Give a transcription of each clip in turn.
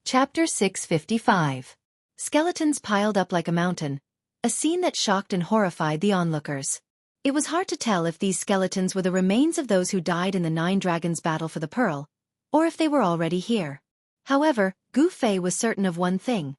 Chapter 655. Skeletons piled up like a mountain, a scene that shocked and horrified the onlookers. It was hard to tell if these skeletons were the remains of those who died in the Nine Dragons' battle for the Pearl, or if they were already here. However, Gu Fei was certain of one thing.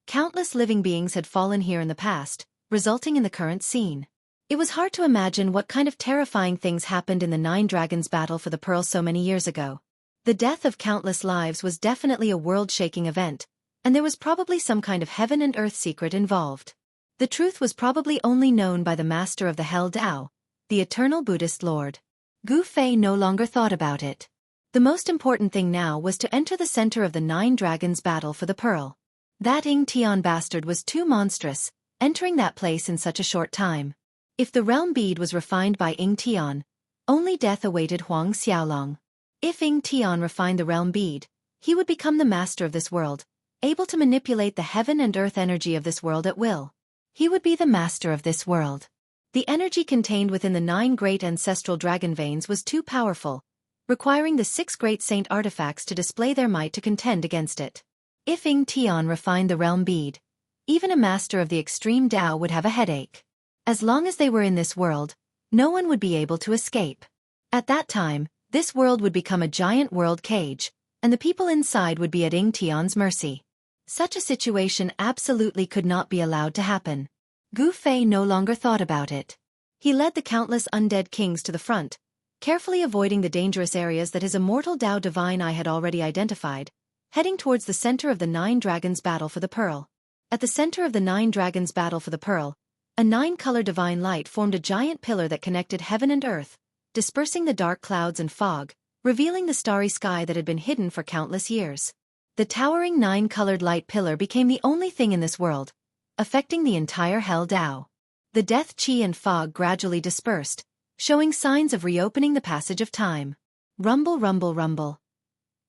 Countless living beings had fallen here in the past, resulting in the current scene. It was hard to imagine what kind of terrifying things happened in the Nine Dragons' battle for the Pearl so many years ago. The death of countless lives was definitely a world-shaking event, and there was probably some kind of heaven and earth secret involved. The truth was probably only known by the master of the Hell Dao, the eternal Buddhist Lord. Gu Fei no longer thought about it. The most important thing now was to enter the center of the Nine Dragons' battle for the Pearl. That Ying Tian bastard was too monstrous, entering that place in such a short time. If the realm bead was refined by Ying Tian, only death awaited Huang Xiaolong. If Ying Tian refined the realm bead, he would become the master of this world, able to manipulate the heaven and earth energy of this world at will. He would be the master of this world. The energy contained within the 9 great ancestral dragon veins was too powerful, requiring the 6 great saint artifacts to display their might to contend against it. If Ying Tian refined the realm bead, even a master of the extreme Dao would have a headache. As long as they were in this world, no one would be able to escape. At that time, this world would become a giant world cage, and the people inside would be at Ying Tian's mercy. Such a situation absolutely could not be allowed to happen. Gu Fei no longer thought about it. He led the countless undead kings to the front, carefully avoiding the dangerous areas that his immortal Dao divine eye had already identified, heading towards the center of the Nine Dragons' battle for the Pearl. At the center of the Nine Dragons' battle for the Pearl, a 9-color divine light formed a giant pillar that connected heaven and earth, dispersing the dark clouds and fog, revealing the starry sky that had been hidden for countless years. The towering 9-colored light pillar became the only thing in this world, affecting the entire Hell Dao. The death qi and fog gradually dispersed, showing signs of reopening the passage of time. Rumble, rumble, rumble.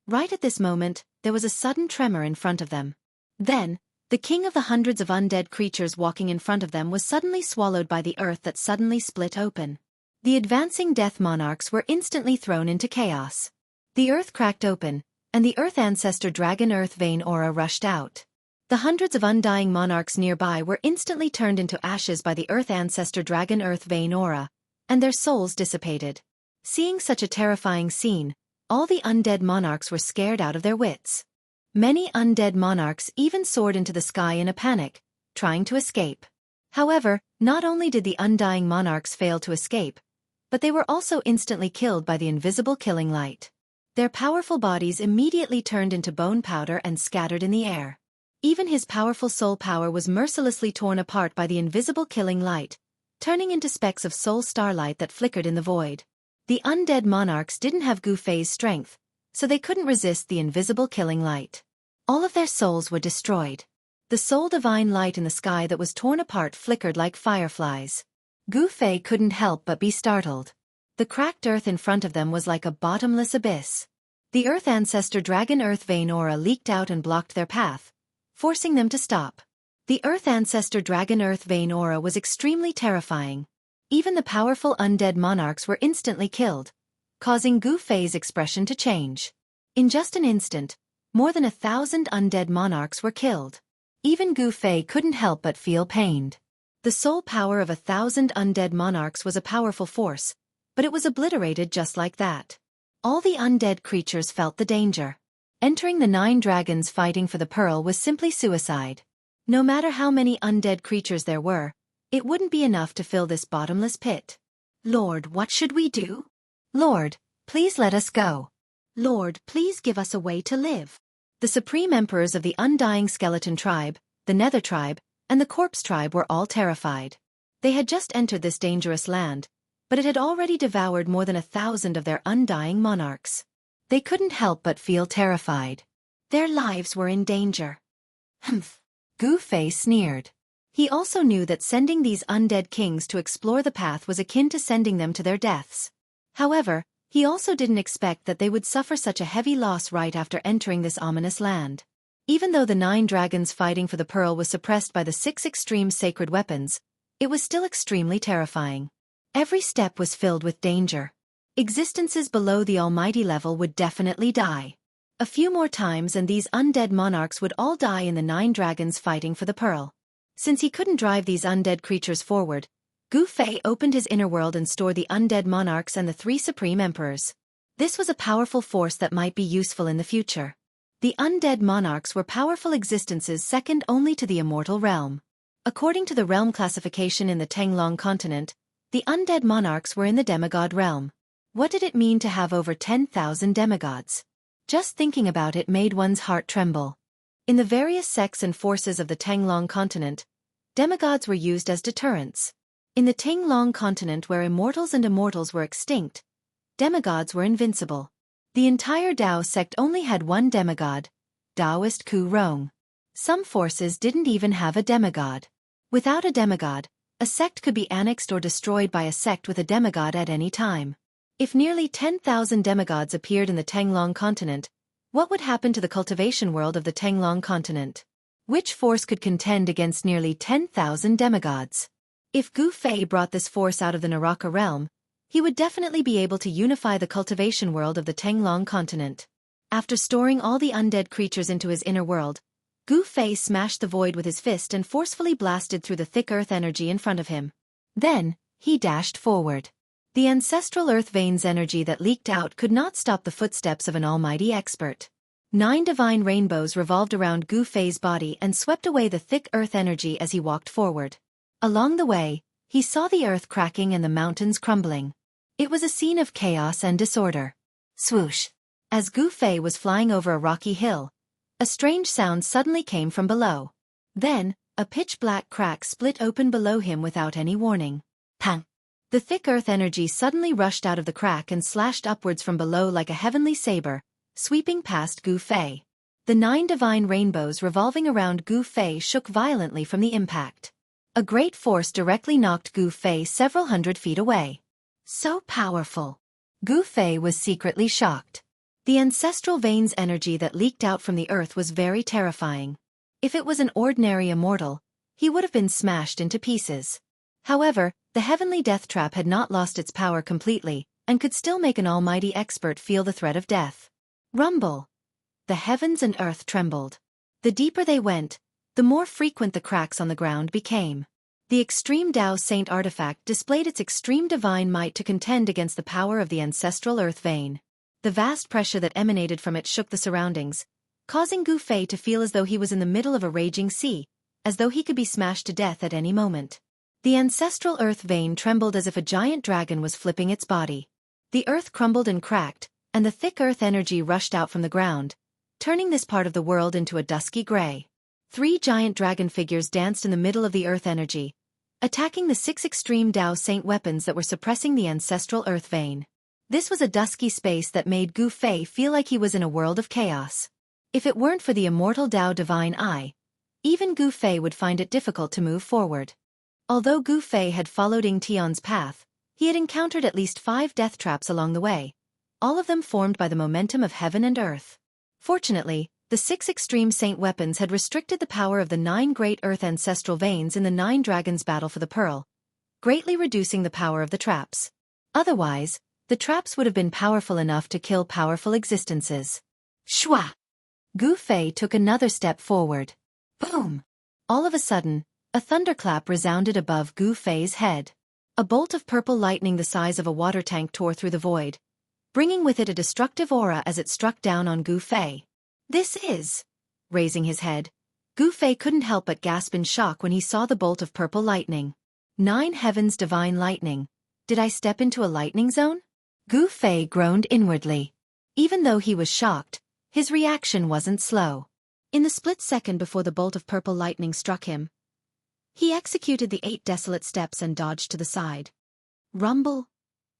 Right at this moment, there was a sudden tremor in front of them. Then, the king of the hundreds of undead creatures walking in front of them was suddenly swallowed by the earth that suddenly split open. The advancing death monarchs were instantly thrown into chaos. The earth cracked open, and the earth ancestor dragon earth vein aura rushed out. The hundreds of undying monarchs nearby were instantly turned into ashes by the earth ancestor dragon earth vein aura, and their souls dissipated. Seeing such a terrifying scene, all the undead monarchs were scared out of their wits. Many undead monarchs even soared into the sky in a panic, trying to escape. However, not only did the undying monarchs fail to escape, but they were also instantly killed by the invisible killing light. Their powerful bodies immediately turned into bone powder and scattered in the air. Even his powerful soul power was mercilessly torn apart by the invisible killing light, turning into specks of soul starlight that flickered in the void. The undead monarchs didn't have Gu Fei's strength, so they couldn't resist the invisible killing light. All of their souls were destroyed. The soul divine light in the sky that was torn apart flickered like fireflies. Gu Fei couldn't help but be startled. The cracked earth in front of them was like a bottomless abyss. The earth ancestor dragon earth vein aura leaked out and blocked their path, forcing them to stop. The earth ancestor dragon earth vein aura was extremely terrifying. Even the powerful undead monarchs were instantly killed, causing Gu Fei's expression to change. In just an instant, more than 1,000 undead monarchs were killed. Even Gu Fei couldn't help but feel pained. The soul power of 1,000 undead monarchs was a powerful force, but it was obliterated just like that. All the undead creatures felt the danger. Entering the 9 dragons fighting for the Pearl was simply suicide. No matter how many undead creatures there were, it wouldn't be enough to fill this bottomless pit. Lord, what should we do? Lord, please let us go. Lord, please give us a way to live. The supreme emperors of the undying skeleton tribe, the Nether tribe, and the corpse tribe were all terrified. They had just entered this dangerous land, but it had already devoured more than 1,000 of their undying monarchs. They couldn't help but feel terrified. Their lives were in danger. Humph. Gu Fei sneered. He also knew that sending these undead kings to explore the path was akin to sending them to their deaths. However, he also didn't expect that they would suffer such a heavy loss right after entering this ominous land. Even though the 9 dragons fighting for the Pearl was suppressed by the 6 extreme sacred weapons, it was still extremely terrifying. Every step was filled with danger. Existences below the almighty level would definitely die. A few more times and these undead monarchs would all die in the 9 dragons fighting for the pearl. Since he couldn't drive these undead creatures forward, Gu Fei opened his inner world and stored the undead monarchs and the 3 supreme emperors. This was a powerful force that might be useful in the future. The undead monarchs were powerful existences second only to the immortal realm. According to the realm classification in the Tenglong continent, the undead monarchs were in the demigod realm. What did it mean to have over 10,000 demigods? Just thinking about it made one's heart tremble. In the various sects and forces of the Tenglong continent, demigods were used as deterrents. In the Tenglong continent where immortals and immortals were extinct, demigods were invincible. The entire Dao sect only had one demigod, Taoist Ku Rong. Some forces didn't even have a demigod. Without a demigod, a sect could be annexed or destroyed by a sect with a demigod at any time. If nearly 10,000 demigods appeared in the Tenglong continent, what would happen to the cultivation world of the Tenglong continent? Which force could contend against nearly 10,000 demigods? If Gu Fei brought this force out of the Naraka realm, he would definitely be able to unify the cultivation world of the Tenglong continent. After storing all the undead creatures into his inner world, Gu Fei smashed the void with his fist and forcefully blasted through the thick earth energy in front of him. Then, he dashed forward. The ancestral earth veins energy that leaked out could not stop the footsteps of an almighty expert. 9 divine rainbows revolved around Gu Fei's body and swept away the thick earth energy as he walked forward. Along the way, he saw the earth cracking and the mountains crumbling. It was a scene of chaos and disorder. Swoosh! As Gu Fei was flying over a rocky hill, a strange sound suddenly came from below. Then, a pitch-black crack split open below him without any warning. Pang! The thick earth energy suddenly rushed out of the crack and slashed upwards from below like a heavenly saber, sweeping past Gu Fei. The 9 divine rainbows revolving around Gu Fei shook violently from the impact. A great force directly knocked Gu Fei several hundred feet away. So powerful! Gu Fei was secretly shocked. The ancestral veins energy that leaked out from the earth was very terrifying. If it was an ordinary immortal, he would have been smashed into pieces. However, the heavenly death trap had not lost its power completely, and could still make an almighty expert feel the threat of death. Rumble! The heavens and earth trembled. The deeper they went, the more frequent the cracks on the ground became. The extreme Tao Saint artifact displayed its extreme divine might to contend against the power of the ancestral earth vein. The vast pressure that emanated from it shook the surroundings, causing Gu Fei to feel as though he was in the middle of a raging sea, as though he could be smashed to death at any moment. The ancestral earth vein trembled as if a giant dragon was flipping its body. The earth crumbled and cracked, and the thick earth energy rushed out from the ground, turning this part of the world into a dusky gray. 3 giant dragon figures danced in the middle of the earth energy, attacking the 6 extreme Tao Saint weapons that were suppressing the ancestral earth vein. This was a dusky space that made Gu Fei feel like he was in a world of chaos. If it weren't for the immortal Tao Divine Eye, even Gu Fei would find it difficult to move forward. Although Gu Fei had followed Ying Tian's path, he had encountered at least 5 death traps along the way, all of them formed by the momentum of heaven and earth. Fortunately, the 6 extreme saint weapons had restricted the power of the 9 great earth ancestral veins in the 9 dragons' battle for the pearl, greatly reducing the power of the traps. Otherwise, the traps would have been powerful enough to kill powerful existences. Shwa! Gu Fei took another step forward. Boom! All of a sudden, a thunderclap resounded above Gu Fei's head. A bolt of purple lightning the size of a water tank tore through the void, bringing with it a destructive aura as it struck down on Gu Fei. This is... Raising his head, Gu Fei couldn't help but gasp in shock when he saw the bolt of purple lightning. 9 heavens divine lightning. Did I step into a lightning zone? Gu Fei groaned inwardly. Even though he was shocked, his reaction wasn't slow. In the split second before the bolt of purple lightning struck him, he executed the 8 desolate steps and dodged to the side. Rumble!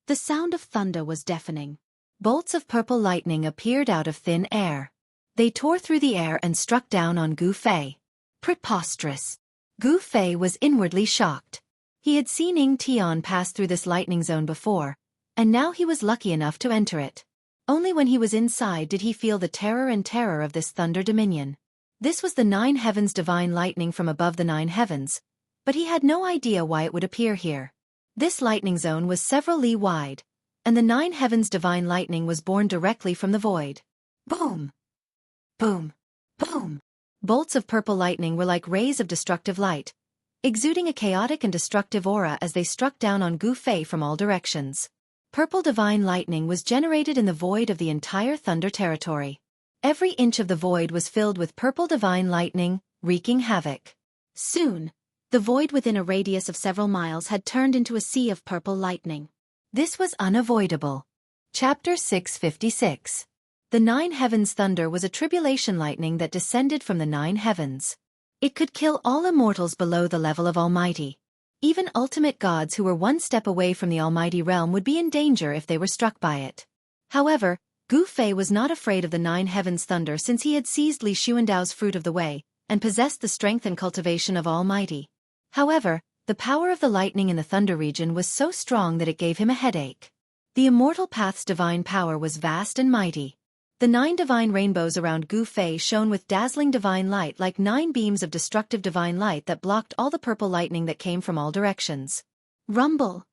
The sound of thunder was deafening. Bolts of purple lightning appeared out of thin air. They tore through the air and struck down on Gu Fei. Preposterous! Gu Fei was inwardly shocked. He had seen Ying Tian pass through this lightning zone before, and now he was lucky enough to enter it. Only when he was inside did he feel the terror of this thunder dominion. This was the 9 heavens divine lightning from above the 9 heavens, but he had no idea why it would appear here. This lightning zone was several li wide, and the 9 heavens divine lightning was born directly from the void. Boom! Boom! Boom! Bolts of purple lightning were like rays of destructive light, exuding a chaotic and destructive aura as they struck down on Gu Fei from all directions. Purple divine lightning was generated in the void of the entire Thunder territory. Every inch of the void was filled with purple divine lightning, wreaking havoc. Soon, the void within a radius of several miles had turned into a sea of purple lightning. This was unavoidable. Chapter 656. The Nine Heavens Thunder was a tribulation lightning that descended from the nine heavens. It could kill all immortals below the level of Almighty. Even ultimate gods who were one step away from the Almighty realm would be in danger if they were struck by it. However, Gu Fei was not afraid of the Nine Heavens Thunder since he had seized Li Xuandao's Fruit of the Way and possessed the strength and cultivation of Almighty. However, the power of the lightning in the Thunder region was so strong that it gave him a headache. The Immortal Path's divine power was vast and mighty. The 9 divine rainbows around Gu Fei shone with dazzling divine light like 9 beams of destructive divine light that blocked all the purple lightning that came from all directions. Rumble!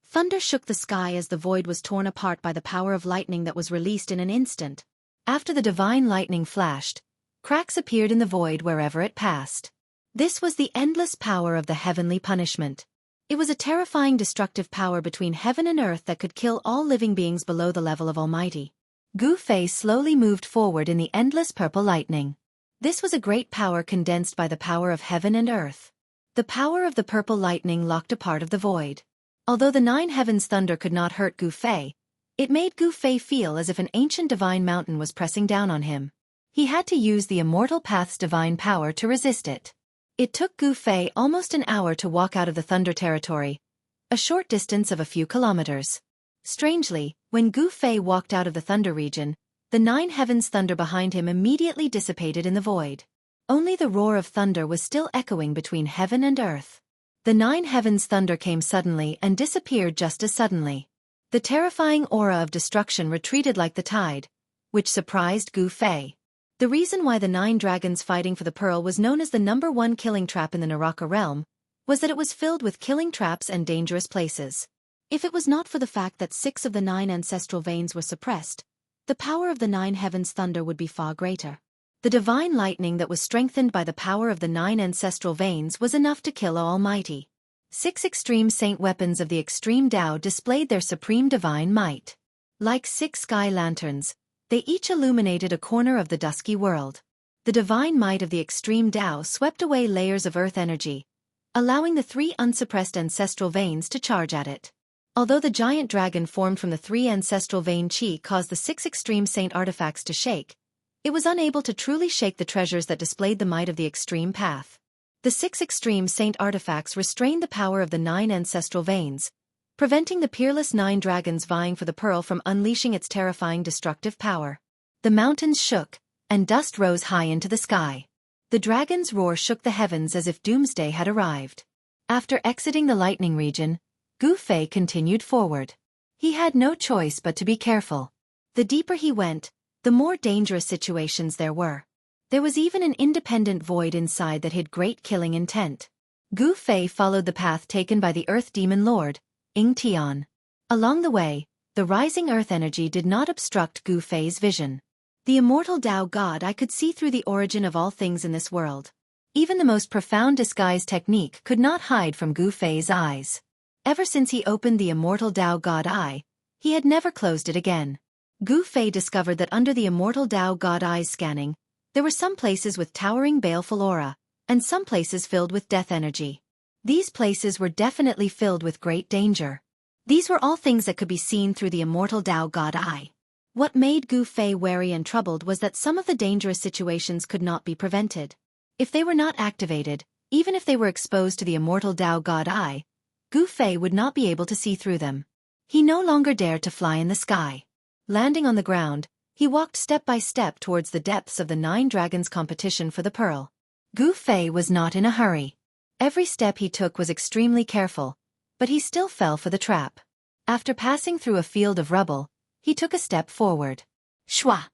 Thunder shook the sky as the void was torn apart by the power of lightning that was released in an instant. After the divine lightning flashed, cracks appeared in the void wherever it passed. This was the endless power of the heavenly punishment. It was a terrifying destructive power between heaven and earth that could kill all living beings below the level of Almighty. Gu Fei slowly moved forward in the endless purple lightning. This was a great power condensed by the power of heaven and earth. The power of the purple lightning locked a part of the void. Although the Nine Heavens Thunder could not hurt Gu Fei, it made Gu Fei feel as if an ancient divine mountain was pressing down on him. He had to use the Immortal Path's divine power to resist it. It took Gu Fei almost an hour to walk out of the Thunder territory, a short distance of a few kilometers. Strangely, when Gu Fei walked out of the Thunder region, the Nine Heavens Thunder behind him immediately dissipated in the void. Only the roar of thunder was still echoing between heaven and earth. The Nine Heavens Thunder came suddenly and disappeared just as suddenly. The terrifying aura of destruction retreated like the tide, which surprised Gu Fei. The reason why the 9 dragons fighting for the pearl was known as the #1 killing trap in the Naraka realm was that it was filled with killing traps and dangerous places. If it was not for the fact that 6 of the 9 ancestral veins were suppressed, the power of the 9 heavens thunder would be far greater. The divine lightning that was strengthened by the power of the 9 ancestral veins was enough to kill Almighty. 6 extreme saint weapons of the extreme Tao displayed their supreme divine might. Like 6 sky lanterns, they each illuminated a corner of the dusky world. The divine might of the extreme Tao swept away layers of earth energy, allowing the 3 unsuppressed ancestral veins to charge at it. Although the giant dragon formed from the 3 ancestral vein chi caused the 6 extreme saint artifacts to shake, it was unable to truly shake the treasures that displayed the might of the extreme path. The 6 extreme saint artifacts restrained the power of the 9 ancestral veins, preventing the peerless 9 dragons vying for the pearl from unleashing its terrifying destructive power. The mountains shook, and dust rose high into the sky. The dragon's roar shook the heavens as if doomsday had arrived. After exiting the lightning region, Gu Fei continued forward. He had no choice but to be careful. The deeper he went, the more dangerous situations there were. There was even an independent void inside that hid great killing intent. Gu Fei followed the path taken by the Earth Demon Lord, Ing Tian. Along the way, the rising earth energy did not obstruct Gu Fei's vision. The immortal Tao God I could see through the origin of all things in this world. Even the most profound disguise technique could not hide from Gu Fei's eyes. Ever since he opened the immortal Tao God Eye, he had never closed it again. Gu Fei discovered that under the immortal Tao God Eye's scanning, there were some places with towering baleful aura, and some places filled with death energy. These places were definitely filled with great danger. These were all things that could be seen through the immortal Tao God Eye. What made Gu Fei wary and troubled was that some of the dangerous situations could not be prevented. If they were not activated, even if they were exposed to the immortal Tao God Eye, Gu Fei would not be able to see through them. He no longer dared to fly in the sky. Landing on the ground, he walked step by step towards the depths of the 9 dragons' competition for the pearl. Gu Fei was not in a hurry. Every step he took was extremely careful, but he still fell for the trap. After passing through a field of rubble, he took a step forward. Shwa!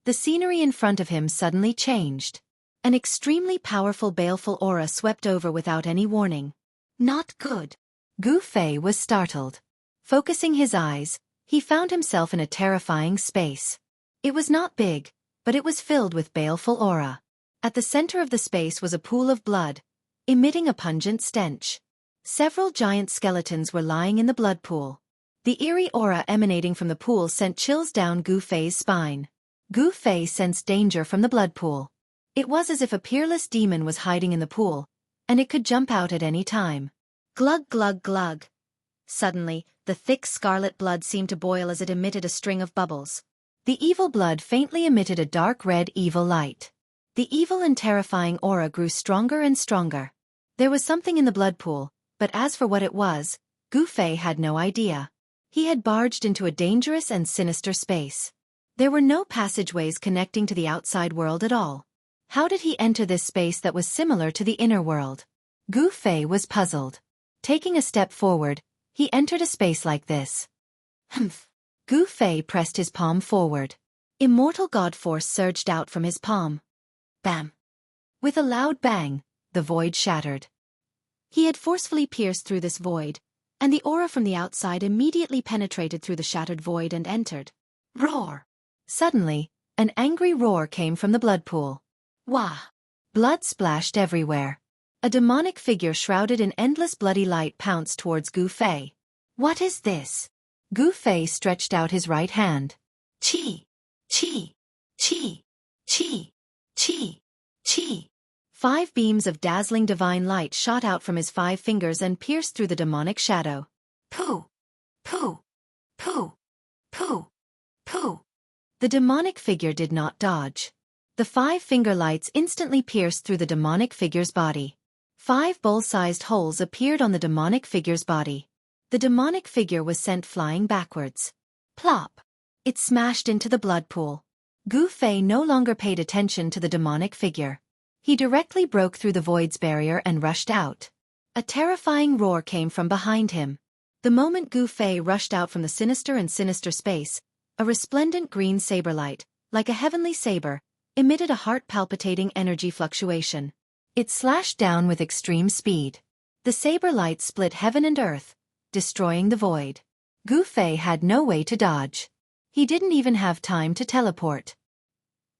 The scenery in front of him suddenly changed. An extremely powerful baleful aura swept over without any warning. Not good. Gu Fei was startled. Focusing his eyes, he found himself in a terrifying space. It was not big, but it was filled with baleful aura. At the center of the space was a pool of blood, emitting a pungent stench. Several giant skeletons were lying in the blood pool. The eerie aura emanating from the pool sent chills down Gu Fei's spine. Gu Fei sensed danger from the blood pool. It was as if a peerless demon was hiding in the pool, and it could jump out at any time. Glug glug glug. Suddenly, the thick scarlet blood seemed to boil as it emitted a string of bubbles. The evil blood faintly emitted a dark red evil light. The evil and terrifying aura grew stronger and stronger. There was something in the blood pool, but as for what it was, Gu Fei had no idea. He had barged into a dangerous and sinister space. There were no passageways connecting to the outside world at all. How did he enter this space that was similar to the inner world? Gu Fei was puzzled. Taking a step forward, he entered a space like this. Humph. Gu Fei pressed his palm forward. Immortal god force surged out from his palm. Bam! With a loud bang, the void shattered. He had forcefully pierced through this void, and the aura from the outside immediately penetrated through the shattered void and entered. Roar! Suddenly, an angry roar came from the blood pool. Wah! Blood splashed everywhere. A demonic figure shrouded in endless bloody light pounced towards Gu Fei. What is this? Gu Fei stretched out his right hand. Chi! Chi! Chi! Chi! Chi! Chi! 5 beams of dazzling divine light shot out from his 5 fingers and pierced through the demonic shadow. Pooh! Pooh! Pooh! Pooh! Pooh! The demonic figure did not dodge. The 5 finger lights instantly pierced through the demonic figure's body. 5 bowl-sized holes appeared on the demonic figure's body. The demonic figure was sent flying backwards. Plop! It smashed into the blood pool. Gu Fei no longer paid attention to the demonic figure. He directly broke through the void's barrier and rushed out. A terrifying roar came from behind him. The moment Gu Fei rushed out from the sinister space, a resplendent green saber light, like a heavenly saber, emitted a heart-palpitating energy fluctuation. It slashed down with extreme speed. The saber light split heaven and earth, destroying the void. Gu Fei had no way to dodge. He didn't even have time to teleport.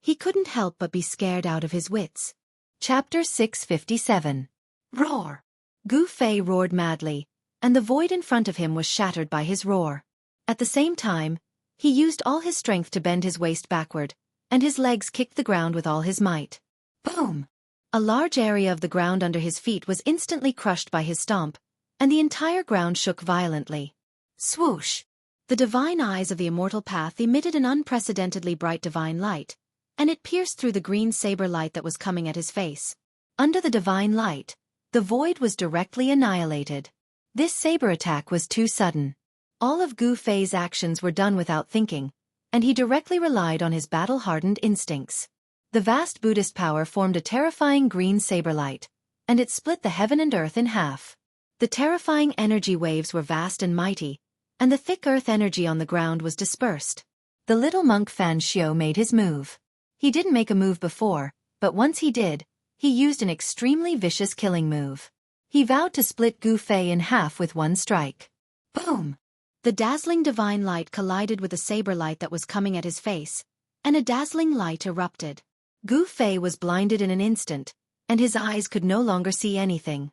He couldn't help but be scared out of his wits. Chapter 657. Roar! Gu Fei roared madly, and the void in front of him was shattered by his roar. At the same time, he used all his strength to bend his waist backward, and his legs kicked the ground with all his might. Boom! A large area of the ground under his feet was instantly crushed by his stomp, and the entire ground shook violently. Swoosh! The divine eyes of the immortal path emitted an unprecedentedly bright divine light, and it pierced through the green saber light that was coming at his face. Under the divine light, the void was directly annihilated. This saber attack was too sudden. All of Gu Fei's actions were done without thinking, and he directly relied on his battle-hardened instincts. The vast Buddhist power formed a terrifying green saber light, and it split the heaven and earth in half. The terrifying energy waves were vast and mighty, and the thick earth energy on the ground was dispersed. The little monk Fan Xiu made his move. He didn't make a move before, but once he did, he used an extremely vicious killing move. He vowed to split Gu Fei in half with one strike. Boom! The dazzling divine light collided with the saber light that was coming at his face, and a dazzling light erupted. Gu Fei was blinded in an instant, and his eyes could no longer see anything.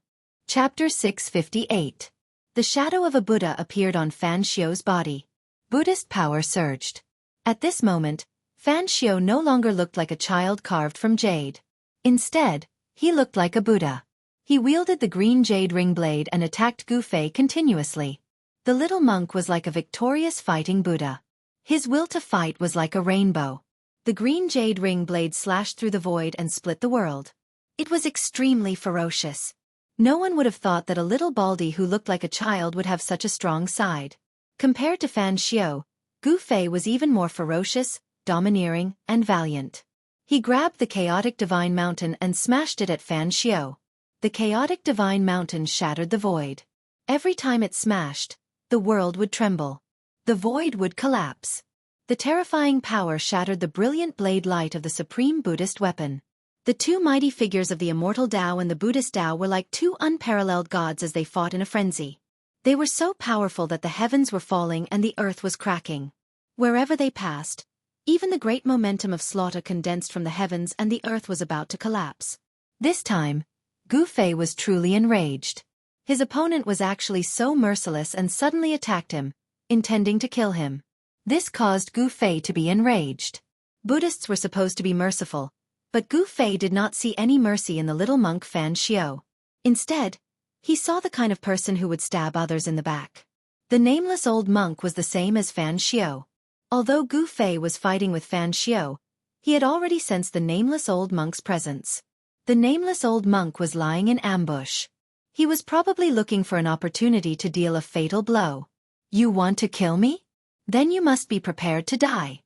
Chapter 658. The shadow of a Buddha appeared on Fan Xiu's body. Buddhist power surged. At this moment, Fan Xiu no longer looked like a child carved from jade. Instead, he looked like a Buddha. He wielded the green jade ring blade and attacked Gu Fei continuously. The little monk was like a victorious fighting Buddha. His will to fight was like a rainbow. The green jade ring blade slashed through the void and split the world. It was extremely ferocious. No one would have thought that a little baldy who looked like a child would have such a strong side. Compared to Fan Xiu, Gu Fei was even more ferocious, domineering, and valiant. He grabbed the chaotic divine mountain and smashed it at Fan Xiu. The chaotic divine mountain shattered the void. Every time it smashed, the world would tremble. The void would collapse. The terrifying power shattered the brilliant blade light of the supreme Buddhist weapon. The two mighty figures of the immortal Tao and the Buddhist Tao were like two unparalleled gods as they fought in a frenzy. They were so powerful that the heavens were falling and the earth was cracking. Wherever they passed, Even the great momentum of slaughter condensed from the heavens and the earth was about to collapse. This time, Gu Fei was truly enraged. His opponent was actually so merciless and suddenly attacked him, intending to kill him. This caused Gu Fei to be enraged. Buddhists were supposed to be merciful, but Gu Fei did not see any mercy in the little monk Fan Xiao. Instead, he saw the kind of person who would stab others in the back. The nameless old monk was the same as Fan Xiao. Although Gu Fei was fighting with Fan Xiao, he had already sensed the nameless old monk's presence. The nameless old monk was lying in ambush. He was probably looking for an opportunity to deal a fatal blow. "You want to kill me? Then you must be prepared to die."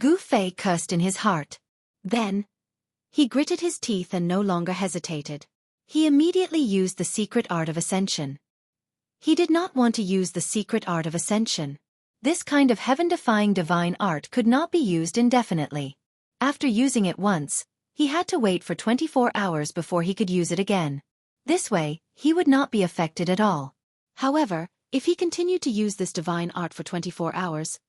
Gu Fei cursed in his heart. Then, he gritted his teeth and no longer hesitated. He immediately used the secret art of ascension. He did not want to use the secret art of ascension. This kind of heaven-defying divine art could not be used indefinitely. After using it once, he had to wait for 24 hours before he could use it again. This way, he would not be affected at all. However, if he continued to use this divine art for 24 hours,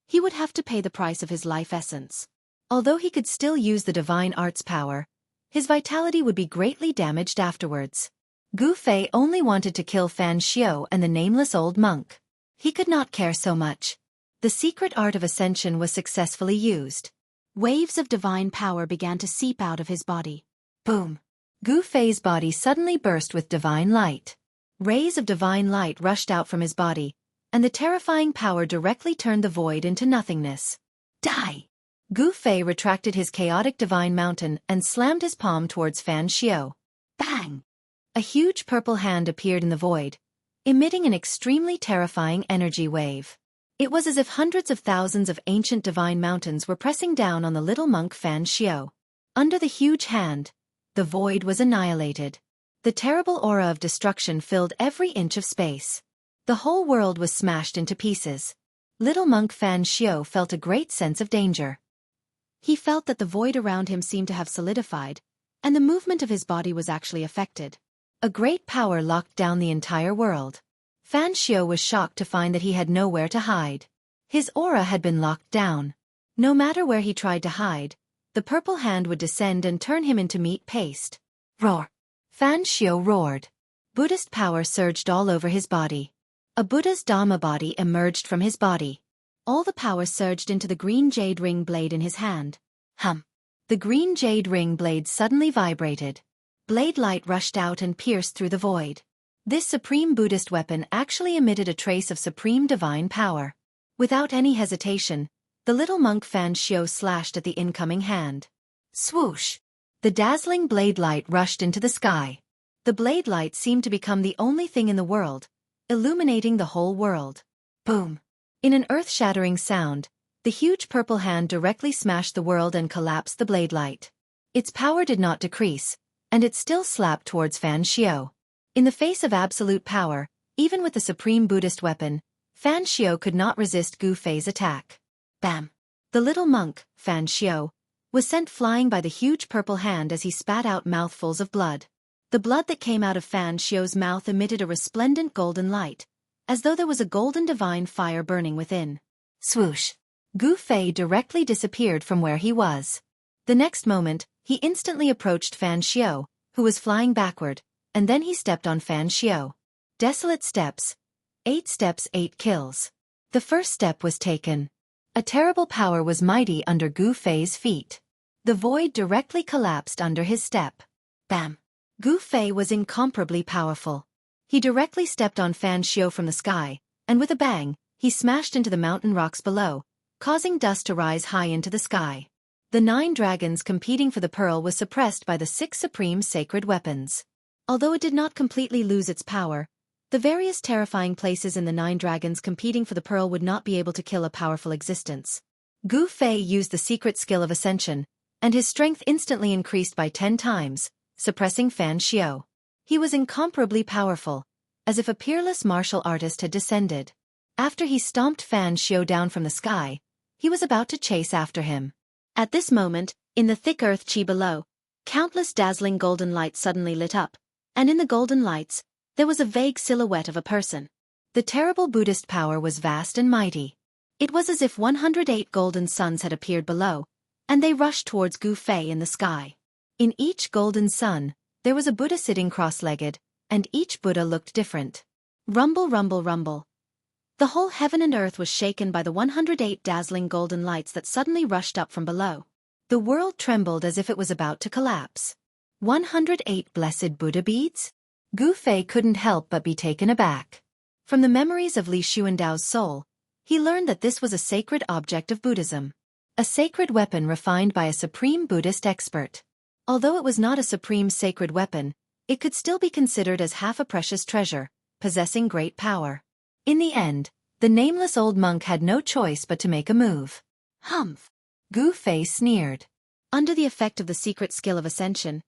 he would have to pay the price of his life essence. Although he could still use the divine art's power, his vitality would be greatly damaged afterwards. Gu Fei only wanted to kill Fan Xiao and the nameless old monk. He could not care so much. The secret art of ascension was successfully used. Waves of divine power began to seep out of his body. Boom! Gu Fei's body suddenly burst with divine light. Rays of divine light rushed out from his body, and the terrifying power directly turned the void into nothingness. Die! Gu Fei retracted his chaotic divine mountain and slammed his palm towards Fan Xiao. Bang! A huge purple hand appeared in the void, emitting an extremely terrifying energy wave. It was as if hundreds of thousands of ancient divine mountains were pressing down on the little monk Fan Xiao. Under the huge hand, the void was annihilated. The terrible aura of destruction filled every inch of space. The whole world was smashed into pieces. Little monk Fan Xiao felt a great sense of danger. He felt that the void around him seemed to have solidified, and the movement of his body was actually affected. A great power locked down the entire world. Fan Xiao was shocked to find that he had nowhere to hide. His aura had been locked down. No matter where he tried to hide, the purple hand would descend and turn him into meat paste. Roar! Fan Xiao roared. Buddhist power surged all over his body. A Buddha's Dhamma body emerged from his body. All the power surged into the green jade ring blade in his hand. Hum! The green jade ring blade suddenly vibrated. Blade light rushed out and pierced through the void. This supreme Buddhist weapon actually emitted a trace of supreme divine power. Without any hesitation, the little monk Fan Xiao slashed at the incoming hand. Swoosh! The dazzling blade light rushed into the sky. The blade light seemed to become the only thing in the world, illuminating the whole world. Boom! In an earth-shattering sound, the huge purple hand directly smashed the world and collapsed the blade light. Its power did not decrease, and it still slapped towards Fan Xiao. In the face of absolute power, even with the supreme Buddhist weapon, Fan Xiao could not resist Gu Fei's attack. Bam! The little monk, Fan Xiao, was sent flying by the huge purple hand as he spat out mouthfuls of blood. The blood that came out of Fan Xiao's mouth emitted a resplendent golden light, as though there was a golden divine fire burning within. Swoosh! Gu Fei directly disappeared from where he was. The next moment, he instantly approached Fan Xiao, who was flying backward, and then he stepped on Fan Xiao. Desolate steps. 8 steps, 8 kills. The first step was taken. A terrible power was mighty under Gu Fei's feet. The void directly collapsed under his step. Bam! Gu Fei was incomparably powerful. He directly stepped on Fan Xiao from the sky, and with a bang, he smashed into the mountain rocks below, causing dust to rise high into the sky. The 9 dragons competing for the pearl was suppressed by the 6 supreme sacred weapons. Although it did not completely lose its power, the various terrifying places in the 9 dragons competing for the pearl would not be able to kill a powerful existence. Gu Fei used the secret skill of ascension, and his strength instantly increased by 10 times, suppressing Fan Xiao. He was incomparably powerful, as if a peerless martial artist had descended. After he stomped Fan Xiao down from the sky, he was about to chase after him. At this moment, in the thick earth chi below, countless dazzling golden lights suddenly lit up, and in the golden lights, there was a vague silhouette of a person. The terrible Buddhist power was vast and mighty. It was as if 108 golden suns had appeared below, and they rushed towards Gu Fei in the sky. In each golden sun, there was a Buddha sitting cross-legged, and each Buddha looked different. Rumble, rumble, rumble. The whole heaven and earth was shaken by the 108 dazzling golden lights that suddenly rushed up from below. The world trembled as if it was about to collapse. 108 blessed Buddha beads? Gu Fei couldn't help but be taken aback. From the memories of Li Xuandao's soul, he learned that this was a sacred object of Buddhism. A sacred weapon refined by a supreme Buddhist expert. Although it was not a supreme sacred weapon, it could still be considered as half a precious treasure, possessing great power. In the end, the nameless old monk had no choice but to make a move. Humph! Gu Fei sneered. Under the effect of the secret skill of ascension,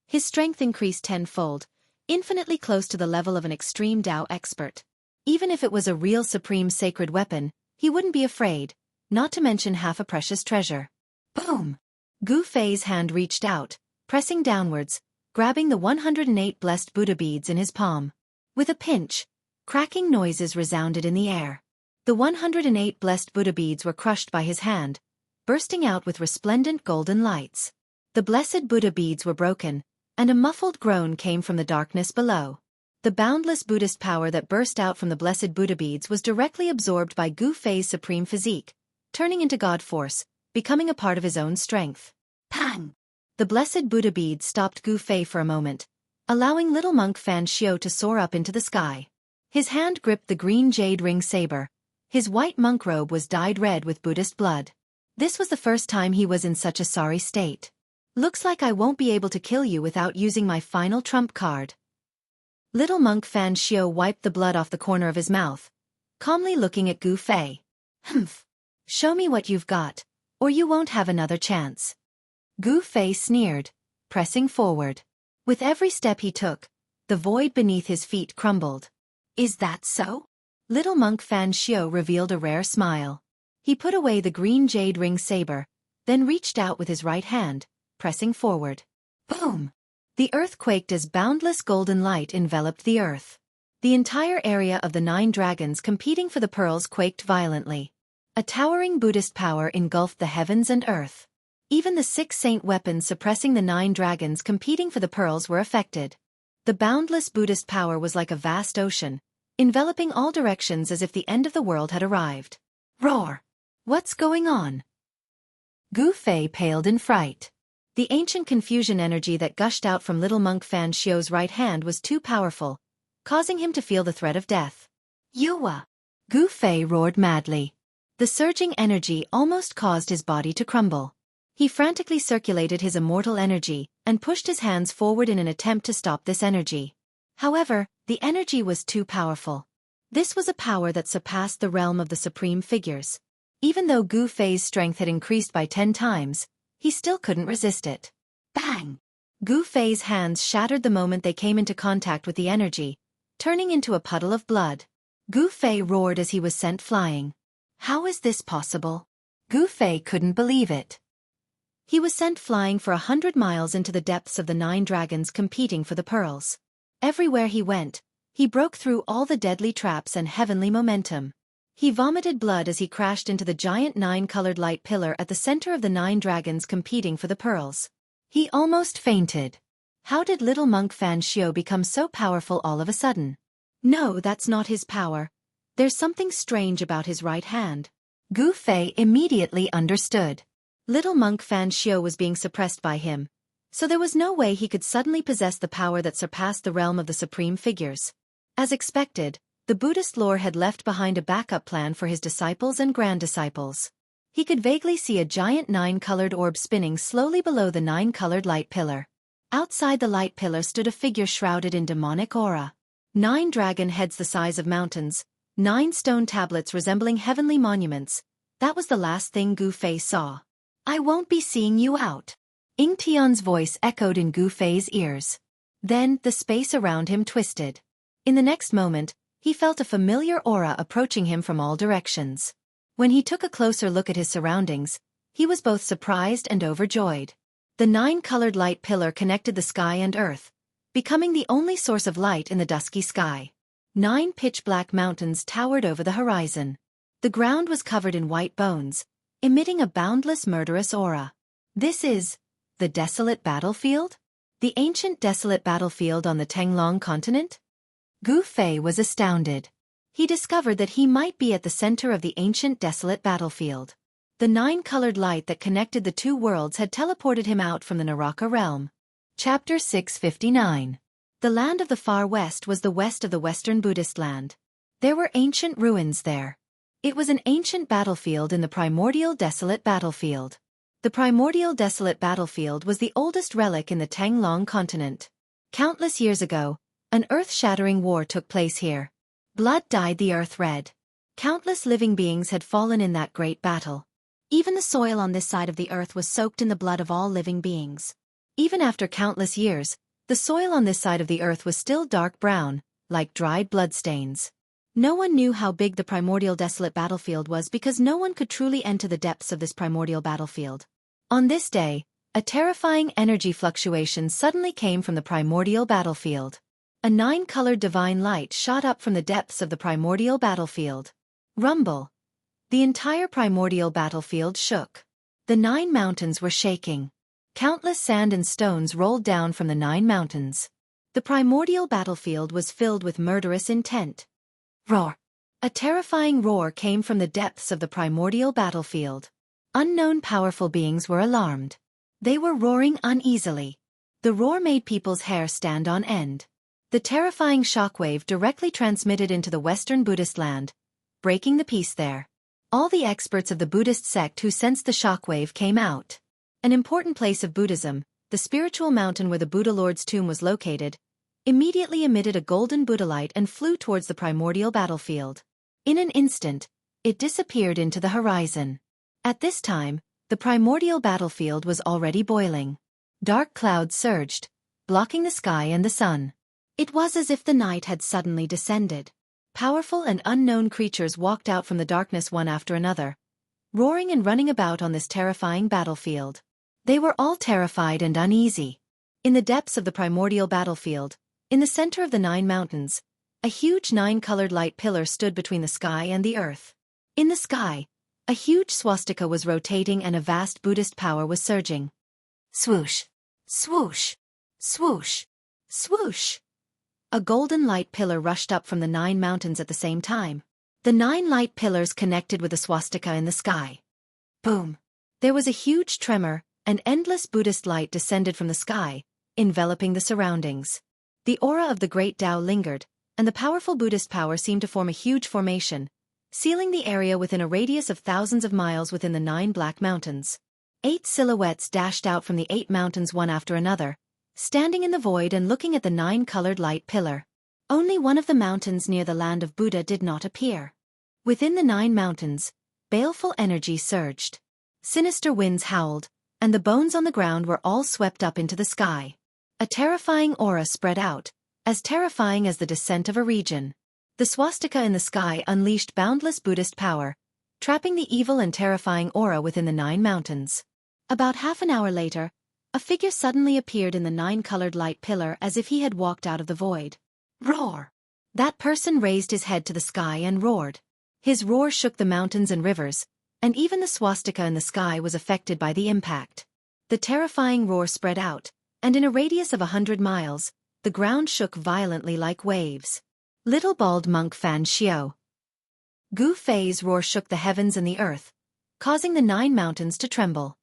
his strength increased tenfold, infinitely close to the level of an extreme Tao expert. Even if it was a real supreme sacred weapon, he wouldn't be afraid, not to mention half a precious treasure. Boom! Gu Fei's hand reached out, pressing downwards, grabbing the 108 blessed Buddha beads in his palm. With a pinch, cracking noises resounded in the air. The 108 blessed Buddha beads were crushed by his hand, bursting out with resplendent golden lights. The blessed Buddha beads were broken, and a muffled groan came from the darkness below. The boundless Buddhist power that burst out from the blessed Buddha beads was directly absorbed by Gu Fei's supreme physique, turning into God force, becoming a part of his own strength. Pang! The blessed Buddha beads stopped Gu Fei for a moment, allowing little monk Fan Xiu to soar up into the sky. His hand gripped the green jade ring saber. His white monk robe was dyed red with Buddhist blood. This was the first time he was in such a sorry state. Looks like I won't be able to kill you without using my final trump card. Little monk Fan Xiu wiped the blood off the corner of his mouth, calmly looking at Gu Fei. Humph! Show me what you've got, or you won't have another chance. Gu Fei sneered, pressing forward. With every step he took, the void beneath his feet crumbled. Is that so? Little monk Fan Xiu revealed a rare smile. He put away the green jade ring saber, then reached out with his right hand, pressing forward. Boom! The earth quaked as boundless golden light enveloped the earth. The entire area of the 9 dragons competing for the pearls quaked violently. A towering Buddhist power engulfed the heavens and earth. Even the 6 saint weapons suppressing the 9 dragons competing for the pearls were affected. The boundless Buddhist power was like a vast ocean, enveloping all directions as if the end of the world had arrived. Roar! What's going on? Gu Fei paled in fright. The ancient confusion energy that gushed out from little monk Fan Xiu's right hand was too powerful, causing him to feel the threat of death. Yua! Gu Fei roared madly. The surging energy almost caused his body to crumble. He frantically circulated his immortal energy and pushed his hands forward in an attempt to stop this energy. However, the energy was too powerful. This was a power that surpassed the realm of the supreme figures. Even though Gu Fei's strength had increased by 10 times, he still couldn't resist it. Bang! Gu Fei's hands shattered the moment they came into contact with the energy, turning into a puddle of blood. Gu Fei roared as he was sent flying. How is this possible? Gu Fei couldn't believe it. He was sent flying for 100 miles into the depths of the 9 dragons competing for the pearls. Everywhere he went, he broke through all the deadly traps and heavenly momentum. He vomited blood as he crashed into the giant 9-colored light pillar at the center of the 9 dragons competing for the pearls. He almost fainted. How did little monk Fan Xiu become so powerful all of a sudden? No, that's not his power. There's something strange about his right hand. Gu Fei immediately understood. Little monk Fan Xiu was being suppressed by him, so there was no way he could suddenly possess the power that surpassed the realm of the supreme figures. As expected, the Buddhist lore had left behind a backup plan for his disciples and grand-disciples. He could vaguely see a giant 9-colored orb spinning slowly below the 9-colored light pillar. Outside the light pillar stood a figure shrouded in demonic aura. 9 dragon heads the size of mountains, 9 stone tablets resembling heavenly monuments. That was the last thing Gu Fei saw. I won't be seeing you out. Ying Tian's voice echoed in Gu Fei's ears. Then, the space around him twisted. In the next moment, he felt a familiar aura approaching him from all directions. When he took a closer look at his surroundings, he was both surprised and overjoyed. The 9-colored light pillar connected the sky and earth, becoming the only source of light in the dusky sky. 9 pitch-black mountains towered over the horizon. The ground was covered in white bones, emitting a boundless murderous aura. This is the desolate battlefield? The ancient desolate battlefield on the Tenglong continent? Gu Fei was astounded. He discovered that he might be at the center of the ancient desolate battlefield. The nine-colored light that connected the two worlds had teleported him out from the Naraka realm. Chapter 659. The land of the far west was the west of the Western Buddhist land. There were ancient ruins there. It was an ancient battlefield in the primordial desolate battlefield. The primordial desolate battlefield was the oldest relic in the Tenglong continent. Countless years ago, an earth-shattering war took place here. Blood dyed the earth red. Countless living beings had fallen in that great battle. Even the soil on this side of the earth was soaked in the blood of all living beings. Even after countless years, the soil on this side of the earth was still dark brown, like dried bloodstains. No one knew how big the primordial desolate battlefield was because no one could truly enter the depths of this primordial battlefield. On this day, a terrifying energy fluctuation suddenly came from the primordial battlefield. A nine-colored divine light shot up from the depths of the primordial battlefield. Rumble. The entire primordial battlefield shook. The 9 mountains were shaking. Countless sand and stones rolled down from the 9 mountains. The primordial battlefield was filled with murderous intent. Roar! A terrifying roar came from the depths of the primordial battlefield. Unknown powerful beings were alarmed. They were roaring uneasily. The roar made people's hair stand on end. The terrifying shockwave directly transmitted into the Western Buddhist land, breaking the peace there. All the experts of the Buddhist sect who sensed the shockwave came out. An important place of Buddhism, the spiritual mountain where the Buddha Lord's tomb was located, immediately emitted a golden Buddha light and flew towards the primordial battlefield. In an instant, it disappeared into the horizon. At this time, the primordial battlefield was already boiling. Dark clouds surged, blocking the sky and the sun. It was as if the night had suddenly descended. Powerful and unknown creatures walked out from the darkness one after another, roaring and running about on this terrifying battlefield. They were all terrified and uneasy. In the depths of the primordial battlefield, in the center of the 9 mountains, a huge 9-colored light pillar stood between the sky and the earth. In the sky, a huge swastika was rotating and a vast Buddhist power was surging. Swoosh! Swoosh! Swoosh! Swoosh! A golden light pillar rushed up from the 9 mountains at the same time. The 9 light pillars connected with the swastika in the sky. Boom! There was a huge tremor, and endless Buddhist light descended from the sky, enveloping the surroundings. The aura of the great Tao lingered, and the powerful Buddhist power seemed to form a huge formation, sealing the area within a radius of thousands of miles within the 9 black mountains. 8 silhouettes dashed out from the 8 mountains one after another, standing in the void and looking at the 9-colored light pillar. Only one of the mountains near the land of Buddha did not appear. Within the 9 mountains, baleful energy surged. Sinister winds howled, and the bones on the ground were all swept up into the sky. A terrifying aura spread out, as terrifying as the descent of a region. The swastika in the sky unleashed boundless Buddhist power, trapping the evil and terrifying aura within the 9 mountains. About half an hour later, a figure suddenly appeared in the 9-colored light pillar as if he had walked out of the void. Roar! That person raised his head to the sky and roared. His roar shook the mountains and rivers, and even the swastika in the sky was affected by the impact. The terrifying roar spread out, and in a radius of 100 miles, the ground shook violently like waves. Little bald monk Fan Xiao. Gu Fei's roar shook the heavens and the earth, causing the 9 mountains to tremble.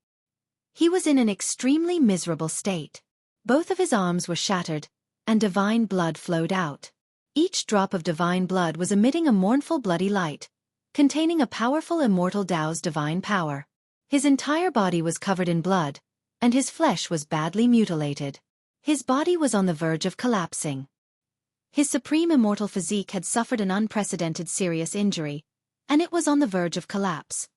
He was in an extremely miserable state. Both of his arms were shattered, and divine blood flowed out. Each drop of divine blood was emitting a mournful bloody light, containing a powerful immortal Tao's divine power. His entire body was covered in blood, and his flesh was badly mutilated. His body was on the verge of collapsing. His supreme immortal physique had suffered an unprecedented serious injury, and it was on the verge of collapse.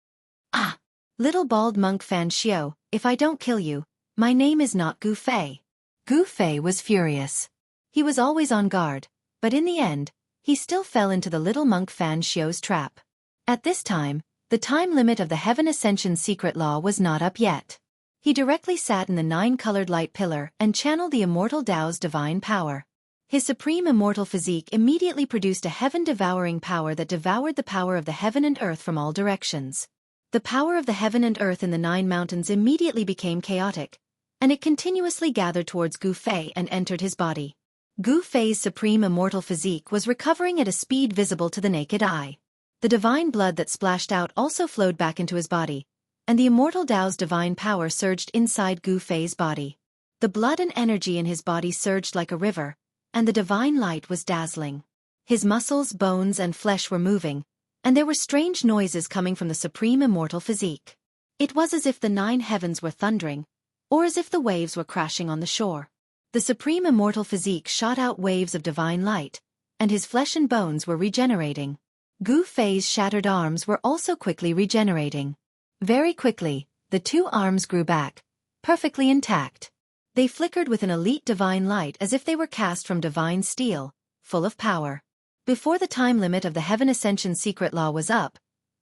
Ah! Little bald monk Fan Xiao, if I don't kill you, my name is not Gu Fei. Gu Fei was furious. He was always on guard, but in the end, he still fell into the little monk Fan Xiao's trap. At this time, the time limit of the Heaven Ascension secret law was not up yet. He directly sat in the 9-colored light pillar and channeled the immortal Tao's divine power. His supreme immortal physique immediately produced a heaven-devouring power that devoured the power of the heaven and earth from all directions. The power of the heaven and earth in the 9 mountains immediately became chaotic, and it continuously gathered towards Gu Fei and entered his body. Gu Fei's supreme immortal physique was recovering at a speed visible to the naked eye. The divine blood that splashed out also flowed back into his body, and the immortal Tao's divine power surged inside Gu Fei's body. The blood and energy in his body surged like a river, and the divine light was dazzling. His muscles, bones, and flesh were moving, and there were strange noises coming from the supreme immortal physique. It was as if the 9 heavens were thundering, or as if the waves were crashing on the shore. The supreme immortal physique shot out waves of divine light, and his flesh and bones were regenerating. Gu Fei's shattered arms were also quickly regenerating. Very quickly, the 2 arms grew back, perfectly intact. They flickered with an elite divine light as if they were cast from divine steel, full of power. Before the time limit of the Heaven Ascension secret law was up,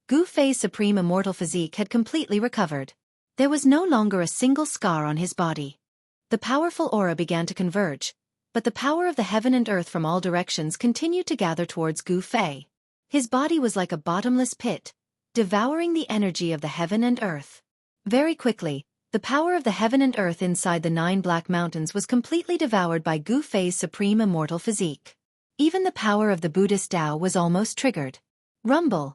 Gu Fei's supreme immortal physique had completely recovered. There was no longer a single scar on his body. The powerful aura began to converge, but the power of the heaven and earth from all directions continued to gather towards Gu Fei. His body was like a bottomless pit, devouring the energy of the heaven and earth. Very quickly, the power of the heaven and earth inside the 9 black mountains was completely devoured by Gu Fei's supreme immortal physique. Even the power of the Buddhist Tao was almost triggered. Rumble!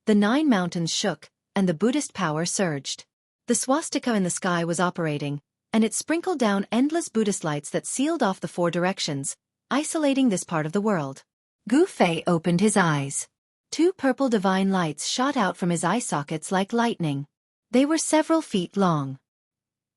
The 9 mountains shook, and the Buddhist power surged. The swastika in the sky was operating, and it sprinkled down endless Buddhist lights that sealed off the 4 directions, isolating this part of the world. Gu Fei opened his eyes. 2 purple divine lights shot out from his eye sockets like lightning. They were several feet long.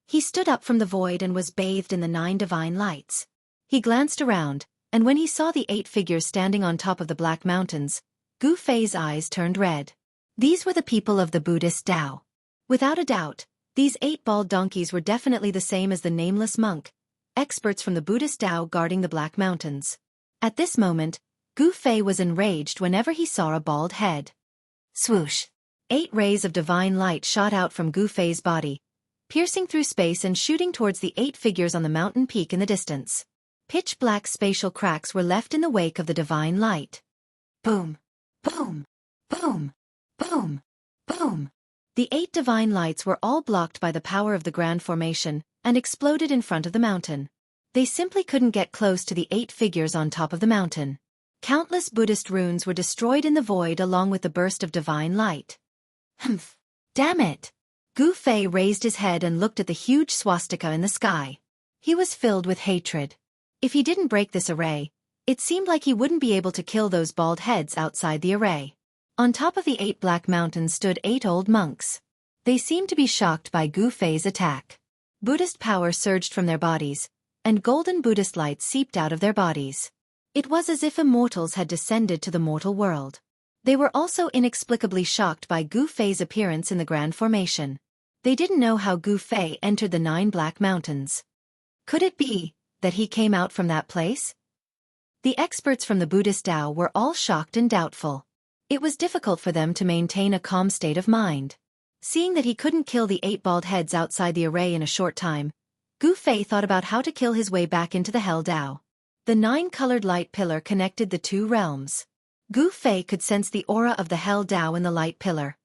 He stood up from the void and was bathed in the 9 divine lights. He glanced around, and when he saw the 8 figures standing on top of the black mountains, Gu Fei's eyes turned red. These were the people of the Buddhist Tao. Without a doubt, these 8 bald donkeys were definitely the same as the nameless monk, experts from the Buddhist Tao guarding the black mountains. At this moment, Gu Fei was enraged whenever he saw a bald head. Swoosh! 8 rays of divine light shot out from Gu Fei's body, piercing through space and shooting towards the 8 figures on the mountain peak in the distance. Pitch-black spatial cracks were left in the wake of the divine light. Boom! Boom! Boom! Boom! Boom! The 8 divine lights were all blocked by the power of the Grand Formation and exploded in front of the mountain. They simply couldn't get close to the 8 figures on top of the mountain. Countless Buddhist runes were destroyed in the void along with the burst of divine light. Humph! Damn it! Gu Fei raised his head and looked at the huge swastika in the sky. He was filled with hatred. If he didn't break this array, it seemed like he wouldn't be able to kill those bald heads outside the array. On top of the 8 black mountains stood 8 old monks. They seemed to be shocked by Gu Fei's attack. Buddhist power surged from their bodies, and golden Buddhist light seeped out of their bodies. It was as if immortals had descended to the mortal world. They were also inexplicably shocked by Gu Fei's appearance in the Grand Formation. They didn't know how Gu Fei entered the 9 black mountains. Could it be that he came out from that place? The experts from the Buddhist Tao were all shocked and doubtful. It was difficult for them to maintain a calm state of mind. Seeing that he couldn't kill the 8 bald heads outside the array in a short time, Gu Fei thought about how to kill his way back into the Hell Tao. The 9-colored light pillar connected the 2 realms. Gu Fei could sense the aura of the Hell Tao in the light pillar.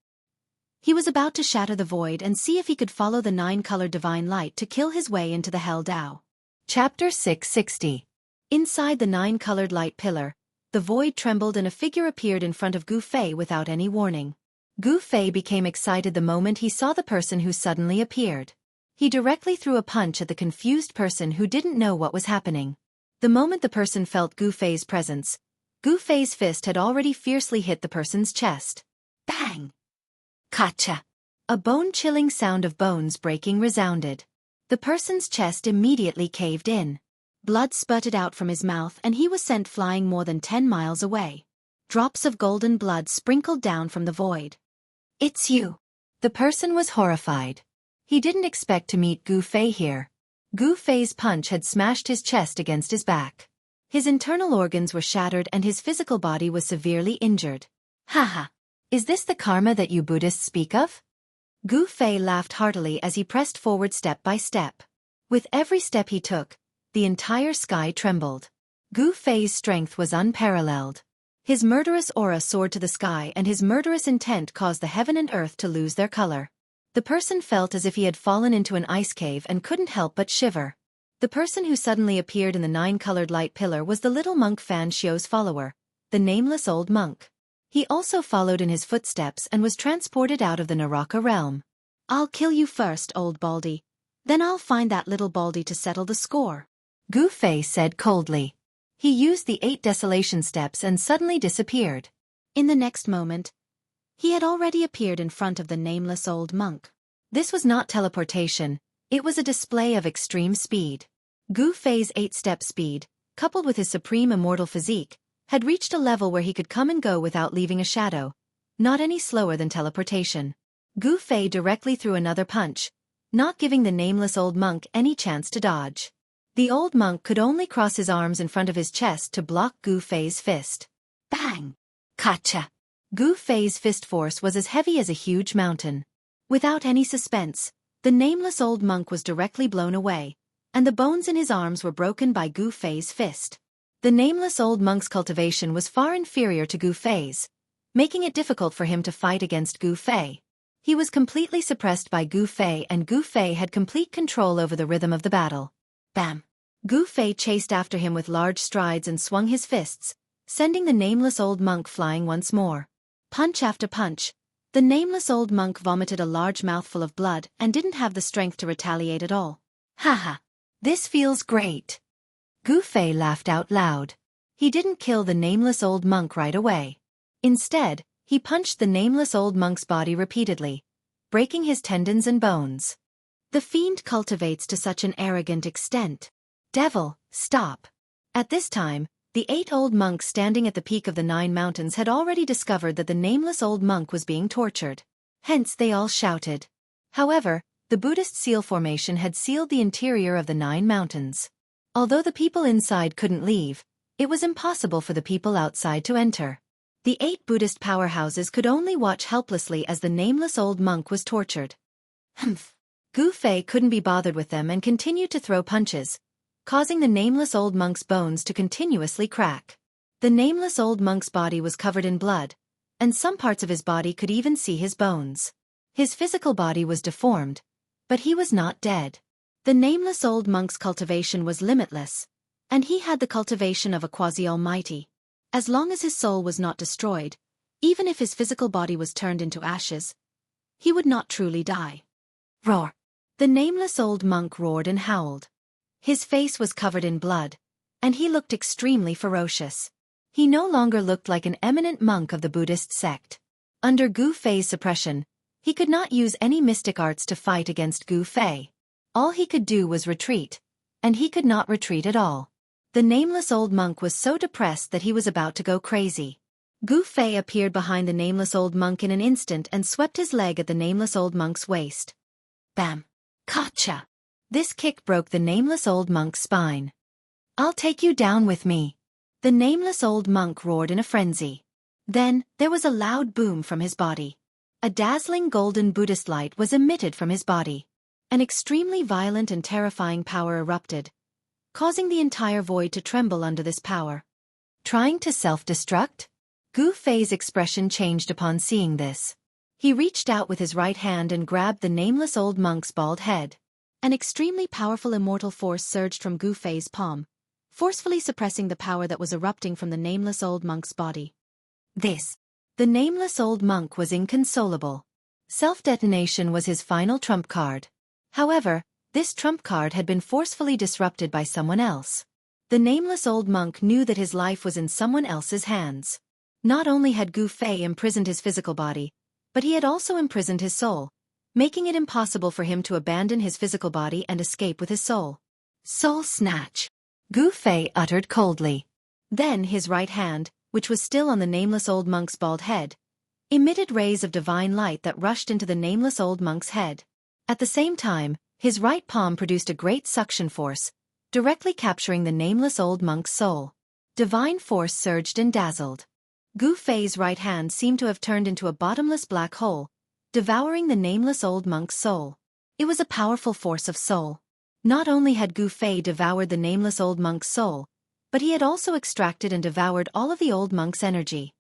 He was about to shatter the void and see if he could follow the 9-colored divine light to kill his way into the Hell Tao. Chapter 660. Inside the 9-colored light pillar, the void trembled and a figure appeared in front of Gu Fei without any warning. Gu Fei became excited the moment he saw the person who suddenly appeared. He directly threw a punch at the confused person who didn't know what was happening. The moment the person felt Gu Fei's presence, Gu Fei's fist had already fiercely hit the person's chest. Bang! Kacha! A bone-chilling sound of bones breaking resounded. The person's chest immediately caved in. Blood spurted out from his mouth and he was sent flying more than 10 miles away. Drops of golden blood sprinkled down from the void. It's you! The person was horrified. He didn't expect to meet Gu Fei here. Gu Fei's punch had smashed his chest against his back. His internal organs were shattered and his physical body was severely injured. Haha! Is this the karma that you Buddhists speak of? Gu Fei laughed heartily as he pressed forward step by step. With every step he took, the entire sky trembled. Gu Fei's strength was unparalleled. His murderous aura soared to the sky, and his murderous intent caused the heaven and earth to lose their color. The person felt as if he had fallen into an ice cave and couldn't help but shiver. The person who suddenly appeared in the 9-colored light pillar was the little monk Fan Xiu's follower, the nameless old monk. He also followed in his footsteps and was transported out of the Naraka realm. "I'll kill you first, old Baldy. Then I'll find that little Baldy to settle the score," Gu Fei said coldly. He used the 8 desolation steps and suddenly disappeared. In the next moment, he had already appeared in front of the nameless old monk. This was not teleportation, it was a display of extreme speed. Gu Fei's 8-step speed, coupled with his supreme immortal physique, had reached a level where he could come and go without leaving a shadow, not any slower than teleportation. Gu Fei directly threw another punch, not giving the nameless old monk any chance to dodge. The old monk could only cross his arms in front of his chest to block Gu Fei's fist. Bang! Gotcha! Gu Fei's fist force was as heavy as a huge mountain. Without any suspense, the nameless old monk was directly blown away, and the bones in his arms were broken by Gu Fei's fist. The nameless old monk's cultivation was far inferior to Gu Fei's, making it difficult for him to fight against Gu Fei. He was completely suppressed by Gu Fei, and Gu Fei had complete control over the rhythm of the battle. Bam! Gu Fei chased after him with large strides and swung his fists, sending the nameless old monk flying once more. Punch after punch, the nameless old monk vomited a large mouthful of blood and didn't have the strength to retaliate at all. Haha! This feels great! Gu Fei laughed out loud. He didn't kill the nameless old monk right away. Instead, he punched the nameless old monk's body repeatedly, breaking his tendons and bones. The fiend cultivates to such an arrogant extent. Devil, stop! At this time, the 8 old monks standing at the peak of the 9 mountains had already discovered that the nameless old monk was being tortured. Hence they all shouted. However, the Buddhist seal formation had sealed the interior of the 9 mountains. Although the people inside couldn't leave, it was impossible for the people outside to enter. The 8 Buddhist powerhouses could only watch helplessly as the nameless old monk was tortured. Humph! Gu Fei couldn't be bothered with them and continued to throw punches, causing the nameless old monk's bones to continuously crack. The nameless old monk's body was covered in blood, and some parts of his body could even see his bones. His physical body was deformed, but he was not dead. The nameless old monk's cultivation was limitless, and he had the cultivation of a quasi-almighty. As long as his soul was not destroyed, even if his physical body was turned into ashes, he would not truly die. Roar! The nameless old monk roared and howled. His face was covered in blood, and he looked extremely ferocious. He no longer looked like an eminent monk of the Buddhist sect. Under Gu Fei's suppression, he could not use any mystic arts to fight against Gu Fei. All he could do was retreat, and he could not retreat at all. The nameless old monk was so depressed that he was about to go crazy. Gu Fei appeared behind the nameless old monk in an instant and swept his leg at the nameless old monk's waist. Bam! Gotcha! This kick broke the nameless old monk's spine. "I'll take you down with me," the nameless old monk roared in a frenzy. Then, there was a loud boom from his body. A dazzling golden Buddhist light was emitted from his body. An extremely violent and terrifying power erupted, causing the entire void to tremble under this power. Trying to self-destruct? Gu Fei's expression changed upon seeing this. He reached out with his right hand and grabbed the nameless old monk's bald head. An extremely powerful immortal force surged from Gu Fei's palm, forcefully suppressing the power that was erupting from the nameless old monk's body. The nameless old monk was inconsolable. Self-detonation was his final trump card. However, this trump card had been forcefully disrupted by someone else. The nameless old monk knew that his life was in someone else's hands. Not only had Gu Fei imprisoned his physical body, but he had also imprisoned his soul, making it impossible for him to abandon his physical body and escape with his soul. Soul snatch! Gu Fei uttered coldly. Then his right hand, which was still on the nameless old monk's bald head, emitted rays of divine light that rushed into the nameless old monk's head. At the same time, his right palm produced a great suction force, directly capturing the nameless old monk's soul. Divine force surged and dazzled. Gu Fei's right hand seemed to have turned into a bottomless black hole, devouring the nameless old monk's soul. It was a powerful force of soul. Not only had Gu Fei devoured the nameless old monk's soul, but he had also extracted and devoured all of the old monk's energy.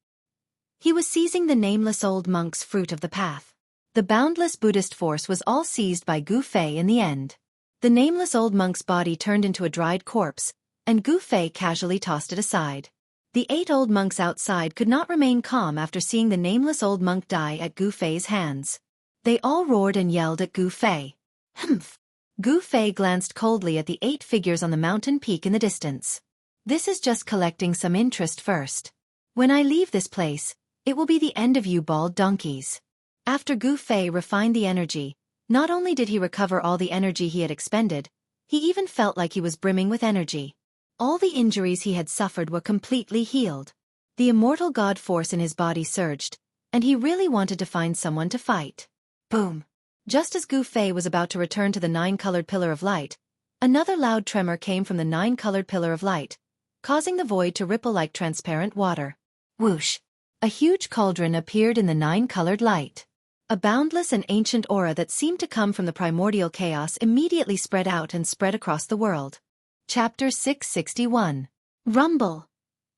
He was seizing the nameless old monk's fruit of the path. The boundless Buddhist force was all seized by Gu Fei in the end. The nameless old monk's body turned into a dried corpse, and Gu Fei casually tossed it aside. The 8 old monks outside could not remain calm after seeing the nameless old monk die at Gu Fei's hands. They all roared and yelled at Gu Fei. Humph! Gu Fei glanced coldly at the 8 figures on the mountain peak in the distance. This is just collecting some interest first. When I leave this place, it will be the end of you bald donkeys. After Gu Fei refined the energy, not only did he recover all the energy he had expended, he even felt like he was brimming with energy. All the injuries he had suffered were completely healed. The immortal god force in his body surged, and he really wanted to find someone to fight. Boom! Just as Gu Fei was about to return to the 9-colored pillar of light, another loud tremor came from the 9-colored pillar of light, causing the void to ripple like transparent water. Whoosh! A huge cauldron appeared in the 9-colored light. A boundless and ancient aura that seemed to come from the primordial chaos immediately spread out and spread across the world. Chapter 661. Rumble.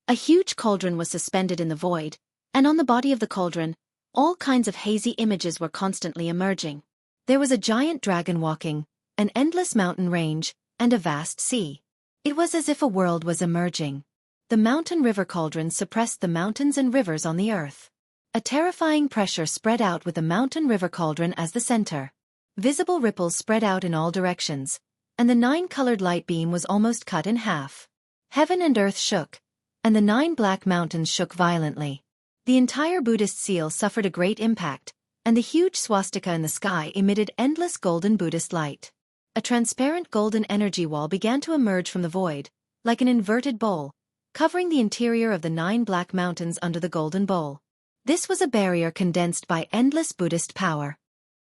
A huge cauldron was suspended in the void, and on the body of the cauldron, all kinds of hazy images were constantly emerging. There was a giant dragon walking, an endless mountain range, and a vast sea. It was as if a world was emerging. The mountain river cauldron suppressed the mountains and rivers on the earth. A terrifying pressure spread out with the mountain river cauldron as the center. Visible ripples spread out in all directions, and the 9-colored light beam was almost cut in half. Heaven and earth shook, and the 9 black mountains shook violently. The entire Buddhist seal suffered a great impact, and the huge swastika in the sky emitted endless golden Buddhist light. A transparent golden energy wall began to emerge from the void, like an inverted bowl, covering the interior of the 9 black mountains under the golden bowl. This was a barrier condensed by endless Buddhist power.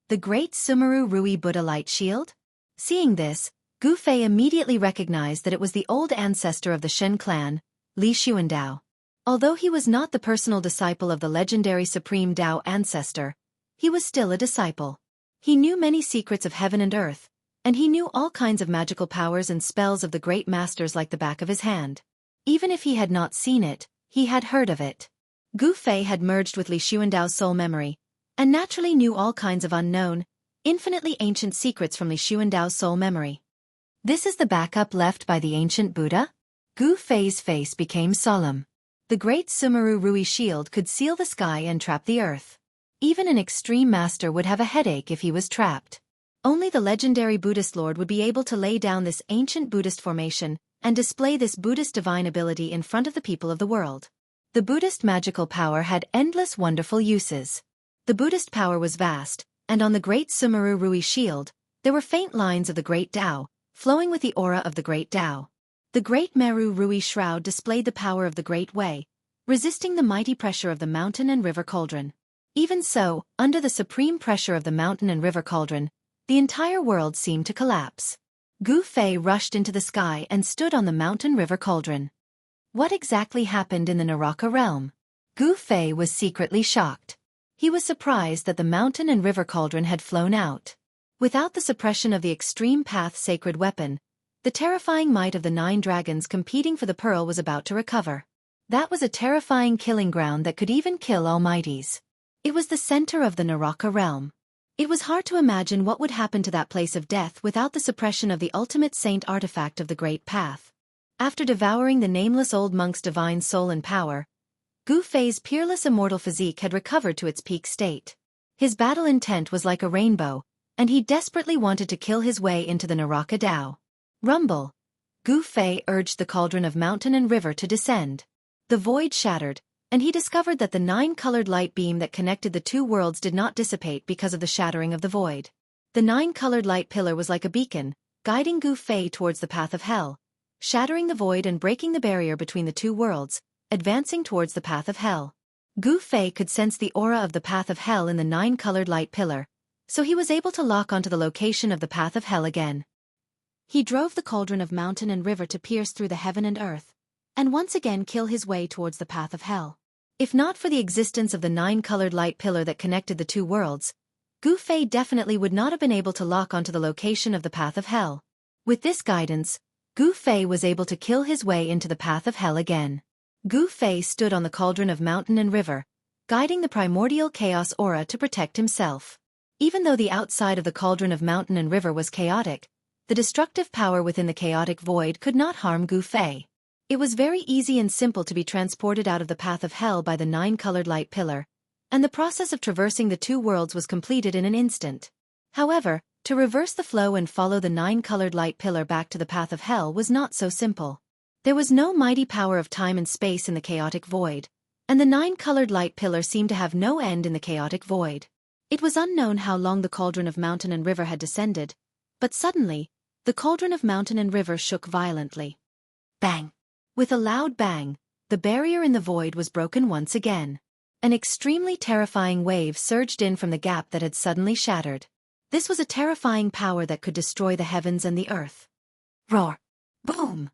The Great Sumeru Rui Buddha Light Shield? Seeing this, Gu Fei immediately recognized that it was the old ancestor of the Shen clan, Li Xuandao. Although he was not the personal disciple of the legendary Supreme Tao ancestor, he was still a disciple. He knew many secrets of heaven and earth, and he knew all kinds of magical powers and spells of the great masters like the back of his hand. Even if he had not seen it, he had heard of it. Gu Fei had merged with Li Xuandao's soul memory, and naturally knew all kinds of unknown, infinitely ancient secrets from Li Xuandao's soul memory. This is the backup left by the ancient Buddha? Gu Fei's face became solemn. The Great Sumeru Rui Shield could seal the sky and trap the earth. Even an extreme master would have a headache if he was trapped. Only the legendary Buddhist Lord would be able to lay down this ancient Buddhist formation and display this Buddhist divine ability in front of the people of the world. The Buddhist magical power had endless wonderful uses. The Buddhist power was vast, and on the Great Sumeru Rui Shield, there were faint lines of the Great Tao, flowing with the aura of the Great Tao. The Great Meru Rui Shroud displayed the power of the Great Way, resisting the mighty pressure of the mountain and river cauldron. Even so, under the supreme pressure of the mountain and river cauldron, the entire world seemed to collapse. Gu Fei rushed into the sky and stood on the mountain river cauldron. What exactly happened in the Naraka realm? Gu Fei was secretly shocked. He was surprised that the mountain and river cauldron had flown out. Without the suppression of the extreme path sacred weapon, the terrifying might of the 9 dragons competing for the pearl was about to recover. That was a terrifying killing ground that could even kill almighties. It was the center of the Naraka realm. It was hard to imagine what would happen to that place of death without the suppression of the ultimate saint artifact of the Great Path. After devouring the nameless old monk's divine soul and power, Gu Fei's peerless immortal physique had recovered to its peak state. His battle intent was like a rainbow, and he desperately wanted to kill his way into the Naraka Tao. Rumble! Gu Fei urged the cauldron of mountain and river to descend. The void shattered, and he discovered that the 9-colored light beam that connected the 2 worlds did not dissipate because of the shattering of the void. The 9-colored light pillar was like a beacon, guiding Gu Fei towards the path of hell, shattering the void and breaking the barrier between the 2 worlds, advancing towards the path of hell. Gu Fei could sense the aura of the path of hell in the 9-colored light pillar, so he was able to lock onto the location of the path of hell again. He drove the cauldron of mountain and river to pierce through the heaven and earth, and once again kill his way towards the path of hell. If not for the existence of the 9-colored light pillar that connected the 2 worlds, Gu Fei definitely would not have been able to lock onto the location of the path of hell. With this guidance, Gu Gu Fei was able to kill his way into the path of hell again. Gu Fei stood on the cauldron of mountain and river, guiding the primordial chaos aura to protect himself. Even though the outside of the cauldron of mountain and river was chaotic, the destructive power within the chaotic void could not harm Gu Fei. It was very easy and simple to be transported out of the path of hell by the 9-colored light pillar, and the process of traversing the two worlds was completed in an instant. However, to reverse the flow and follow the 9-colored light pillar back to the path of hell was not so simple. There was no mighty power of time and space in the chaotic void, and the 9-colored light pillar seemed to have no end in the chaotic void. It was unknown how long the cauldron of mountain and river had descended, but suddenly, the cauldron of mountain and river shook violently. Bang! With a loud bang, the barrier in the void was broken once again. An extremely terrifying wave surged in from the gap that had suddenly shattered. This was a terrifying power that could destroy the heavens and the earth. Roar! Boom!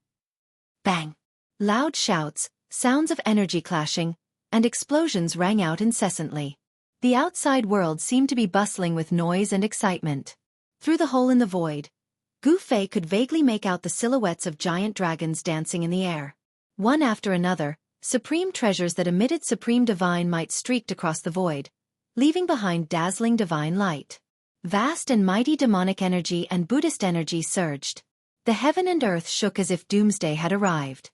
Bang! Loud shouts, sounds of energy clashing, and explosions rang out incessantly. The outside world seemed to be bustling with noise and excitement. Through the hole in the void, Gu Fei could vaguely make out the silhouettes of giant dragons dancing in the air. One after another, supreme treasures that emitted supreme divine might streaked across the void, leaving behind dazzling divine light. Vast and mighty demonic energy and Buddhist energy surged. The heaven and earth shook as if doomsday had arrived.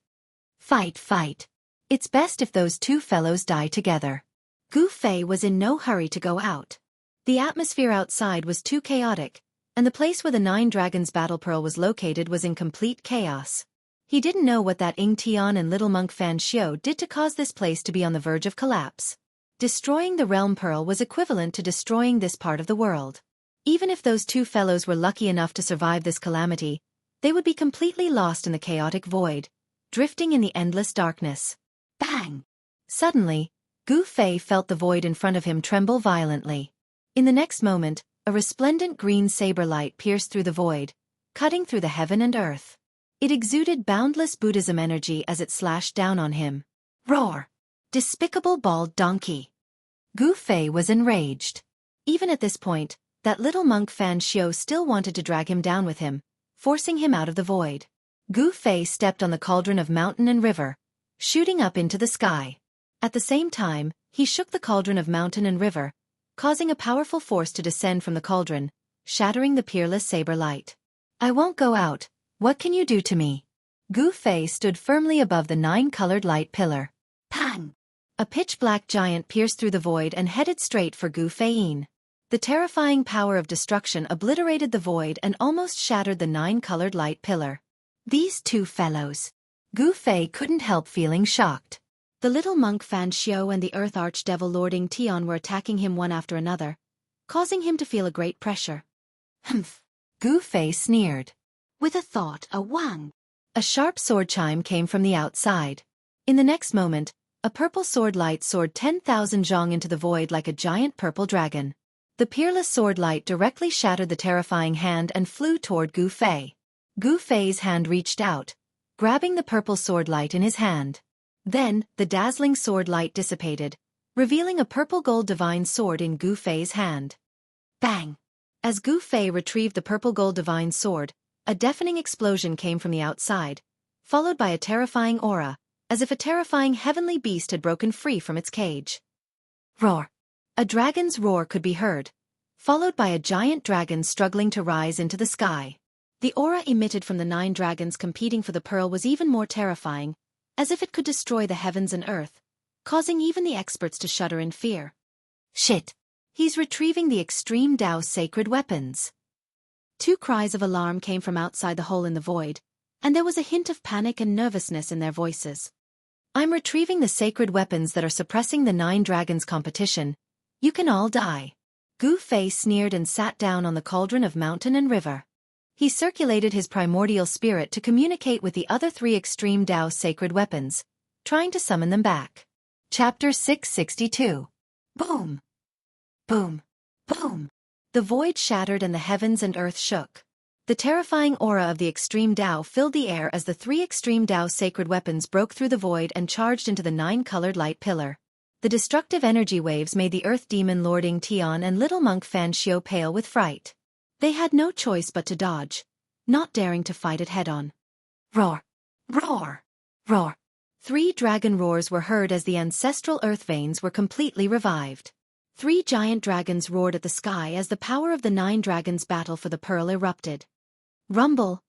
Fight, fight. It's best if those two fellows die together. Gu Fei was in no hurry to go out. The atmosphere outside was too chaotic, and the place where the 9 dragons battle pearl was located was in complete chaos. He didn't know what that Ying Tian and little monk Fan Xiu did to cause this place to be on the verge of collapse. Destroying the realm pearl was equivalent to destroying this part of the world. Even if those two fellows were lucky enough to survive this calamity, they would be completely lost in the chaotic void, drifting in the endless darkness. Bang! Suddenly, Gu Fei felt the void in front of him tremble violently. In the next moment, a resplendent green saber light pierced through the void, cutting through the heaven and earth. It exuded boundless Buddhism energy as it slashed down on him. Roar! Despicable bald donkey! Gu Fei was enraged. Even at this point, that little monk Fan Xiu still wanted to drag him down with him, forcing him out of the void. Gu Fei stepped on the cauldron of mountain and river, shooting up into the sky. At the same time, he shook the cauldron of mountain and river, causing a powerful force to descend from the cauldron, shattering the peerless saber light. I won't go out. What can you do to me? Gu Fei stood firmly above the 9-colored light pillar. Pang! A pitch-black giant pierced through the void and headed straight for Gu Fei. The terrifying power of destruction obliterated the void and almost shattered the 9-colored light pillar. These two fellows. Gu Fei couldn't help feeling shocked. The little monk Fan Xiu and the earth archdevil Lord Ying Tian were attacking him one after another, causing him to feel a great pressure. Humph! Gu Fei sneered. With a thought, a wang! A sharp sword chime came from the outside. In the next moment, a purple sword light soared 10,000 zhong into the void like a giant purple dragon. The peerless sword light directly shattered the terrifying hand and flew toward Gu Fei. Gu Fei's hand reached out, grabbing the purple sword light in his hand. Then, the dazzling sword light dissipated, revealing a purple gold divine sword in Gu Fei's hand. Bang! As Gu Fei retrieved the purple gold divine sword, a deafening explosion came from the outside, followed by a terrifying aura, as if a terrifying heavenly beast had broken free from its cage. Roar! A dragon's roar could be heard, followed by a giant dragon struggling to rise into the sky. The aura emitted from the 9 dragons competing for the pearl was even more terrifying, as if it could destroy the heavens and earth, causing even the experts to shudder in fear. Shit! He's retrieving the extreme Tao sacred weapons. 2 cries of alarm came from outside the hole in the void, and there was a hint of panic and nervousness in their voices. I'm retrieving the sacred weapons that are suppressing the 9 dragons competition. You can all die. Gu Fei sneered and sat down on the cauldron of mountain and river. He circulated his primordial spirit to communicate with the other 3 extreme Tao sacred weapons, trying to summon them back. Chapter 662. Boom! Boom! Boom! The void shattered and the heavens and earth shook. The terrifying aura of the extreme Tao filled the air as the 3 extreme Tao sacred weapons broke through the void and charged into the 9-colored light pillar. The destructive energy waves made the earth demon Lord Ying Tian and little monk Fan Xiu pale with fright. They had no choice but to dodge, not daring to fight it head-on. Roar! Roar! Roar! 3 dragon roars were heard as the ancestral earth veins were completely revived. 3 giant dragons roared at the sky as the power of the 9 dragons' battle for the pearl erupted. Rumble!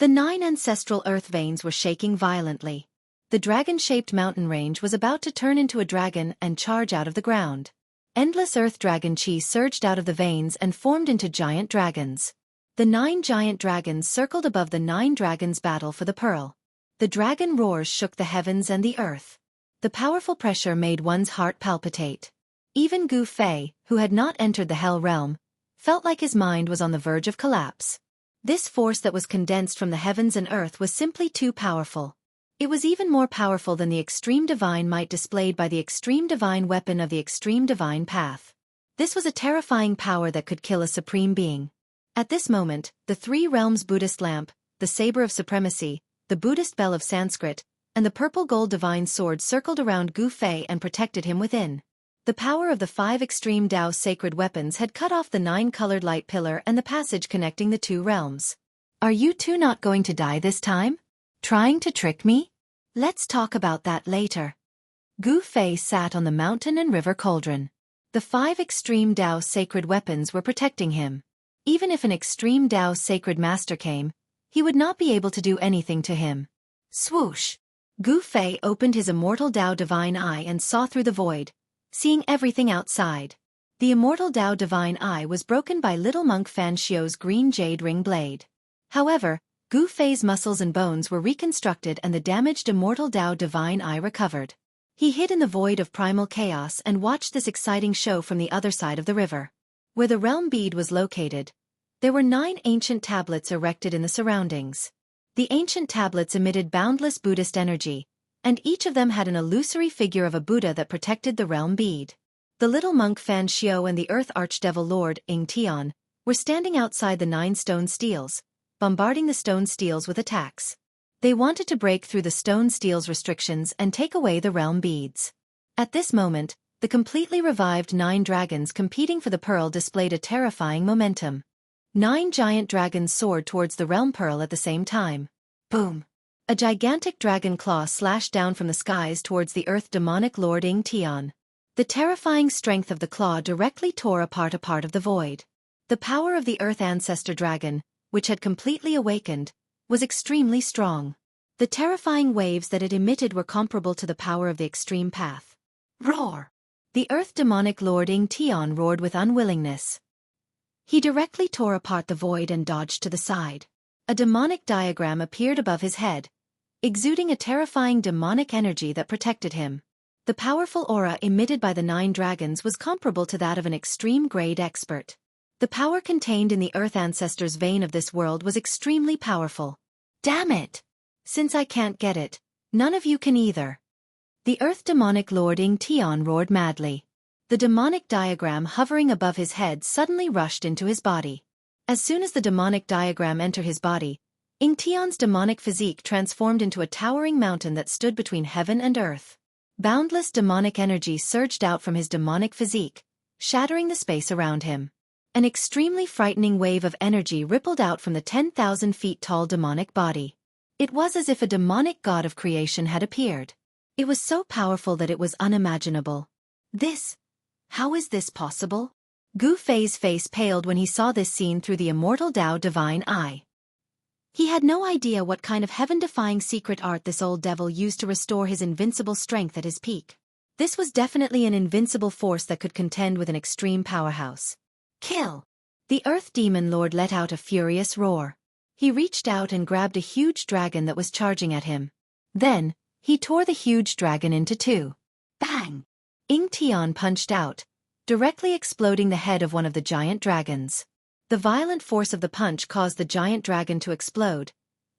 The 9 ancestral earth veins were shaking violently. The dragon-shaped mountain range was about to turn into a dragon and charge out of the ground. Endless earth dragon chi surged out of the veins and formed into giant dragons. The 9 giant dragons circled above the 9 dragons' battle for the pearl. The dragon roars shook the heavens and the earth. The powerful pressure made one's heart palpitate. Even Gu Fei, who had not entered the Hell Realm, felt like his mind was on the verge of collapse. This force that was condensed from the heavens and earth was simply too powerful. It was even more powerful than the extreme divine might displayed by the extreme divine weapon of the extreme divine path. This was a terrifying power that could kill a supreme being. At this moment, the 3 realms Buddhist lamp, the saber of supremacy, the Buddhist bell of Sanskrit, and the purple gold divine sword circled around Gu Fei and protected him within. The power of the 5 extreme Tao sacred weapons had cut off the 9-colored light pillar and the passage connecting the 2 realms. Are you two not going to die this time? Trying to trick me? Let's talk about that later. Gu Fei sat on the mountain and river cauldron. The 5 extreme Tao sacred weapons were protecting him. Even if an extreme Tao sacred master came, he would not be able to do anything to him. Swoosh! Gu Fei opened his immortal Tao divine eye and saw through the void, seeing everything outside. The immortal Tao divine eye was broken by little monk Fan Xiu's green jade ring blade. However, Gu Fei's muscles and bones were reconstructed and the damaged immortal Tao divine eye recovered. He hid in the void of primal chaos and watched this exciting show from the other side of the river. Where the realm bead was located, there were 9 ancient tablets erected in the surroundings. The ancient tablets emitted boundless Buddhist energy, and each of them had an illusory figure of a Buddha that protected the realm bead. The little monk Fan Xiu and the Earth Archdevil Lord Enchanting were standing outside the 9 stone steels, bombarding the stone steels with attacks. They wanted to break through the stone steel's restrictions and take away the realm beads. At this moment, the completely revived 9 dragons competing for the pearl displayed a terrifying momentum. 9 giant dragons soared towards the realm pearl at the same time. Boom! A gigantic dragon claw slashed down from the skies towards the earth demonic Lord Enchanting. The terrifying strength of the claw directly tore apart a part of the void. The power of the earth ancestor dragon, which had completely awakened, was extremely strong. The terrifying waves that it emitted were comparable to the power of the extreme path. Roar! The earth demonic Lord Enchanting roared with unwillingness. He directly tore apart the void and dodged to the side. A demonic diagram appeared above his head, exuding a terrifying demonic energy that protected him. The powerful aura emitted by the 9 dragons was comparable to that of an extreme-grade expert. The power contained in the Earth Ancestor's vein of this world was extremely powerful. Damn it! Since I can't get it, none of you can either. The Earth Demonic Lord Enchanting roared madly. The demonic diagram hovering above his head suddenly rushed into his body. As soon as the demonic diagram entered his body, Enchanting's demonic physique transformed into a towering mountain that stood between heaven and earth. Boundless demonic energy surged out from his demonic physique, shattering the space around him. An extremely frightening wave of energy rippled out from the 10,000 feet tall demonic body. It was as if a demonic god of creation had appeared. It was so powerful that it was unimaginable. How is this possible? Gu Fei's face paled when he saw this scene through the immortal Tao divine eye. He had no idea what kind of heaven-defying secret art this old devil used to restore his invincible strength at his peak. This was definitely an invincible force that could contend with an extreme powerhouse. Kill! The Earth Demon Lord let out a furious roar. He reached out and grabbed a huge dragon that was charging at him. Then, he tore the huge dragon into 2. Bang! Enchanting punched out, directly exploding the head of one of the giant dragons. The violent force of the punch caused the giant dragon to explode,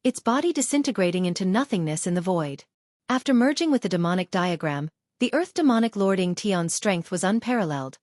its body disintegrating into nothingness in the void. After merging with the demonic diagram, the Earth Demonic Lord Enchanting's strength was unparalleled.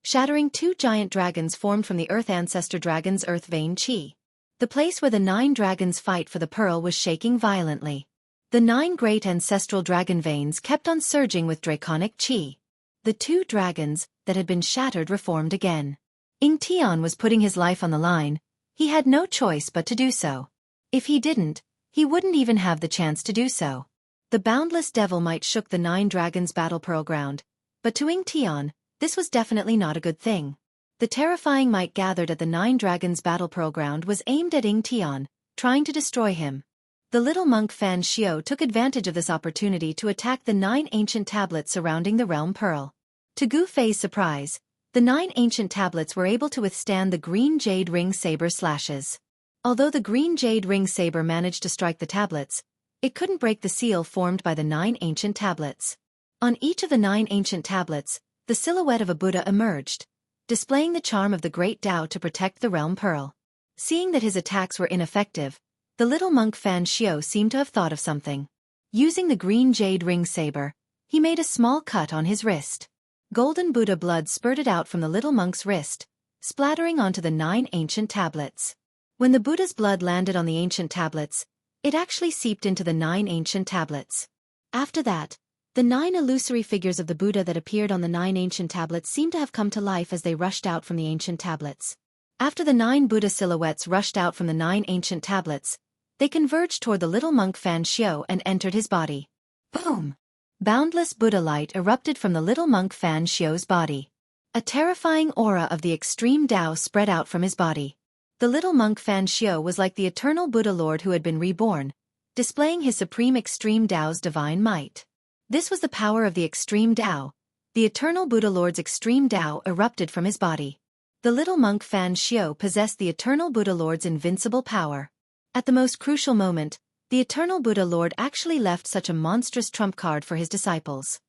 Shattering 2 giant dragons formed from the Earth Ancestor Dragon's Earth Vein Chi. The place where the 9 dragons fight for the pearl was shaking violently. The 9 great ancestral dragon veins kept on surging with draconic chi. The 2 dragons that had been shattered reformed again. Enchanting was putting his life on the line. He had no choice but to do so. If he didn't, He wouldn't even have the chance to do so. The boundless devil might shook the 9 dragons' battle pearl ground, but to Enchanting, this was definitely not a good thing. The terrifying might gathered at the 9 dragons' battle pearl ground was aimed at Enchanting, trying to destroy him. The little monk Fan Xiao took advantage of this opportunity to attack the 9 ancient tablets surrounding the realm pearl. To Gu Fei's surprise, the 9 ancient tablets were able to withstand the green jade ring saber slashes. Although the green jade ring saber managed to strike the tablets, it couldn't break the seal formed by the 9 ancient tablets. On each of the 9 ancient tablets, the silhouette of a Buddha emerged, displaying the charm of the great Tao to protect the realm pearl. Seeing that his attacks were ineffective, the little monk Fan Xiao seemed to have thought of something. Using the green jade ring saber, he made a small cut on his wrist. Golden Buddha blood spurted out from the little monk's wrist, splattering onto the 9 ancient tablets. When the Buddha's blood landed on the ancient tablets, it actually seeped into the 9 ancient tablets. After that, the 9 illusory figures of the Buddha that appeared on the 9 ancient tablets seemed to have come to life as they rushed out from the ancient tablets. After the 9 Buddha silhouettes rushed out from the 9 ancient tablets, they converged toward the little monk Fan Xiao and entered his body. Boom! Boundless Buddha light erupted from the little monk Fan Xiao's body. A terrifying aura of the extreme Tao spread out from his body. The little monk Fan Xiao was like the eternal Buddha Lord who had been reborn, displaying his supreme extreme Tao's divine might. This was the power of the extreme Tao. The eternal Buddha Lord's extreme Tao erupted from his body. The little monk Fan Xiao possessed the eternal Buddha Lord's invincible power. At the most crucial moment, the eternal Buddha Lord actually left such a monstrous trump card for his disciples.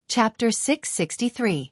Chapter 663.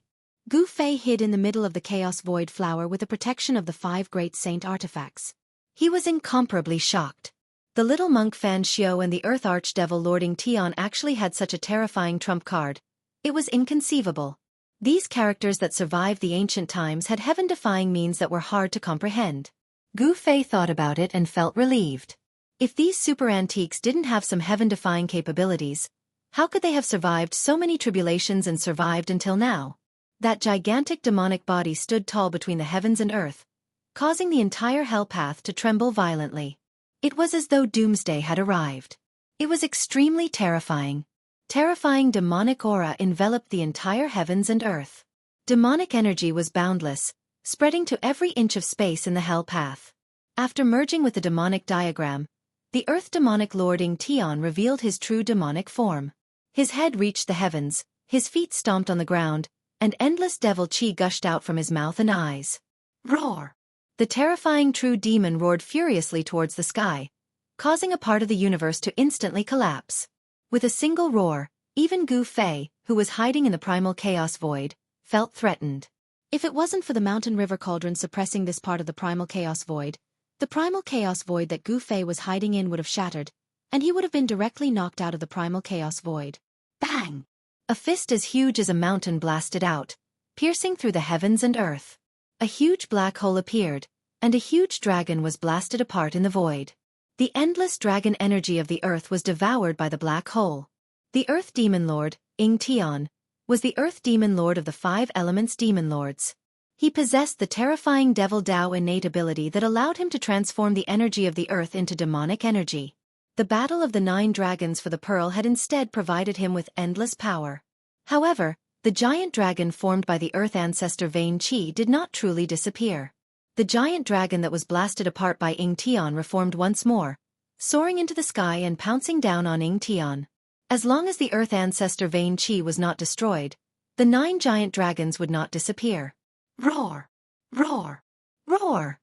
Gu Fei hid in the middle of the Chaos Void flower with the protection of the 5 great saint artifacts. He was incomparably shocked. The little monk Fan Xiao and the Earth Archdevil Lord Enchanting actually had such a terrifying trump card. It was inconceivable. These characters that survived the ancient times had heaven-defying means that were hard to comprehend. Gu Fei thought about it and felt relieved. If these super antiques didn't have some heaven-defying capabilities, how could they have survived so many tribulations and survived until now? That gigantic demonic body stood tall between the heavens and earth, causing the entire hell path to tremble violently. It was as though doomsday had arrived. It was extremely terrifying. Terrifying demonic aura enveloped the entire heavens and earth. Demonic energy was boundless, spreading to every inch of space in the hell path. After merging with the demonic diagram, the Earth Demonic Lord Enchanting revealed his true demonic form. His head reached the heavens, his feet stomped on the ground, and endless devil chi gushed out from his mouth and eyes. Roar! The terrifying true demon roared furiously towards the sky, causing a part of the universe to instantly collapse. With a single roar, even Gu Fei, who was hiding in the primal chaos void, felt threatened. If it wasn't for the mountain river cauldron suppressing this part of the primal chaos void, the primal chaos void that Gu Fei was hiding in would have shattered, and he would have been directly knocked out of the primal chaos void. Bang! A fist as huge as a mountain blasted out, piercing through the heavens and earth. A huge black hole appeared, and a huge dragon was blasted apart in the void. The endless dragon energy of the earth was devoured by the black hole. The Earth Demon Lord, Enchanting, was the Earth Demon Lord of the 5 Elements Demon Lords. He possessed the terrifying Devil Tao innate ability that allowed him to transform the energy of the earth into demonic energy. The battle of the 9 dragons for the pearl had instead provided him with endless power. However, the giant dragon formed by the Earth Ancestor Vein Qi did not truly disappear. The giant dragon that was blasted apart by Enchanting reformed once more, soaring into the sky and pouncing down on Enchanting. As long as the Earth Ancestor Vein Qi was not destroyed, the 9 giant dragons would not disappear. Roar! Roar! Roar!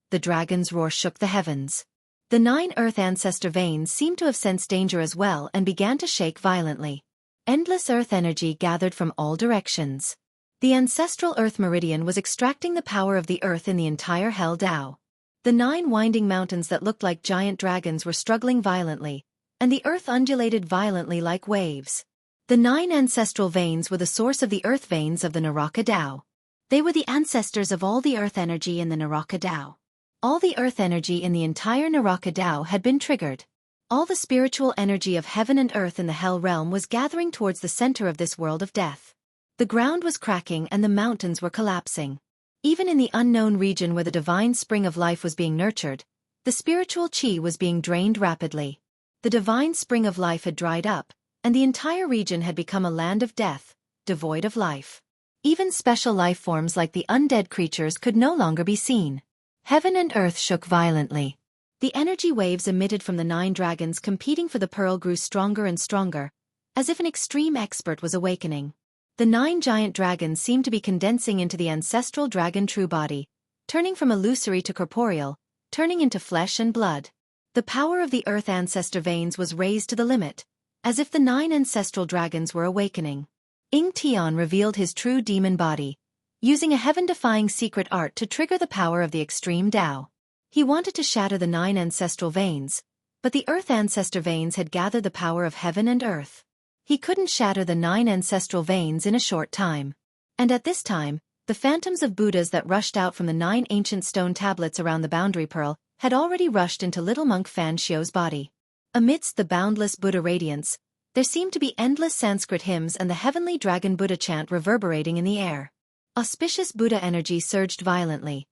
The dragon's roar shook the heavens. The 9 Earth Ancestor Veins seemed to have sensed danger as well and began to shake violently. Endless earth energy gathered from all directions. The ancestral Earth Meridian was extracting the power of the earth in the entire Hell Tao. The 9 winding mountains that looked like giant dragons were struggling violently, and the earth undulated violently like waves. The 9 ancestral veins were the source of the earth veins of the Naraka Tao. They were the ancestors of all the earth energy in the Naraka Tao. All the earth energy in the entire Naraka Tao had been triggered. All the spiritual energy of heaven and earth in the hell realm was gathering towards the center of this world of death. The ground was cracking and the mountains were collapsing. Even in the unknown region where the divine spring of life was being nurtured, the spiritual chi was being drained rapidly. The divine spring of life had dried up, and the entire region had become a land of death, devoid of life. Even special life forms like the undead creatures could no longer be seen. Heaven and earth shook violently. The energy waves emitted from the 9 dragons competing for the pearl grew stronger and stronger, as if an extreme expert was awakening. The 9 giant dragons seemed to be condensing into the ancestral dragon true body, turning from illusory to corporeal, turning into flesh and blood. The power of the earth ancestor veins was raised to the limit, as if the 9 ancestral dragons were awakening. Enchanting revealed his true demon body, using a heaven-defying secret art to trigger the power of the extreme Tao. He wanted to shatter the 9 ancestral veins, but the earth ancestor veins had gathered the power of heaven and earth. He couldn't shatter the 9 ancestral veins in a short time. And at this time, the phantoms of Buddhas that rushed out from the 9 ancient stone tablets around the boundary pearl had already rushed into little monk Fan Xiu's body. Amidst the boundless Buddha radiance, there seemed to be endless Sanskrit hymns and the heavenly dragon Buddha chant reverberating in the air. Auspicious Buddha energy surged violently,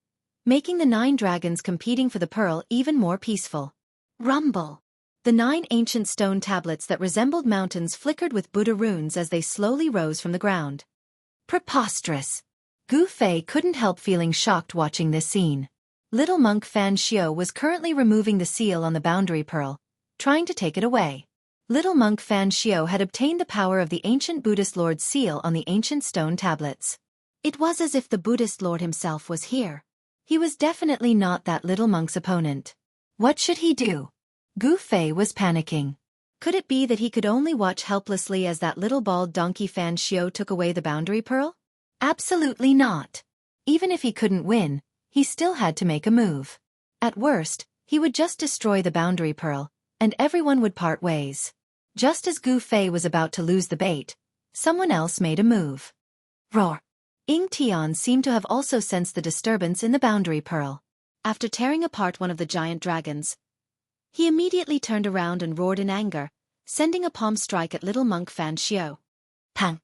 making the 9 dragons competing for the pearl even more peaceful. Rumble! The 9 ancient stone tablets that resembled mountains flickered with Buddha runes as they slowly rose from the ground. Preposterous! Gu Fei couldn't help feeling shocked watching this scene. Little monk Fan Xiu was currently removing the seal on the boundary pearl, trying to take it away. Little monk Fan Xiu had obtained the power of the ancient Buddhist Lord's seal on the ancient stone tablets. It was as if the Buddhist Lord himself was here. He was definitely not that little monk's opponent. What should he do? Gu Fei was panicking. Could it be that he could only watch helplessly as that little bald donkey Fan Xiu took away the boundary pearl? Absolutely not. Even if he couldn't win, he still had to make a move. At worst, he would just destroy the boundary pearl, and everyone would part ways. Just as Gu Fei was about to lose the bait, someone else made a move. Roar! Enchanting seemed to have also sensed the disturbance in the boundary pearl. After tearing apart one of the giant dragons, he immediately turned around and roared in anger, sending a palm strike at little monk Fan Xiu. Pang!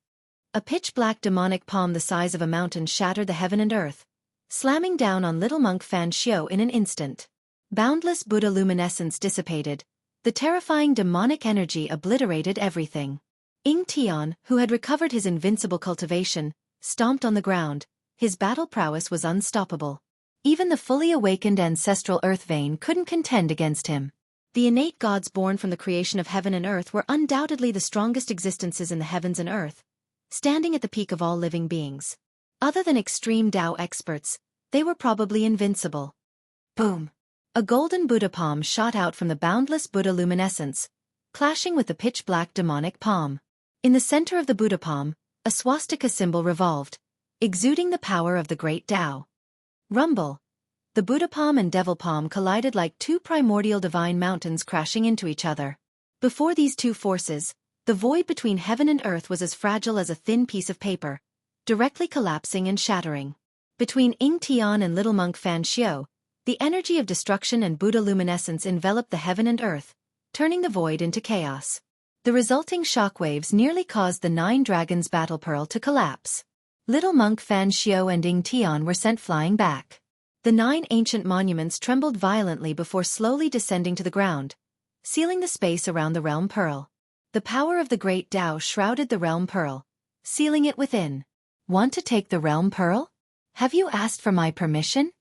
A pitch-black demonic palm the size of a mountain shattered the heaven and earth, slamming down on little monk Fan Xiu in an instant. Boundless Buddha luminescence dissipated. The terrifying demonic energy obliterated everything. Enchanting, who had recovered his invincible cultivation, stomped on the ground. His battle prowess was unstoppable. Even the fully awakened ancestral earth vein couldn't contend against him. The innate gods born from the creation of heaven and earth were undoubtedly the strongest existences in the heavens and earth, standing at the peak of all living beings. Other than extreme Tao experts, they were probably invincible. Boom! A golden Buddha palm shot out from the boundless Buddha luminescence, clashing with the pitch-black demonic palm. In the center of the Buddha palm, a swastika symbol revolved, exuding the power of the great Tao. Rumble! The Buddha palm and devil palm collided like 2 primordial divine mountains crashing into each other. Before these 2 forces, the void between heaven and earth was as fragile as a thin piece of paper, directly collapsing and shattering. Between Enchanting and little monk Fan Xiu, the energy of destruction and Buddha luminescence enveloped the heaven and earth, turning the void into chaos. The resulting shockwaves nearly caused the 9 dragons' battle pearl to collapse. Little monk Fan Xiu and Enchanting were sent flying back. The 9 ancient monuments trembled violently before slowly descending to the ground, sealing the space around the realm pearl. The power of the great Tao shrouded the realm pearl, sealing it within. Want to take the realm pearl? Have you asked for my permission?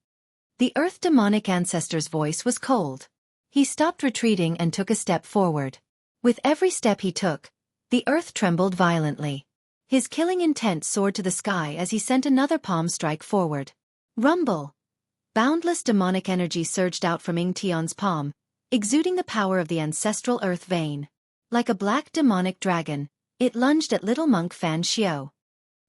The earth demonic ancestor's voice was cold. He stopped retreating and took a step forward. With every step he took, the earth trembled violently. His killing intent soared to the sky as he sent another palm strike forward. Rumble! Boundless demonic energy surged out from Enchanting's palm, exuding the power of the ancestral earth vein. Like a black demonic dragon, it lunged at little monk Fan Xiu.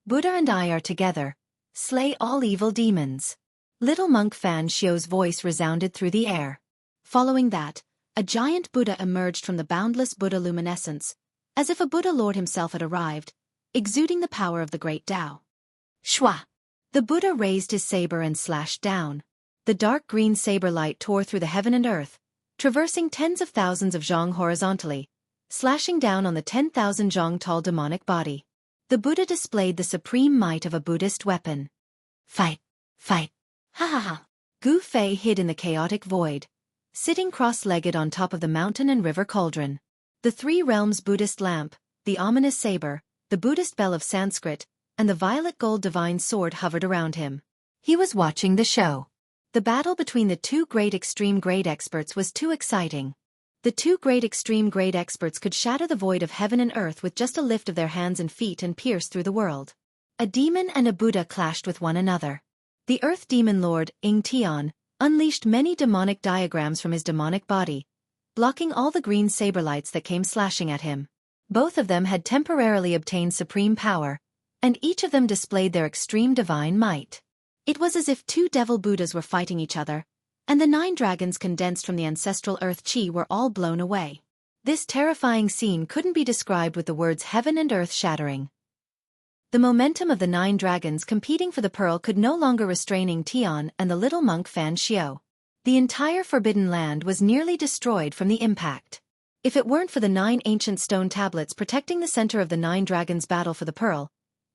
Buddha and I are together. Slay all evil demons. Little monk Fan Xiu's voice resounded through the air. Following that, a giant Buddha emerged from the boundless Buddha luminescence, as if a Buddha Lord himself had arrived, exuding the power of the great Tao. Shwa! The Buddha raised his saber and slashed down. The dark green saber light tore through the heaven and earth, traversing tens of thousands of zhong horizontally, slashing down on the 10,000 zhong tall demonic body. The Buddha displayed the supreme might of a Buddhist weapon. Fight! Fight! Ha ha ha! Gu Fei hid in the chaotic void, sitting cross-legged on top of the mountain and river cauldron. The three realms Buddhist lamp, the ominous saber, the Buddhist bell of Sanskrit, and the violet gold divine sword hovered around him. He was watching the show. The battle between the two great extreme grade experts was too exciting. The two great extreme grade experts could shatter the void of heaven and earth with just a lift of their hands and feet and pierce through the world. A demon and a Buddha clashed with one another. The Earth Demon Lord, Enchanting, unleashed many demonic diagrams from his demonic body, blocking all the green saber lights that came slashing at him. Both of them had temporarily obtained supreme power, and each of them displayed their extreme divine might. It was as if two devil Buddhas were fighting each other, and the 9 dragons condensed from the ancestral earth chi were all blown away. This terrifying scene couldn't be described with the words heaven and earth shattering. The momentum of the 9 dragons competing for the pearl could no longer restrain Enchanting and the little monk Fan Xiao. The entire Forbidden Land was nearly destroyed from the impact. If it weren't for the 9 ancient stone tablets protecting the center of the 9 dragons' battle for the pearl,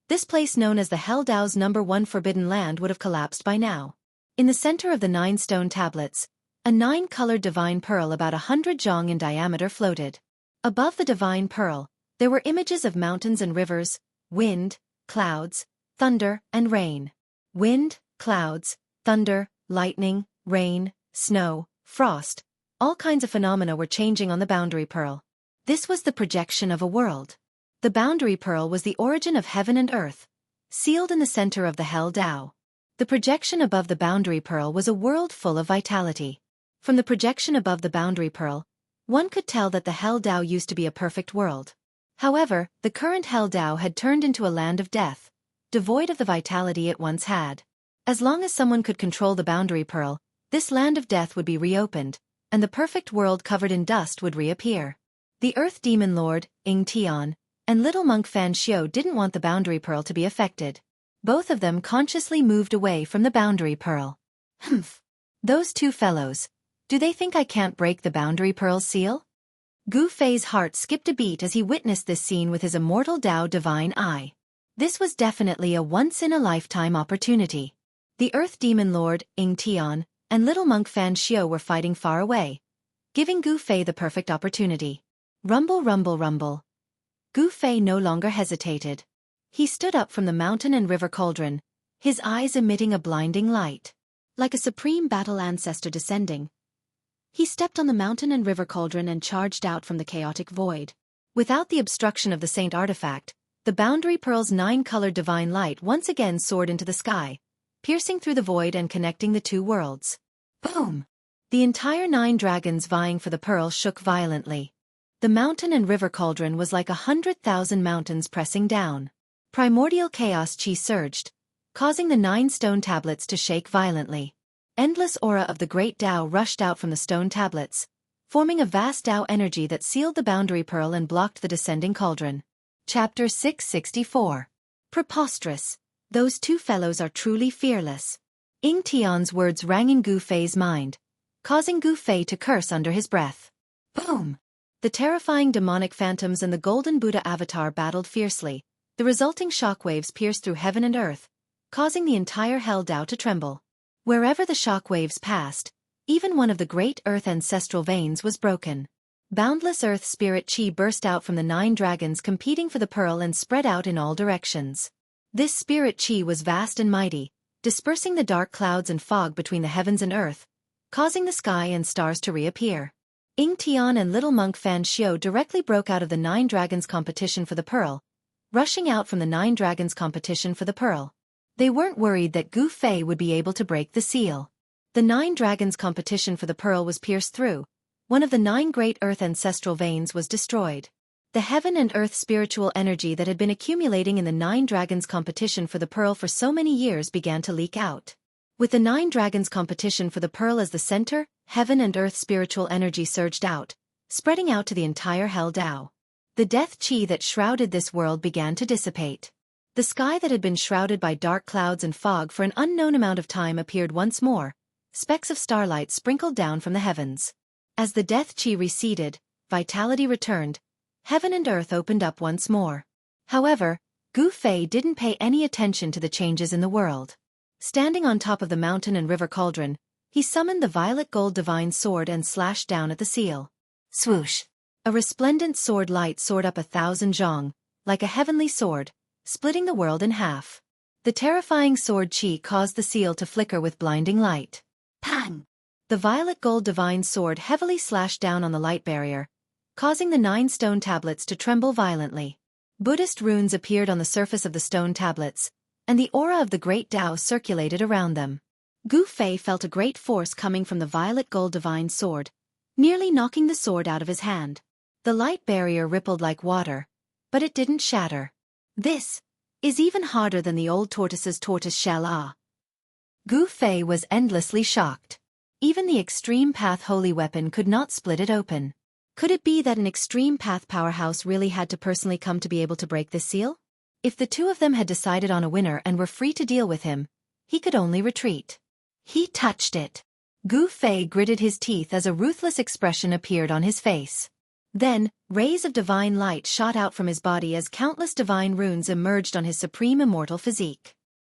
this place known as the Hell Dao's #1 Forbidden Land would have collapsed by now. In the center of the 9 stone tablets, a 9-colored divine pearl about 100 zhong in diameter floated. Above the divine pearl, there were images of mountains and rivers, wind, clouds, thunder, and rain. Wind, clouds, thunder, lightning, rain, snow, frost, all kinds of phenomena were changing on the boundary pearl. This was the projection of a world. The boundary pearl was the origin of heaven and earth, sealed in the center of the Hell Dao. The projection above the boundary pearl was a world full of vitality. From the projection above the boundary pearl, one could tell that the Hell Dao used to be a perfect world. However, the current Hell Dao had turned into a land of death, devoid of the vitality it once had. As long as someone could control the boundary pearl, this land of death would be reopened, and the perfect world covered in dust would reappear. The Earth Demon Lord, Enchanting, and little monk Fan Xiao didn't want the boundary pearl to be affected. Both of them consciously moved away from the boundary pearl. Humph. Those two fellows. Do they think I can't break the boundary pearl's seal? Gu Fei's heart skipped a beat as he witnessed this scene with his immortal Dao divine eye. This was definitely a once-in-a-lifetime opportunity. The Earth Demon Lord, Enchanting, and little monk Fan Xiao were fighting far away, giving Gu Fei the perfect opportunity. Rumble, rumble, rumble. Gu Fei no longer hesitated. He stood up from the mountain and river cauldron, his eyes emitting a blinding light. Like a supreme battle ancestor descending, he stepped on the mountain and river cauldron and charged out from the chaotic void. Without the obstruction of the saint artifact, the boundary pearl's 9-colored divine light once again soared into the sky, piercing through the void and connecting the two worlds. Boom! The entire 9 dragons vying for the pearl shook violently. The mountain and river cauldron was like 100,000 mountains pressing down. Primordial chaos chi surged, causing the 9 stone tablets to shake violently. Endless aura of the great Tao rushed out from the stone tablets, forming a vast Tao energy that sealed the boundary pearl and blocked the descending cauldron. Chapter 664. Preposterous. Those two fellows are truly fearless. Enchanting's words rang in Gu Fei's mind, causing Gu Fei to curse under his breath. Boom! The terrifying demonic phantoms and the golden Buddha avatar battled fiercely. The resulting shockwaves pierced through heaven and earth, causing the entire Hell Dao to tremble. Wherever the shockwaves passed, even one of the great earth ancestral veins was broken. Boundless earth spirit chi burst out from the 9 dragons competing for the pearl and spread out in all directions. This spirit chi was vast and mighty, dispersing the dark clouds and fog between the heavens and earth, causing the sky and stars to reappear. Enchanting and little monk Fan Xiao directly broke out of the 9 dragons competition for the pearl, rushing out from the 9 dragons competition for the pearl. They weren't worried that Gu Fei would be able to break the seal. The 9 dragons competition for the pearl was pierced through. One of the 9 great earth ancestral veins was destroyed. The heaven and earth spiritual energy that had been accumulating in the 9 dragons competition for the pearl for so many years began to leak out. With the 9 dragons competition for the pearl as the center, heaven and earth spiritual energy surged out, spreading out to the entire Hell Dao. The death chi that shrouded this world began to dissipate. The sky that had been shrouded by dark clouds and fog for an unknown amount of time appeared once more. Specks of starlight sprinkled down from the heavens. As the death chi receded, vitality returned. Heaven and earth opened up once more. However, Gu Fei didn't pay any attention to the changes in the world. Standing on top of the mountain and river cauldron, He summoned the violet gold divine sword and slashed down at the seal. Swoosh! A resplendent sword light soared up 1,000 zhong, like a heavenly sword, splitting the world in half. The terrifying sword chi caused the seal to flicker with blinding light. Pang! The violet gold divine sword heavily slashed down on the light barrier, causing the 9 stone tablets to tremble violently. Buddhist runes appeared on the surface of the stone tablets, and the aura of the great Tao circulated around them. Gu Fei felt a great force coming from the violet gold divine sword, nearly knocking the sword out of his hand. The light barrier rippled like water, but it didn't shatter. This is even harder than the old tortoise's tortoise shell. Gu Fei was endlessly shocked. Even the extreme path holy weapon could not split it open. Could it be that an extreme path powerhouse really had to personally come to be able to break this seal? If the two of them had decided on a winner and were free to deal with him, he could only retreat. He touched it. Gu Fei gritted his teeth as a ruthless expression appeared on his face. Then, rays of divine light shot out from his body as countless divine runes emerged on his supreme immortal physique.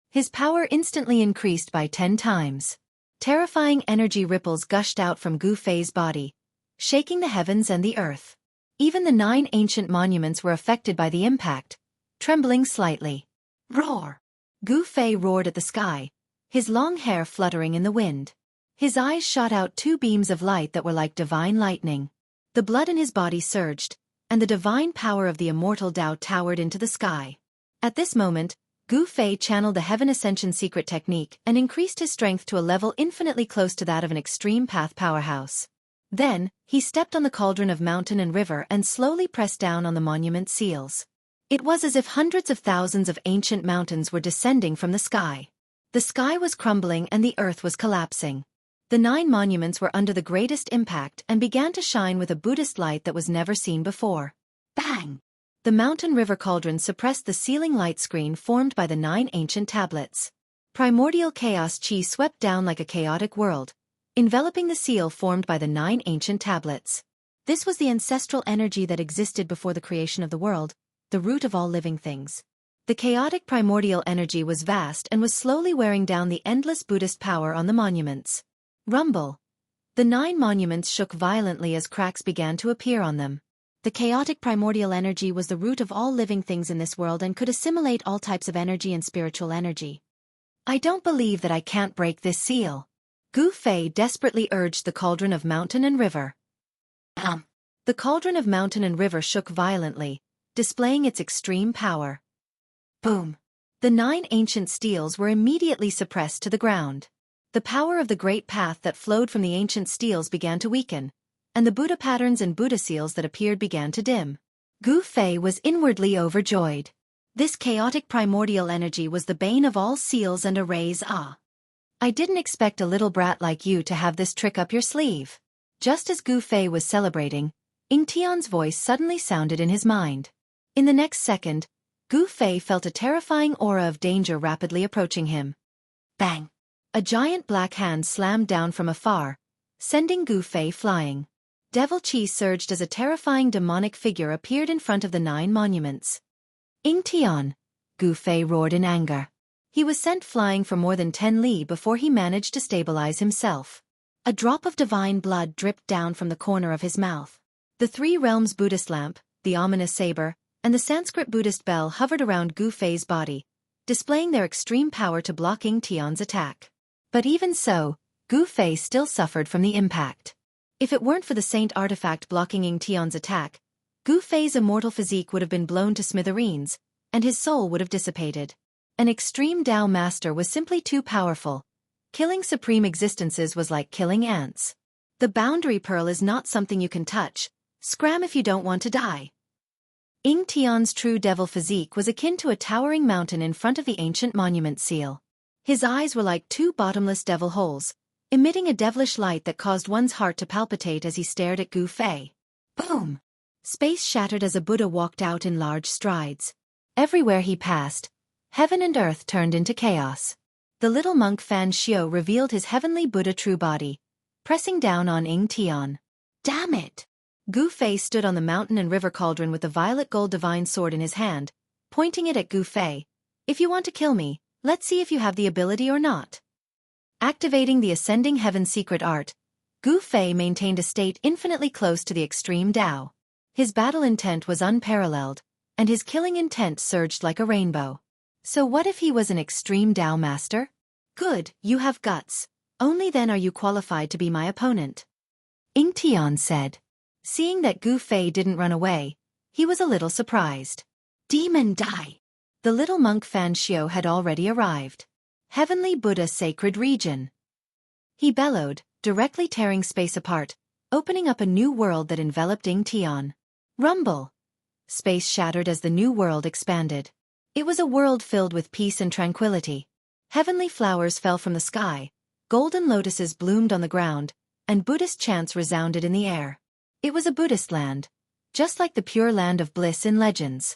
His power instantly increased by 10 times. Terrifying energy ripples gushed out from Gu Fei's body, shaking the heavens and the earth. Even the 9 ancient monuments were affected by the impact, trembling slightly. Roar! Gu Fei roared at the sky, his long hair fluttering in the wind. His eyes shot out 2 beams of light that were like divine lightning. The blood in his body surged, and the divine power of the immortal Tao towered into the sky. At this moment, Gu Fei channeled the Heaven Ascension secret technique and increased his strength to a level infinitely close to that of an extreme path powerhouse. Then, he stepped on the cauldron of mountain and river and slowly pressed down on the monument seals. It was as if hundreds of thousands of ancient mountains were descending from the sky. The sky was crumbling and the earth was collapsing. The 9 monuments were under the greatest impact and began to shine with a Buddhist light that was never seen before. Bang! The mountain river cauldron suppressed the ceiling light screen formed by the 9 ancient tablets. Primordial chaos chi swept down like a chaotic world, enveloping the seal formed by the 9 ancient tablets. This was the ancestral energy that existed before the creation of the world, the root of all living things. The chaotic primordial energy was vast and was slowly wearing down the endless Buddhist power on the monuments. Rumble. The 9 monuments shook violently as cracks began to appear on them. The chaotic primordial energy was the root of all living things in this world and could assimilate all types of energy and spiritual energy. I don't believe that I can't break this seal. Gu Fei desperately urged the cauldron of mountain and river. The cauldron of mountain and river shook violently, displaying its extreme power. Boom! The 9 ancient steels were immediately suppressed to the ground. The power of the great path that flowed from the ancient steels began to weaken, and the Buddha patterns and Buddha seals that appeared began to dim. Gu Fei was inwardly overjoyed. This chaotic primordial energy was the bane of all seals and arrays. I didn't expect a little brat like you to have this trick up your sleeve. Just as Gu Fei was celebrating, Yingtian's voice suddenly sounded in his mind. In the next second, Gu Fei felt a terrifying aura of danger rapidly approaching him. Bang! A giant black hand slammed down from afar, sending Gu Fei flying. Devil Chi surged as a terrifying demonic figure appeared in front of the 9 monuments. Yingtian! Gu Fei roared in anger. He was sent flying for more than 10 li before he managed to stabilize himself. A drop of divine blood dripped down from the corner of his mouth. The 3 realms Buddhist lamp, the ominous saber, and the Sanskrit Buddhist bell hovered around Gu Fei's body, displaying their extreme power to block Yingtian's attack. But even so, Gu Fei still suffered from the impact. If it weren't for the saint artifact blocking Yingtian's attack, Gu Fei's immortal physique would have been blown to smithereens, and his soul would have dissipated. An extreme Tao master was simply too powerful. Killing supreme existences was like killing ants. The boundary pearl is not something you can touch. Scram if you don't want to die. Yingtian's true devil physique was akin to a towering mountain in front of the ancient monument seal. His eyes were like 2 bottomless devil holes, emitting a devilish light that caused one's heart to palpitate as he stared at Gu Fei. Boom! Space shattered as a Buddha walked out in large strides. Everywhere he passed, heaven and earth turned into chaos. The little monk Fan Xiao revealed his heavenly Buddha true body, pressing down on Yingtian. Damn it! Gu Fei stood on the mountain and river cauldron with the violet gold divine sword in his hand, pointing it at Gu Fei. If you want to kill me, let's see if you have the ability or not. Activating the Ascending Heaven secret art, Gu Fei maintained a state infinitely close to the extreme Tao. His battle intent was unparalleled, and his killing intent surged like a rainbow. So what if he was an extreme Tao master? Good, you have guts. Only then are you qualified to be my opponent. Tian said. Seeing that Gu Fei didn't run away, he was a little surprised. Demon die! The little monk Fan Xiu had already arrived. Heavenly Buddha Sacred Region. He bellowed, directly tearing space apart, opening up a new world that enveloped Tian. Rumble! Space shattered as the new world expanded. It was a world filled with peace and tranquility. Heavenly flowers fell from the sky, golden lotuses bloomed on the ground, and Buddhist chants resounded in the air. It was a Buddhist land, just like the pure land of bliss in legends.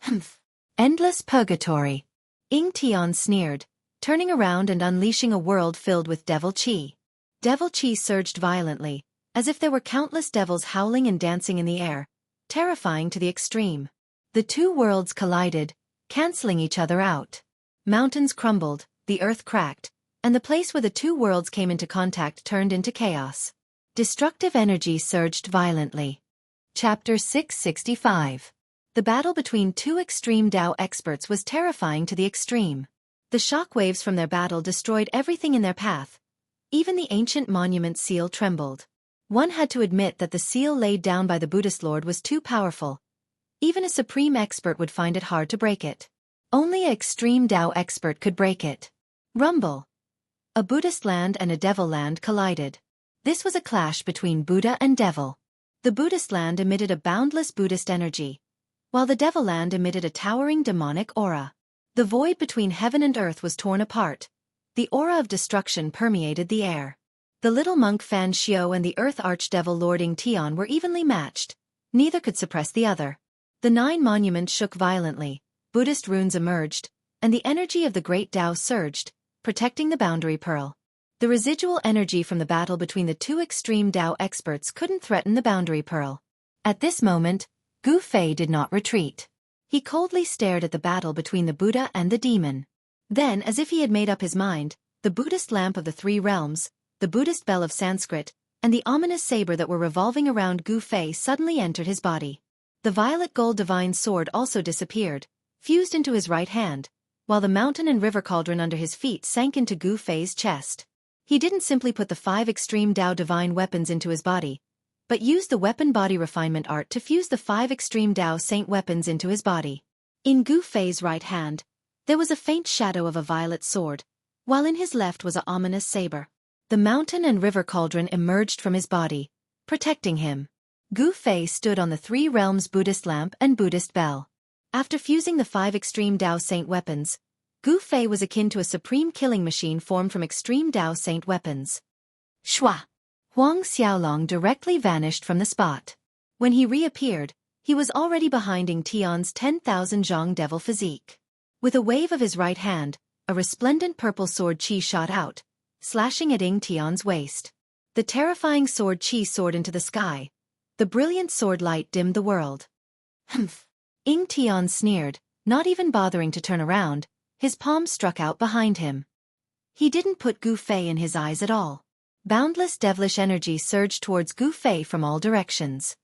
Humph! Endless purgatory. Tian sneered, turning around and unleashing a world filled with devil chi. Devil chi surged violently, as if there were countless devils howling and dancing in the air, terrifying to the extreme. The two worlds collided, canceling each other out. Mountains crumbled, the earth cracked, and the place where the two worlds came into contact turned into chaos. Destructive energy surged violently. Chapter 665. The battle between two extreme Tao experts was terrifying to the extreme. The shockwaves from their battle destroyed everything in their path. Even the ancient monument seal trembled. One had to admit that the seal laid down by the Buddhist Lord was too powerful. Even a supreme expert would find it hard to break it. Only an extreme Tao expert could break it. Rumble. A Buddhist land and a devil land collided. This was a clash between Buddha and devil. The Buddhist land emitted a boundless Buddhist energy, while the devil land emitted a towering demonic aura. The void between heaven and earth was torn apart. The aura of destruction permeated the air. The little monk Fan Xiu and the earth archdevil Lord Tian were evenly matched. Neither could suppress the other. The 9 monuments shook violently, Buddhist runes emerged, and the energy of the great Tao surged, protecting the boundary pearl. The residual energy from the battle between the two extreme Tao experts couldn't threaten the boundary pearl. At this moment, Gu Fei did not retreat. He coldly stared at the battle between the Buddha and the demon. Then, as if he had made up his mind, the Buddhist lamp of the 3 realms, the Buddhist bell of Sanskrit, and the ominous saber that were revolving around Gu Fei suddenly entered his body. The violet gold divine sword also disappeared, fused into his right hand, while the mountain and river cauldron under his feet sank into Gu Fei's chest. He didn't simply put the 5 extreme Tao divine weapons into his body, but used the weapon body refinement art to fuse the 5 extreme Tao saint weapons into his body. In Gu Fei's right hand, there was a faint shadow of a violet sword, while in his left was an ominous saber. The mountain and river cauldron emerged from his body, protecting him. Gu Fei stood on the 3 realms Buddhist lamp and Buddhist bell. After fusing the 5 extreme Tao saint weapons, Gu Fei was akin to a supreme killing machine formed from extreme Tao saint weapons. Shua! Huang Xiaolong directly vanished from the spot. When he reappeared, he was already behind Tian's 10,000 zhang devil physique. With a wave of his right hand, a resplendent purple sword chi shot out, slashing at Tian's waist. The terrifying sword chi soared into the sky. The brilliant sword light dimmed the world. Humph! Tian sneered, not even bothering to turn around. His palm struck out behind him. He didn't put Gu Fei in his eyes at all. Boundless devilish energy surged towards Gu Fei from all directions.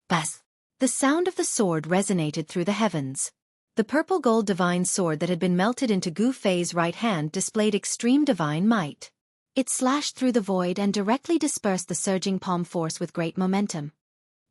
Bas! The sound of the sword resonated through the heavens. The purple gold divine sword that had been melted into Gu Fei's right hand displayed extreme divine might. It slashed through the void and directly dispersed the surging palm force with great momentum.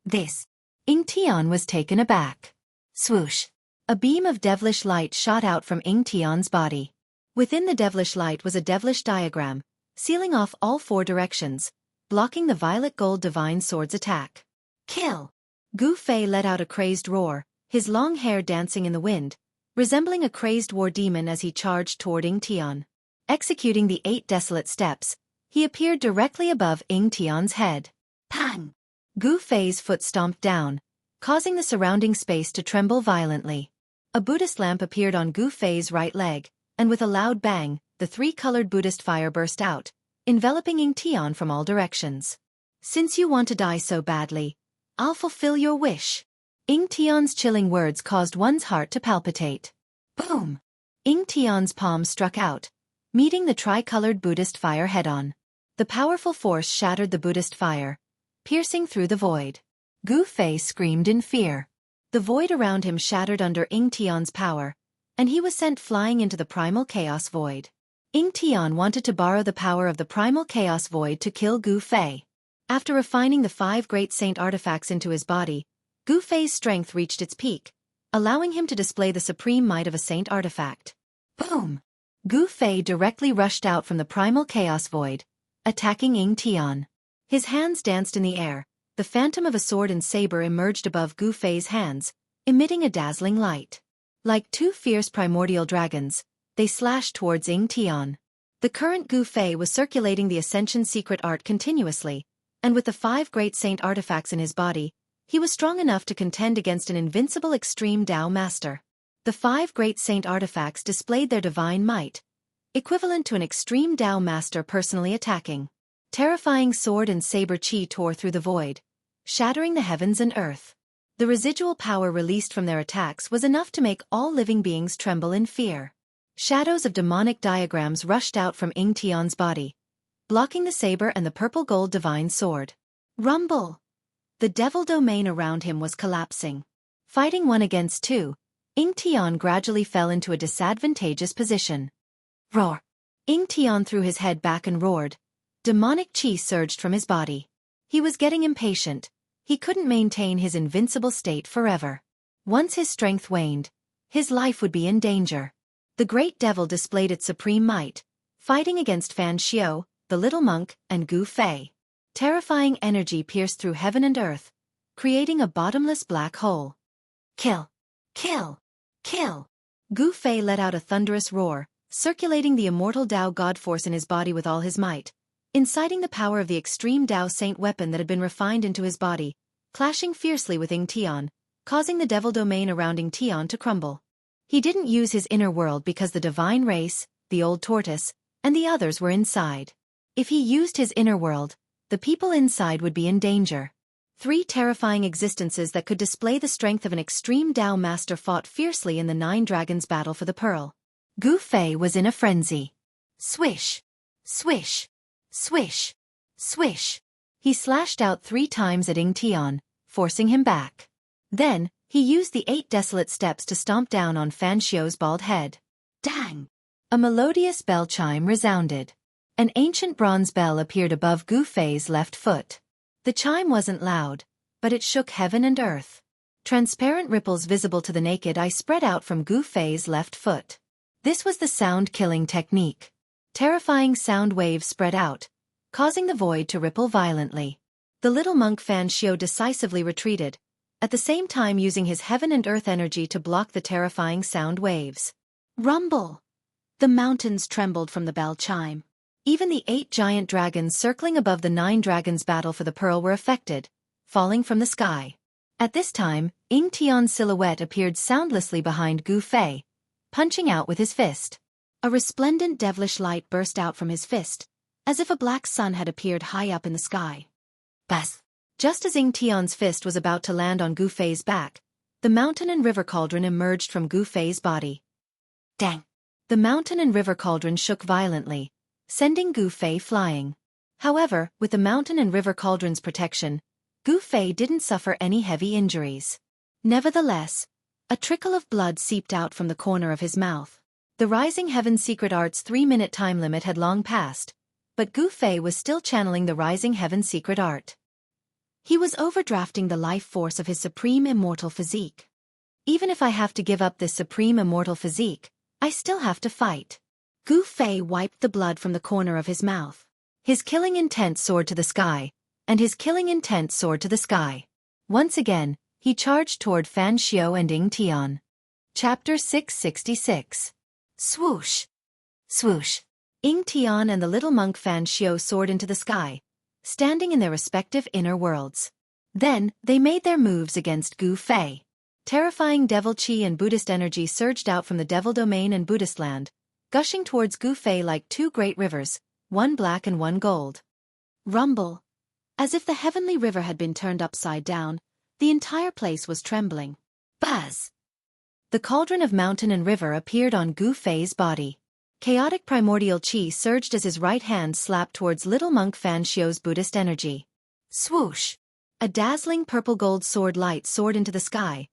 This. Tian was taken aback. Swoosh! A beam of devilish light shot out from Tian's body. Within the devilish light was a devilish diagram, sealing off all 4 directions, blocking the violet gold divine sword's attack. Kill! Gu Fei let out a crazed roar, his long hair dancing in the wind, resembling a crazed war demon as he charged toward Tian. Executing the 8 desolate steps, he appeared directly above Tian's head. Pang! Gu Fei's foot stomped down, causing the surrounding space to tremble violently. A Buddhist lamp appeared on Gu Fei's right leg, and with a loud bang, the 3-colored Buddhist fire burst out, enveloping Tian from all directions. Since you want to die so badly, I'll fulfill your wish. Tian's chilling words caused one's heart to palpitate. Boom! Tian's palm struck out, meeting the tricolored Buddhist fire head-on. The powerful force shattered the Buddhist fire, piercing through the void. Gu Fei screamed in fear. The void around him shattered under Ying Tian's power, and he was sent flying into the primal chaos void. Ying Tian wanted to borrow the power of the primal chaos void to kill Gu Fei. After refining the 5 great saint artifacts into his body, Gu Fei's strength reached its peak, allowing him to display the supreme might of a saint artifact. Boom! Gu Fei directly rushed out from the primal chaos void, attacking Ying Tian. His hands danced in the air. The phantom of a sword and saber emerged above Gu Fei's hands, emitting a dazzling light. Like 2 fierce primordial dragons, they slashed towards Ying Tian. The current Gu Fei was circulating the Ascension secret art continuously, and with the 5 great saint artifacts in his body, he was strong enough to contend against an invincible extreme Tao master. The 5 great saint artifacts displayed their divine might, equivalent to an extreme Tao master personally attacking. Terrifying sword and saber chi tore through the void, shattering the heavens and earth. The residual power released from their attacks was enough to make all living beings tremble in fear. Shadows of demonic diagrams rushed out from Ying Tian's body, blocking the saber and the purple-gold divine sword. Rumble! The devil domain around him was collapsing. Fighting 1 against 2, Ying Tian gradually fell into a disadvantageous position. Roar! Ying Tian threw his head back and roared. Demonic chi surged from his body. He was getting impatient. He couldn't maintain his invincible state forever. Once his strength waned, his life would be in danger. The great devil displayed its supreme might, fighting against Fan Xiao, the little monk, and Gu Fei. Terrifying energy pierced through heaven and earth, creating a bottomless black hole. Kill! Kill! Kill! Gu Fei let out a thunderous roar, circulating the immortal Tao God force in his body with all his might, inciting the power of the extreme Tao saint weapon that had been refined into his body, clashing fiercely with Ying Tian, causing the devil domain around Ying Tian to crumble. He didn't use his inner world because the divine race, the old tortoise, and the others were inside. If he used his inner world, the people inside would be in danger. 3 terrifying existences that could display the strength of an extreme Tao master fought fiercely in the 9 dragons' battle for the pearl. Gu Fei was in a frenzy. Swish! Swish! Swish! Swish! He slashed out 3 times at Ying Tian, forcing him back. Then, he used the 8 desolate steps to stomp down on Fan Xiao's bald head. Dang! A melodious bell chime resounded. An ancient bronze bell appeared above Gu Fei's left foot. The chime wasn't loud, but it shook heaven and earth. Transparent ripples visible to the naked eye spread out from Gu Fei's left foot. This was the sound-killing technique. Terrifying sound waves spread out, causing the void to ripple violently. The little monk Fan Xiao decisively retreated, at the same time using his heaven and earth energy to block the terrifying sound waves. Rumble! The mountains trembled from the bell chime. Even the 8 giant dragons circling above the 9 dragons' battle for the pearl were affected, falling from the sky. At this time, Ying Tian's silhouette appeared soundlessly behind Gu Fei, punching out with his fist. A resplendent devilish light burst out from his fist, as if a black sun had appeared high up in the sky. Bas! Just as Ying Tian's fist was about to land on Gu Fei's back, the mountain and river cauldron emerged from Gu Fei's body. Dang! The mountain and river cauldron shook violently, sending Gu Fei flying. However, with the mountain and river cauldron's protection, Gu Fei didn't suffer any heavy injuries. Nevertheless, a trickle of blood seeped out from the corner of his mouth. The Rising Heaven Secret Art's 3-minute time limit had long passed, but Gu Fei was still channeling the Rising Heaven Secret Art. He was overdrafting the life force of his supreme immortal physique. Even if I have to give up this supreme immortal physique, I still have to fight. Gu Fei wiped the blood from the corner of his mouth. His killing intent soared to the sky, and his killing intent soared to the sky. Once again, he charged toward Fan Xiao and Ying Tian. Chapter 666. Swoosh! Swoosh! Ying Tian and the little monk Fan Xiao soared into the sky, standing in their respective inner worlds. Then, they made their moves against Gu Fei. Terrifying devil chi and Buddhist energy surged out from the devil domain and Buddhist land, gushing towards Gu Fei like 2 great rivers, one black and one gold. Rumble! As if the heavenly river had been turned upside down, the entire place was trembling. Buzz! The cauldron of mountain and river appeared on Gu Fei's body. Chaotic primordial chi surged as his right hand slapped towards little monk Fan Xiu's Buddhist energy. Swoosh! A dazzling purple-gold sword light soared into the sky,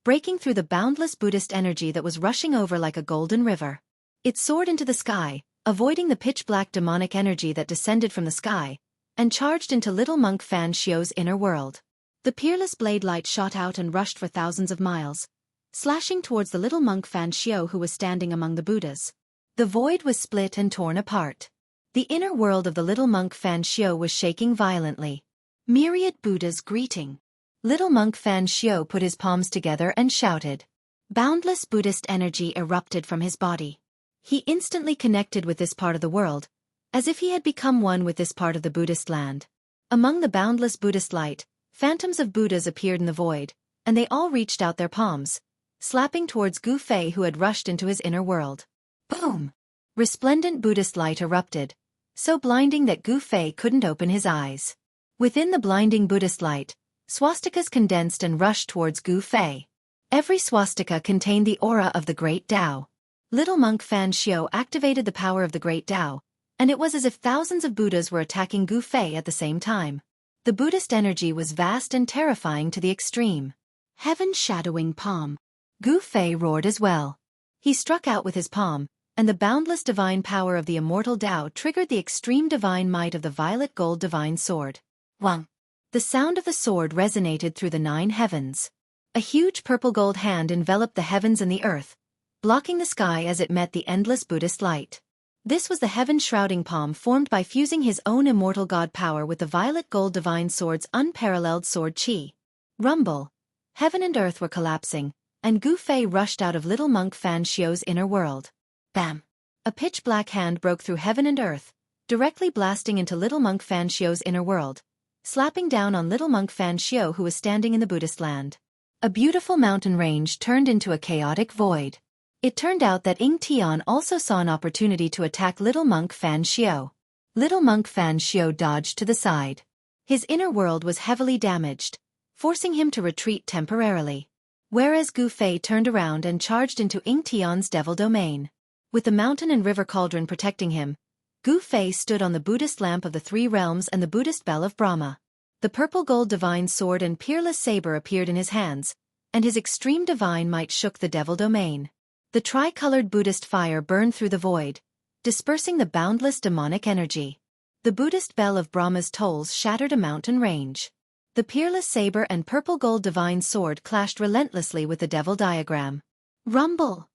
breaking through the boundless Buddhist energy that was rushing over like a golden river. It soared into the sky, avoiding the pitch-black demonic energy that descended from the sky, and charged into little monk Fan Xiu's inner world. The peerless blade light shot out and rushed for thousands of miles, slashing towards the little monk Fan Xiu who was standing among the Buddhas. The void was split and torn apart. The inner world of the little monk Fan Xiu was shaking violently. Myriad Buddhas greeting. Little monk Fan Xiu put his palms together and shouted. Boundless Buddhist energy erupted from his body. He instantly connected with this part of the world, as if he had become one with this part of the Buddhist land. Among the boundless Buddhist light, phantoms of Buddhas appeared in the void, and they all reached out their palms, slapping towards Gu Fei who had rushed into his inner world. Boom! Resplendent Buddhist light erupted, so blinding that Gu Fei couldn't open his eyes. Within the blinding Buddhist light, swastikas condensed and rushed towards Gu Fei. Every swastika contained the aura of the Great Tao. Little monk Fan Xiu activated the power of the Great Tao, and it was as if thousands of Buddhas were attacking Gu Fei at the same time. The Buddhist energy was vast and terrifying to the extreme. Heaven shadowing palm. Gu Fei roared as well. He struck out with his palm, and the boundless divine power of the immortal Tao triggered the extreme divine might of the violet gold divine sword. Wang! The sound of the sword resonated through the 9 heavens. A huge purple gold hand enveloped the heavens and the earth, blocking the sky as it met the endless Buddhist light. This was the heaven-shrouding palm formed by fusing his own immortal god power with the violet gold divine sword's unparalleled sword chi. Rumble! Heaven and earth were collapsing, and Gu Fei rushed out of little monk Fan Xiu's inner world. Bam! A pitch-black hand broke through heaven and earth, directly blasting into little monk Fan Xiu's inner world, slapping down on little monk Fan Xiu who was standing in the Buddhist land. A beautiful mountain range turned into a chaotic void. It turned out that Ying Tian also saw an opportunity to attack little monk Fan Xiu. Little monk Fan Xiu dodged to the side. His inner world was heavily damaged, forcing him to retreat temporarily. Whereas Gu Fei turned around and charged into Ying Tian's devil domain. With the mountain and river cauldron protecting him, Gu Fei stood on the Buddhist lamp of the 3 realms and the Buddhist bell of Brahma. The purple gold divine sword and peerless saber appeared in his hands, and his extreme divine might shook the devil domain. The tricolored Buddhist fire burned through the void, dispersing the boundless demonic energy. The Buddhist bell of Brahma's tolls shattered a mountain range. The peerless saber and purple gold divine sword clashed relentlessly with the devil diagram. Rumble!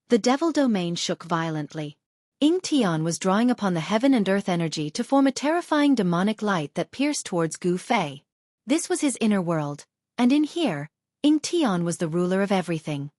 The devil domain shook violently. Ying Tian was drawing upon the heaven and earth energy to form a terrifying demonic light that pierced towards Gu Fei. This was his inner world, and in here, Ying Tian was the ruler of everything.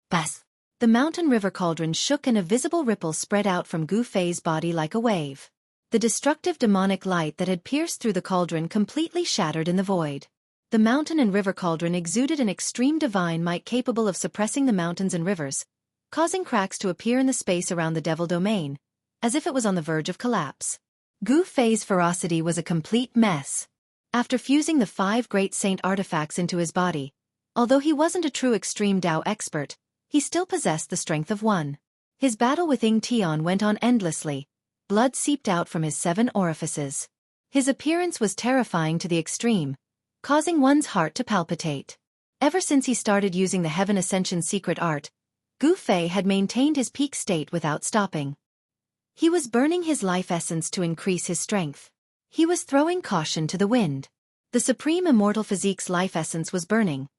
Bas! The mountain river cauldron shook and a visible ripple spread out from Gu Fei's body like a wave. The destructive demonic light that had pierced through the cauldron completely shattered in the void. The mountain and river cauldron exuded an extreme divine might capable of suppressing the mountains and rivers, causing cracks to appear in the space around the devil domain, as if it was on the verge of collapse. Gu Fei's ferocity was a complete mess. After fusing the 5 great saint artifacts into his body, although he wasn't a true extreme Tao expert, he still possessed the strength of one. His battle with Ying Tian went on endlessly. Blood seeped out from his 7 orifices. His appearance was terrifying to the extreme, causing one's heart to palpitate. Ever since he started using the Heaven Ascension secret art, Gu Fei had maintained his peak state without stopping. He was burning his life essence to increase his strength. He was throwing caution to the wind. The supreme immortal physique's life essence was burning,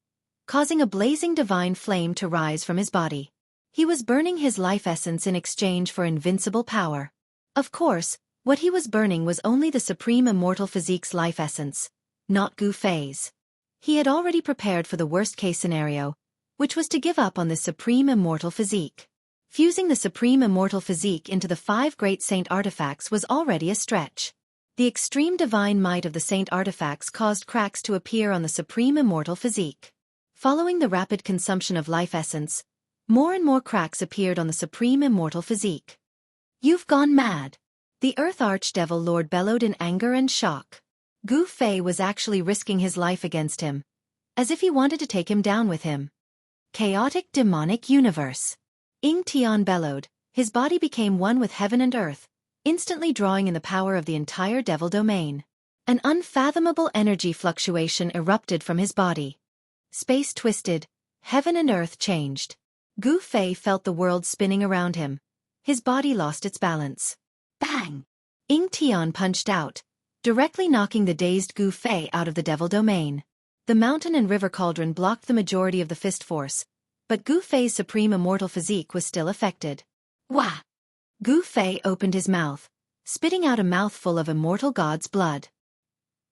causing a blazing divine flame to rise from his body. He was burning his life essence in exchange for invincible power. Of course, what he was burning was only the supreme immortal physique's life essence, not Gu Fei's. He had already prepared for the worst-case scenario, which was to give up on the supreme immortal physique. Fusing the supreme immortal physique into the 5 great saint artifacts was already a stretch. The extreme divine might of the saint artifacts caused cracks to appear on the supreme immortal physique. Following the rapid consumption of life essence, more and more cracks appeared on the supreme immortal physique. You've gone mad! The Earth Archdevil Lord bellowed in anger and shock. Gu Fei was actually risking his life against him, as if he wanted to take him down with him. Chaotic demonic universe. Ying Tian bellowed, His body became one with heaven and earth, instantly drawing in the power of the entire devil domain. An unfathomable energy fluctuation erupted from his body. Space twisted, heaven and earth changed. Gu Fei felt the world spinning around him. His body lost its balance. Bang! Ying Tian punched out, directly knocking the dazed Gu Fei out of the devil domain. The mountain and river cauldron blocked the majority of the fist force, but Gu Fei's supreme immortal physique was still affected. Wah! Gu Fei opened his mouth, spitting out a mouthful of immortal god's blood.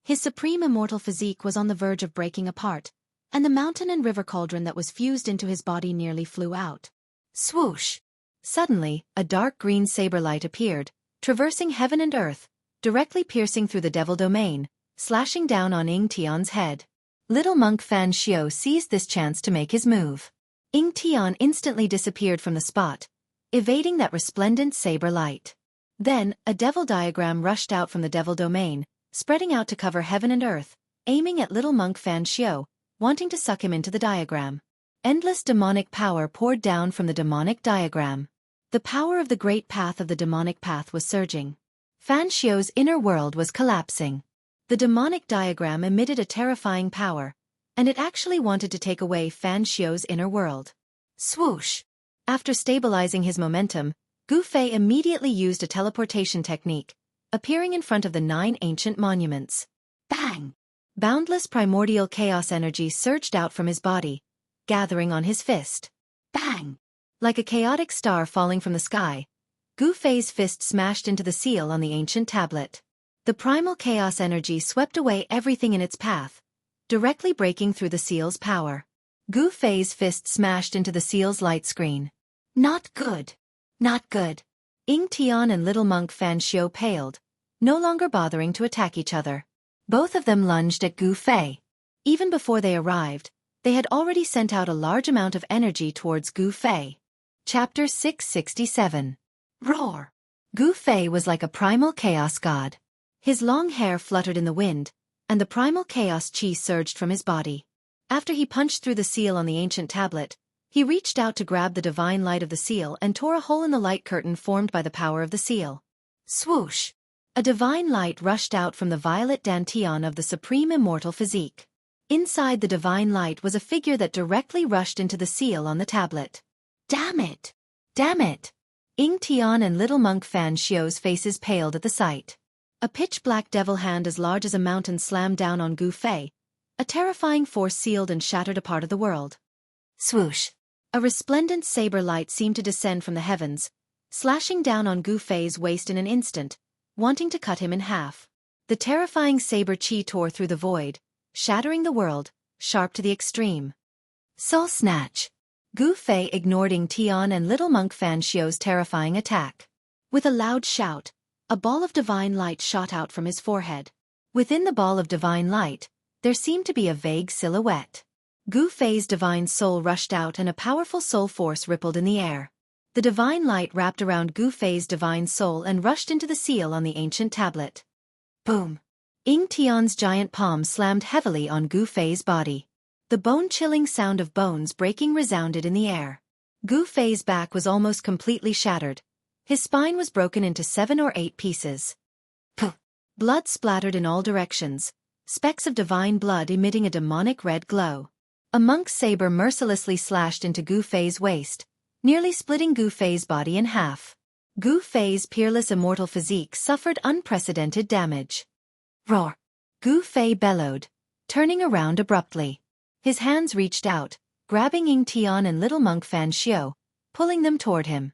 His supreme immortal physique was on the verge of breaking apart, and the mountain and river cauldron that was fused into his body nearly flew out. Swoosh! Suddenly, a dark green saber light appeared, traversing heaven and earth, directly piercing through the devil domain, slashing down on Ying Tian's head. Little monk Fan Xiao seized this chance to make his move. Ying Tian instantly disappeared from the spot, evading that resplendent saber light. Then, a devil diagram rushed out from the devil domain, spreading out to cover heaven and earth, aiming at little monk Fan Xiao, wanting to suck him into the diagram. Endless demonic power poured down from the demonic diagram. The power of the great path of the demonic path was surging. Fan Xiao's inner world was collapsing. The demonic diagram emitted a terrifying power, and it actually wanted to take away Fan Xiao's inner world. Swoosh! After stabilizing his momentum, Gu Fei immediately used a teleportation technique, appearing in front of the 9 ancient monuments. Bang! Boundless primordial chaos energy surged out from his body, gathering on his fist. Bang! Like a chaotic star falling from the sky, Gu Fei's fist smashed into the seal on the ancient tablet. The primal chaos energy swept away everything in its path, directly breaking through the seal's power. Gu Fei's fist smashed into the seal's light screen. Not good. Not good. Ying Tian and little monk Fan Xiao paled, no longer bothering to attack each other. Both of them lunged at Gu Fei. Even before they arrived, they had already sent out a large amount of energy towards Gu Fei. Chapter 667. Roar! Gu Fei was like a primal chaos god. His long hair fluttered in the wind, and the primal chaos chi surged from his body. After he punched through the seal on the ancient tablet, he reached out to grab the divine light of the seal and tore a hole in the light curtain formed by the power of the seal. Swoosh! A divine light rushed out from the violet dantian of the supreme immortal physique. Inside the divine light was a figure that directly rushed into the seal on the tablet. Damn it! Damn it! Ying Tian and little monk Fan Xiao's faces paled at the sight. A pitch-black devil hand as large as a mountain slammed down on Gu Fei. A terrifying force sealed and shattered a part of the world. Swoosh! A resplendent saber light seemed to descend from the heavens, slashing down on Gu Fei's waist in an instant, wanting to cut him in half. The terrifying saber chi tore through the void, shattering the world, sharp to the extreme. Soul Snatch! Gu Fei ignored Ying Tian and little monk Fan Xiao's terrifying attack. With a loud shout, a ball of divine light shot out from his forehead. Within the ball of divine light, there seemed to be a vague silhouette. Gu Fei's divine soul rushed out and a powerful soul force rippled in the air. The divine light wrapped around Gu Fei's divine soul and rushed into the seal on the ancient tablet. Boom! Ying Tian's giant palm slammed heavily on Gu Fei's body. The bone-chilling sound of bones breaking resounded in the air. Gu Fei's back was almost completely shattered. His spine was broken into 7 or 8 pieces. Puh! Blood splattered in all directions, specks of divine blood emitting a demonic red glow. A monk's saber mercilessly slashed into Gu Fei's waist, nearly splitting Gu Fei's body in half. Gu Fei's peerless immortal physique suffered unprecedented damage. Roar! Gu Fei bellowed, turning around abruptly. His hands reached out, grabbing Ying Tian and little monk Fan Xiao, pulling them toward him.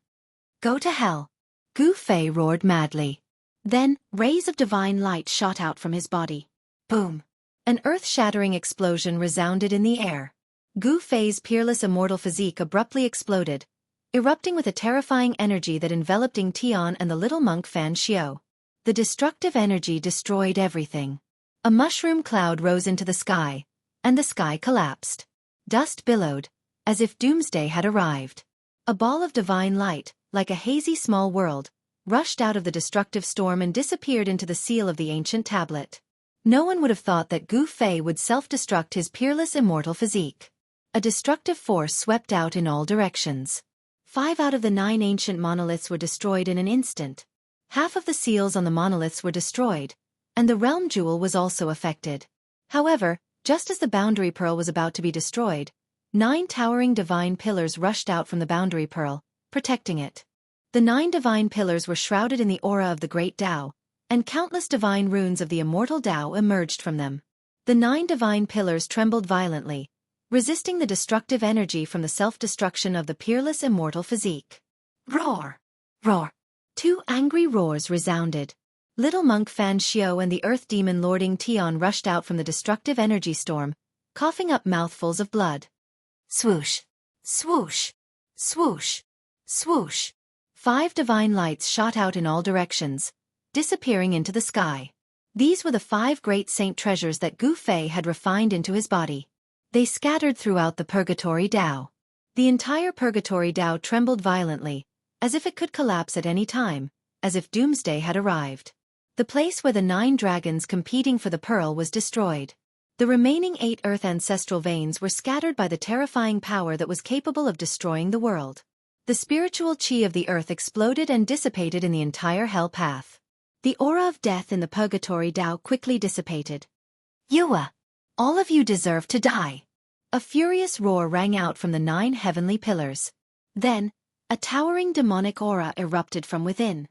Go to hell! Gu Fei roared madly. Then, rays of divine light shot out from his body. Boom! An earth-shattering explosion resounded in the air. Gu Fei's peerless immortal physique abruptly exploded, erupting with a terrifying energy that enveloped Ying Tian and the little monk Fan Xiao. The destructive energy destroyed everything. A mushroom cloud rose into the sky, and the sky collapsed. Dust billowed, as if doomsday had arrived. A ball of divine light, like a hazy small world, rushed out of the destructive storm and disappeared into the seal of the ancient tablet. No one would have thought that Gu Fei would self-destruct his peerless immortal physique. A destructive force swept out in all directions. 5 out of the 9 ancient monoliths were destroyed in an instant. Half of the seals on the monoliths were destroyed, and the realm jewel was also affected. However, just as the boundary pearl was about to be destroyed, 9 towering divine pillars rushed out from the boundary pearl, protecting it. The 9 divine pillars were shrouded in the aura of the great Tao, and countless divine runes of the immortal Tao emerged from them. The 9 divine pillars trembled violently, resisting the destructive energy from the self-destruction of the peerless immortal physique. Roar! Roar! 2 angry roars resounded. Little monk Fan Xiao and the earth demon Lording Tian rushed out from the destructive energy storm, coughing up mouthfuls of blood. Swoosh! Swoosh! Swoosh! Swoosh! 5 divine lights shot out in all directions, disappearing into the sky. These were the 5 great saint treasures that Gu Fei had refined into his body. They scattered throughout the Purgatory Tao. The entire Purgatory Tao trembled violently, as if it could collapse at any time, as if doomsday had arrived. The place where the 9 dragons competing for the pearl was destroyed. The remaining 8 earth ancestral veins were scattered by the terrifying power that was capable of destroying the world. The spiritual chi of the earth exploded and dissipated in the entire hell path. The aura of death in the Purgatory Tao quickly dissipated. Yua! All of you deserve to die! A furious roar rang out from the 9 heavenly pillars. Then, a towering demonic aura erupted from within.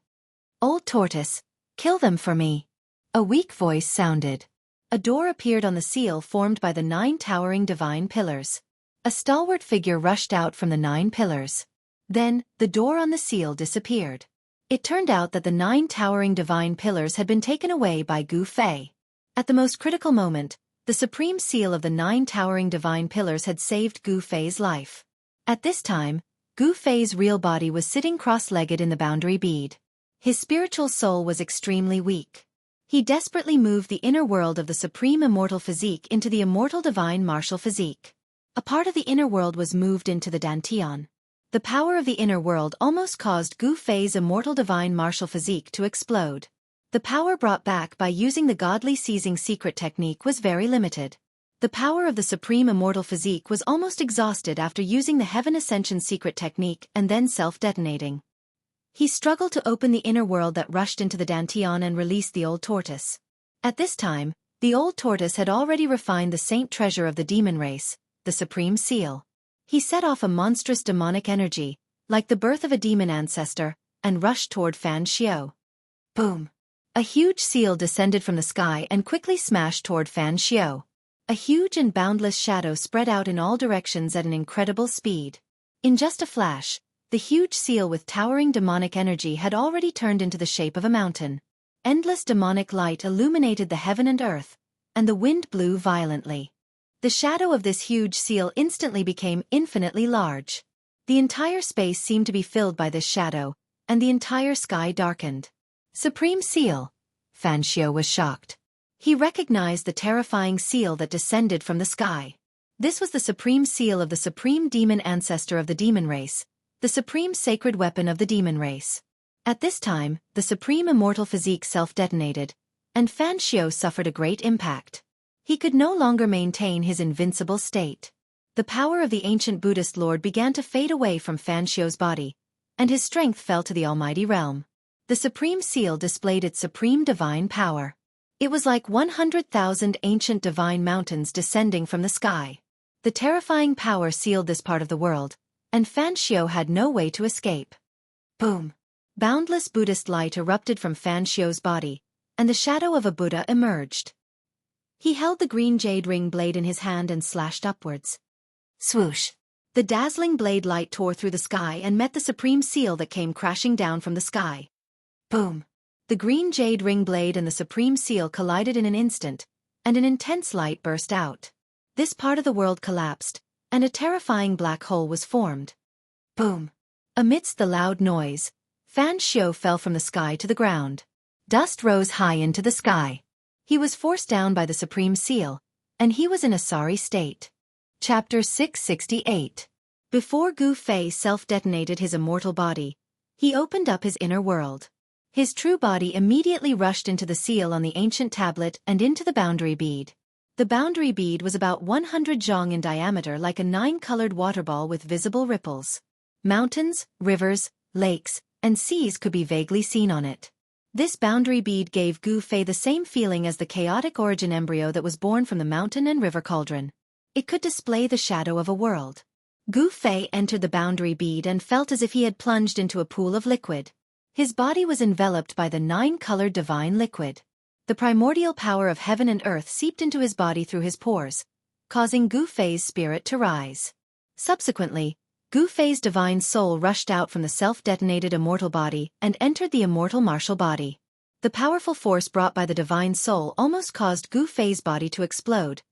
Old tortoise, kill them for me. A weak voice sounded. A door appeared on the seal formed by the 9 towering divine pillars. A stalwart figure rushed out from the 9 pillars. Then, the door on the seal disappeared. It turned out that the 9 towering divine pillars had been taken away by Gu Fei. At the most critical moment, the supreme seal of the 9 towering divine pillars had saved Gu Fei's life. At this time, Gu Fei's real body was sitting cross-legged in the boundary bead. His spiritual soul was extremely weak. He desperately moved the inner world of the supreme immortal physique into the immortal divine martial physique. A part of the inner world was moved into the Dantian. The power of the inner world almost caused Gu Fei's immortal divine martial physique to explode. The power brought back by using the godly seizing secret technique was very limited. The power of the supreme immortal physique was almost exhausted after using the heaven ascension secret technique and then self-detonating. He struggled to open the inner world that rushed into the Dantian and release the old tortoise. At this time, the old tortoise had already refined the saint treasure of the demon race, the supreme seal. He set off a monstrous demonic energy, like the birth of a demon ancestor, and rushed toward Fan Xiao. Boom! A huge seal descended from the sky and quickly smashed toward Fan Xiao. A huge and boundless shadow spread out in all directions at an incredible speed. In just a flash, the huge seal with towering demonic energy had already turned into the shape of a mountain. Endless demonic light illuminated the heaven and earth, and the wind blew violently. The shadow of this huge seal instantly became infinitely large. The entire space seemed to be filled by this shadow, and the entire sky darkened. Supreme Seal! Fan Xiao was shocked. He recognized the terrifying seal that descended from the sky. This was the supreme seal of the supreme demon ancestor of the demon race, the supreme sacred weapon of the demon race. At this time, the supreme immortal physique self-detonated, and Fan Xiao suffered a great impact. He could no longer maintain his invincible state. The power of the ancient Buddhist Lord began to fade away from Fan Xiao's body, and his strength fell to the almighty realm. The supreme seal displayed its supreme divine power. It was like 100,000 ancient divine mountains descending from the sky. The terrifying power sealed this part of the world, and Fan Xiao had no way to escape. Boom! Boundless Buddhist light erupted from Fan Xiao's body, and the shadow of a Buddha emerged. He held the green jade ring blade in his hand and slashed upwards. Swoosh! The dazzling blade light tore through the sky and met the supreme seal that came crashing down from the sky. Boom! The green jade ring blade and the supreme seal collided in an instant, and an intense light burst out. This part of the world collapsed, and a terrifying black hole was formed. Boom! Amidst the loud noise, Fan Xiao fell from the sky to the ground. Dust rose high into the sky. He was forced down by the supreme seal, and he was in a sorry state. Chapter 668. Before Gu Fei self-detonated his immortal body, he opened up his inner world. His true body immediately rushed into the seal on the ancient tablet and into the boundary bead. The boundary bead was about 100 zhong in diameter, like a 9-colored water ball with visible ripples. Mountains, rivers, lakes, and seas could be vaguely seen on it. This boundary bead gave Gu Fei the same feeling as the chaotic origin embryo that was born from the mountain and river cauldron. It could display the shadow of a world. Gu Fei entered the boundary bead and felt as if he had plunged into a pool of liquid. His body was enveloped by the 9-colored divine liquid. The primordial power of heaven and earth seeped into his body through his pores, causing Gu Fei's spirit to rise. Subsequently, Gu Fei's divine soul rushed out from the self-detonated immortal body and entered the immortal martial body. The powerful force brought by the divine soul almost caused Gu Fei's body to explode,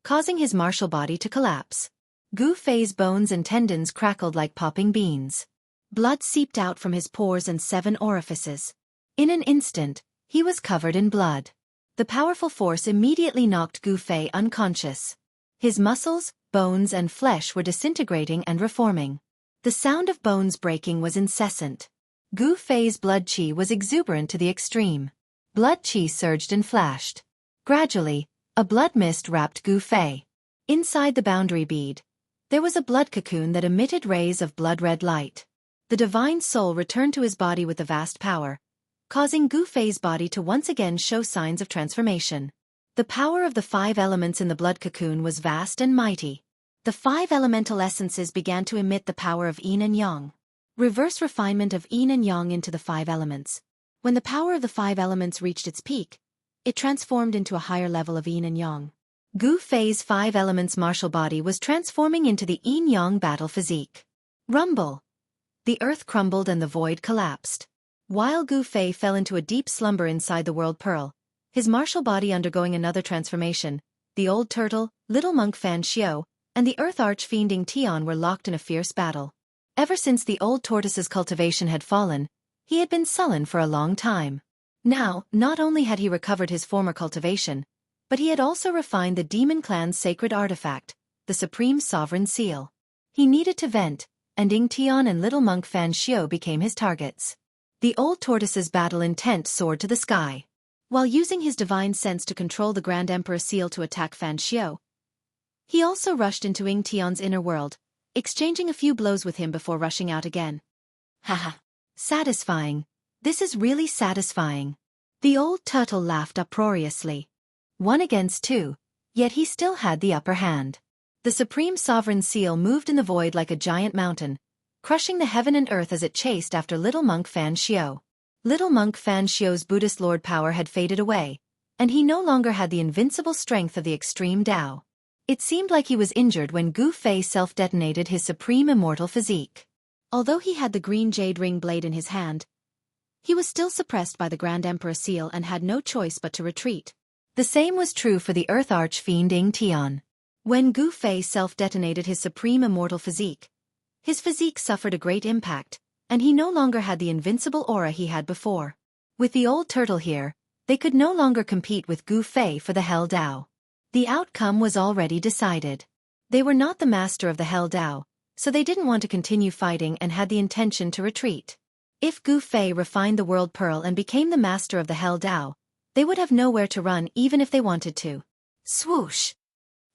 causing his martial body to collapse. Gu Fei's bones and tendons crackled like popping beans. Blood seeped out from his pores and 7 orifices. In an instant, he was covered in blood. The powerful force immediately knocked Gu Fei unconscious. His muscles, bones and flesh were disintegrating and reforming. The sound of bones breaking was incessant. Gu Fei's blood qi was exuberant to the extreme. Blood qi surged and flashed. Gradually, a blood mist wrapped Gu Fei. Inside the boundary bead, there was a blood cocoon that emitted rays of blood-red light. The divine soul returned to his body with the vast power, causing Gu Fei's body to once again show signs of transformation. The power of the 5 elements in the blood cocoon was vast and mighty. The 5 elemental essences began to emit the power of yin and yang. Reverse refinement of yin and yang into the 5 elements. When the power of the 5 elements reached its peak, it transformed into a higher level of yin and yang. Gu Fei's 5 elements martial body was transforming into the yin-yang battle physique. Rumble! The earth crumbled and the void collapsed. While Gu Fei fell into a deep slumber inside the world pearl, his martial body undergoing another transformation, the old turtle, little monk Fan Xiao, and the earth archfiend Tian were locked in a fierce battle. Ever since the old tortoise's cultivation had fallen, he had been sullen for a long time. Now, not only had he recovered his former cultivation, but he had also refined the demon clan's sacred artifact, the supreme sovereign seal. He needed to vent, and Tian and little monk Fan Xiao became his targets. The old tortoise's battle intent soared to the sky. While using his divine sense to control the Grand Emperor seal to attack Fan Xiao, he also rushed into Tian's inner world, exchanging a few blows with him before rushing out again. Haha. Satisfying. This is really satisfying. The old turtle laughed uproariously. 1 against 2, yet he still had the upper hand. The supreme sovereign seal moved in the void like a giant mountain, crushing the heaven and earth as it chased after little monk Fan Xiao. Little monk Fan Xiao's Buddhist lord power had faded away, and he no longer had the invincible strength of the extreme Tao. It seemed like he was injured when Gu Fei self-detonated his supreme immortal physique. Although he had the green jade ring blade in his hand, he was still suppressed by the Grand Emperor seal and had no choice but to retreat. The same was true for the earth archfiend Tian. When Gu Fei self-detonated his supreme immortal physique, his physique suffered a great impact, and he no longer had the invincible aura he had before. With the old turtle here, they could no longer compete with Gu Fei for the Hell Dao. The outcome was already decided. They were not the master of the Hell Dao, so they didn't want to continue fighting and had the intention to retreat. If Gu Fei refined the World Pearl and became the master of the Hell Dao, they would have nowhere to run even if they wanted to. Swoosh!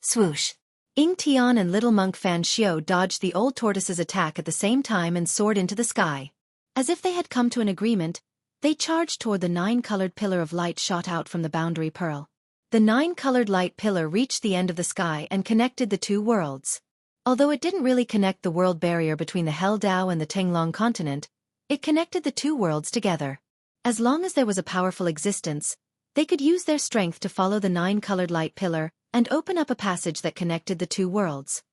Swoosh! Tian and little monk Fan Xiao dodged the old tortoise's attack at the same time and soared into the sky. As if they had come to an agreement, they charged toward the 9-colored pillar of light shot out from the boundary pearl. The 9-colored light pillar reached the end of the sky and connected the 2 worlds. Although it didn't really connect the world barrier between the Hell Dao and the Tenglong continent, it connected the 2 worlds together. As long as there was a powerful existence, they could use their strength to follow the 9-colored light pillar and open up a passage that connected the 2 worlds.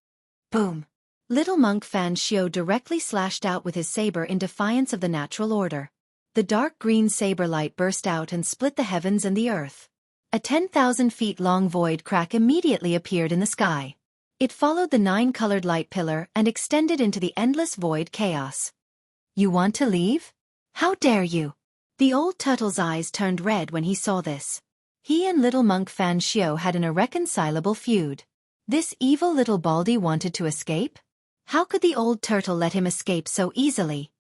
Boom! Little monk Fan Xiao directly slashed out with his saber in defiance of the natural order. The dark green saber light burst out and split the heavens and the earth. A 10,000 feet long void crack immediately appeared in the sky. It followed the 9-colored light pillar and extended into the endless void chaos. You want to leave? How dare you? The old turtle's eyes turned red when he saw this. He and little monk Fan Xiao had an irreconcilable feud. This evil little baldy wanted to escape? How could the old turtle let him escape so easily?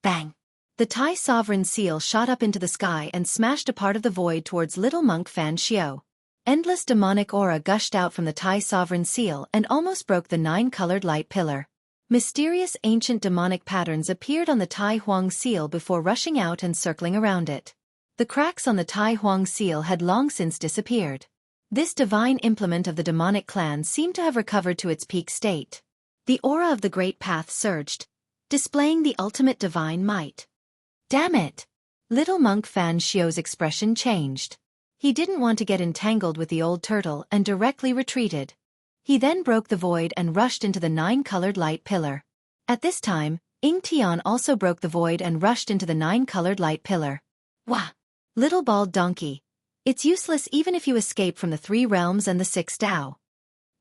Bang! The Tai sovereign seal shot up into the sky and smashed a part of the void towards little monk Fan Xiao. Endless demonic aura gushed out from the Tai sovereign seal and almost broke the 9-colored light pillar. Mysterious ancient demonic patterns appeared on the Tai Huang seal before rushing out and circling around it. The cracks on the Tai Huang seal had long since disappeared. This divine implement of the demonic clan seemed to have recovered to its peak state. The aura of the Great Path surged, displaying the ultimate divine might. Damn it! Little monk Fan Xiu's expression changed. He didn't want to get entangled with the old turtle and directly retreated. He then broke the void and rushed into the 9-colored light pillar. At this time, Ying Tian also broke the void and rushed into the 9-colored light pillar. Wah! Little bald donkey. It's useless even if you escape from the 3 realms and the 6 Tao.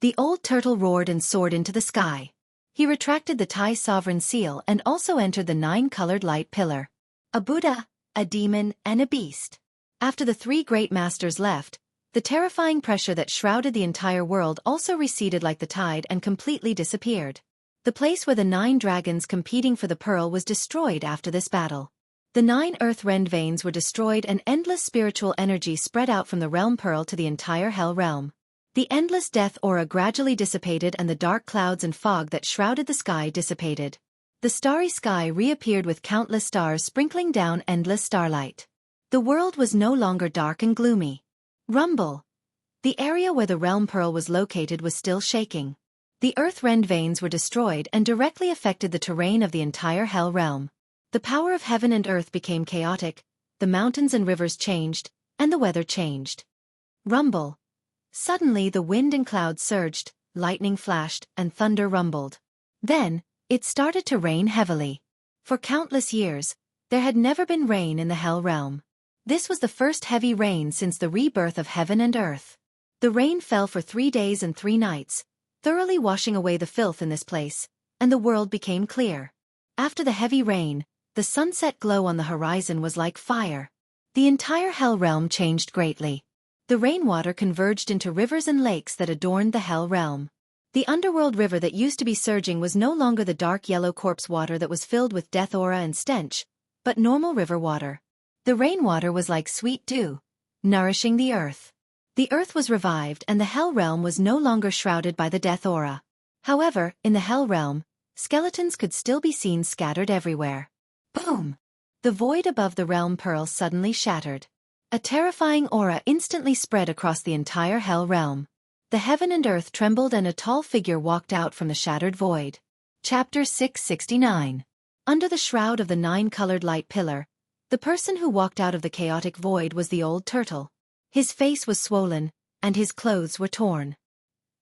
The old turtle roared and soared into the sky. He retracted the Tai sovereign seal and also entered the 9-colored light pillar. A Buddha, a demon, and a beast. After the 3 great masters left, the terrifying pressure that shrouded the entire world also receded like the tide and completely disappeared. The place where the 9 dragons competing for the pearl was destroyed after this battle. The 9 earth-rend veins were destroyed and endless spiritual energy spread out from the realm pearl to the entire hell realm. The endless death aura gradually dissipated and the dark clouds and fog that shrouded the sky dissipated. The starry sky reappeared with countless stars sprinkling down endless starlight. The world was no longer dark and gloomy. Rumble. The area where the realm pearl was located was still shaking. The earth-rend veins were destroyed and directly affected the terrain of the entire hell realm. The power of heaven and earth became chaotic, the mountains and rivers changed, and the weather changed. Rumble. Suddenly the wind and clouds surged, lightning flashed, and thunder rumbled. Then, it started to rain heavily. For countless years, there had never been rain in the hell realm. This was the first heavy rain since the rebirth of heaven and earth. The rain fell for 3 days and 3 nights, thoroughly washing away the filth in this place, and the world became clear. After the heavy rain, the sunset glow on the horizon was like fire. The entire hell realm changed greatly. The rainwater converged into rivers and lakes that adorned the hell realm. The underworld river that used to be surging was no longer the dark yellow corpse water that was filled with death aura and stench, but normal river water. The rainwater was like sweet dew, nourishing the earth. The earth was revived and the hell realm was no longer shrouded by the death aura. However, in the hell realm, skeletons could still be seen scattered everywhere. Boom! The void above the realm pearl suddenly shattered. A terrifying aura instantly spread across the entire hell realm. The heaven and earth trembled and a tall figure walked out from the shattered void. Chapter 669. Under the shroud of the 9-colored light pillar, the person who walked out of the chaotic void was the old turtle. His face was swollen, and his clothes were torn.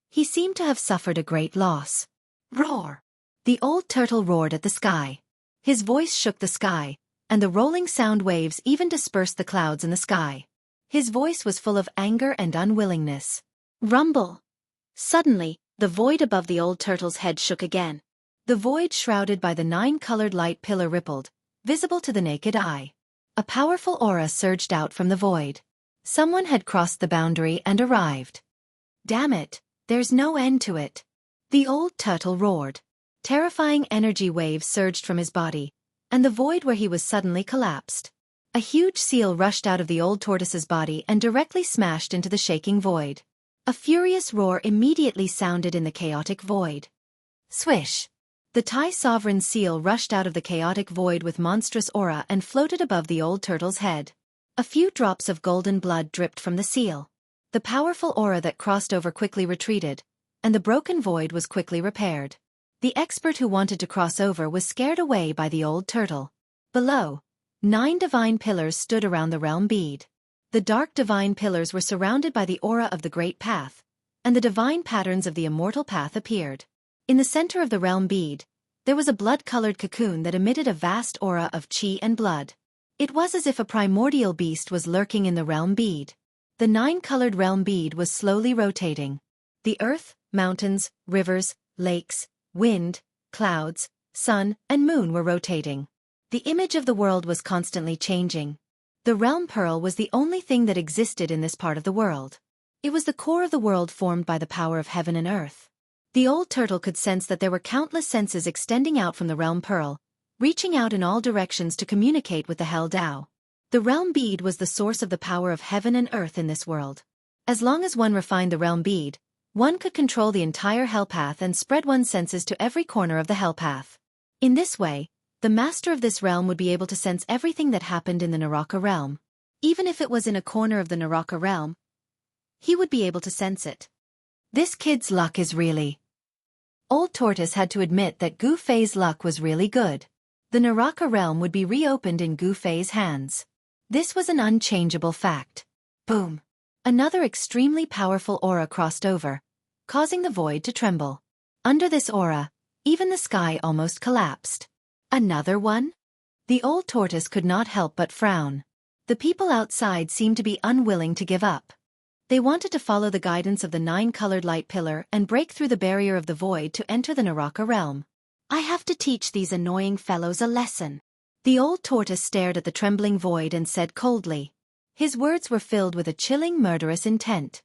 He seemed to have suffered a great loss. Roar! The old turtle roared at the sky. His voice shook the sky, and the rolling sound waves even dispersed the clouds in the sky. His voice was full of anger and unwillingness. Rumble! Suddenly, the void above the old turtle's head shook again. The void shrouded by the 9-colored light pillar rippled, visible to the naked eye. A powerful aura surged out from the void. Someone had crossed the boundary and arrived. Damn it, there's no end to it. The old turtle roared. Terrifying energy waves surged from his body, and the void where he was suddenly collapsed. A huge seal rushed out of the old tortoise's body and directly smashed into the shaking void. A furious roar immediately sounded in the chaotic void. Swish! The Tai sovereign seal rushed out of the chaotic void with monstrous aura and floated above the old turtle's head. A few drops of golden blood dripped from the seal. The powerful aura that crossed over quickly retreated, and the broken void was quickly repaired. The expert who wanted to cross over was scared away by the old turtle. Below, 9 divine pillars stood around the realm bead. The dark divine pillars were surrounded by the aura of the Great Path, and the divine patterns of the immortal path appeared. In the center of the realm bead, there was a blood-colored cocoon that emitted a vast aura of chi and blood. It was as if a primordial beast was lurking in the realm bead. The 9-colored realm bead was slowly rotating. The earth, mountains, rivers, lakes, wind, clouds, sun, and moon were rotating. The image of the world was constantly changing. The realm pearl was the only thing that existed in this part of the world. It was the core of the world formed by the power of heaven and earth. The old turtle could sense that there were countless senses extending out from the realm pearl, reaching out in all directions to communicate with the Hell Tao. The realm bead was the source of the power of heaven and earth in this world. As long as one refined the realm bead, One could control the entire hell path and spread one's senses to every corner of the hell path. In this way, the master of this realm would be able to sense everything that happened in the Naraka realm. Even if it was in a corner of the Naraka realm, he would be able to sense it. This kid's luck is really... Old Tortoise had to admit that Gu Fei's luck was really good. The Naraka realm would be reopened in Gu Fei's hands. This was an unchangeable fact. Boom! Another extremely powerful aura crossed over, causing the void to tremble. Under this aura, even the sky almost collapsed. Another one? The old tortoise could not help but frown. The people outside seemed to be unwilling to give up. They wanted to follow the guidance of the 9-colored light pillar and break through the barrier of the void to enter the Naraka realm. I have to teach these annoying fellows a lesson. The old tortoise stared at the trembling void and said coldly. His words were filled with a chilling, murderous intent.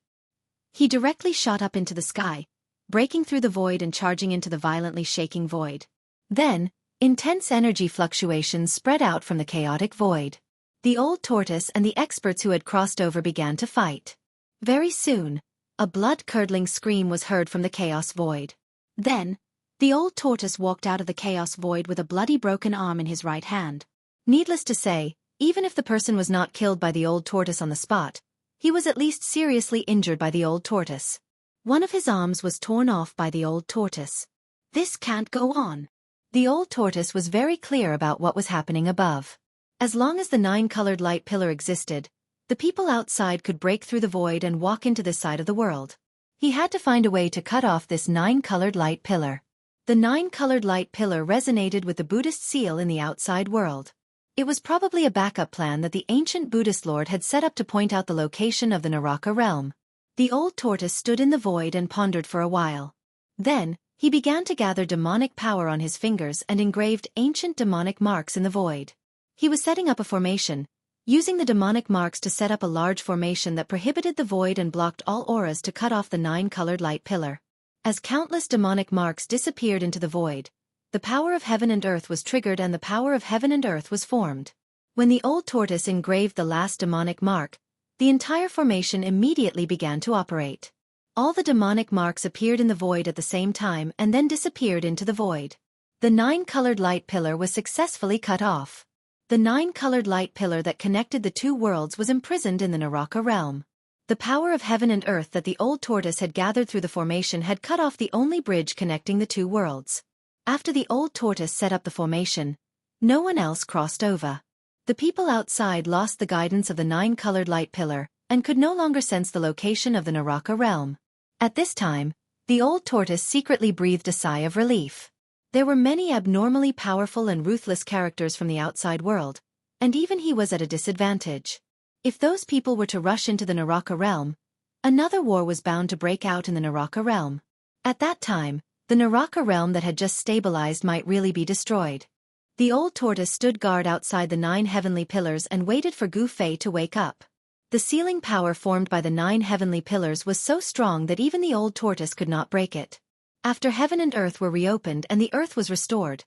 He directly shot up into the sky, breaking through the void and charging into the violently shaking void. Then, intense energy fluctuations spread out from the chaotic void. The old tortoise and the experts who had crossed over began to fight. Very soon, a blood-curdling scream was heard from the chaos void. Then, the old tortoise walked out of the chaos void with a bloody broken arm in his right hand. Needless to say, even if the person was not killed by the old tortoise on the spot, he was at least seriously injured by the old tortoise. One of his arms was torn off by the old tortoise. This can't go on. The old tortoise was very clear about what was happening above. As long as the 9-colored light pillar existed, the people outside could break through the void and walk into this side of the world. He had to find a way to cut off this 9-colored light pillar. The 9-colored light pillar resonated with the Buddhist seal in the outside world. It was probably a backup plan that the ancient Buddhist lord had set up to point out the location of the Naraka realm. The old tortoise stood in the void and pondered for a while. Then, he began to gather demonic power on his fingers and engraved ancient demonic marks in the void. He was setting up a formation, using the demonic marks to set up a large formation that prohibited the void and blocked all auras to cut off the 9-colored light pillar. As countless demonic marks disappeared into the void, the power of heaven and earth was triggered and the power of heaven and earth was formed. When the old tortoise engraved the last demonic mark, the entire formation immediately began to operate. All the demonic marks appeared in the void at the same time and then disappeared into the void. The 9-colored light pillar was successfully cut off. The 9-colored light pillar that connected the two worlds was imprisoned in the Naraka realm. The power of heaven and earth that the old tortoise had gathered through the formation had cut off the only bridge connecting the two worlds. After the old tortoise set up the formation, no one else crossed over. The people outside lost the guidance of the 9-colored light pillar and could no longer sense the location of the Naraka realm. At this time, the old tortoise secretly breathed a sigh of relief. There were many abnormally powerful and ruthless characters from the outside world, and even he was at a disadvantage. If those people were to rush into the Naraka realm, another war was bound to break out in the Naraka realm. At that time, the Naraka realm that had just stabilized might really be destroyed. The old tortoise stood guard outside the 9 heavenly pillars and waited for Gu Fei to wake up. The sealing power formed by the 9 heavenly pillars was so strong that even the old tortoise could not break it. After heaven and earth were reopened and the earth was restored,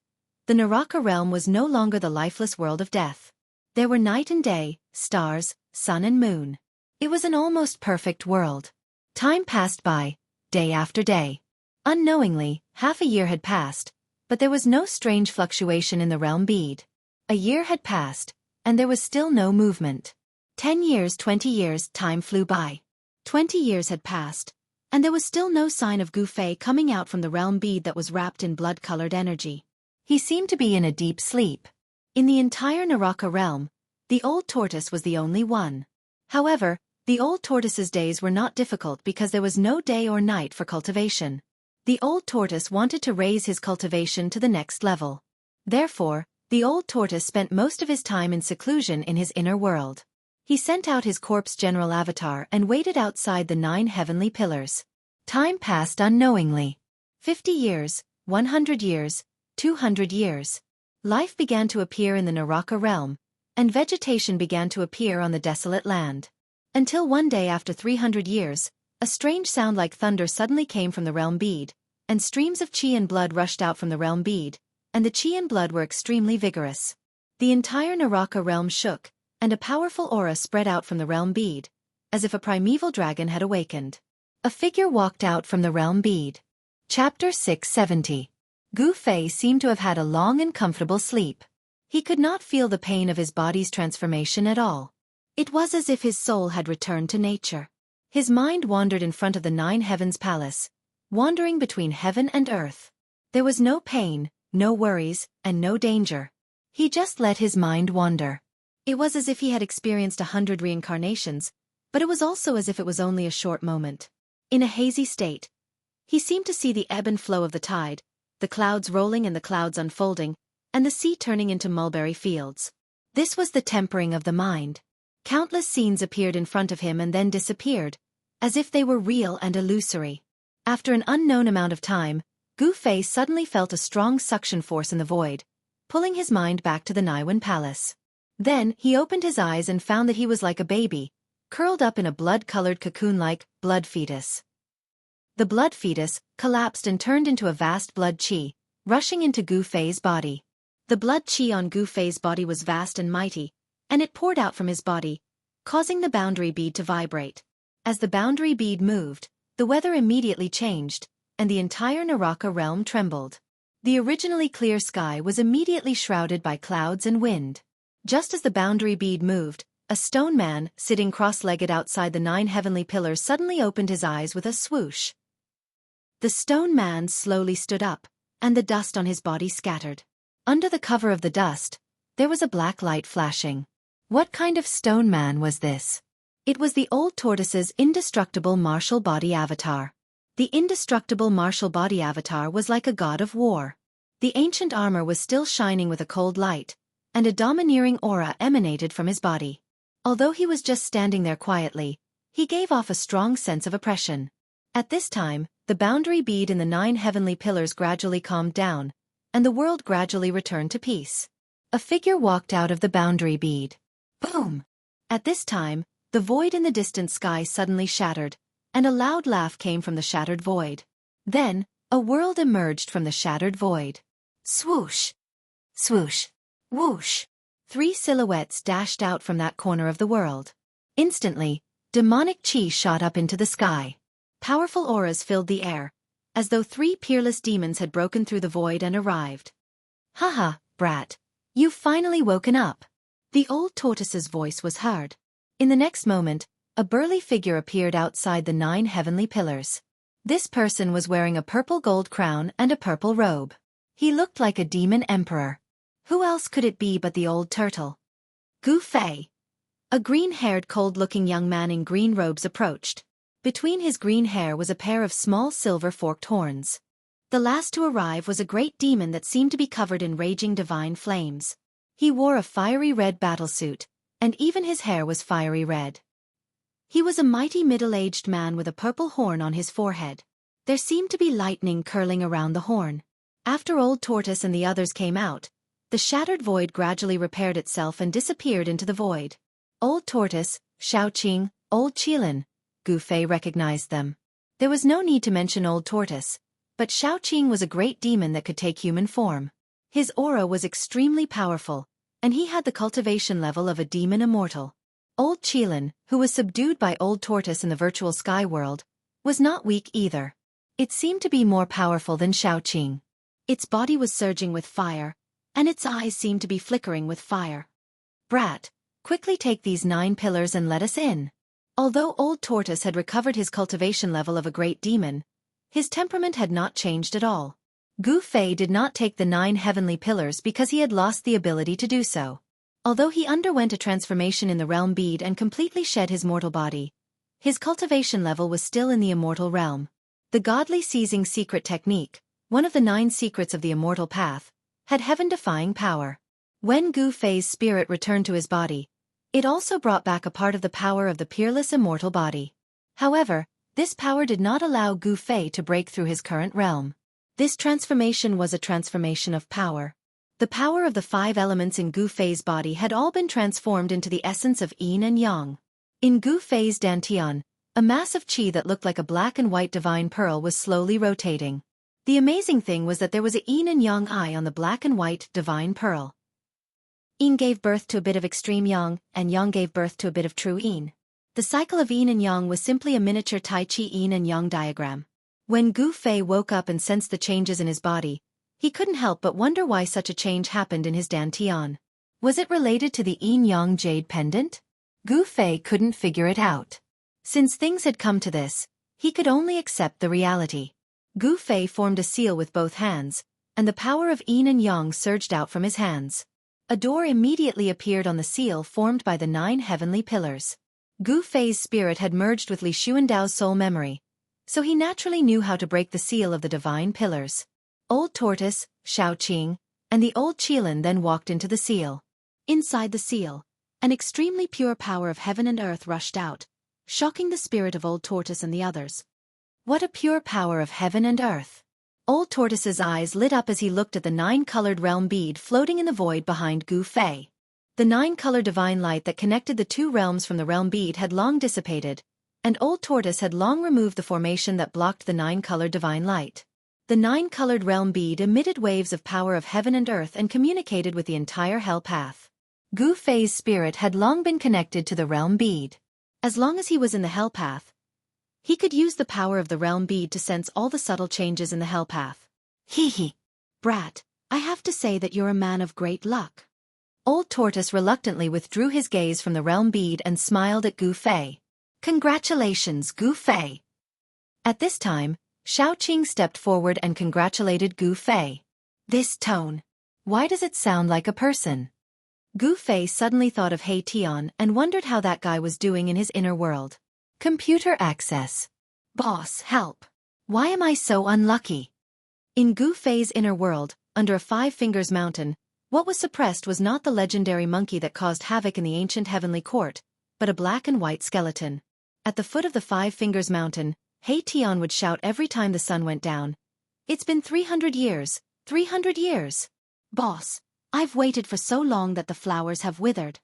the Naraka realm was no longer the lifeless world of death. There were night and day, stars, sun and moon. It was an almost perfect world. Time passed by, day after day. Unknowingly, half a year had passed, but there was no strange fluctuation in the realm bead. A year had passed, and there was still no movement. 10 years, 20 years, time flew by. 20 years had passed, and there was still no sign of Gu Fei coming out from the realm bead that was wrapped in blood-colored energy. He seemed to be in a deep sleep. In the entire Naraka realm, the old tortoise was the only one. However, the old tortoise's days were not difficult because there was no day or night for cultivation. The old tortoise wanted to raise his cultivation to the next level. Therefore, the old tortoise spent most of his time in seclusion in his inner world. He sent out his corpse general avatar and waited outside the 9 heavenly pillars. Time passed unknowingly. 50 years, 100 years, 200 years. Life began to appear in the Naraka realm, and vegetation began to appear on the desolate land. Until one day after 300 years, a strange sound like thunder suddenly came from the realm bead, and streams of chi and blood rushed out from the realm bead, and the chi and blood were extremely vigorous. The entire Naraka realm shook, and a powerful aura spread out from the realm bead, as if a primeval dragon had awakened. A figure walked out from the realm bead. Chapter 670. Gu Fei seemed to have had a long and comfortable sleep. He could not feel the pain of his body's transformation at all. It was as if his soul had returned to nature. His mind wandered in front of the 9 Heavens Palace, wandering between heaven and earth. There was no pain, no worries, and no danger. He just let his mind wander. It was as if he had experienced 100 reincarnations, but it was also as if it was only a short moment. In a hazy state, he seemed to see the ebb and flow of the tide, the clouds rolling and the clouds unfolding, and the sea turning into mulberry fields. This was the tempering of the mind. Countless scenes appeared in front of him and then disappeared, as if they were real and illusory. After an unknown amount of time, Gu Fei suddenly felt a strong suction force in the void, pulling his mind back to the Naiwan Palace. Then, he opened his eyes and found that he was like a baby, curled up in a blood-colored cocoon-like blood fetus. The blood fetus collapsed and turned into a vast blood qi, rushing into Gu Fei's body. The blood qi on Gu Fei's body was vast and mighty, and it poured out from his body, causing the boundary bead to vibrate. As the boundary bead moved, the weather immediately changed, and the entire Naraka realm trembled. The originally clear sky was immediately shrouded by clouds and wind. Just as the boundary bead moved, a stone man, sitting cross-legged outside the 9 heavenly pillars, suddenly opened his eyes with a swoosh. The stone man slowly stood up, and the dust on his body scattered. Under the cover of the dust, there was a black light flashing. What kind of stone man was this? It was the old tortoise's indestructible martial body avatar. The indestructible martial body avatar was like a god of war. The ancient armor was still shining with a cold light, and a domineering aura emanated from his body. Although he was just standing there quietly, he gave off a strong sense of oppression. At this time, the boundary bead in the 9 heavenly pillars gradually calmed down, and the world gradually returned to peace. A figure walked out of the boundary bead. Boom! At this time, the void in the distant sky suddenly shattered, and a loud laugh came from the shattered void. Then, a world emerged from the shattered void. Swoosh! Swoosh! Whoosh! 3 silhouettes dashed out from that corner of the world. Instantly, demonic chi shot up into the sky. Powerful auras filled the air, as though 3 peerless demons had broken through the void and arrived. Haha, brat. You've finally woken up. The old tortoise's voice was heard. In the next moment, a burly figure appeared outside the 9 heavenly pillars. This person was wearing a purple gold crown and a purple robe. He looked like a demon emperor. Who else could it be but the old turtle? Gu Fei. A green-haired cold-looking young man in green robes approached. Between his green hair was a pair of small silver-forked horns. The last to arrive was a great demon that seemed to be covered in raging divine flames. He wore a fiery red battlesuit, and even his hair was fiery red. He was a mighty middle-aged man with a purple horn on his forehead. There seemed to be lightning curling around the horn. After Old Tortoise and the others came out, the shattered void gradually repaired itself and disappeared into the void. Old Tortoise, Shaoqing, Old Qilin. Gu Fei recognized them. There was no need to mention Old Tortoise, but Shaoqing was a great demon that could take human form. His aura was extremely powerful, and he had the cultivation level of a demon immortal. Old Qilin, who was subdued by Old Tortoise in the virtual sky world, was not weak either. It seemed to be more powerful than Shaoqing. Its body was surging with fire, and its eyes seemed to be flickering with fire. Brat, quickly take these 9 pillars and let us in. Although Old Tortoise had recovered his cultivation level of a great demon, his temperament had not changed at all. Gu Fei did not take the 9 heavenly pillars because he had lost the ability to do so. Although he underwent a transformation in the realm bead and completely shed his mortal body, his cultivation level was still in the immortal realm. The godly seizing secret technique, one of the 9 secrets of the immortal path, had heaven-defying power. When Gu Fei's spirit returned to his body, it also brought back a part of the power of the peerless immortal body. However, this power did not allow Gu Fei to break through his current realm. This transformation was a transformation of power. The power of the 5 elements in Gu Fei's body had all been transformed into the essence of yin and yang. In Gu Fei's dantian, a mass of qi that looked like a black and white divine pearl was slowly rotating. The amazing thing was that there was a yin and yang eye on the black and white divine pearl. Yin gave birth to a bit of extreme yang, and yang gave birth to a bit of true yin. The cycle of yin and yang was simply a miniature Tai Chi yin and yang diagram. When Gu Fei woke up and sensed the changes in his body, he couldn't help but wonder why such a change happened in his dantian. Was it related to the yin-yang jade pendant? Gu Fei couldn't figure it out. Since things had come to this, he could only accept the reality. Gu Fei formed a seal with both hands, and the power of yin and yang surged out from his hands. A door immediately appeared on the seal formed by the 9 heavenly pillars. Gu Fei's spirit had merged with Li Xuandao's soul memory, so he naturally knew how to break the seal of the divine pillars. Old Tortoise, Shaoqing, and the old Qilin then walked into the seal. Inside the seal, an extremely pure power of heaven and earth rushed out, shocking the spirit of Old Tortoise and the others. What a pure power of heaven and earth! Old Tortoise's eyes lit up as he looked at the 9-colored realm bead floating in the void behind Gu Fei. The 9-color divine light that connected the 2 realms from the realm bead had long dissipated, and Old Tortoise had long removed the formation that blocked the 9-colored divine light. The 9-colored realm bead emitted waves of power of heaven and earth and communicated with the entire hell path. Gu Fei's spirit had long been connected to the realm bead. As long as he was in the hell path, he could use the power of the realm bead to sense all the subtle changes in the hell path. Hee. Brat, I have to say that you're a man of great luck. Old Tortoise reluctantly withdrew his gaze from the realm bead and smiled at Gu Fei. Congratulations, Gu Fei. At this time, Shaoqing stepped forward and congratulated Gu Fei. This tone. Why does it sound like a person? Gu Fei suddenly thought of He Tian and wondered how that guy was doing in his inner world. Computer access. Boss, help. Why am I so unlucky? In Gu Fei's inner world, under a 5 Fingers mountain, what was suppressed was not the legendary monkey that caused havoc in the ancient heavenly court, but a black and white skeleton. At the foot of the 5 Fingers mountain, He Tian would shout every time the sun went down. It's been 300 years, 300 years. Boss, I've waited for so long that the flowers have withered.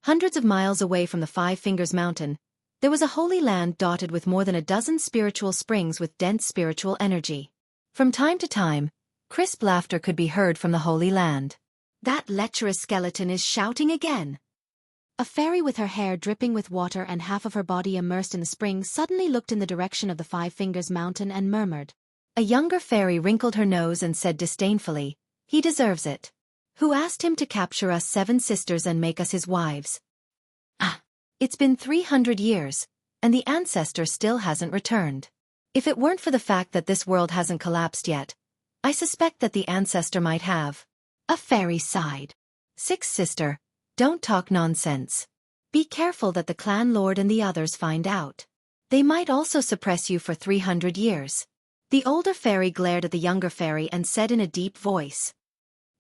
Hundreds of miles away from the 5 Fingers mountain, there was a holy land dotted with more than a dozen spiritual springs with dense spiritual energy. From time to time, crisp laughter could be heard from the holy land. That lecherous skeleton is shouting again. A fairy with her hair dripping with water and half of her body immersed in the spring suddenly looked in the direction of the 5 Fingers mountain and murmured. A younger fairy wrinkled her nose and said disdainfully, "He deserves it. Who asked him to capture us 7 sisters and make us his wives? It's been 300 years, and the ancestor still hasn't returned. If it weren't for the fact that this world hasn't collapsed yet, I suspect that the ancestor might have." A fairy sighed. "Sixth sister, don't talk nonsense. Be careful that the clan lord and the others find out. They might also suppress you for 300 years. The older fairy glared at the younger fairy and said in a deep voice.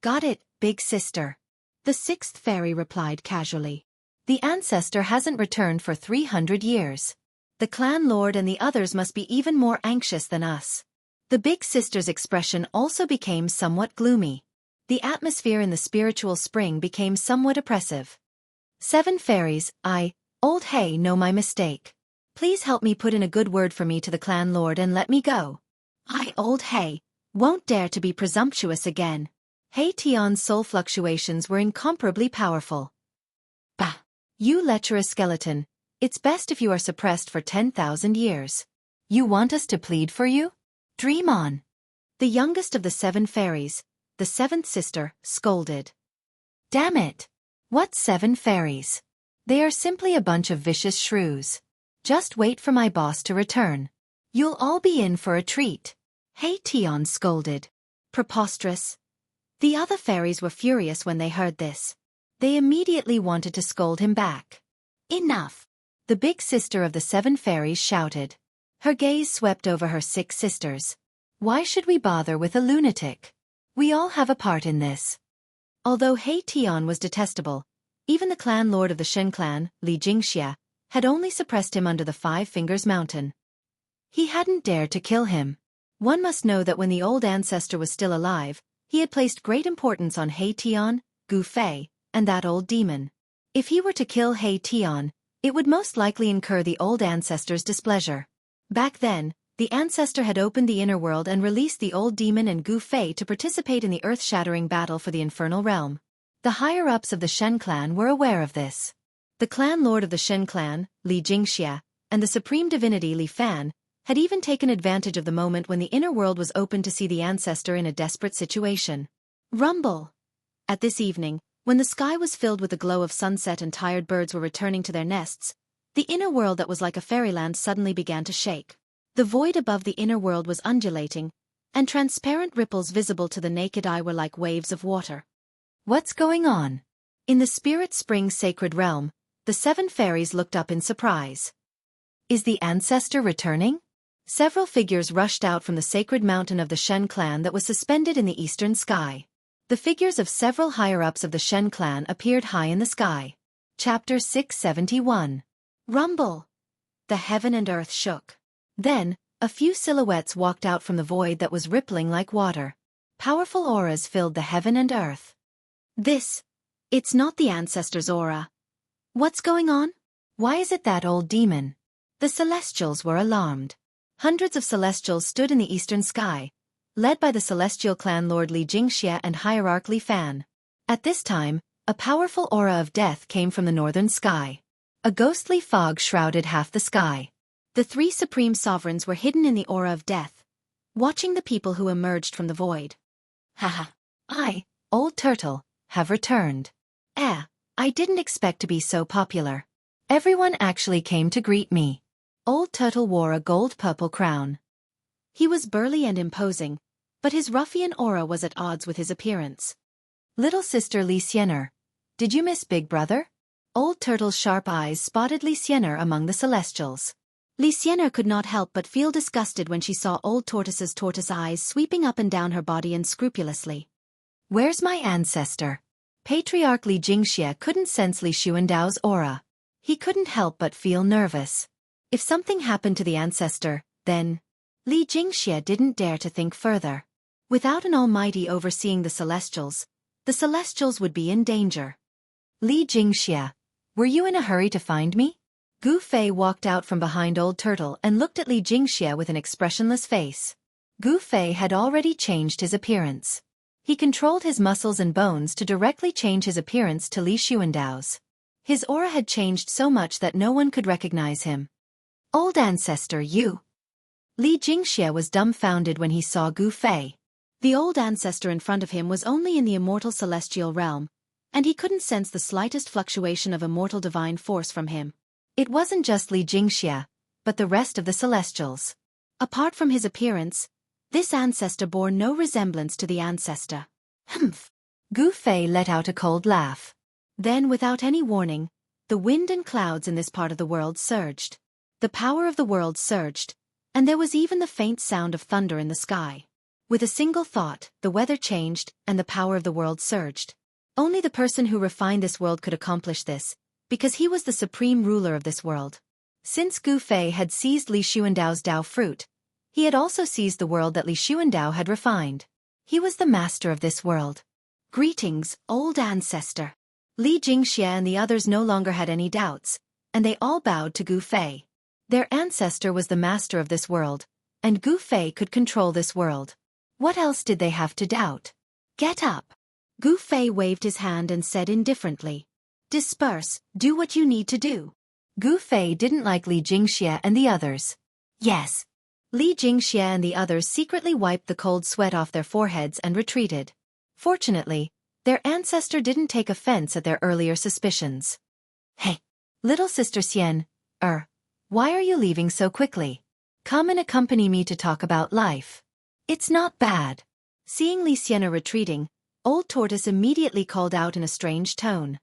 "Got it, big sister." The 6th fairy replied casually. "The ancestor hasn't returned for 300 years. The clan lord and the others must be even more anxious than us." The big sister's expression also became somewhat gloomy. The atmosphere in the spiritual spring became somewhat oppressive. 7 fairies, Old Hay, know my mistake. Please help me put in a good word for me to the clan lord and let me go. I, Old Hay, won't dare to be presumptuous again." He Tian's soul fluctuations were incomparably powerful. "Bah! You lecherous skeleton, it's best if you are suppressed for 10,000 years. You want us to plead for you? Dream on." The youngest of the 7 fairies, the 7th sister, scolded. "Damn it! What 7 fairies? They are simply a bunch of vicious shrews. Just wait for my boss to return. You'll all be in for a treat." He Tian scolded. Preposterous. The other fairies were furious when they heard this. They immediately wanted to scold him back. "Enough!" The big sister of the 7 fairies shouted. Her gaze swept over her 6 sisters. "Why should we bother with a lunatic? We all have a part in this." Although He Tian was detestable, even the clan lord of the Shen clan, Li Jingxia, had only suppressed him under the 5 Fingers mountain. He hadn't dared to kill him. One must know that when the old ancestor was still alive, he had placed great importance on He Tian, Gu Fei, and that old demon. If he were to kill He Tian, it would most likely incur the old ancestor's displeasure. Back then, the ancestor had opened the inner world and released the old demon and Gu Fei to participate in the earth-shattering battle for the infernal realm. The higher-ups of the Shen clan were aware of this. The clan lord of the Shen clan, Li Jingxia, and the supreme divinity Li Fan, had even taken advantage of the moment when the inner world was open to see the ancestor in a desperate situation. Rumble! At this evening, when the sky was filled with the glow of sunset and tired birds were returning to their nests, the inner world that was like a fairyland suddenly began to shake. The void above the inner world was undulating, and transparent ripples visible to the naked eye were like waves of water. What's going on? In the Spirit Spring sacred realm, the 7 fairies looked up in surprise. Is the ancestor returning? Several figures rushed out from the sacred mountain of the Shen clan that was suspended in the eastern sky. The figures of several higher-ups of the Shen clan appeared high in the sky. Chapter 671. Rumble! The heaven and earth shook. Then, a few silhouettes walked out from the void that was rippling like water. Powerful auras filled the heaven and earth. It's not the ancestor's aura. What's going on? Why is it that old demon? The Celestials were alarmed. Hundreds of Celestials stood in the eastern sky, led by the Celestial clan Lord Li Jingxia and Hierarch Li Fan. At this time, a powerful aura of death came from the northern sky. A ghostly fog shrouded half the sky. The 3 supreme sovereigns were hidden in the aura of death, watching the people who emerged from the void. Haha, I, Old Turtle, have returned. I didn't expect to be so popular. Everyone actually came to greet me. Old Turtle wore a gold-purple crown. He was burly and imposing, but his ruffian aura was at odds with his appearance. Little sister Li Xiener, did you miss Big Brother? Old Turtle's sharp eyes spotted Li Xiener among the Celestials. Li Xiener could not help but feel disgusted when she saw Old Tortoise's tortoise eyes sweeping up and down her body unscrupulously. Where's my ancestor? Patriarch Li Jingxia couldn't sense Li Xuandao's aura. He couldn't help but feel nervous. If something happened to the ancestor, then Li Jingxia didn't dare to think further. Without an almighty overseeing the Celestials would be in danger. Li Jingxia, were you in a hurry to find me? Gu Fei walked out from behind Old Turtle and looked at Li Jingxia with an expressionless face. Gu Fei had already changed his appearance. He controlled his muscles and bones to directly change his appearance to Li Xuandao's. His aura had changed so much that no one could recognize him. Old ancestor, you. Li Jingxia was dumbfounded when he saw Gu Fei. The old ancestor in front of him was only in the immortal celestial realm, and he couldn't sense the slightest fluctuation of immortal divine force from him. It wasn't just Li Jingxia, but the rest of the Celestials. Apart from his appearance, this ancestor bore no resemblance to the ancestor. Humph! Gu Fei let out a cold laugh. Then, without any warning, the wind and clouds in this part of the world surged. The power of the world surged, and there was even the faint sound of thunder in the sky. With a single thought, the weather changed, and the power of the world surged. Only the person who refined this world could accomplish this, because he was the supreme ruler of this world. Since Gu Fei had seized Li Xuandao's Dao fruit, he had also seized the world that Li Xuandao had refined. He was the master of this world. Greetings, old ancestor. Li Jingxia and the others no longer had any doubts, and they all bowed to Gu Fei. Their ancestor was the master of this world, and Gu Fei could control this world. What else did they have to doubt? Get up. Gu Fei waved his hand and said indifferently. Disperse, do what you need to do. Gu Fei didn't like Li Jingxia and the others. Yes. Li Jingxia and the others secretly wiped the cold sweat off their foreheads and retreated. Fortunately, their ancestor didn't take offense at their earlier suspicions. Hey, little sister Xian, why are you leaving so quickly? Come and accompany me to talk about life. It's not bad. Seeing Li Xian retreating, Old Tortoise immediately called out in a strange tone.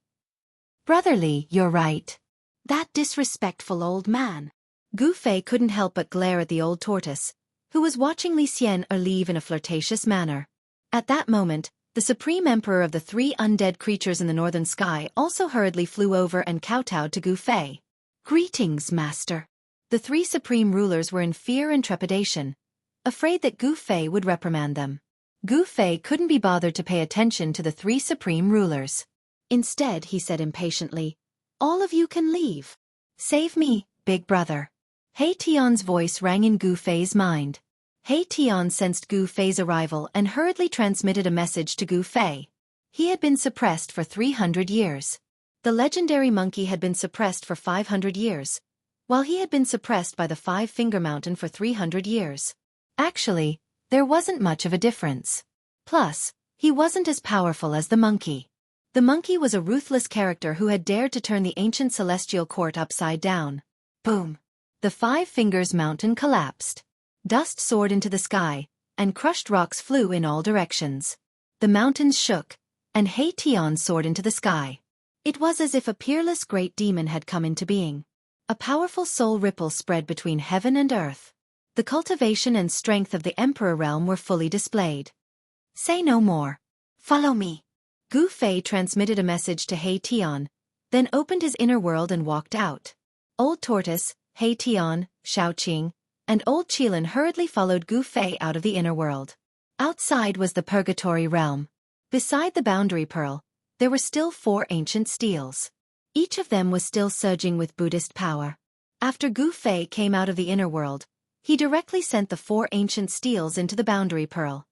Brother Li, you're right. That disrespectful old man. Gu Fei couldn't help but glare at the Old Tortoise, who was watching Li Xian leave in a flirtatious manner. At that moment, the Supreme Emperor of the 3 undead creatures in the northern sky also hurriedly flew over and kowtowed to Gu Fei. Greetings, Master. The 3 supreme rulers were in fear and trepidation, afraid that Gu Fei would reprimand them. Gu Fei couldn't be bothered to pay attention to the 3 supreme rulers. Instead, he said impatiently, all of you can leave. Save me, big brother. Hei Tian's voice rang in Gu Fei's mind. Hei Tian sensed Gu Fei's arrival and hurriedly transmitted a message to Gu Fei. He had been suppressed for 300 years. The legendary monkey had been suppressed for 500 years, while he had been suppressed by the Five-Finger Mountain for 300 years. Actually, there wasn't much of a difference. Plus, he wasn't as powerful as the monkey. The monkey was a ruthless character who had dared to turn the ancient celestial court upside down. Boom! The Five Fingers Mountain collapsed. Dust soared into the sky, and crushed rocks flew in all directions. The mountains shook, and Heartwarming soared into the sky. It was as if a peerless great demon had come into being. A powerful soul ripple spread between heaven and earth. The cultivation and strength of the Emperor realm were fully displayed. Say no more. Follow me. Gu Fei transmitted a message to Heartwarming, then opened his inner world and walked out. Old Tortoise, Heartwarming, Xiaoqing, and Old Qilin hurriedly followed Gu Fei out of the inner world. Outside was the Purgatory realm. Beside the Boundary Pearl, there were still 4 ancient steels. Each of them was still surging with Buddhist power. After Gu Fei came out of the inner world, he directly sent the 4 ancient steels into the Boundary Pearl.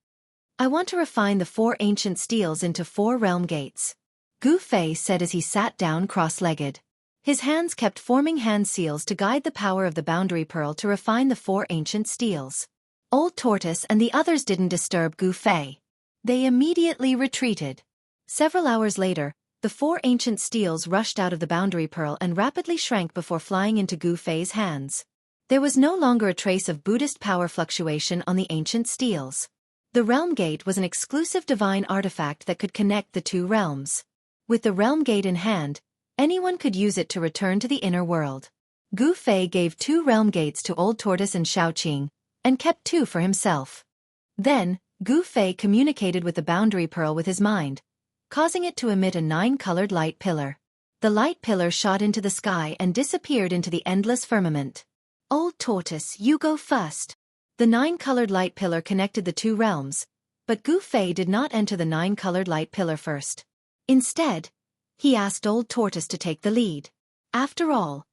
I want to refine the 4 ancient steels into 4 realm gates, Gu Fei said as he sat down cross-legged. His hands kept forming hand seals to guide the power of the Boundary Pearl to refine the 4 ancient steels. Old Tortoise and the others didn't disturb Gu Fei. They immediately retreated. Several hours later, the 4 ancient steels rushed out of the Boundary Pearl and rapidly shrank before flying into Gu Fei's hands. There was no longer a trace of Buddhist power fluctuation on the ancient steels. The Realm Gate was an exclusive divine artifact that could connect the 2 realms. With the Realm Gate in hand, anyone could use it to return to the inner world. Gu Fei gave 2 Realm Gates to Old Tortoise and Xiaoqing, and kept 2 for himself. Then, Gu Fei communicated with the Boundary Pearl with his mind, causing it to emit a 9-colored light pillar. The light pillar shot into the sky and disappeared into the endless firmament. Old Tortoise, you go first. The 9-colored light pillar connected the 2 realms, but Gu Fei did not enter the 9-colored light pillar first. Instead, he asked Old Tortoise to take the lead. After all,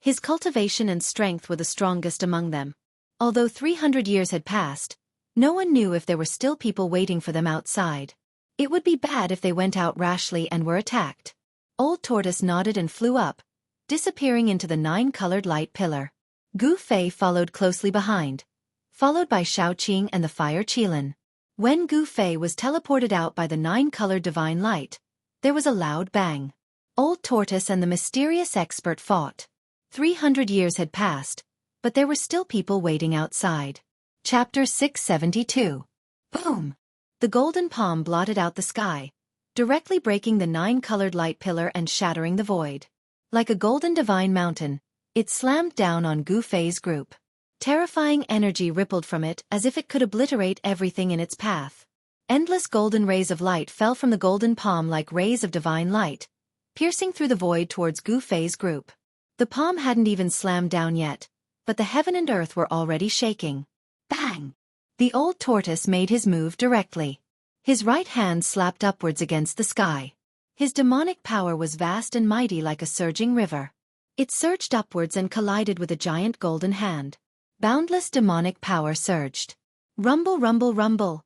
his cultivation and strength were the strongest among them. Although 300 years had passed, no one knew if there were still people waiting for them outside. It would be bad if they went out rashly and were attacked. Old Tortoise nodded and flew up, disappearing into the 9-colored light pillar. Gu Fei followed closely behind, followed by Xiaoqing and the Fire Qilin. When Gu Fei was teleported out by the 9-colored divine light, there was a loud bang. Old Tortoise and the mysterious expert fought. 300 years had passed, but there were still people waiting outside. Chapter 672. Boom! The golden palm blotted out the sky, directly breaking the 9-colored light pillar and shattering the void. Like a golden divine mountain, it slammed down on Gu Fei's group. Terrifying energy rippled from it as if it could obliterate everything in its path. Endless golden rays of light fell from the golden palm like rays of divine light, piercing through the void towards Gu Fei's group. The palm hadn't even slammed down yet, but the heaven and earth were already shaking. Bang! The Old Tortoise made his move directly. His right hand slapped upwards against the sky. His demonic power was vast and mighty like a surging river. It surged upwards and collided with a giant golden hand. Boundless demonic power surged. Rumble, rumble, rumble.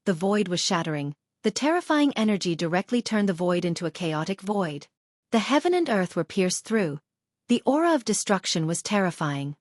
The void was shattering. The terrifying energy directly turned the void into a chaotic void. The heaven and earth were pierced through. The aura of destruction was terrifying.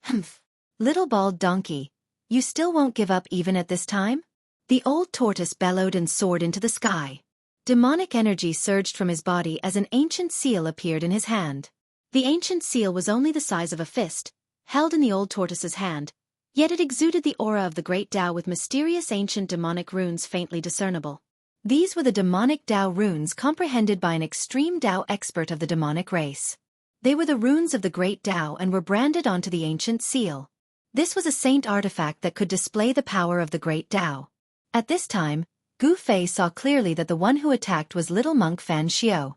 Humph! Little bald donkey, you still won't give up even at this time? The Old Tortoise bellowed and soared into the sky. Demonic energy surged from his body as an ancient seal appeared in his hand. The ancient seal was only the size of a fist, held in the Old Tortoise's hand, yet it exuded the aura of the Great Tao with mysterious ancient demonic runes faintly discernible. These were the demonic Tao runes comprehended by an extreme Tao expert of the demonic race. They were the runes of the Great Tao and were branded onto the ancient seal. This was a saint artifact that could display the power of the Great Tao. At this time, Gu Fei saw clearly that the one who attacked was little monk Fan Xiao.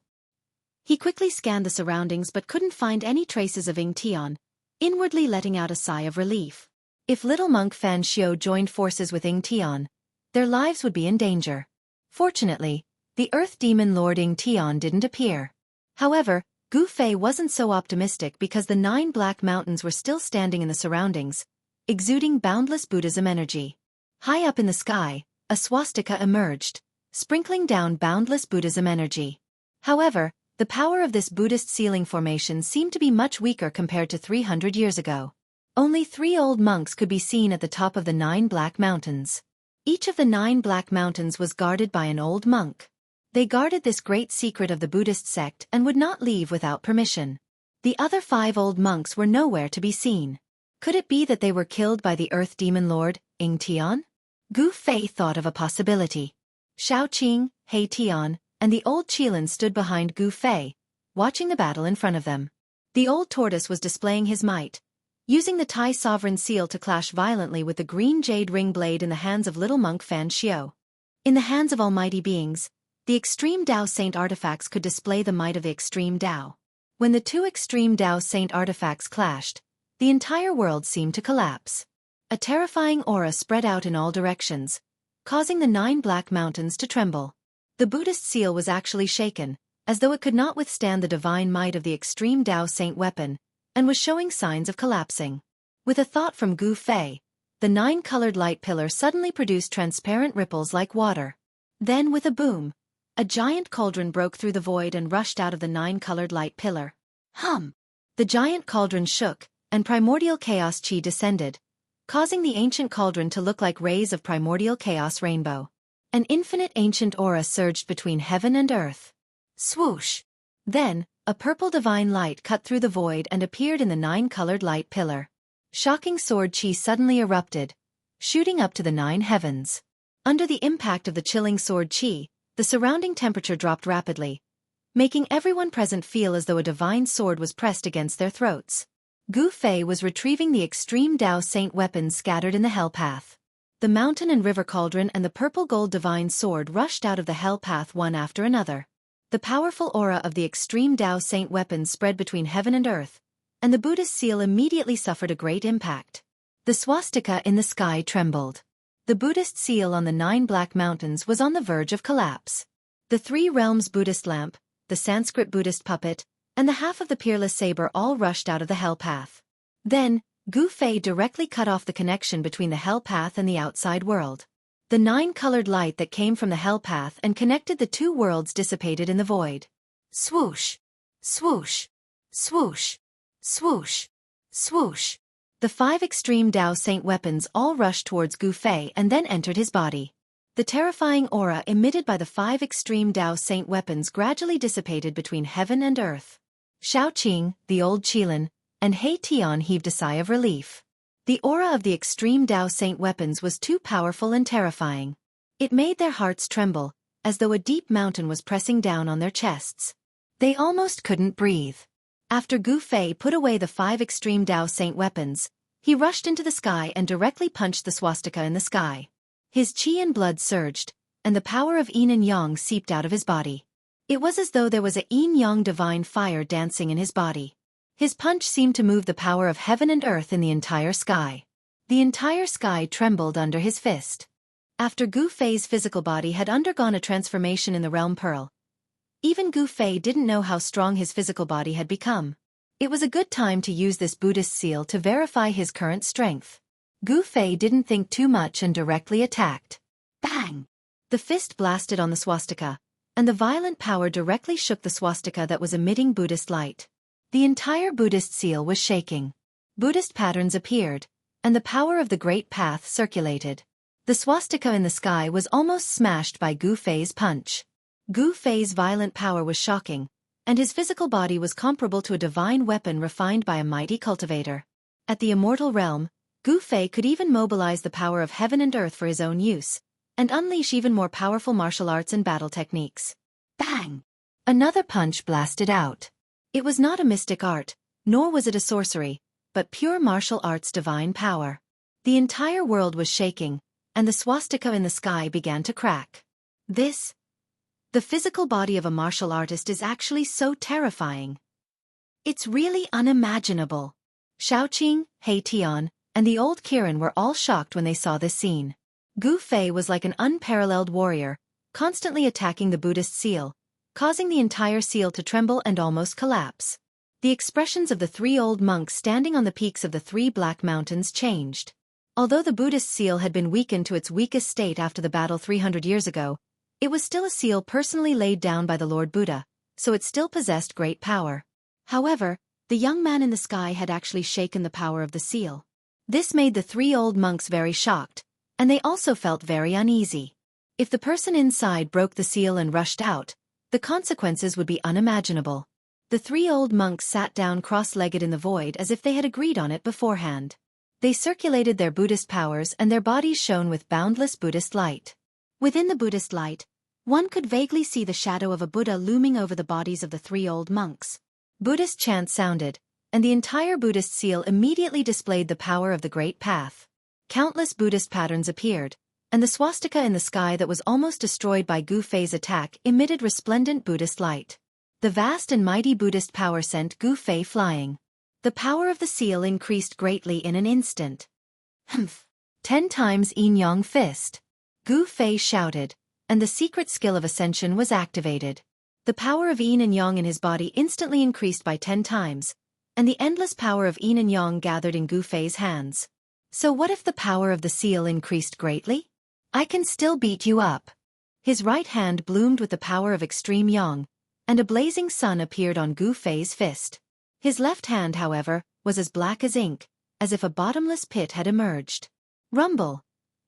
He quickly scanned the surroundings but couldn't find any traces of Enchanting, inwardly letting out a sigh of relief. If little monk Fan Xiao joined forces with Enchanting, their lives would be in danger. Fortunately, the Earth Demon Lord Enchanting didn't appear. However, Gu Fei wasn't so optimistic because the 9 black mountains were still standing in the surroundings, exuding boundless Buddhism energy. High up in the sky, a swastika emerged, sprinkling down boundless Buddhism energy. However, The power of this Buddhist sealing formation seemed to be much weaker compared to 300 years ago. Only 3 old monks could be seen at the top of the 9 black mountains. Each of the 9 black mountains was guarded by an old monk. They guarded this great secret of the Buddhist sect and would not leave without permission. The other 5 old monks were nowhere to be seen. Could it be that they were killed by the Earth Demon Lord, Tian? Gu Fei thought of a possibility. Xiaoqing, He Tian, and the old Qilin stood behind Gu Fei, watching the battle in front of them. The old tortoise was displaying his might, using the Tai sovereign seal to clash violently with the green jade ring blade in the hands of little monk Fan Xiao. In the hands of almighty beings, the extreme Dao Saint artifacts could display the might of the extreme Dao. When the 2 extreme Dao Saint artifacts clashed, the entire world seemed to collapse. A terrifying aura spread out in all directions, causing the 9 black mountains to tremble. The Buddhist seal was actually shaken, as though it could not withstand the divine might of the extreme Dao Saint weapon, and was showing signs of collapsing. With a thought from Gu Fei, the 9-colored light pillar suddenly produced transparent ripples like water. Then with a boom, a giant cauldron broke through the void and rushed out of the 9-colored light pillar. Hum! The giant cauldron shook, and primordial chaos chi descended, causing the ancient cauldron to look like rays of primordial chaos rainbow. An infinite ancient aura surged between heaven and earth. Swoosh! Then, a purple divine light cut through the void and appeared in the 9-colored light pillar. Shocking sword chi suddenly erupted, shooting up to the 9 heavens. Under the impact of the chilling sword chi, the surrounding temperature dropped rapidly, making everyone present feel as though a divine sword was pressed against their throats. Gu Fei was retrieving the extreme Dao Saint weapons scattered in the hell path. The mountain and river cauldron and the purple gold divine sword rushed out of the hell path one after another. The powerful aura of the extreme Dao Saint weapons spread between heaven and earth, and the Buddhist seal immediately suffered a great impact. The swastika in the sky trembled. The Buddhist seal on the 9 black mountains was on the verge of collapse. The 3 realms Buddhist lamp, the Sanskrit Buddhist puppet, and the half of the peerless saber all rushed out of the hell path. Then, Gu Fei directly cut off the connection between the hell path and the outside world. The 9-colored light that came from the hell path and connected the 2 worlds dissipated in the void. Swoosh! Swoosh! Swoosh! Swoosh! Swoosh! The 5 extreme Dao Saint weapons all rushed towards Gu Fei and then entered his body. The terrifying aura emitted by the 5 extreme Dao Saint weapons gradually dissipated between heaven and earth. Xiaoqing, the old Qilin, and He Tian heaved a sigh of relief. The aura of the extreme Dao Saint weapons was too powerful and terrifying. It made their hearts tremble, as though a deep mountain was pressing down on their chests. They almost couldn't breathe. After Gu Fei put away the 5 extreme Dao Saint weapons, he rushed into the sky and directly punched the swastika in the sky. His qi and blood surged, and the power of yin and yang seeped out of his body. It was as though there was a yin-yang divine fire dancing in his body. His punch seemed to move the power of heaven and earth in the entire sky. The entire sky trembled under his fist. After Gu Fei's physical body had undergone a transformation in the realm pearl, even Gu Fei didn't know how strong his physical body had become. It was a good time to use this Buddhist seal to verify his current strength. Gu Fei didn't think too much and directly attacked. Bang! The fist blasted on the swastika, and the violent power directly shook the swastika that was emitting Buddhist light. The entire Buddhist seal was shaking. Buddhist patterns appeared, and the power of the Great Path circulated. The swastika in the sky was almost smashed by Gu Fei's punch. Gu Fei's violent power was shocking, and his physical body was comparable to a divine weapon refined by a mighty cultivator. At the immortal realm, Gu Fei could even mobilize the power of heaven and earth for his own use, and unleash even more powerful martial arts and battle techniques. Bang! Another punch blasted out. It was not a mystic art, nor was it a sorcery, but pure martial arts divine power. The entire world was shaking, and the swastika in the sky began to crack. The physical body of a martial artist is actually so terrifying. It's really unimaginable. Xiaoqing, He Tian, and the old Kirin were all shocked when they saw this scene. Gu Fei was like an unparalleled warrior, constantly attacking the Buddhist seal, causing the entire seal to tremble and almost collapse. The expressions of the 3 old monks standing on the peaks of the 3 black mountains changed. Although the Buddhist seal had been weakened to its weakest state after the battle 300 years ago, it was still a seal personally laid down by the Lord Buddha, so it still possessed great power. However, the young man in the sky had actually shaken the power of the seal. This made the three old monks very shocked, and they also felt very uneasy. If the person inside broke the seal and rushed out, the consequences would be unimaginable. The three old monks sat down cross-legged in the void as if they had agreed on it beforehand. They circulated their Buddhist powers and their bodies shone with boundless Buddhist light. Within the Buddhist light, one could vaguely see the shadow of a Buddha looming over the bodies of the three old monks. Buddhist chants sounded, and the entire Buddhist seal immediately displayed the power of the Great Path. Countless Buddhist patterns appeared, and the swastika in the sky that was almost destroyed by Gu Fei's attack emitted resplendent Buddhist light. The vast and mighty Buddhist power sent Gu Fei flying. The power of the seal increased greatly in an instant. 10 times Yin Yang Fist. Gu Fei shouted, and the secret skill of ascension was activated. The power of Yin and Yang in his body instantly increased by 10 times, and the endless power of Yin and Yang gathered in Gu Fei's hands. So what if the power of the seal increased greatly? I can still beat you up. His right hand bloomed with the power of extreme Yang, and a blazing sun appeared on Gu Fei's fist. His left hand, however, was as black as ink, as if a bottomless pit had emerged. Rumble!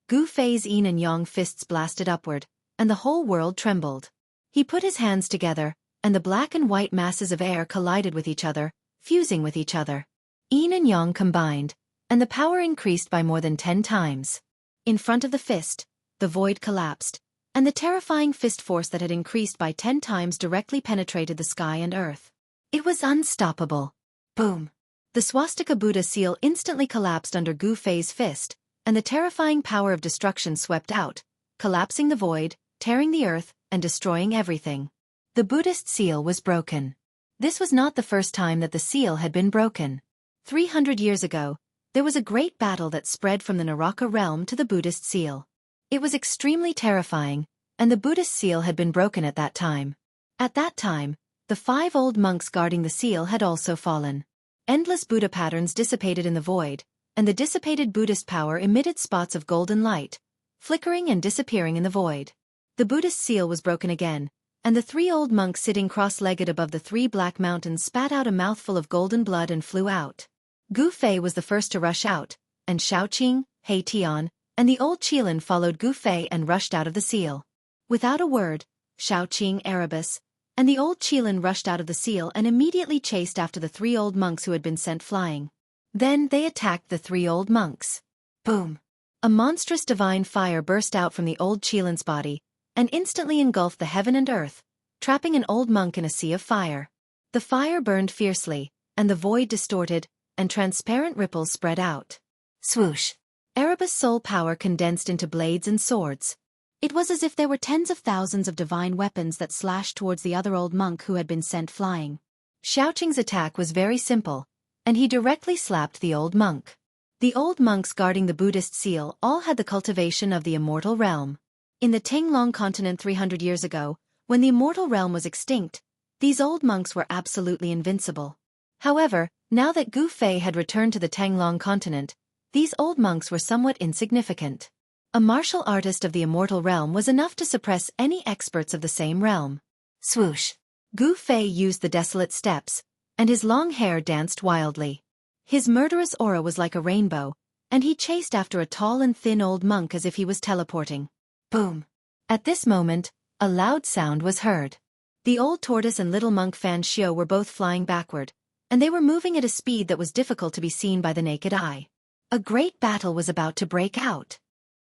Gu Fei's Yin and Yang fists blasted upward, and the whole world trembled. He put his hands together, and the black and white masses of air collided with each other, fusing with each other. Yin and Yang combined, and the power increased by more than 10 times. In front of the fist, the void collapsed, and the terrifying fist force that had increased by 10 times directly penetrated the sky and earth. It was unstoppable. Boom! The swastika Buddha seal instantly collapsed under Gu Fei's fist, and the terrifying power of destruction swept out, collapsing the void, tearing the earth, and destroying everything. The Buddhist seal was broken. This was not the first time that the seal had been broken. 300 years ago, there was a great battle that spread from the Naraka realm to the Buddhist seal. It was extremely terrifying, and the Buddhist seal had been broken at that time. At that time, the 5 old monks guarding the seal had also fallen. Endless Buddha patterns dissipated in the void, and the dissipated Buddhist power emitted spots of golden light, flickering and disappearing in the void. The Buddhist seal was broken again, and the 3 old monks sitting cross-legged above the 3 black mountains spat out a mouthful of golden blood and flew out. Gu Fei was the first to rush out, and Shaoqing, He Tian, and the old Qilin followed Gu Fei and rushed out of the seal. Without a word, Shaoqing, Erebus, and the old Qilin rushed out of the seal and immediately chased after the 3 old monks who had been sent flying. Then they attacked the 3 old monks. Boom! A monstrous divine fire burst out from the old Qilin's body, and instantly engulfed the heaven and earth, trapping an old monk in a sea of fire. The fire burned fiercely, and the void distorted, and transparent ripples spread out. Swoosh! Erebus' soul power condensed into blades and swords. It was as if there were tens of thousands of divine weapons that slashed towards the other old monk who had been sent flying. Shaoqing's attack was very simple, and he directly slapped the old monk. The old monks guarding the Buddhist seal all had the cultivation of the immortal realm. In the Tenglong continent 300 years ago, when the immortal realm was extinct, these old monks were absolutely invincible. However, now that Gu Fei had returned to the Tenglong continent, these old monks were somewhat insignificant. A martial artist of the immortal realm was enough to suppress any experts of the same realm. Swoosh! Gu Fei used the desolate steps, and his long hair danced wildly. His murderous aura was like a rainbow, and he chased after a tall and thin old monk as if he was teleporting. Boom! At this moment, a loud sound was heard. The old tortoise and little monk Fan Xiu were both flying backward, and they were moving at a speed that was difficult to be seen by the naked eye. A great battle was about to break out.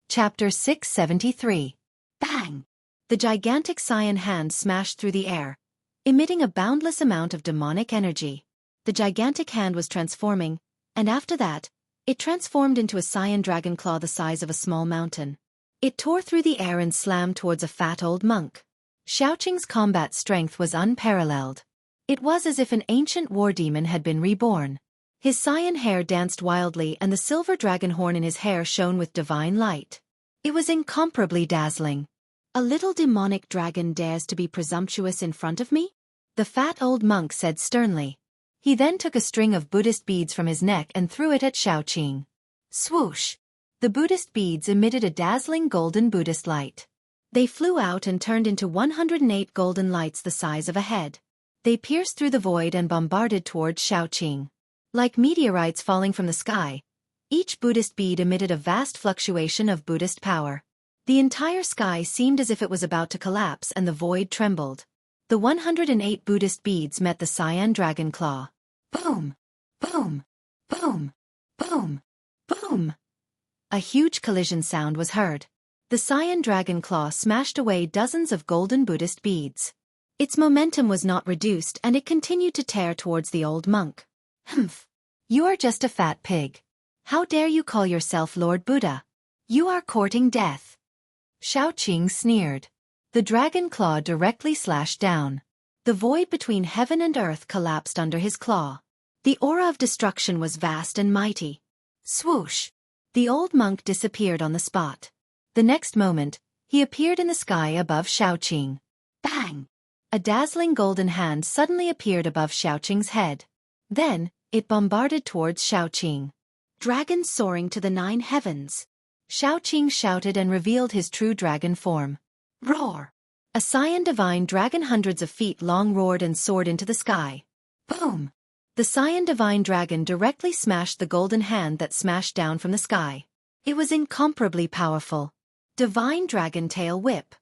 Chapter 673. Bang! The gigantic cyan hand smashed through the air, emitting a boundless amount of demonic energy. The gigantic hand was transforming, and after that, it transformed into a cyan dragon claw the size of a small mountain. It tore through the air and slammed towards a fat old monk. Shaoqing's combat strength was unparalleled. It was as if an ancient war demon had been reborn. His cyan hair danced wildly and the silver dragon horn in his hair shone with divine light. It was incomparably dazzling. A little demonic dragon dares to be presumptuous in front of me? The fat old monk said sternly. He then took a string of Buddhist beads from his neck and threw it at Shaoqing. Swoosh! The Buddhist beads emitted a dazzling golden Buddhist light. They flew out and turned into 108 golden lights the size of a head. They pierced through the void and bombarded towards Xiaoqing. Like meteorites falling from the sky, each Buddhist bead emitted a vast fluctuation of Buddhist power. The entire sky seemed as if it was about to collapse and the void trembled. The 108 Buddhist beads met the cyan dragon claw. Boom! Boom! Boom! Boom! Boom! A huge collision sound was heard. The cyan dragon claw smashed away dozens of golden Buddhist beads. Its momentum was not reduced and it continued to tear towards the old monk. Humph! You are just a fat pig. How dare you call yourself Lord Buddha? You are courting death. Xiaoqing sneered. The dragon claw directly slashed down. The void between heaven and earth collapsed under his claw. The aura of destruction was vast and mighty. Swoosh! The old monk disappeared on the spot. The next moment, he appeared in the sky above Xiaoqing. Bang! A dazzling golden hand suddenly appeared above Xiaoqing's head. Then, it bombarded towards Xiaoqing. Dragon soaring to the 9 heavens. Xiaoqing shouted and revealed his true dragon form. Roar! A cyan divine dragon hundreds of feet long roared and soared into the sky. Boom! The cyan divine dragon directly smashed the golden hand that smashed down from the sky. It was incomparably powerful. Divine dragon tail whip.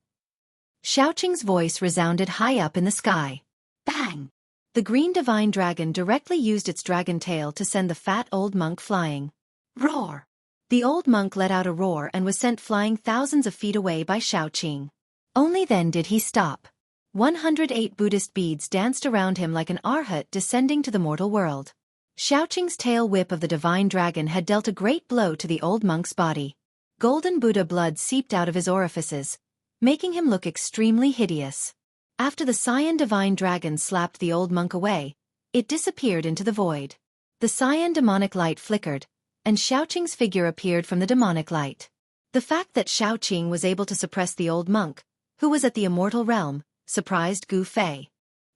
Xiaoqing's voice resounded high up in the sky. Bang! The green divine dragon directly used its dragon tail to send the fat old monk flying. Roar! The old monk let out a roar and was sent flying thousands of feet away by Xiaoqing. Only then did he stop. 108 Buddhist beads danced around him like an arhat descending to the mortal world. Xiaoqing's tail whip of the divine dragon had dealt a great blow to the old monk's body. Golden Buddha blood seeped out of his orifices, making him look extremely hideous. After the cyan divine dragon slapped the old monk away, it disappeared into the void. The cyan demonic light flickered, and Xiaoqing's figure appeared from the demonic light. The fact that Xiaoqing was able to suppress the old monk, who was at the immortal realm, surprised Gu Fei.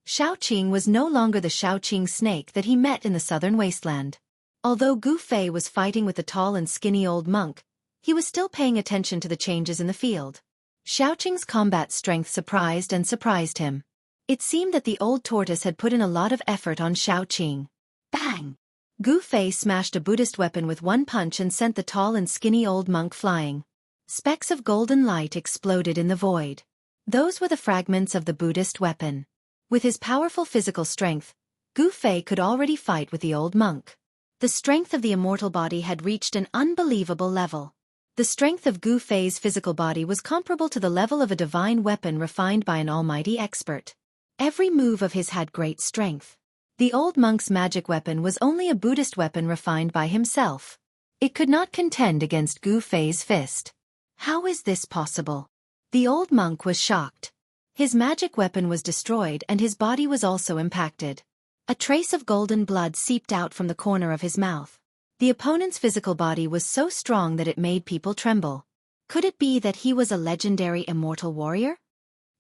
Xiaoqing was no longer the Xiaoqing snake that he met in the southern wasteland. Although Gu Fei was fighting with the tall and skinny old monk, he was still paying attention to the changes in the field. Xiaoqing's combat strength surprised him. It seemed that the old tortoise had put in a lot of effort on Xiaoqing. Bang! Gu Fei smashed a Buddhist weapon with one punch and sent the tall and skinny old monk flying. Specks of golden light exploded in the void. Those were the fragments of the Buddhist weapon. With his powerful physical strength, Gu Fei could already fight with the old monk. The strength of the immortal body had reached an unbelievable level. The strength of Gu Fei's physical body was comparable to the level of a divine weapon refined by an almighty expert. Every move of his had great strength. The old monk's magic weapon was only a Buddhist weapon refined by himself. It could not contend against Gu Fei's fist. How is this possible? The old monk was shocked. His magic weapon was destroyed and his body was also impacted. A trace of golden blood seeped out from the corner of his mouth. The opponent's physical body was so strong that it made people tremble. Could it be that he was a legendary immortal warrior?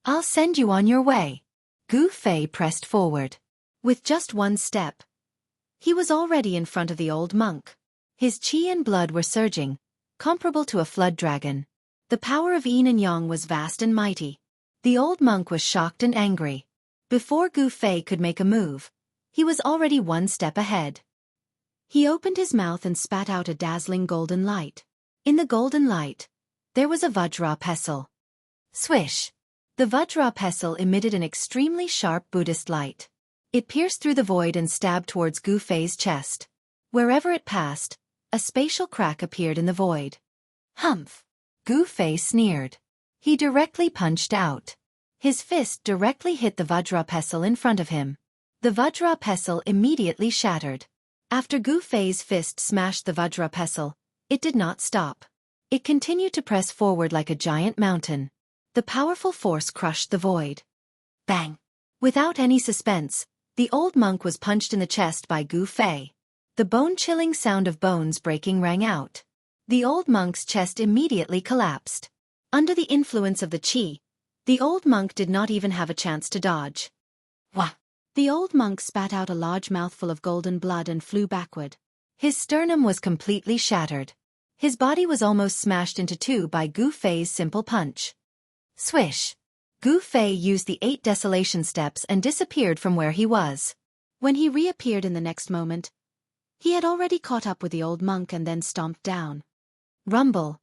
I'll send you on your way. Gu Fei pressed forward. With just one step, he was already in front of the old monk. His qi and blood were surging, comparable to a flood dragon. The power of yin and yang was vast and mighty. The old monk was shocked and angry. Before Gu Fei could make a move, he was already one step ahead. He opened his mouth and spat out a dazzling golden light. In the golden light, there was a Vajra pestle. Swish! The Vajra pestle emitted an extremely sharp Buddhist light. It pierced through the void and stabbed towards Gu Fei's chest. Wherever it passed, a spatial crack appeared in the void. Humph! Gu Fei sneered. He directly punched out. His fist directly hit the Vajra pestle in front of him. The Vajra pestle immediately shattered. After Gu Fei's fist smashed the Vajra pestle, it did not stop. It continued to press forward like a giant mountain. The powerful force crushed the void. Bang! Without any suspense, the old monk was punched in the chest by Gu Fei. The bone-chilling sound of bones breaking rang out. The old monk's chest immediately collapsed. Under the influence of the qi, the old monk did not even have a chance to dodge. Wah! The old monk spat out a large mouthful of golden blood and flew backward. His sternum was completely shattered. His body was almost smashed into two by Gu Fei's simple punch. Swish! Gu Fei used the 8 desolation steps and disappeared from where he was. When he reappeared in the next moment, he had already caught up with the old monk and then stomped down. Rumble.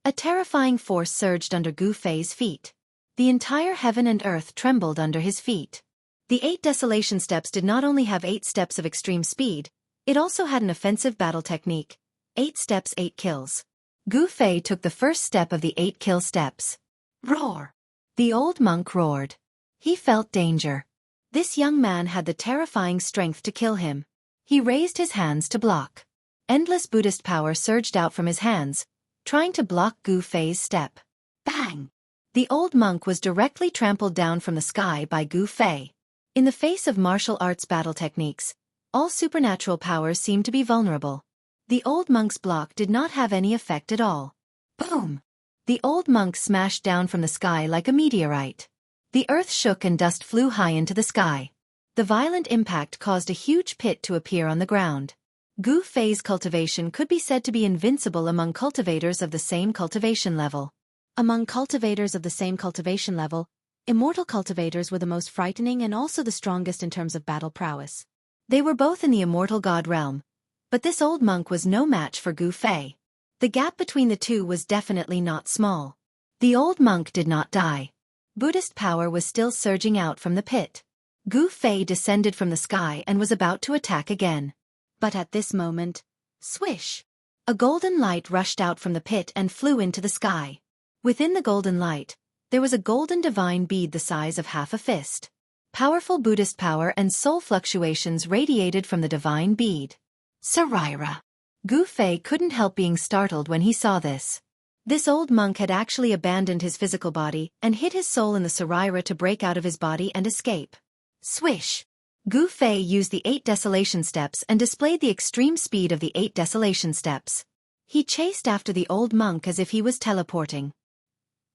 A terrifying force surged under Gu Fei's feet. The entire heaven and earth trembled under his feet. The 8 desolation steps did not only have 8 steps of extreme speed, it also had an offensive battle technique. 8 steps, 8 kills. Gu Fei took the first step of the 8 kill steps. Roar! The old monk roared. He felt danger. This young man had the terrifying strength to kill him. He raised his hands to block. Endless Buddhist power surged out from his hands, trying to block Gu Fei's step. Bang! The old monk was directly trampled down from the sky by Gu Fei. In the face of martial arts battle techniques, all supernatural powers seemed to be vulnerable. The old monk's block did not have any effect at all. Boom! The old monk smashed down from the sky like a meteorite. The earth shook and dust flew high into the sky. The violent impact caused a huge pit to appear on the ground. Gu Fei's cultivation could be said to be invincible among cultivators of the same cultivation level. Among cultivators of the same cultivation level, immortal cultivators were the most frightening and also the strongest in terms of battle prowess. They were both in the immortal god realm, but this old monk was no match for Gu Fei. The gap between the two was definitely not small. The old monk did not die. Buddhist power was still surging out from the pit. Gu Fei descended from the sky and was about to attack again. But at this moment, swish! A golden light rushed out from the pit and flew into the sky. Within the golden light, there was a golden divine bead the size of half a fist. Powerful Buddhist power and soul fluctuations radiated from the divine bead. Sarira! Gu Fei couldn't help being startled when he saw this. This old monk had actually abandoned his physical body and hid his soul in the Sarira to break out of his body and escape. Swish! Gu Fei used the 8 desolation steps and displayed the extreme speed of the 8 desolation steps. He chased after the old monk as if he was teleporting.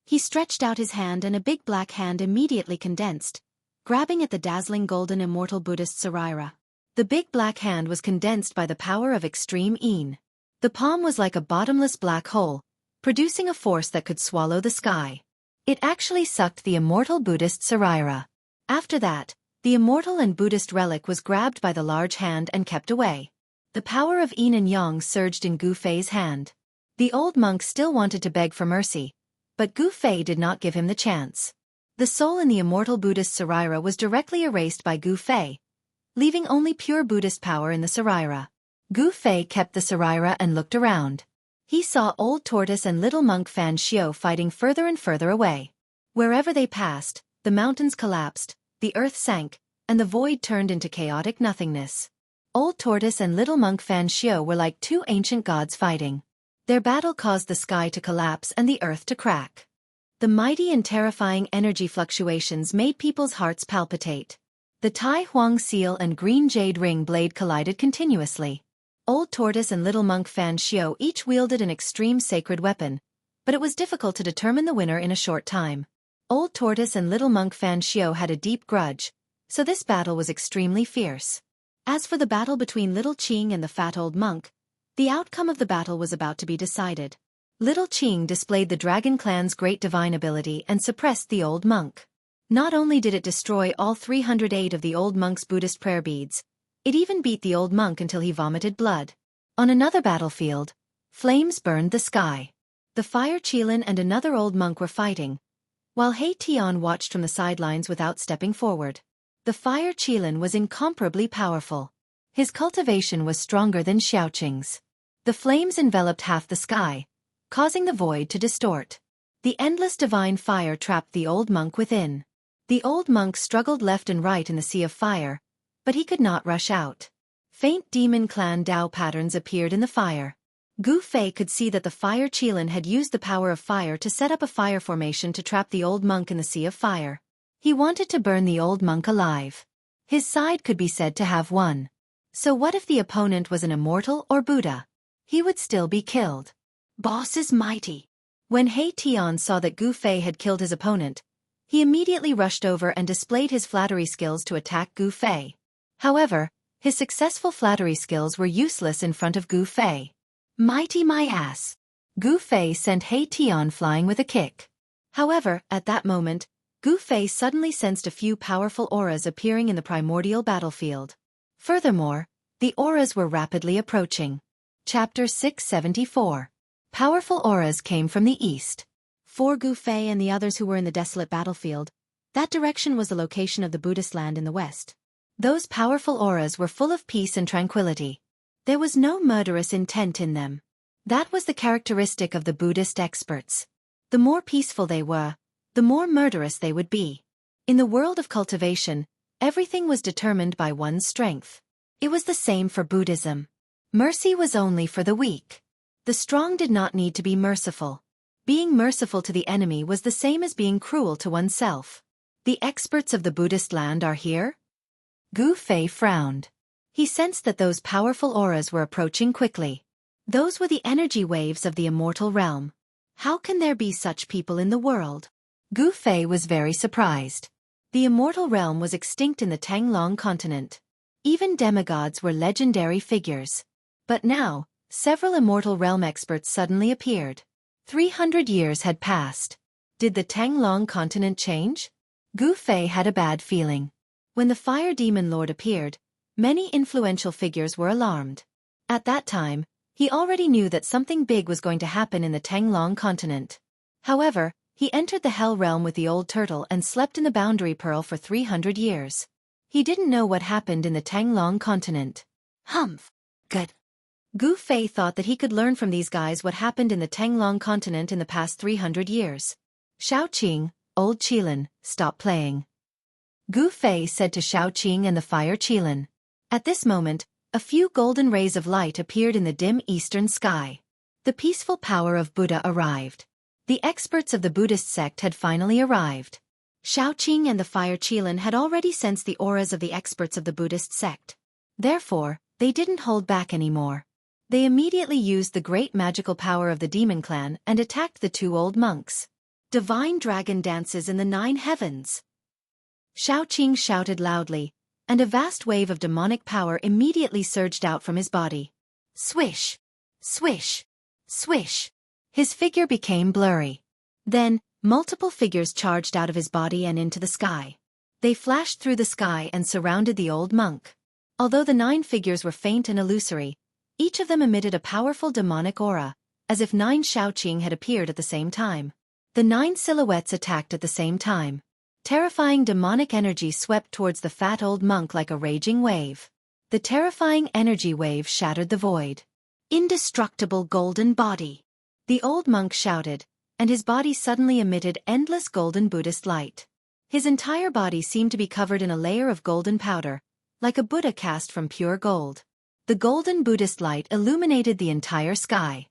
He stretched out his hand and a big black hand immediately condensed, grabbing at the dazzling golden immortal Buddhist Sarira. The big black hand was condensed by the power of extreme Yin. The palm was like a bottomless black hole, producing a force that could swallow the sky. It actually sucked the immortal Buddhist Sarira. After that, the immortal and Buddhist relic was grabbed by the large hand and kept away. The power of Yin and Yang surged in Gu Fei's hand. The old monk still wanted to beg for mercy, but Gu Fei did not give him the chance. The soul in the immortal Buddhist Sarira was directly erased by Gu Fei, leaving only pure Buddhist power in the Sarira. Gu Fei kept the Sarira and looked around. He saw Old Tortoise and little monk Fan Xiao fighting further and further away. Wherever they passed, the mountains collapsed, the earth sank, and the void turned into chaotic nothingness. Old Tortoise and little monk Fan Xiao were like two ancient gods fighting. Their battle caused the sky to collapse and the earth to crack. The mighty and terrifying energy fluctuations made people's hearts palpitate. The Tai Huang seal and green jade ring blade collided continuously. Old Tortoise and little monk Fan Xiao each wielded an extreme sacred weapon, but it was difficult to determine the winner in a short time. Old Tortoise and little monk Fan Xiao had a deep grudge, so this battle was extremely fierce. As for the battle between little Qing and the fat old monk, the outcome of the battle was about to be decided. Little Qing displayed the Dragon Clan's great divine ability and suppressed the old monk. Not only did it destroy all 308 of the old monk's Buddhist prayer beads, it even beat the old monk until he vomited blood. On another battlefield, flames burned the sky. The Fire Qilin and another old monk were fighting, while He Tian watched from the sidelines without stepping forward. The Fire Qilin was incomparably powerful. His cultivation was stronger than Xiaoqing's. The flames enveloped half the sky, causing the void to distort. The endless divine fire trapped the old monk within. The old monk struggled left and right in the sea of fire, but he could not rush out. Faint demon clan Dao patterns appeared in the fire. Gu Fei could see that the Fire Qilin had used the power of fire to set up a fire formation to trap the old monk in the sea of fire. He wanted to burn the old monk alive. His side could be said to have won. So what if the opponent was an immortal or Buddha? He would still be killed. Boss is mighty. When He Tian saw that Gu Fei had killed his opponent, he immediately rushed over and displayed his flattery skills to attack Gu Fei. However, his successful flattery skills were useless in front of Gu Fei. Mighty my ass! Gu Fei sent He Tian flying with a kick. However, at that moment, Gu Fei suddenly sensed a few powerful auras appearing in the primordial battlefield. Furthermore, the auras were rapidly approaching. Chapter 674. Powerful auras came from the east. For Gu Fei and the others who were in the desolate battlefield, that direction was the location of the Buddhist land in the west. Those powerful auras were full of peace and tranquility. There was no murderous intent in them. That was the characteristic of the Buddhist experts. The more peaceful they were, the more murderous they would be. In the world of cultivation, everything was determined by one's strength. It was the same for Buddhism. Mercy was only for the weak. The strong did not need to be merciful. Being merciful to the enemy was the same as being cruel to oneself. The experts of the Buddhist land are here? Gu Fei frowned. He sensed that those powerful auras were approaching quickly. Those were the energy waves of the immortal realm. How can there be such people in the world? Gu Fei was very surprised. The immortal realm was extinct in the Tanglong continent. Even demigods were legendary figures. But now, several immortal realm experts suddenly appeared. 300 years had passed. Did the Tanglong continent change? Gu Fei had a bad feeling. When the Fire Demon Lord appeared, many influential figures were alarmed. At that time, he already knew that something big was going to happen in the Tanglong continent. However, he entered the Hell Realm with the old turtle and slept in the Boundary Pearl for 300 years. He didn't know what happened in the Tanglong continent. Humph. Good. Gu Fei thought that he could learn from these guys what happened in the Tanglong continent in the past 300 years. Xiao Qing, old Qilin, stop playing. Gu Fei said to Xiao Qing and the Fire Qilin. At this moment, a few golden rays of light appeared in the dim eastern sky. The peaceful power of Buddha arrived. The experts of the Buddhist sect had finally arrived. Xiao Qing and the Fire Qilin had already sensed the auras of the experts of the Buddhist sect. Therefore, they didn't hold back anymore. They immediately used the great magical power of the demon clan and attacked the two old monks. Divine dragon dances in the 9 heavens. Xiao Qing shouted loudly, and a vast wave of demonic power immediately surged out from his body. Swish! Swish! Swish! His figure became blurry. Then, multiple figures charged out of his body and into the sky. They flashed through the sky and surrounded the old monk. Although the 9 figures were faint and illusory, each of them emitted a powerful demonic aura, as if 9 Xiao Qing had appeared at the same time. The 9 silhouettes attacked at the same time. Terrifying demonic energy swept towards the fat old monk like a raging wave. The terrifying energy wave shattered the void. Indestructible golden body! The old monk shouted, and his body suddenly emitted endless golden Buddhist light. His entire body seemed to be covered in a layer of golden powder, like a Buddha cast from pure gold. The golden Buddhist light illuminated the entire sky.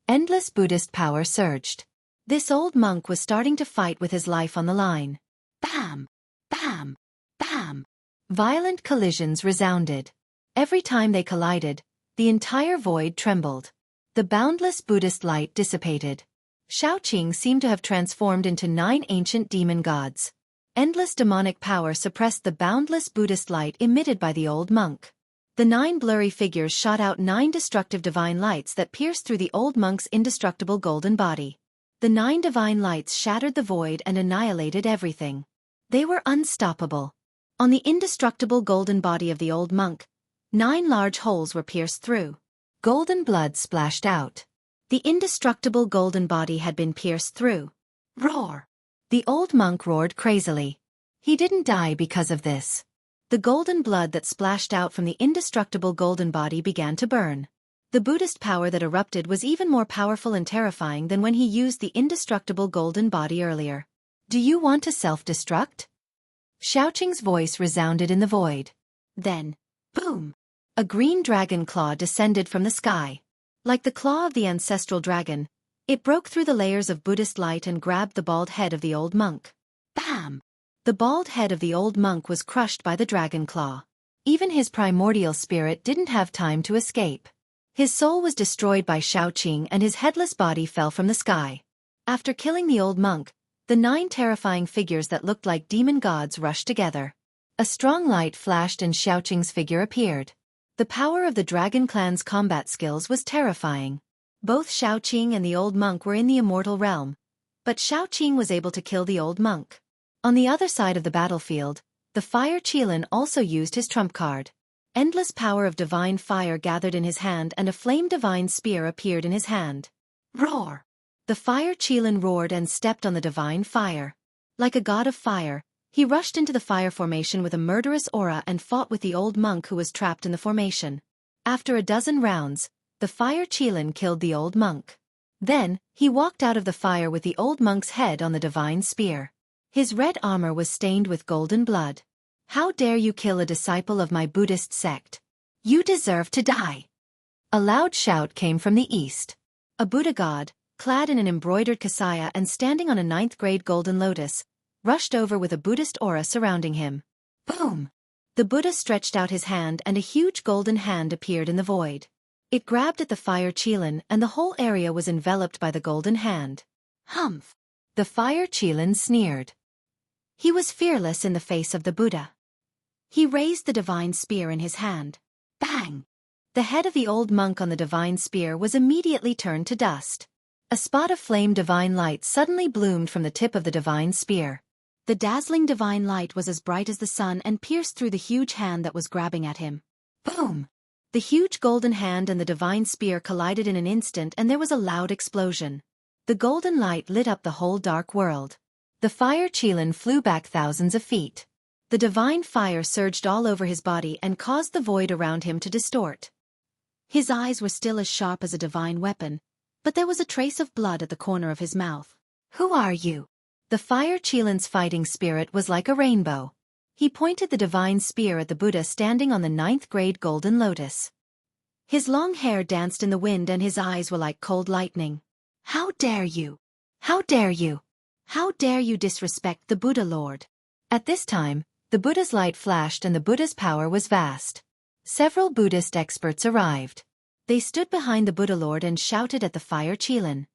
Endless Buddhist power surged. This old monk was starting to fight with his life on the line. Bam! Bam! Bam! Violent collisions resounded. Every time they collided, the entire void trembled. The boundless Buddhist light dissipated. Xiao Qing seemed to have transformed into 9 ancient demon gods. Endless demonic power suppressed the boundless Buddhist light emitted by the old monk. The 9 blurry figures shot out 9 destructive divine lights that pierced through the old monk's indestructible golden body. The 9 divine lights shattered the void and annihilated everything. They were unstoppable. On the indestructible golden body of the old monk, 9 large holes were pierced through. Golden blood splashed out. The indestructible golden body had been pierced through. Roar! The old monk roared crazily. He didn't die because of this. The golden blood that splashed out from the indestructible golden body began to burn. The Buddhist power that erupted was even more powerful and terrifying than when he used the indestructible golden body earlier. Do you want to self-destruct? Xiao Qing's voice resounded in the void. Then, boom! A green dragon claw descended from the sky. Like the claw of the ancestral dragon, it broke through the layers of Buddhist light and grabbed the bald head of the old monk. Bam! The bald head of the old monk was crushed by the dragon claw. Even his primordial spirit didn't have time to escape. His soul was destroyed by Xiao Qing and his headless body fell from the sky. After killing the old monk, the 9 terrifying figures that looked like demon gods rushed together. A strong light flashed and Xiao Qing's figure appeared. The power of the Dragon Clan's combat skills was terrifying. Both Xiao Qing and the old monk were in the immortal realm, but Xiao Qing was able to kill the old monk. On the other side of the battlefield, the Fire Qilin also used his trump card. Endless power of divine fire gathered in his hand and a flame divine spear appeared in his hand. Roar! The Fire Qilin roared and stepped on the divine fire. Like a god of fire, he rushed into the fire formation with a murderous aura and fought with the old monk who was trapped in the formation. After a dozen rounds, the Fire Qilin killed the old monk. Then, he walked out of the fire with the old monk's head on the divine spear. His red armor was stained with golden blood. How dare you kill a disciple of my Buddhist sect? You deserve to die. A loud shout came from the east. A Buddha god, clad in an embroidered kasaya and standing on a 9th-grade golden lotus, rushed over with a Buddhist aura surrounding him. Boom! The Buddha stretched out his hand and a huge golden hand appeared in the void. It grabbed at the Fire Qilin and the whole area was enveloped by the golden hand. Humph! The Fire Qilin sneered. He was fearless in the face of the Buddha. He raised the divine spear in his hand. Bang! The head of the old monk on the divine spear was immediately turned to dust. A spot of flame divine light suddenly bloomed from the tip of the divine spear. The dazzling divine light was as bright as the sun and pierced through the huge hand that was grabbing at him. Boom! The huge golden hand and the divine spear collided in an instant and there was a loud explosion. The golden light lit up the whole dark world. The Fire Qilin flew back thousands of feet. The divine fire surged all over his body and caused the void around him to distort. His eyes were still as sharp as a divine weapon, but there was a trace of blood at the corner of his mouth. Who are you? The Fire Qilin's fighting spirit was like a rainbow. He pointed the divine spear at the Buddha standing on the 9th-grade golden lotus. His long hair danced in the wind and his eyes were like cold lightning. How dare you? How dare you? How dare you disrespect the Buddha Lord? At this time, the Buddha's light flashed and the Buddha's power was vast. Several Buddhist experts arrived. They stood behind the Buddha Lord and shouted at the Fire Qilin.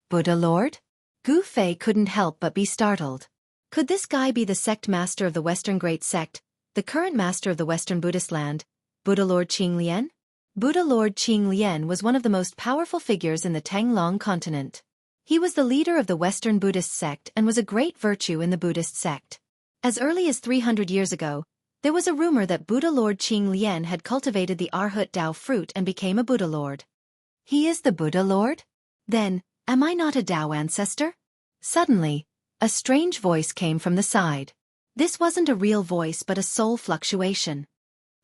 Buddha Lord? Gu Fei couldn't help but be startled. Could this guy be the sect master of the Western Great Sect, the current master of the Western Buddhist land, Buddha Lord Qinglian? Buddha Lord Qinglian was one of the most powerful figures in the Tanglong continent. He was the leader of the Western Buddhist sect and was a great virtue in the Buddhist sect. As early as 300 years ago, there was a rumor that Buddha Lord Qinglian had cultivated the Arhat Dao fruit and became a Buddha Lord. He is the Buddha Lord? Then, am I not a Dao ancestor? Suddenly, a strange voice came from the side. This wasn't a real voice but a soul fluctuation.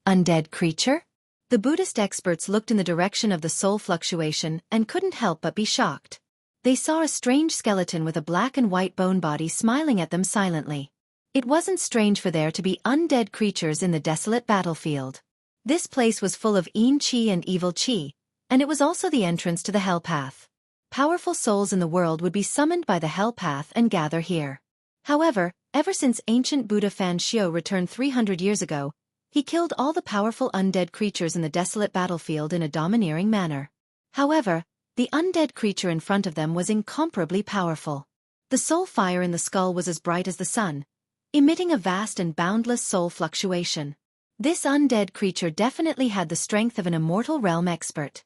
Undead creature? The Buddhist experts looked in the direction of the soul fluctuation and couldn't help but be shocked. They saw a strange skeleton with a black and white bone body smiling at them silently. It wasn't strange for there to be undead creatures in the desolate battlefield. This place was full of Yin Qi and evil Qi, and it was also the entrance to the Hell Path. Powerful souls in the world would be summoned by the Hell Path and gather here. However, ever since ancient Buddha Fan Xiu returned 300 years ago, he killed all the powerful undead creatures in the desolate battlefield in a domineering manner. However, the undead creature in front of them was incomparably powerful. The soul fire in the skull was as bright as the sun, emitting a vast and boundless soul fluctuation. This undead creature definitely had the strength of an immortal realm expert.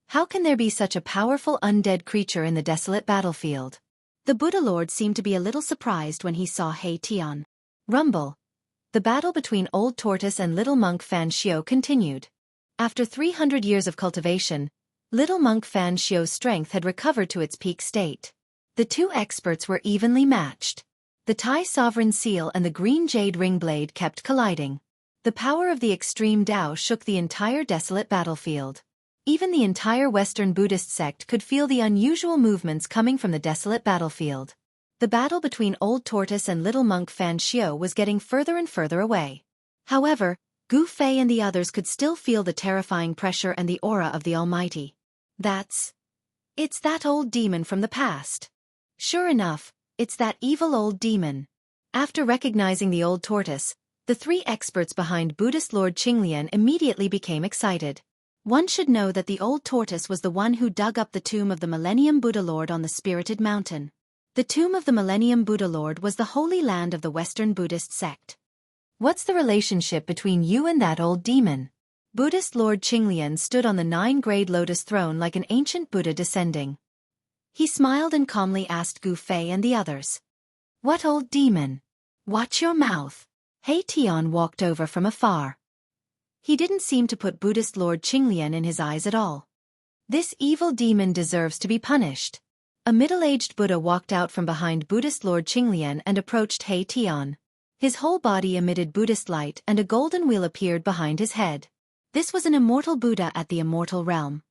How can there be such a powerful undead creature in the desolate battlefield? The Buddha Lord seemed to be a little surprised when he saw Hei Tian. Rumble. The battle between Old Tortoise and Little Monk Fan Xiu continued. After 300 years of cultivation, Little Monk Fan Xiu's strength had recovered to its peak state. The two experts were evenly matched. The Tai Sovereign Seal and the Green Jade Ring Blade kept colliding. The power of the extreme Tao shook the entire desolate battlefield. Even the entire Western Buddhist sect could feel the unusual movements coming from the desolate battlefield. The battle between Old Tortoise and Little Monk Fan Xiu was getting further and further away. However, Gu Fei and the others could still feel the terrifying pressure and the aura of the Almighty. It's that old demon from the past. Sure enough, it's that evil old demon. After recognizing the Old Tortoise, the three experts behind Buddhist Lord Qinglian immediately became excited. One should know that the Old Tortoise was the one who dug up the tomb of the Millennium Buddha Lord on the Spirited Mountain. The tomb of the Millennium Buddha Lord was the holy land of the Western Buddhist sect. What's the relationship between you and that old demon? Buddhist Lord Qinglian stood on the 9-grade lotus throne like an ancient Buddha descending. He smiled and calmly asked Gu Fei and the others. What old demon? Watch your mouth. Haitian walked over from afar. He didn't seem to put Buddhist Lord Qinglian in his eyes at all. This evil demon deserves to be punished. A middle-aged Buddha walked out from behind Buddhist Lord Qinglian and approached Haitian. His whole body emitted Buddhist light and a golden wheel appeared behind his head. This was an immortal Buddha at the immortal realm.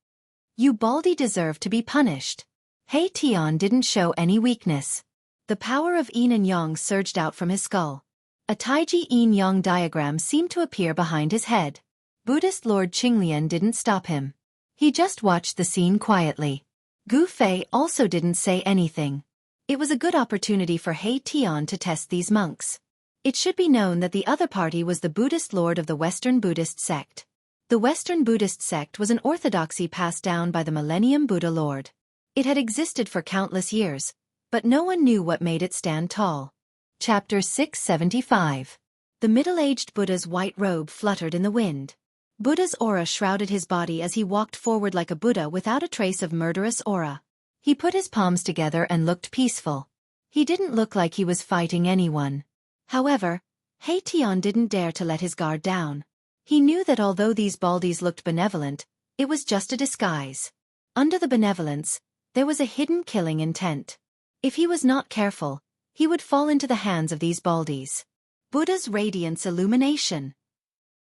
You baldy deserve to be punished. Haitian didn't show any weakness. The power of yin and yang surged out from his skull. A Taiji yin-yang diagram seemed to appear behind his head. Buddhist Lord Qinglian didn't stop him. He just watched the scene quietly. Gu Fei also didn't say anything. It was a good opportunity for Haitian to test these monks. It should be known that the other party was the Buddhist Lord of the Western Buddhist sect. The Western Buddhist sect was an orthodoxy passed down by the Millennium Buddha Lord. It had existed for countless years, but no one knew what made it stand tall. Chapter 675. The middle-aged Buddha's white robe fluttered in the wind. Buddha's aura shrouded his body as he walked forward like a Buddha without a trace of murderous aura. He put his palms together and looked peaceful. He didn't look like he was fighting anyone. However, Haitian didn't dare to let his guard down. He knew that although these baldies looked benevolent, it was just a disguise. Under the benevolence, there was a hidden killing intent. If he was not careful, he would fall into the hands of these baldies. Buddha's radiance illumination.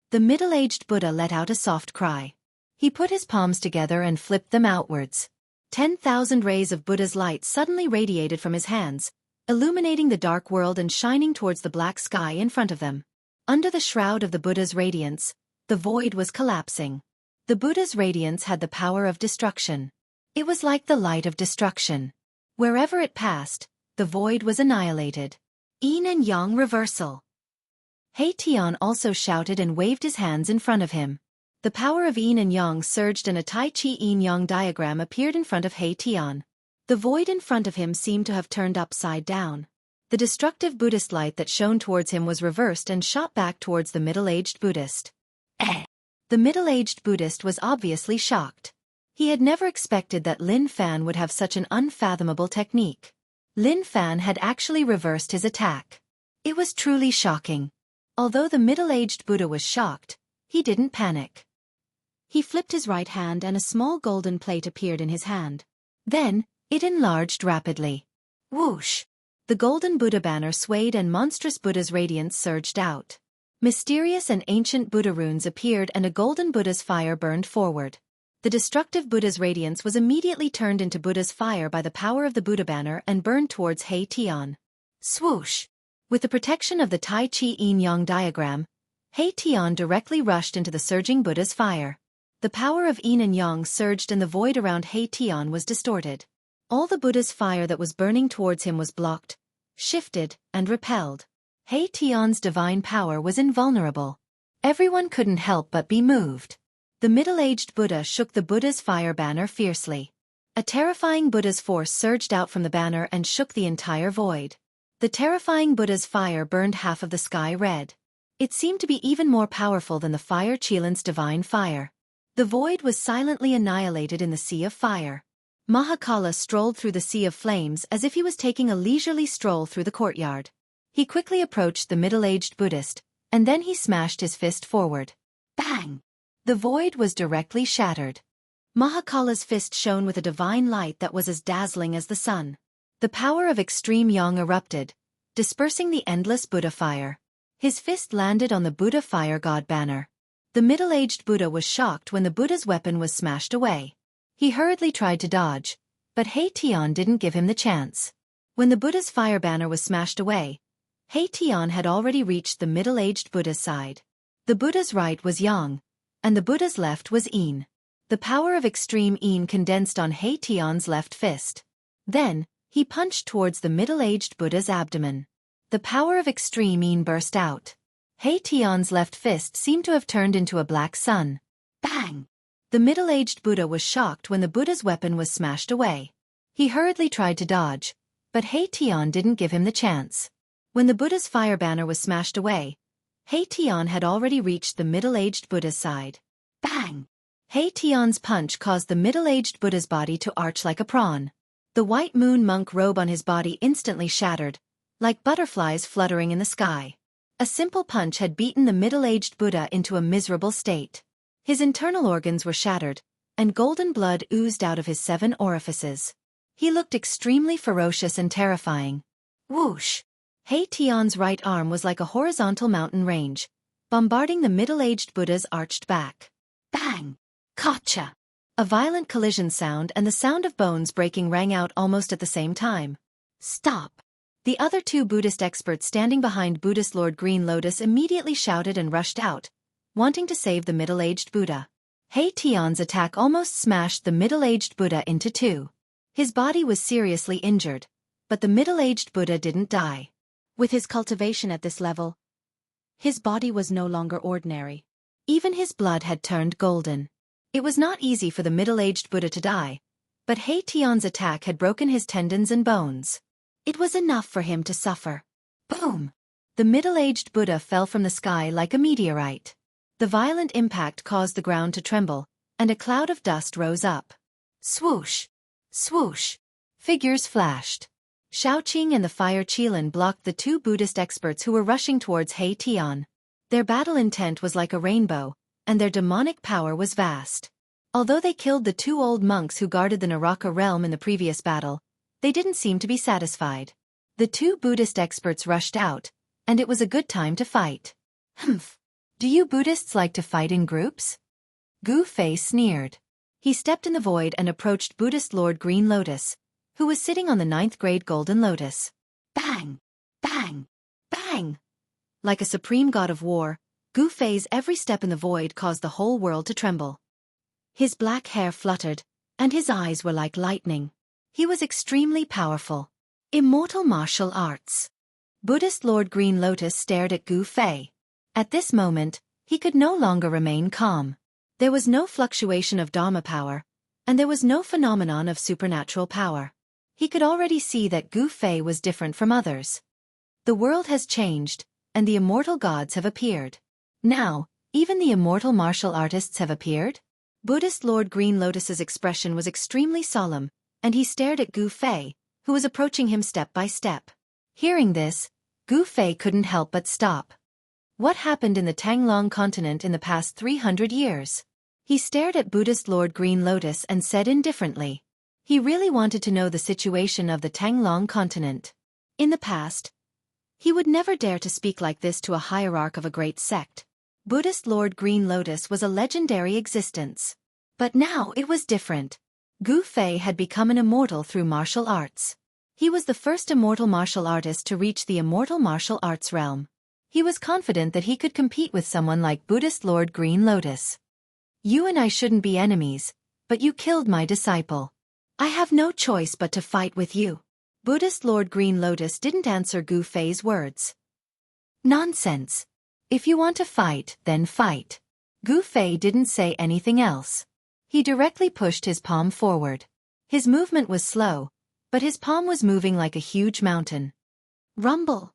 The middle-aged Buddha let out a soft cry. He put his palms together and flipped them outwards. 10,000 rays of Buddha's light suddenly radiated from his hands, illuminating the dark world and shining towards the black sky in front of them. Under the shroud of the Buddha's radiance, the void was collapsing. The Buddha's radiance had the power of destruction. It was like the light of destruction. Wherever it passed, the void was annihilated. Yin and yang reversal. Haitian also shouted and waved his hands in front of him. The power of yin and yang surged and a Tai Chi yin-yang diagram appeared in front of Haitian. The void in front of him seemed to have turned upside down. The destructive Buddhist light that shone towards him was reversed and shot back towards the middle-aged Buddhist. The middle-aged Buddhist was obviously shocked. He had never expected that Lin Fan would have such an unfathomable technique. Lin Fan had actually reversed his attack. It was truly shocking. Although the middle-aged Buddha was shocked, he didn't panic. He flipped his right hand and a small golden plate appeared in his hand. Then, it enlarged rapidly. Whoosh! The golden Buddha banner swayed and monstrous Buddha's radiance surged out. Mysterious and ancient Buddha runes appeared and a golden Buddha's fire burned forward. The destructive Buddha's radiance was immediately turned into Buddha's fire by the power of the Buddha banner and burned towards Haitian. Swoosh! With the protection of the Tai Chi yin-yang diagram, Haitian directly rushed into the surging Buddha's fire. The power of yin and yang surged and the void around Haitian was distorted. All the Buddha's fire that was burning towards him was blocked, shifted, and repelled. Haitian's divine power was invulnerable. Everyone couldn't help but be moved. The middle-aged Buddha shook the Buddha's fire banner fiercely. A terrifying Buddha's force surged out from the banner and shook the entire void. The terrifying Buddha's fire burned half of the sky red. It seemed to be even more powerful than the fire Chilant's divine fire. The void was silently annihilated in the sea of fire. Mahakala strolled through the sea of flames as if he was taking a leisurely stroll through the courtyard. He quickly approached the middle-aged Buddhist, and then he smashed his fist forward. Bang! The void was directly shattered. Mahakala's fist shone with a divine light that was as dazzling as the sun. The power of extreme yang erupted, dispersing the endless Buddha fire. His fist landed on the Buddha fire god banner. The middle-aged Buddha was shocked when the Buddha's weapon was smashed away. He hurriedly tried to dodge, but Haitian didn't give him the chance. When the Buddha's fire banner was smashed away, Haitian had already reached the middle-aged Buddha's side. The Buddha's right was yang, and the Buddha's left was yin. The power of extreme yin condensed on Haitian's left fist. Then, he punched towards the middle-aged Buddha's abdomen. The power of extreme yin burst out. Haitian's left fist seemed to have turned into a black sun. Bang! The middle-aged Buddha was shocked when the Buddha's weapon was smashed away. He hurriedly tried to dodge, but Haitian didn't give him the chance. When the Buddha's fire banner was smashed away, Haitian had already reached the middle-aged Buddha's side. Bang! Haitian's punch caused the middle-aged Buddha's body to arch like a prawn. The white moon monk robe on his body instantly shattered, like butterflies fluttering in the sky. A simple punch had beaten the middle-aged Buddha into a miserable state. His internal organs were shattered, and golden blood oozed out of his 7 orifices. He looked extremely ferocious and terrifying. Whoosh! Hei Tian's right arm was like a horizontal mountain range, bombarding the middle-aged Buddha's arched back. Bang! Gotcha! A violent collision sound and the sound of bones breaking rang out almost at the same time. Stop! The other 2 Buddhist experts standing behind Buddhist Lord Green Lotus immediately shouted and rushed out, wanting to save the middle-aged Buddha. Hei Tian's attack almost smashed the middle-aged Buddha into 2. His body was seriously injured, but the middle-aged Buddha didn't die. With his cultivation at this level, his body was no longer ordinary. Even his blood had turned golden. It was not easy for the middle-aged Buddha to die, but Hei Tian's attack had broken his tendons and bones. It was enough for him to suffer. Boom! The middle-aged Buddha fell from the sky like a meteorite. The violent impact caused the ground to tremble, and a cloud of dust rose up. Swoosh! Swoosh! Figures flashed. Shaoqing and the Fire Qilin blocked the 2 Buddhist experts who were rushing towards Hei Tian. Their battle intent was like a rainbow, and their demonic power was vast. Although they killed the 2 old monks who guarded the Naraka realm in the previous battle, they didn't seem to be satisfied. The 2 Buddhist experts rushed out, and it was a good time to fight. Humph! Do you Buddhists like to fight in groups? Gu Fei sneered. He stepped in the void and approached Buddhist Lord Green Lotus, who was sitting on the 9th grade Golden Lotus. Bang! Bang! Bang! Like a supreme god of war, Gu Fei's every step in the void caused the whole world to tremble. His black hair fluttered, and his eyes were like lightning. He was extremely powerful. Immortal martial arts. Buddhist Lord Green Lotus stared at Gu Fei. At this moment, he could no longer remain calm. There was no fluctuation of Dharma power, and there was no phenomenon of supernatural power. He could already see that Gu Fei was different from others. The world has changed, and the immortal gods have appeared. Now, even the immortal martial artists have appeared? Buddhist Lord Green Lotus's expression was extremely solemn, and he stared at Gu Fei, who was approaching him step by step. Hearing this, Gu Fei couldn't help but stop. What happened in the Tanglong continent in the past 300 years? He stared at Buddhist Lord Green Lotus and said indifferently. He really wanted to know the situation of the Tanglong continent. In the past, he would never dare to speak like this to a hierarch of a great sect. Buddhist Lord Green Lotus was a legendary existence. But now it was different. Gu Fei had become an immortal through martial arts. He was the first immortal martial artist to reach the immortal martial arts realm. He was confident that he could compete with someone like Buddhist Lord Green Lotus. You and I shouldn't be enemies, but you killed my disciple. I have no choice but to fight with you. Buddhist Lord Green Lotus didn't answer Gu Fei's words. Nonsense. If you want to fight, then fight. Gu Fei didn't say anything else. He directly pushed his palm forward. His movement was slow, but his palm was moving like a huge mountain. Rumble.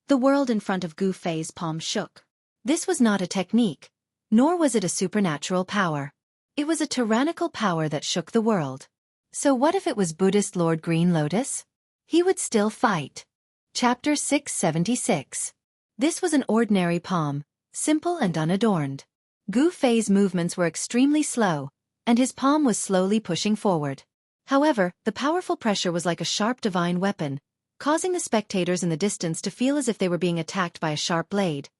The world in front of Gu Fei's palm shook. This was not a technique, nor was it a supernatural power. It was a tyrannical power that shook the world. So what if it was Buddhist Lord Green Lotus? He would still fight. Chapter 676. This was an ordinary palm, simple and unadorned. Gu Fei's movements were extremely slow, and his palm was slowly pushing forward. However, the powerful pressure was like a sharp divine weapon, causing the spectators in the distance to feel as if they were being attacked by a sharp blade,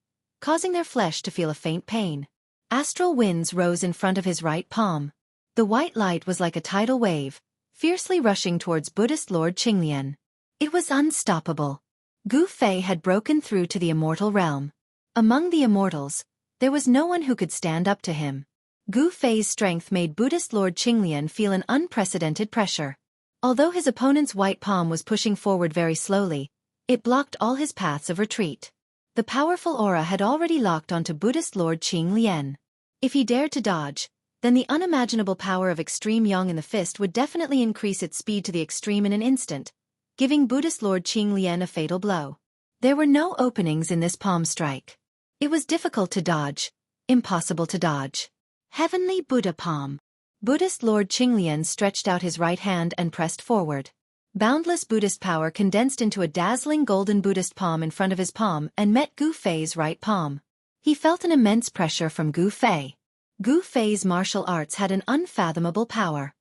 causing their flesh to feel a faint pain. Astral winds rose in front of his right palm. The white light was like a tidal wave, fiercely rushing towards Buddhist Lord Qinglian. It was unstoppable. Gu Fei had broken through to the immortal realm. Among the immortals, there was no one who could stand up to him. Gu Fei's strength made Buddhist Lord Qinglian feel an unprecedented pressure. Although his opponent's white palm was pushing forward very slowly, it blocked all his paths of retreat. The powerful aura had already locked onto Buddhist Lord Qinglian. If he dared to dodge, then the unimaginable power of extreme yang in the fist would definitely increase its speed to the extreme in an instant, giving Buddhist Lord Qinglian a fatal blow. There were no openings in this palm strike. It was difficult to dodge, impossible to dodge. Heavenly Buddha Palm. Buddhist Lord Qinglian stretched out his right hand and pressed forward. Boundless Buddhist power condensed into a dazzling golden Buddhist palm in front of his palm and met Gu Fei's right palm. He felt an immense pressure from Gu Fei. Gu Fei's martial arts had an unfathomable power.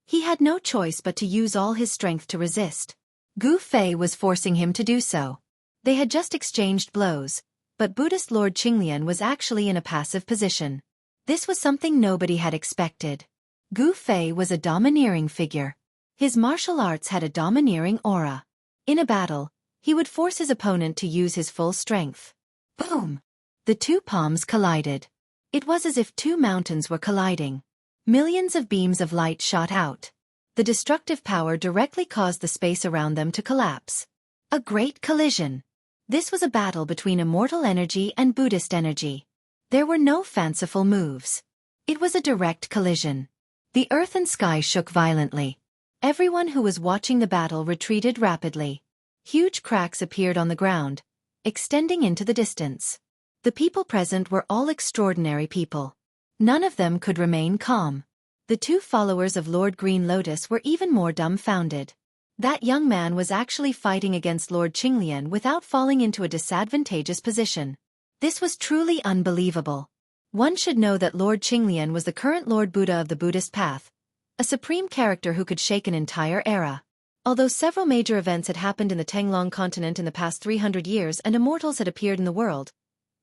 He had no choice but to use all his strength to resist. Gu Fei was forcing him to do so. They had just exchanged blows, but Buddhist Lord Qinglian was actually in a passive position. This was something nobody had expected. Gu Fei was a domineering figure. His martial arts had a domineering aura. In a battle, he would force his opponent to use his full strength. Boom! The two palms collided. It was as if two mountains were colliding. Millions of beams of light shot out. The destructive power directly caused the space around them to collapse. A great collision. This was a battle between immortal energy and Buddhist energy. There were no fanciful moves. It was a direct collision. The earth and sky shook violently. Everyone who was watching the battle retreated rapidly. Huge cracks appeared on the ground, extending into the distance. The people present were all extraordinary people. None of them could remain calm. The two followers of Lord Green Lotus were even more dumbfounded. That young man was actually fighting against Lord Qinglian without falling into a disadvantageous position. This was truly unbelievable. One should know that Lord Qinglian was the current Lord Buddha of the Buddhist path, a supreme character who could shake an entire era. Although several major events had happened in the Tenglong continent in the past 300 years and immortals had appeared in the world,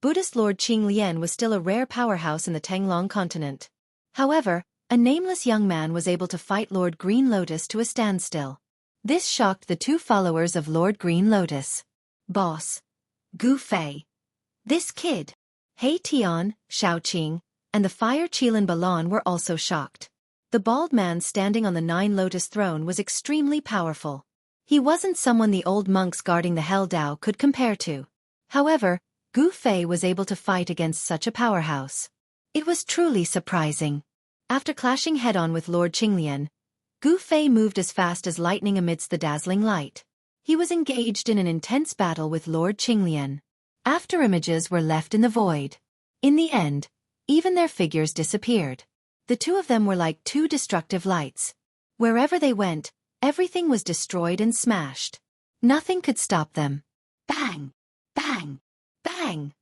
Buddhist Lord Qinglian was still a rare powerhouse in the Tenglong continent. However, a nameless young man was able to fight Lord Green Lotus to a standstill. This shocked the two followers of Lord Green Lotus. Boss. Gu Fei. This kid. He Tian, Shaoqing, and the fire Qilin Balan were also shocked. The bald man standing on the Nine Lotus throne was extremely powerful. He wasn't someone the old monks guarding the Hell Dao could compare to. However, Gu Fei was able to fight against such a powerhouse. It was truly surprising. After clashing head-on with Lord Qinglian, Gu Fei moved as fast as lightning amidst the dazzling light. He was engaged in an intense battle with Lord Qinglian. After images were left in the void. In the end, even their figures disappeared. The two of them were like two destructive lights. Wherever they went, everything was destroyed and smashed. Nothing could stop them. Bang! Bang! Bang!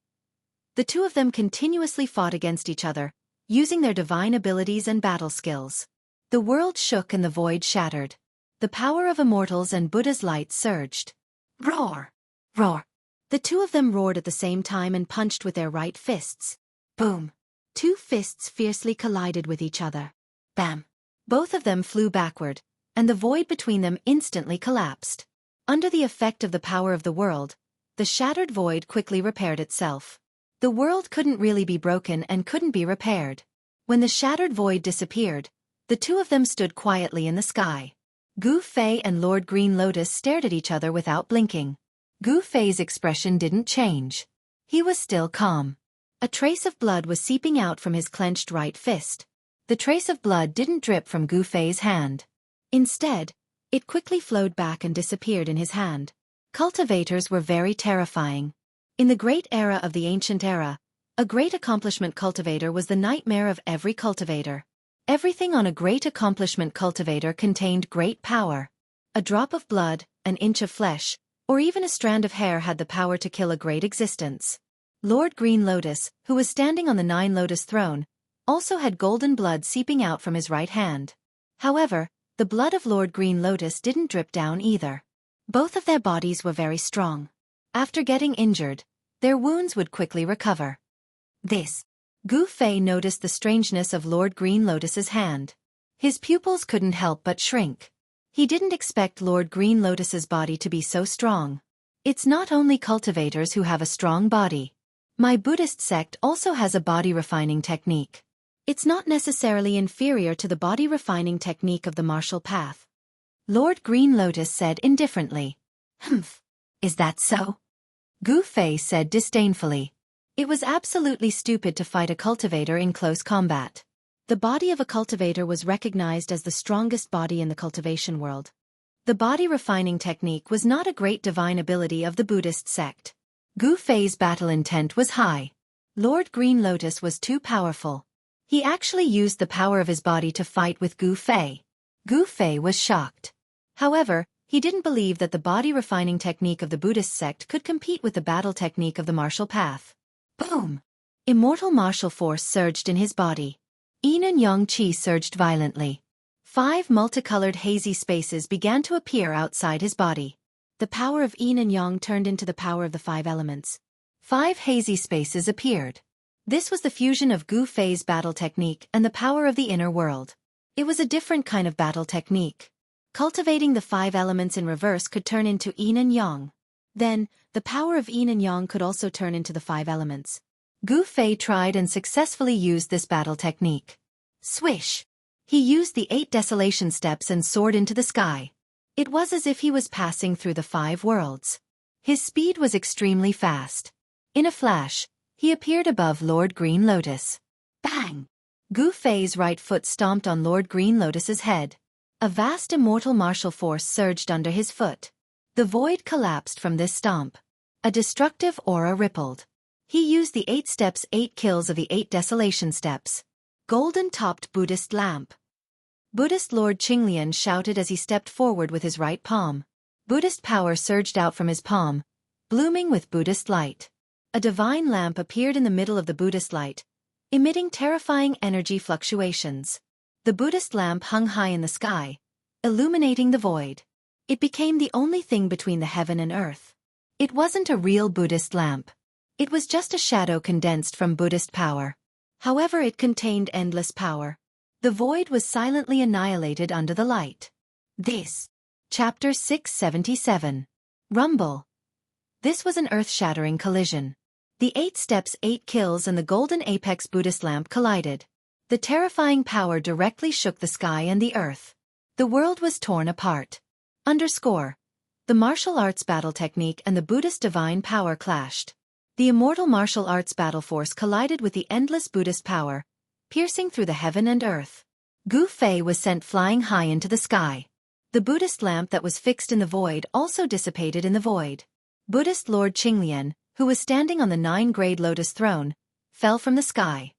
The two of them continuously fought against each other, using their divine abilities and battle skills. The world shook and the void shattered. The power of immortals and Buddha's light surged. Roar! Roar! The two of them roared at the same time and punched with their right fists. Boom! Two fists fiercely collided with each other. Bam! Both of them flew backward, and the void between them instantly collapsed. Under the effect of the power of the world, the shattered void quickly repaired itself. The world couldn't really be broken and couldn't be repaired. When the shattered void disappeared, the two of them stood quietly in the sky. Gu Fei and Lord Green Lotus stared at each other without blinking. Gu Fei's expression didn't change. He was still calm. A trace of blood was seeping out from his clenched right fist. The trace of blood didn't drip from Gu Fei's hand. Instead, it quickly flowed back and disappeared in his hand. Cultivators were very terrifying. In the great era of the ancient era, a great accomplishment cultivator was the nightmare of every cultivator. Everything on a great accomplishment cultivator contained great power. A drop of blood, an inch of flesh, or even a strand of hair had the power to kill a great existence. Lord Green Lotus, who was standing on the Nine Lotus throne, also had golden blood seeping out from his right hand. However, the blood of Lord Green Lotus didn't drip down either. Both of their bodies were very strong. After getting injured, their wounds would quickly recover. Gu Fei noticed the strangeness of Lord Green Lotus's hand. His pupils couldn't help but shrink. He didn't expect Lord Green Lotus's body to be so strong. It's not only cultivators who have a strong body. My Buddhist sect also has a body refining technique. It's not necessarily inferior to the body refining technique of the martial path. Lord Green Lotus said indifferently. Humph. Is that so? Gu Fei said disdainfully. It was absolutely stupid to fight a cultivator in close combat. The body of a cultivator was recognized as the strongest body in the cultivation world. The body refining technique was not a great divine ability of the Buddhist sect. Gu Fei's battle intent was high. Lord Green Lotus was too powerful. He actually used the power of his body to fight with Gu Fei. Gu Fei was shocked. However, he didn't believe that the body-refining technique of the Buddhist sect could compete with the battle technique of the martial path. Boom! Immortal martial force surged in his body. Yin and Yang Qi surged violently. 5 multicolored hazy spaces began to appear outside his body. The power of Yin and Yang turned into the power of the 5 elements. 5 hazy spaces appeared. This was the fusion of Gu Fei's battle technique and the power of the inner world. It was a different kind of battle technique. Cultivating the 5 elements in reverse could turn into Yin and Yang. Then, the power of Yin and Yang could also turn into the 5 elements. Gu Fei tried and successfully used this battle technique. Swish! He used the 8 desolation steps and soared into the sky. It was as if he was passing through the 5 worlds. His speed was extremely fast. In a flash, he appeared above Lord Green Lotus. Bang! Gu Fei's right foot stomped on Lord Green Lotus's head. A vast immortal martial force surged under his foot. The void collapsed from this stomp. A destructive aura rippled. He used the 8 steps 8 kills of the 8 desolation steps. Golden-topped Buddhist lamp. Buddhist Lord Qinglian shouted as he stepped forward with his right palm. Buddhist power surged out from his palm, blooming with Buddhist light. A divine lamp appeared in the middle of the Buddhist light, emitting terrifying energy fluctuations. The Buddhist lamp hung high in the sky, illuminating the void. It became the only thing between the heaven and earth. It wasn't a real Buddhist lamp. It was just a shadow condensed from Buddhist power. However, it contained endless power. The void was silently annihilated under the light. This. Chapter 677. Rumble. This was an earth-shattering collision. The 8 steps 8 kills and the golden apex Buddhist lamp collided. The terrifying power directly shook the sky and the earth. The world was torn apart. Underscore. The martial arts battle technique and the Buddhist divine power clashed. The immortal martial arts battle force collided with the endless Buddhist power, piercing through the heaven and earth. Gu Fei was sent flying high into the sky. The Buddhist lamp that was fixed in the void also dissipated in the void. Buddhist Lord Qinglian, who was standing on the 9-grade lotus throne, fell from the sky.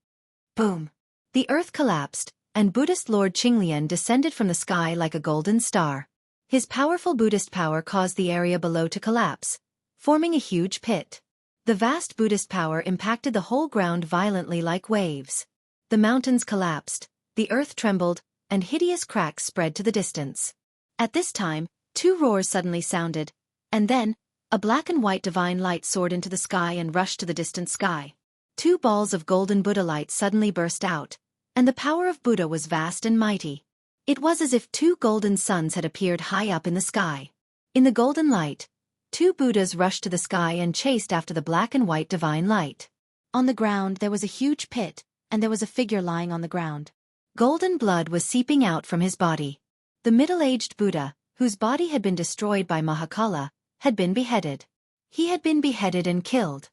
Boom! The earth collapsed, and Buddhist Lord Qinglian descended from the sky like a golden star. His powerful Buddhist power caused the area below to collapse, forming a huge pit. The vast Buddhist power impacted the whole ground violently like waves. The mountains collapsed, the earth trembled, and hideous cracks spread to the distance. At this time, 2 roars suddenly sounded, and then, a black and white divine light soared into the sky and rushed to the distant sky. 2 balls of golden Buddha light suddenly burst out, and the power of Buddha was vast and mighty. It was as if 2 golden suns had appeared high up in the sky. In the golden light, 2 Buddhas rushed to the sky and chased after the black and white divine light. On the ground there was a huge pit, and there was a figure lying on the ground. Golden blood was seeping out from his body. The middle-aged Buddha, whose body had been destroyed by Mahakala, had been beheaded. He had been beheaded and killed.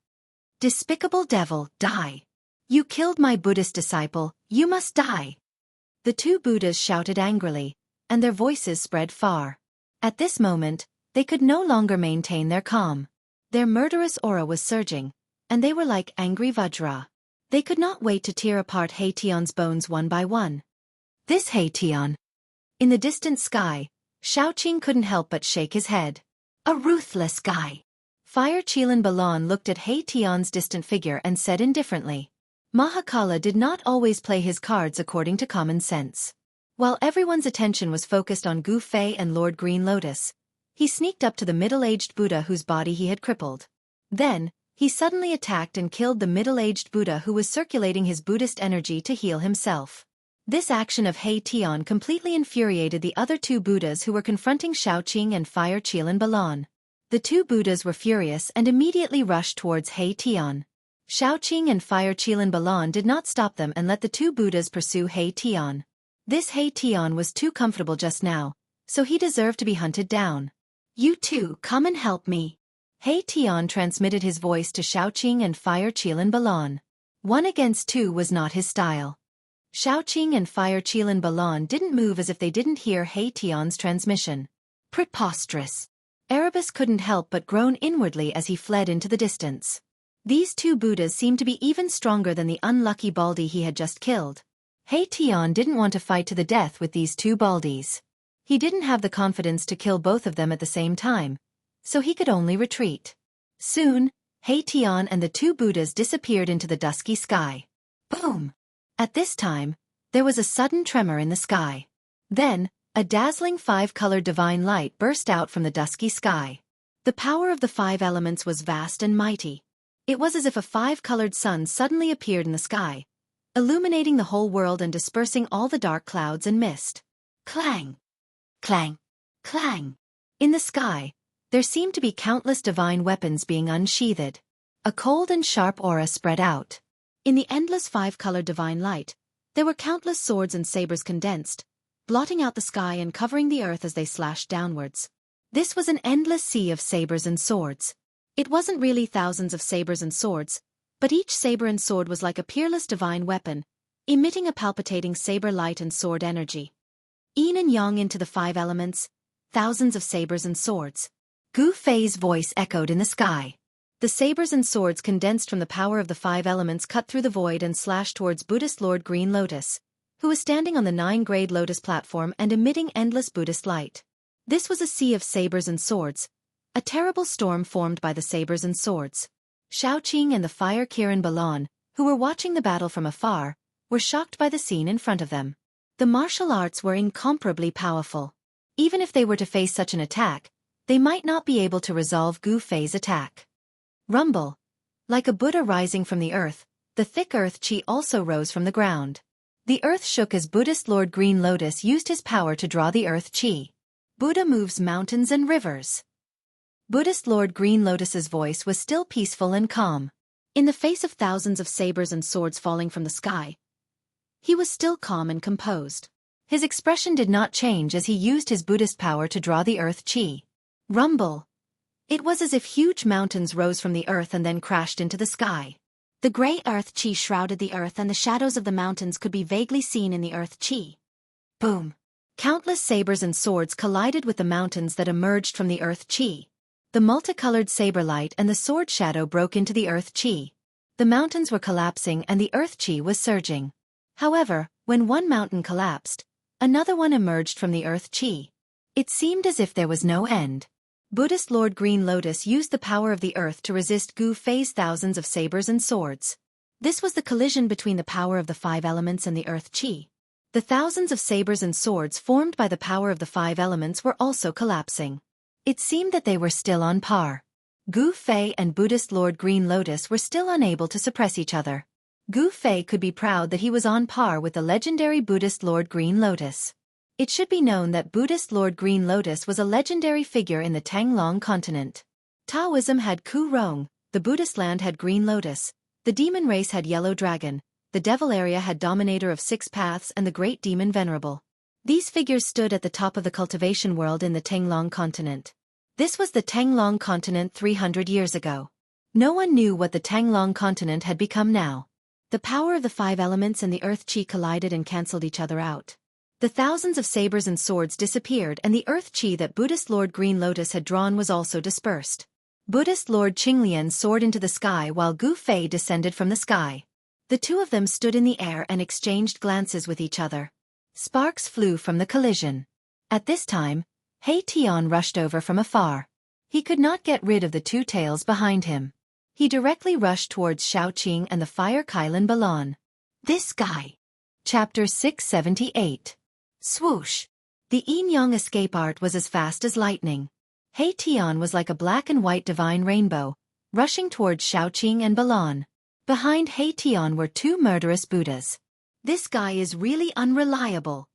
Despicable devil, die! You killed my Buddhist disciple, you must die! The 2 Buddhas shouted angrily, and their voices spread far. At this moment, they could no longer maintain their calm. Their murderous aura was surging, and they were like angry Vajra. They could not wait to tear apart Heition's bones one by one. This Heition! In the distant sky, Shaoqing couldn't help but shake his head. A ruthless guy! Fire Qilan Balan looked at Heition's distant figure and said indifferently. Mahakala did not always play his cards according to common sense. While everyone's attention was focused on Gu Fei and Lord Green Lotus, he sneaked up to the middle-aged Buddha whose body he had crippled. Then, he suddenly attacked and killed the middle-aged Buddha who was circulating his Buddhist energy to heal himself. This action of Heition completely infuriated the other 2 Buddhas who were confronting Shaoqing and Fire Qilan Balan. The 2 Buddhas were furious and immediately rushed towards Heition. Shaoqing and Fire Qilan Balan did not stop them and let the 2 Buddhas pursue Heition. This Heition was too comfortable just now, so he deserved to be hunted down. You 2 come and help me. Heition transmitted his voice to Shaoqing and Fire Qilan Balan. 1 against 2 was not his style. Shaoqing and Fire Qilan Balan didn't move as if they didn't hear Heition's transmission. Preposterous. Erebus couldn't help but groan inwardly as he fled into the distance. These 2 Buddhas seemed to be even stronger than the unlucky Baldi he had just killed. Heition didn't want to fight to the death with these 2 Baldis. He didn't have the confidence to kill both of them at the same time, so he could only retreat. Soon, Haitian and the two Buddhas disappeared into the dusky sky. Boom! At this time, there was a sudden tremor in the sky. Then, a dazzling five-colored divine light burst out from the dusky sky. The power of the five elements was vast and mighty. It was as if a five-colored sun suddenly appeared in the sky, illuminating the whole world and dispersing all the dark clouds and mist. Clang! Clang! Clang! In the sky, there seemed to be countless divine weapons being unsheathed. A cold and sharp aura spread out. In the endless five-colored divine light, there were countless swords and sabers condensed, blotting out the sky and covering the earth as they slashed downwards. This was an endless sea of sabers and swords. It wasn't really thousands of sabers and swords, but each saber and sword was like a peerless divine weapon, emitting a palpitating saber light and sword energy. Yin and yang into the five elements, thousands of sabers and swords. Gu Fei's voice echoed in the sky. The sabers and swords condensed from the power of the five elements cut through the void and slashed towards Buddhist Lord Green Lotus, who was standing on the 9-grade lotus platform and emitting endless Buddhist light. This was a sea of sabers and swords, a terrible storm formed by the sabers and swords. Shaoqing and the fire Kiran Balan, who were watching the battle from afar, were shocked by the scene in front of them. The martial arts were incomparably powerful. Even if they were to face such an attack, they might not be able to resolve Gu Fei's attack. Rumble. Like a Buddha rising from the earth, the thick earth chi also rose from the ground. The earth shook as Buddhist Lord Green Lotus used his power to draw the earth chi. Buddha moves mountains and rivers. Buddhist Lord Green Lotus's voice was still peaceful and calm. In the face of thousands of sabers and swords falling from the sky, he was still calm and composed. His expression did not change as he used his Buddhist power to draw the earth chi. Rumble. It was as if huge mountains rose from the earth and then crashed into the sky. The gray earth chi shrouded the earth and the shadows of the mountains could be vaguely seen in the earth chi. Boom. Countless sabers and swords collided with the mountains that emerged from the earth chi. The multicolored saber light and the sword shadow broke into the earth chi. The mountains were collapsing and the earth chi was surging. However, when one mountain collapsed, another one emerged from the earth chi. It seemed as if there was no end. Buddhist Lord Green Lotus used the power of the earth to resist Gu Fei's thousands of sabers and swords. This was the collision between the power of the five elements and the earth chi. The thousands of sabers and swords formed by the power of the five elements were also collapsing. It seemed that they were still on par. Gu Fei and Buddhist Lord Green Lotus were still unable to suppress each other. Gu Fei could be proud that he was on par with the legendary Buddhist Lord Green Lotus. It should be known that Buddhist Lord Green Lotus was a legendary figure in the Tanglong continent. Taoism had Ku Rong, the Buddhist land had Green Lotus, the demon race had Yellow Dragon, the devil area had Dominator of Six Paths and the Great Demon Venerable. These figures stood at the top of the cultivation world in the Tanglong continent. This was the Tanglong continent 300 years ago. No one knew what the Tanglong continent had become now. The power of the five elements and the earth chi collided and cancelled each other out. The thousands of sabers and swords disappeared and the earth chi that Buddhist Lord Green Lotus had drawn was also dispersed. Buddhist Lord Qinglian soared into the sky while Gu Fei descended from the sky. The two of them stood in the air and exchanged glances with each other. Sparks flew from the collision. At this time, Hei Tian rushed over from afar. He could not get rid of the two tails behind him. He directly rushed towards Shaoqing and the fire Kailan Balan. This guy. Chapter 678. Swoosh. The yin-yang escape art was as fast as lightning. Hei Tian was like a black and white divine rainbow, rushing towards Shaoqing and Balan. Behind Hei Tian were two murderous Buddhas. This guy is really unreliable.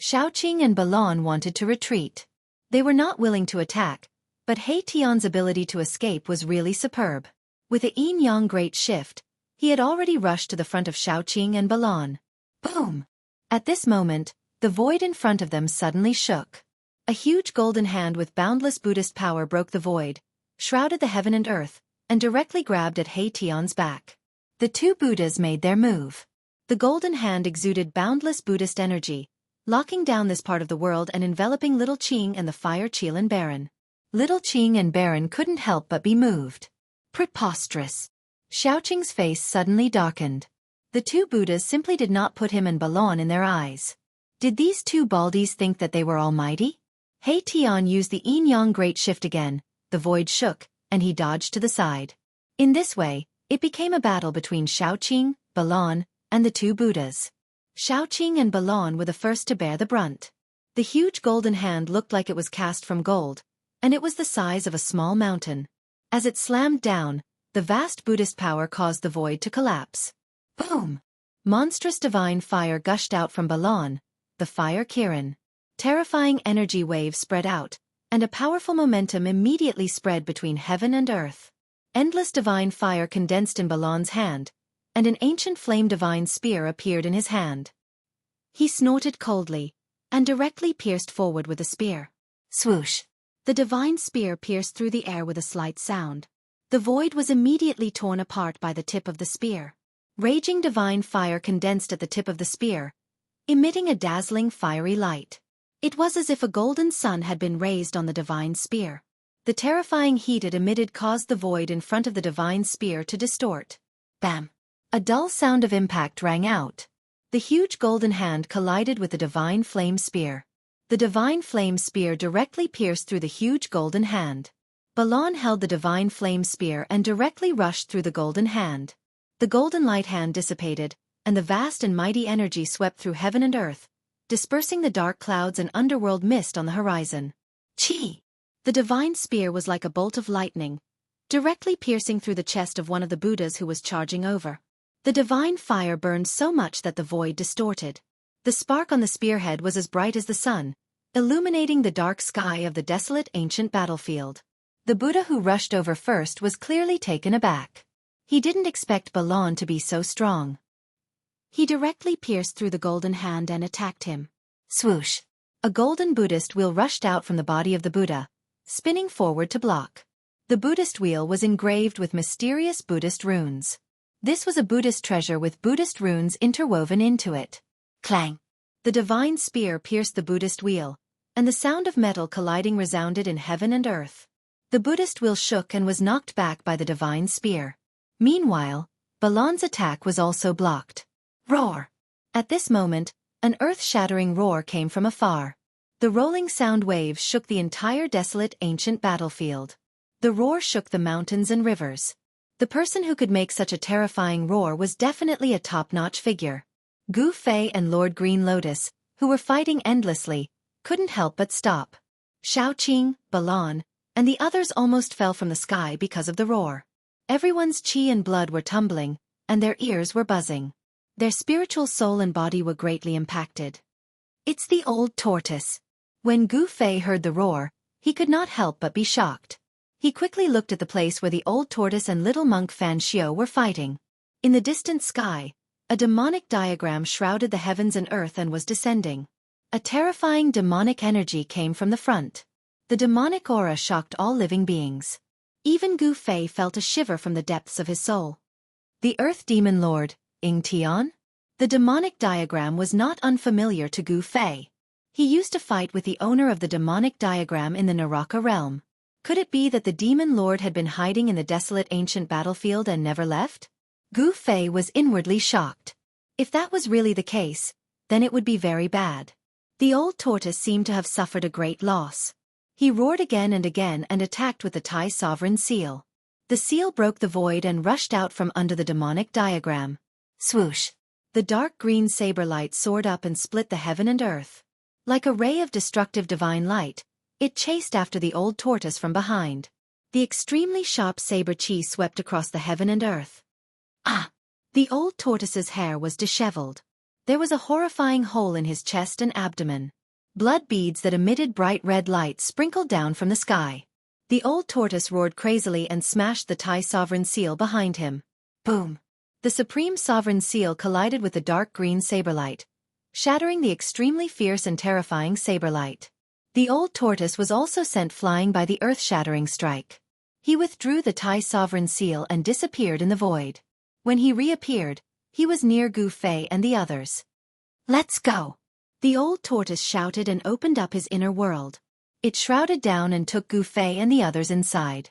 Shaoqing and Balan wanted to retreat. They were not willing to attack, but Hei Tian's ability to escape was really superb. With a yin-yang great shift, he had already rushed to the front of Shaoqing and Balan. Boom! At this moment, the void in front of them suddenly shook. A huge golden hand with boundless Buddhist power broke the void, shrouded the heaven and earth, and directly grabbed at Hei Tian's back. The two Buddhas made their move. The golden hand exuded boundless Buddhist energy, locking down this part of the world and enveloping Little Qing and the fire Qilan Baron. Little Qing and Baron couldn't help but be moved. Preposterous. Shaoqing's face suddenly darkened. The two Buddhas simply did not put him and Balan in their eyes. Did these two baldies think that they were almighty? He Tian used the yin-yang great shift again, the void shook, and he dodged to the side. In this way, it became a battle between Shaoqing, Balon, and the two Buddhas. Shaoqing and Balon were the first to bear the brunt. The huge golden hand looked like it was cast from gold, and it was the size of a small mountain. As it slammed down, the vast Buddhist power caused the void to collapse. Boom! Monstrous divine fire gushed out from Balon, the fire Kiran. Terrifying energy waves spread out, and a powerful momentum immediately spread between heaven and earth. Endless divine fire condensed in Balon's hand, and an ancient flame divine spear appeared in his hand. He snorted coldly, and directly pierced forward with the spear. Swoosh! The divine spear pierced through the air with a slight sound. The void was immediately torn apart by the tip of the spear. Raging divine fire condensed at the tip of the spear, emitting a dazzling fiery light. It was as if a golden sun had been raised on the divine spear. The terrifying heat it emitted caused the void in front of the divine spear to distort. Bam! A dull sound of impact rang out. The huge golden hand collided with the divine flame spear. The divine flame spear directly pierced through the huge golden hand. Balon held the divine flame spear and directly rushed through the golden hand. The golden light hand dissipated, and the vast and mighty energy swept through heaven and earth, dispersing the dark clouds and underworld mist on the horizon. Chi! The divine spear was like a bolt of lightning, directly piercing through the chest of one of the Buddhas who was charging over. The divine fire burned so much that the void distorted. The spark on the spearhead was as bright as the sun, illuminating the dark sky of the desolate ancient battlefield. The Buddha who rushed over first was clearly taken aback. He didn't expect Balon to be so strong. He directly pierced through the golden hand and attacked him. Swoosh! A golden Buddhist wheel rushed out from the body of the Buddha, spinning forward to block. The Buddhist wheel was engraved with mysterious Buddhist runes. This was a Buddhist treasure with Buddhist runes interwoven into it. Clang! The divine spear pierced the Buddhist wheel, and the sound of metal colliding resounded in heaven and earth. The Buddhist wheel shook and was knocked back by the divine spear. Meanwhile, Balon's attack was also blocked. Roar! At this moment, an earth-shattering roar came from afar. The rolling sound waves shook the entire desolate ancient battlefield. The roar shook the mountains and rivers. The person who could make such a terrifying roar was definitely a top-notch figure. Gu Fei and Lord Green Lotus, who were fighting endlessly, couldn't help but stop. Shaoqing, Balon, and the others almost fell from the sky because of the roar. Everyone's chi and blood were tumbling, and their ears were buzzing. Their spiritual soul and body were greatly impacted. It's the old tortoise. When Gu Fei heard the roar, he could not help but be shocked. He quickly looked at the place where the old tortoise and little monk Fan Xiao were fighting. In the distant sky, a demonic diagram shrouded the heavens and earth and was descending. A terrifying demonic energy came from the front. The demonic aura shocked all living beings. Even Gu Fei felt a shiver from the depths of his soul. The Earth Demon Lord, Tian? The demonic diagram was not unfamiliar to Gu Fei. He used to fight with the owner of the demonic diagram in the Naraka realm. Could it be that the demon lord had been hiding in the desolate ancient battlefield and never left? Gu Fei was inwardly shocked. If that was really the case, then it would be very bad. The old tortoise seemed to have suffered a great loss. He roared again and attacked with the Tai Sovereign Seal. The seal broke the void and rushed out from under the demonic diagram. Swoosh! The dark green saber light soared up and split the heaven and earth. Like a ray of destructive divine light, it chased after the old tortoise from behind. The extremely sharp saber chi swept across the heaven and earth. Ah! The old tortoise's hair was disheveled. There was a horrifying hole in his chest and abdomen. Blood beads that emitted bright red light sprinkled down from the sky. The old tortoise roared crazily and smashed the Tai Sovereign Seal behind him. Boom! The Supreme Sovereign Seal collided with the dark green saberlight, shattering the extremely fierce and terrifying saberlight. The old tortoise was also sent flying by the earth-shattering strike. He withdrew the Tai Sovereign Seal and disappeared in the void. When he reappeared, he was near Gu Fei and the others. Let's go! The old tortoise shouted and opened up his inner world. It shrouded down and took Gu Fei and the others inside.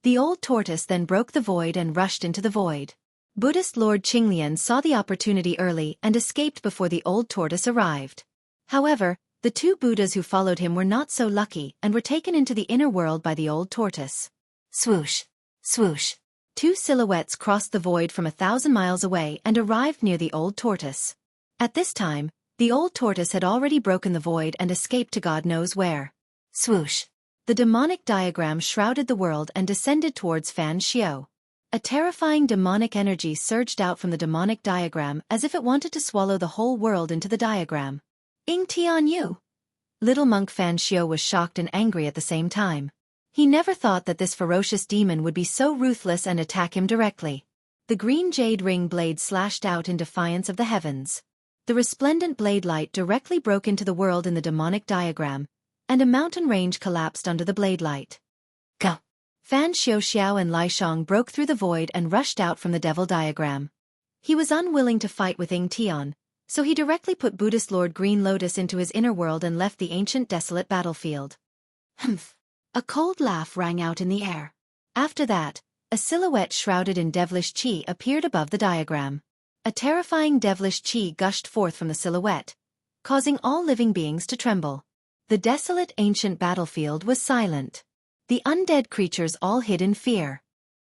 The old tortoise then broke the void and rushed into the void. Buddhist Lord Qinglian saw the opportunity early and escaped before the old tortoise arrived. However, the two Buddhas who followed him were not so lucky and were taken into the inner world by the old tortoise. Swoosh! Swoosh! Two silhouettes crossed the void from 1,000 miles away and arrived near the old tortoise. At this time, the old tortoise had already broken the void and escaped to God knows where. Swoosh! The demonic diagram shrouded the world and descended towards Fan Xiao. A terrifying demonic energy surged out from the demonic diagram as if it wanted to swallow the whole world into the diagram. Ing Tian Yu! Little monk Fan Xiao was shocked and angry at the same time. He never thought that this ferocious demon would be so ruthless and attack him directly. The green jade ring blade slashed out in defiance of the heavens. The resplendent blade light directly broke into the world in the demonic diagram, and a mountain range collapsed under the blade light. Go! Fan Xiao and Lai Shang broke through the void and rushed out from the devil diagram. He was unwilling to fight with Ing Tian, so he directly put Buddhist Lord Green Lotus into his inner world and left the ancient desolate battlefield. Humph! A cold laugh rang out in the air. After that, a silhouette shrouded in devilish chi appeared above the diagram. A terrifying devilish chi gushed forth from the silhouette, causing all living beings to tremble. The desolate ancient battlefield was silent. The undead creatures all hid in fear.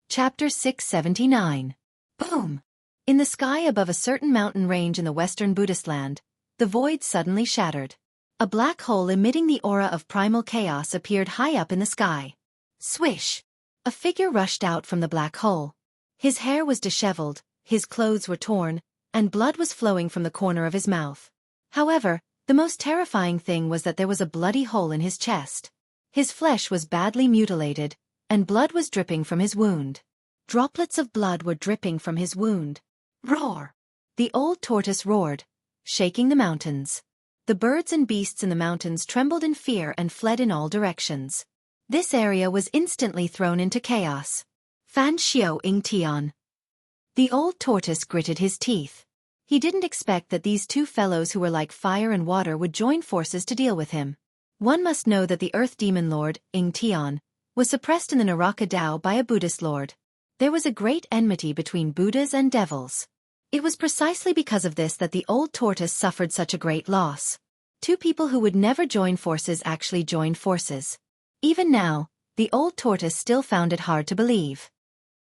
Chapter 679. Boom! In the sky above a certain mountain range in the western Buddhist land, the void suddenly shattered. A black hole emitting the aura of primal chaos appeared high up in the sky. Swish! A figure rushed out from the black hole. His hair was disheveled, his clothes were torn, and blood was flowing from the corner of his mouth. However, the most terrifying thing was that there was a bloody hole in his chest. His flesh was badly mutilated, and blood was dripping from his wound. Droplets of blood were dripping from his wound. Roar! The old tortoise roared, shaking the mountains. The birds and beasts in the mountains trembled in fear and fled in all directions. This area was instantly thrown into chaos. Fan Xiao Ing Tian. The old tortoise gritted his teeth. He didn't expect that these two fellows who were like fire and water would join forces to deal with him. One must know that the Earth Demon Lord, Ing Tian, was suppressed in the Naraka Dao by a Buddhist lord. There was a great enmity between Buddhas and devils. It was precisely because of this that the old tortoise suffered such a great loss. Two people who would never join forces actually joined forces. Even now, the old tortoise still found it hard to believe.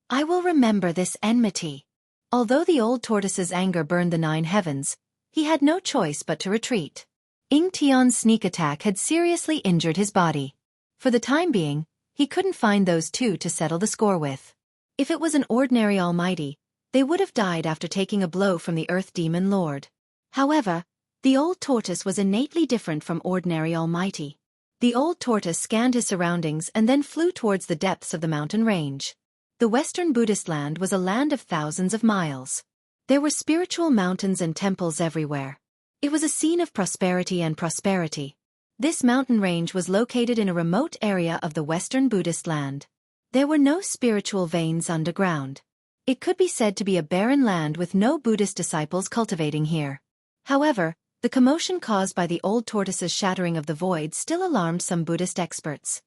I will remember this enmity. Although the old tortoise's anger burned the 9 heavens, he had no choice but to retreat. Ing Tian's sneak attack had seriously injured his body. For the time being, he couldn't find those two to settle the score with. If it was an ordinary almighty, they would have died after taking a blow from the Earth Demon Lord. However, the old tortoise was innately different from ordinary almighty. The old tortoise scanned his surroundings and then flew towards the depths of the mountain range. The western Buddhist land was a land of thousands of miles. There were spiritual mountains and temples everywhere. It was a scene of prosperity and prosperity. This mountain range was located in a remote area of the western Buddhist land. There were no spiritual veins underground. It could be said to be a barren land with no Buddhist disciples cultivating here. However, the commotion caused by the old tortoise's shattering of the void still alarmed some Buddhist experts.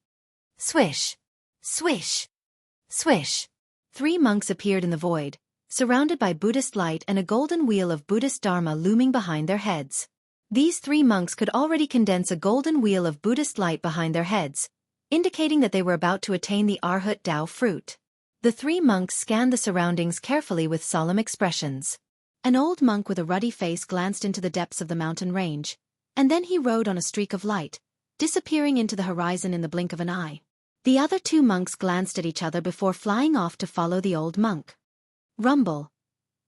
Swish! Swish! Swish! 3 monks appeared in the void, surrounded by Buddhist light and a golden wheel of Buddhist Dharma looming behind their heads. These 3 monks could already condense a golden wheel of Buddhist light behind their heads, indicating that they were about to attain the Arhat Dao fruit. The 3 monks scanned the surroundings carefully with solemn expressions. An old monk with a ruddy face glanced into the depths of the mountain range, and then he rode on a streak of light, disappearing into the horizon in the blink of an eye. The other 2 monks glanced at each other before flying off to follow the old monk. Rumble.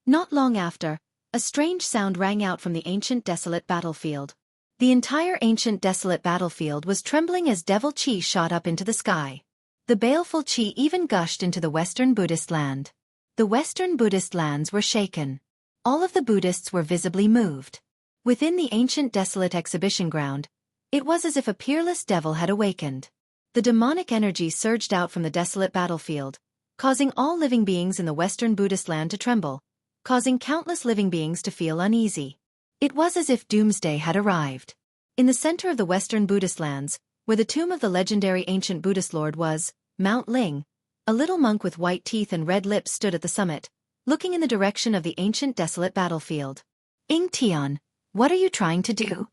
Not long after, a strange sound rang out from the ancient desolate battlefield. The entire ancient desolate battlefield was trembling as devil chi shot up into the sky. The baleful chi even gushed into the western Buddhist land. The western Buddhist lands were shaken. All of the Buddhists were visibly moved. Within the ancient desolate exhibition ground, it was as if a peerless devil had awakened. The demonic energy surged out from the desolate battlefield, causing all living beings in the western Buddhist land to tremble, causing countless living beings to feel uneasy. It was as if doomsday had arrived. In the center of the western Buddhist lands, where the tomb of the legendary ancient Buddhist lord was, Mount Ling, a little monk with white teeth and red lips stood at the summit, looking in the direction of the ancient desolate battlefield. Ing Tian, what are you trying to do?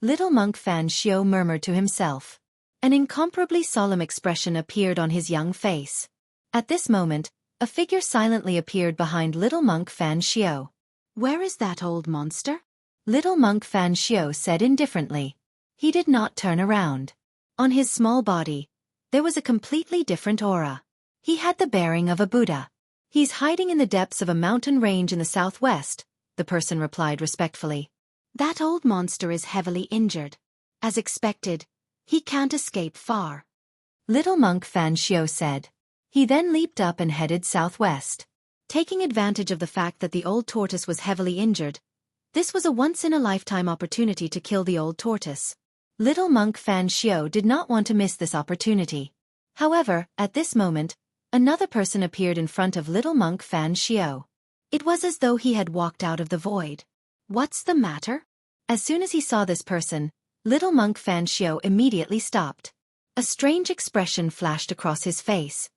Little monk Fan Xiu murmured to himself. An incomparably solemn expression appeared on his young face. At this moment, a figure silently appeared behind little monk Fan Xiu. "Where is that old monster?" Little monk Fan Xiu said indifferently. He did not turn around. On his small body, there was a completely different aura. He had the bearing of a Buddha. "He's hiding in the depths of a mountain range in the southwest," the person replied respectfully. "That old monster is heavily injured. As expected, he can't escape far," little monk Fan Xiu said. He then leaped up and headed southwest. Taking advantage of the fact that the old tortoise was heavily injured, this was a once-in-a-lifetime opportunity to kill the old tortoise. Little monk Fan Xiu did not want to miss this opportunity. However, at this moment, another person appeared in front of little monk Fan Xiu. It was as though he had walked out of the void. "What's the matter?" As soon as he saw this person, little monk Fan Xiu immediately stopped. A strange expression flashed across his face.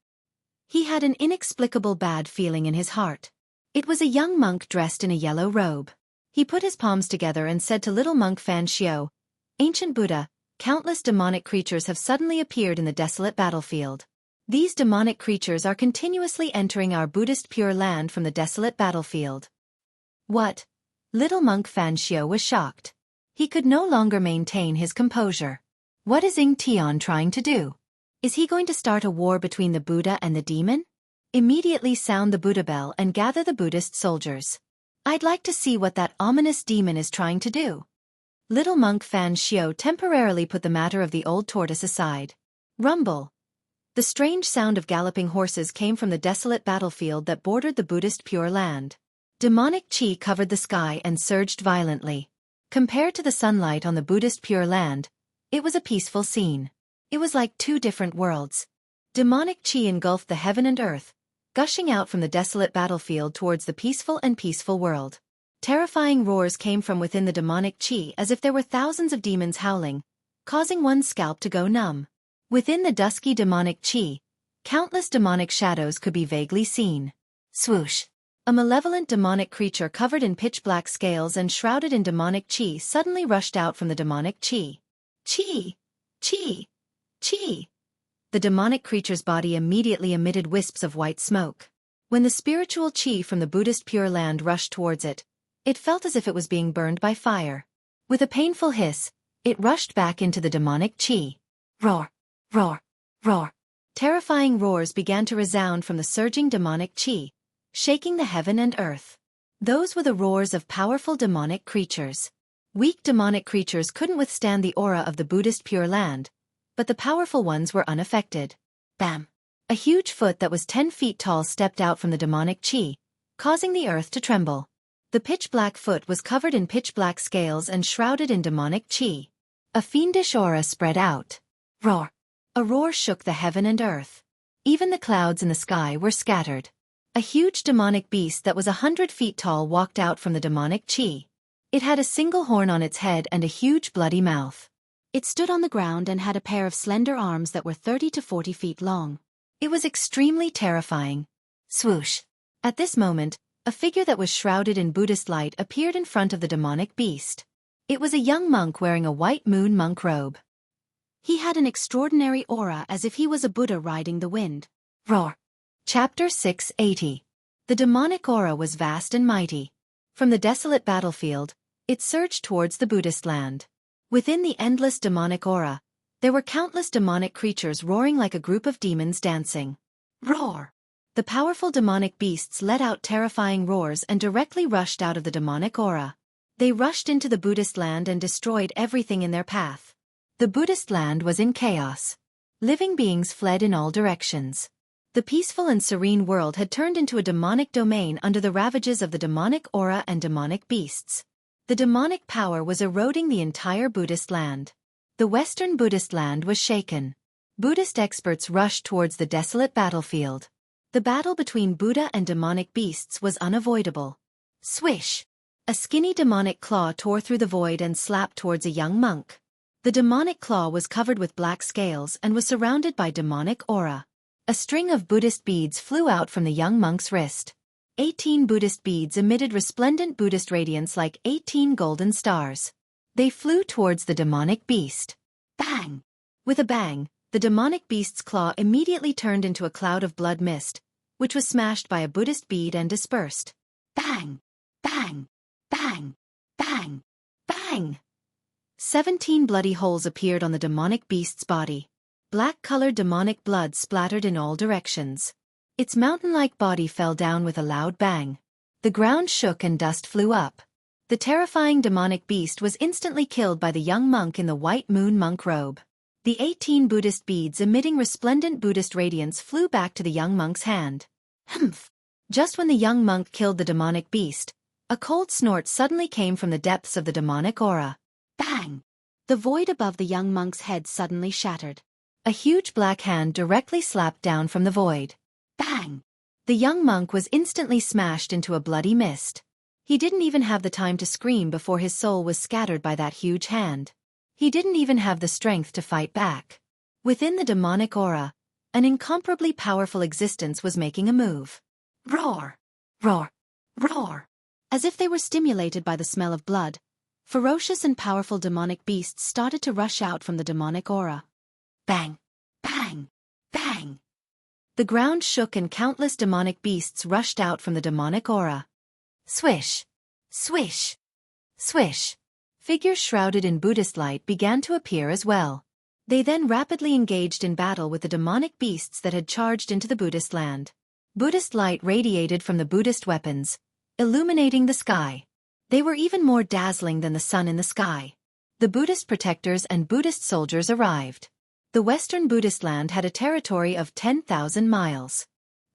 He had an inexplicable bad feeling in his heart. It was a young monk dressed in a yellow robe. He put his palms together and said to little monk Fan Xiu, "Ancient Buddha, countless demonic creatures have suddenly appeared in the desolate battlefield. These demonic creatures are continuously entering our Buddhist Pure Land from the desolate battlefield." "What?" Little monk Fan Xiu was shocked. He could no longer maintain his composure. What is Ing Tian trying to do? Is he going to start a war between the Buddha and the demon? Immediately sound the Buddha bell and gather the Buddhist soldiers. I'd like to see what that ominous demon is trying to do. Little monk Fan Xiu temporarily put the matter of the old tortoise aside. Rumble. The strange sound of galloping horses came from the desolate battlefield that bordered the Buddhist Pure Land. Demonic chi covered the sky and surged violently. Compared to the sunlight on the Buddhist Pure Land, it was a peaceful scene. It was like two different worlds. Demonic chi engulfed the heaven and earth, gushing out from the desolate battlefield towards the peaceful world. Terrifying roars came from within the demonic chi as if there were thousands of demons howling, causing one's scalp to go numb. Within the dusky demonic chi, countless demonic shadows could be vaguely seen. Swoosh! A malevolent demonic creature covered in pitch-black scales and shrouded in demonic chi suddenly rushed out from the demonic chi. Chi! Chi! Chi! The demonic creature's body immediately emitted wisps of white smoke. When the spiritual chi from the Buddhist Pure Land rushed towards it, it felt as if it was being burned by fire. With a painful hiss, it rushed back into the demonic chi. Roar! Roar! Roar! Terrifying roars began to resound from the surging demonic chi, shaking the heaven and earth. Those were the roars of powerful demonic creatures. Weak demonic creatures couldn't withstand the aura of the Buddhist Pure Land, but the powerful ones were unaffected. Bam! A huge foot that was 10 feet tall stepped out from the demonic chi, causing the earth to tremble. The pitch-black foot was covered in pitch-black scales and shrouded in demonic chi. A fiendish aura spread out. Roar! A roar shook the heaven and earth. Even the clouds in the sky were scattered. A huge demonic beast that was 100 feet tall walked out from the demonic chi. It had a single horn on its head and a huge bloody mouth. It stood on the ground and had a pair of slender arms that were 30 to 40 feet long. It was extremely terrifying. Swoosh! At this moment, a figure that was shrouded in Buddhist light appeared in front of the demonic beast. It was a young monk wearing a white moon monk robe. He had an extraordinary aura as if he was a Buddha riding the wind. Roar! Chapter 680. The demonic aura was vast and mighty. From the desolate battlefield, it surged towards the Buddhist land. Within the endless demonic aura, there were countless demonic creatures roaring like a group of demons dancing. Roar! The powerful demonic beasts let out terrifying roars and directly rushed out of the demonic aura. They rushed into the Buddhist land and destroyed everything in their path. The Buddhist land was in chaos. Living beings fled in all directions. The peaceful and serene world had turned into a demonic domain under the ravages of the demonic aura and demonic beasts. The demonic power was eroding the entire Buddhist land. The Western Buddhist land was shaken. Buddhist experts rushed towards the desolate battlefield. The battle between Buddha and demonic beasts was unavoidable. Swish! A skinny demonic claw tore through the void and slapped towards a young monk. The demonic claw was covered with black scales and was surrounded by demonic aura. A string of Buddhist beads flew out from the young monk's wrist. 18 Buddhist beads emitted resplendent Buddhist radiance like 18 golden stars. They flew towards the demonic beast. Bang! With a bang, the demonic beast's claw immediately turned into a cloud of blood mist, which was smashed by a Buddhist bead and dispersed. Bang! Bang! Bang! Bang! Bang! 17 bloody holes appeared on the demonic beast's body. Black-colored demonic blood splattered in all directions. Its mountain-like body fell down with a loud bang. The ground shook and dust flew up. The terrifying demonic beast was instantly killed by the young monk in the white moon monk robe. The 18 Buddhist beads emitting resplendent Buddhist radiance flew back to the young monk's hand. Humph! Just when the young monk killed the demonic beast, a cold snort suddenly came from the depths of the demonic aura. Bang! The void above the young monk's head suddenly shattered. A huge black hand directly slapped down from the void. Bang! The young monk was instantly smashed into a bloody mist. He didn't even have the time to scream before his soul was scattered by that huge hand. He didn't even have the strength to fight back. Within the demonic aura, an incomparably powerful existence was making a move. Roar! Roar! Roar! As if they were stimulated by the smell of blood, ferocious and powerful demonic beasts started to rush out from the demonic aura. Bang! Bang! Bang! The ground shook and countless demonic beasts rushed out from the demonic aura. Swish! Swish! Swish! Figures shrouded in Buddhist light began to appear as well. They then rapidly engaged in battle with the demonic beasts that had charged into the Buddhist land. Buddhist light radiated from the Buddhist weapons, illuminating the sky. They were even more dazzling than the sun in the sky. The Buddhist protectors and Buddhist soldiers arrived. The Western Buddhist land had a territory of 10,000 miles.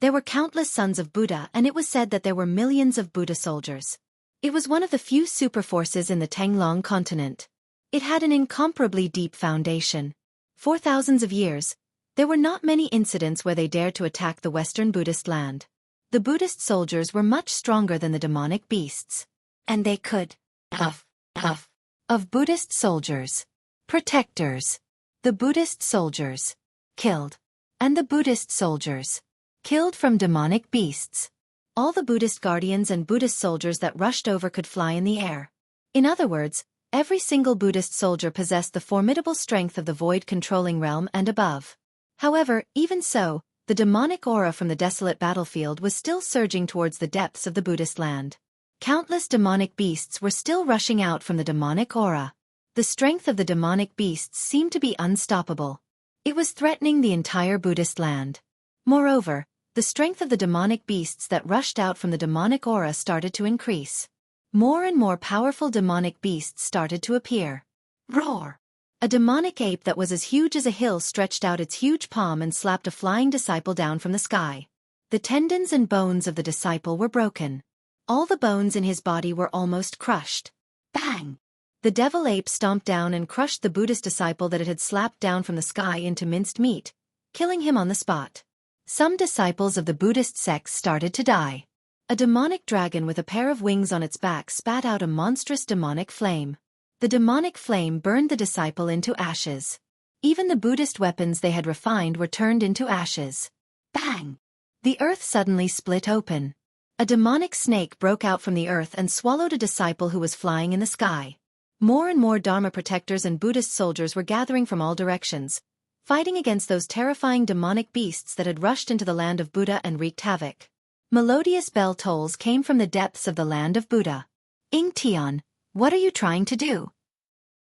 There were countless sons of Buddha, and it was said that there were millions of Buddha soldiers. It was one of the few superforces in the Tanglong continent. It had an incomparably deep foundation. For thousands of years, there were not many incidents where they dared to attack the Western Buddhist land. The Buddhist soldiers were much stronger than the demonic beasts. And they could of Buddhist soldiers. Protectors. The Buddhist soldiers. Killed. And the Buddhist soldiers. Killed from demonic beasts. All the Buddhist guardians and Buddhist soldiers that rushed over could fly in the air. In other words, every single Buddhist soldier possessed the formidable strength of the void-controlling realm and above. However, even so, the demonic aura from the desolate battlefield was still surging towards the depths of the Buddhist land. Countless demonic beasts were still rushing out from the demonic aura. The strength of the demonic beasts seemed to be unstoppable. It was threatening the entire Buddhist land. Moreover, the strength of the demonic beasts that rushed out from the demonic aura started to increase. More and more powerful demonic beasts started to appear. Roar! A demonic ape that was as huge as a hill stretched out its huge palm and slapped a flying disciple down from the sky. The tendons and bones of the disciple were broken. All the bones in his body were almost crushed. Bang! The devil ape stomped down and crushed the Buddhist disciple that it had slapped down from the sky into minced meat, killing him on the spot. Some disciples of the Buddhist sects started to die. A demonic dragon with a pair of wings on its back spat out a monstrous demonic flame. The demonic flame burned the disciple into ashes. Even the Buddhist weapons they had refined were turned into ashes. Bang! The earth suddenly split open. A demonic snake broke out from the earth and swallowed a disciple who was flying in the sky. More and more Dharma protectors and Buddhist soldiers were gathering from all directions, fighting against those terrifying demonic beasts that had rushed into the land of Buddha and wreaked havoc. Melodious bell tolls came from the depths of the land of Buddha. Enchanting, what are you trying to do?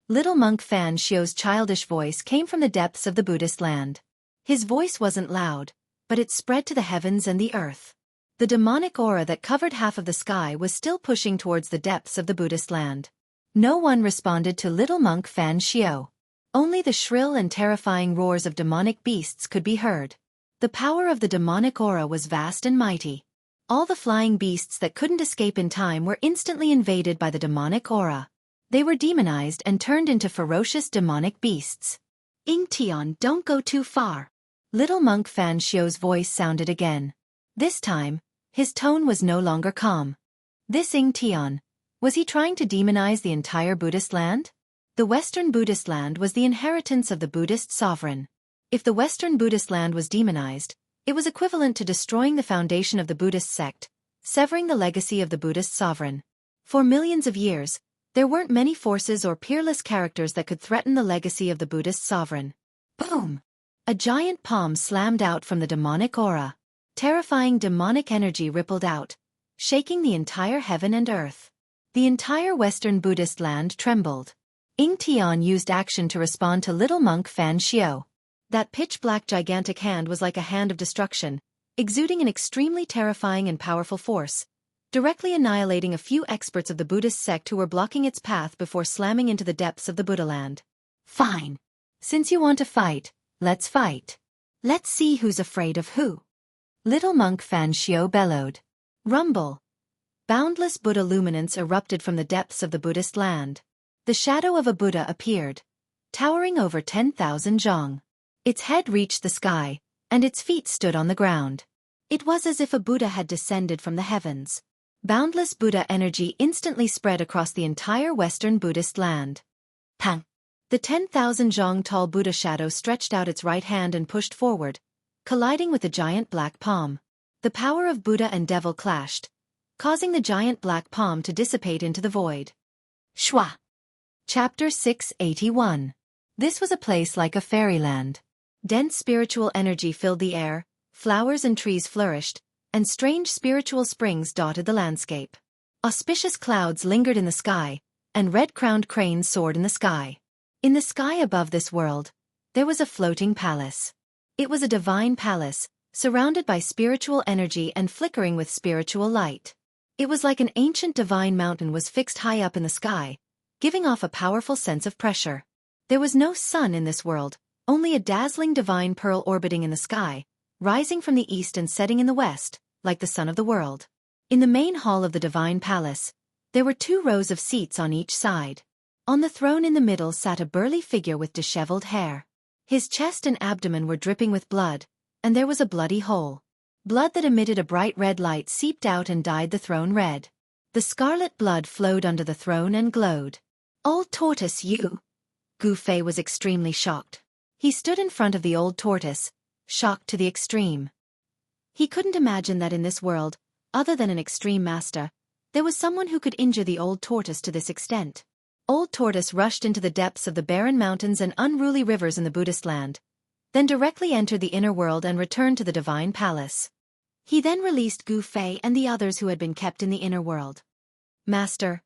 Little monk Fan Xiu's childish voice came from the depths of the Buddhist land. His voice wasn't loud, but it spread to the heavens and the earth. The demonic aura that covered half of the sky was still pushing towards the depths of the Buddhist land. No one responded to little monk Fan Xiu. Only the shrill and terrifying roars of demonic beasts could be heard. The power of the demonic aura was vast and mighty. All the flying beasts that couldn't escape in time were instantly invaded by the demonic aura. They were demonized and turned into ferocious demonic beasts. Enchanting, don't go too far. Little monk Fan Xiu's voice sounded again. This time, his tone was no longer calm. This Enchanting, was he trying to demonize the entire Buddhist land? The Western Buddhist land was the inheritance of the Buddhist sovereign. If the Western Buddhist land was demonized, it was equivalent to destroying the foundation of the Buddhist sect, severing the legacy of the Buddhist sovereign. For millions of years, There weren't many forces or peerless characters that could threaten the legacy of the Buddhist sovereign. Boom! A giant palm slammed out from the demonic aura. Terrifying demonic energy rippled out, shaking the entire heaven and earth. The entire Western Buddhist land trembled. Ing Tian used action to respond to little monk Fan Xiao. That pitch-black gigantic hand was like a hand of destruction, exuding an extremely terrifying and powerful force, directly annihilating a few experts of the Buddhist sect who were blocking its path before slamming into the depths of the Buddha land. Fine. Since you want to fight, let's fight. Let's see who's afraid of who. Little monk Fan Xiao bellowed. Rumble. Boundless Buddha luminance erupted from the depths of the Buddhist land. The shadow of a Buddha appeared, towering over 10,000 zhong. Its head reached the sky, and its feet stood on the ground. It was as if a Buddha had descended from the heavens. Boundless Buddha energy instantly spread across the entire Western Buddhist land. Pang! The 10,000 zhong tall Buddha shadow stretched out its right hand and pushed forward, colliding with the giant black palm. The power of Buddha and devil clashed, causing the giant black palm to dissipate into the void. Shwa! Chapter 681. This was a place like a fairyland. Dense spiritual energy filled the air, flowers and trees flourished, and strange spiritual springs dotted the landscape. Auspicious clouds lingered in the sky, and red-crowned cranes soared in the sky. In the sky above this world, there was a floating palace. It was a divine palace, surrounded by spiritual energy and flickering with spiritual light. It was like an ancient divine mountain was fixed high up in the sky, giving off a powerful sense of pressure. There was no sun in this world, only a dazzling divine pearl orbiting in the sky, rising from the east and setting in the west, like the sun of the world. In the main hall of the divine palace, there were 2 rows of seats on each side. On the throne in the middle sat a burly figure with disheveled hair. His chest and abdomen were dripping with blood, and there was a bloody hole. Blood that emitted a bright red light seeped out and dyed the throne red. The scarlet blood flowed under the throne and glowed. "Old tortoise, you!" Gu Fei was extremely shocked. He stood in front of the old tortoise, shocked to the extreme. He couldn't imagine that in this world, other than an extreme master, there was someone who could injure the old tortoise to this extent. Old Tortoise rushed into the depths of the barren mountains and unruly rivers in the Buddhist land, then directly entered the inner world and returned to the divine palace. He then released Gu Fei and the others who had been kept in the inner world. Master!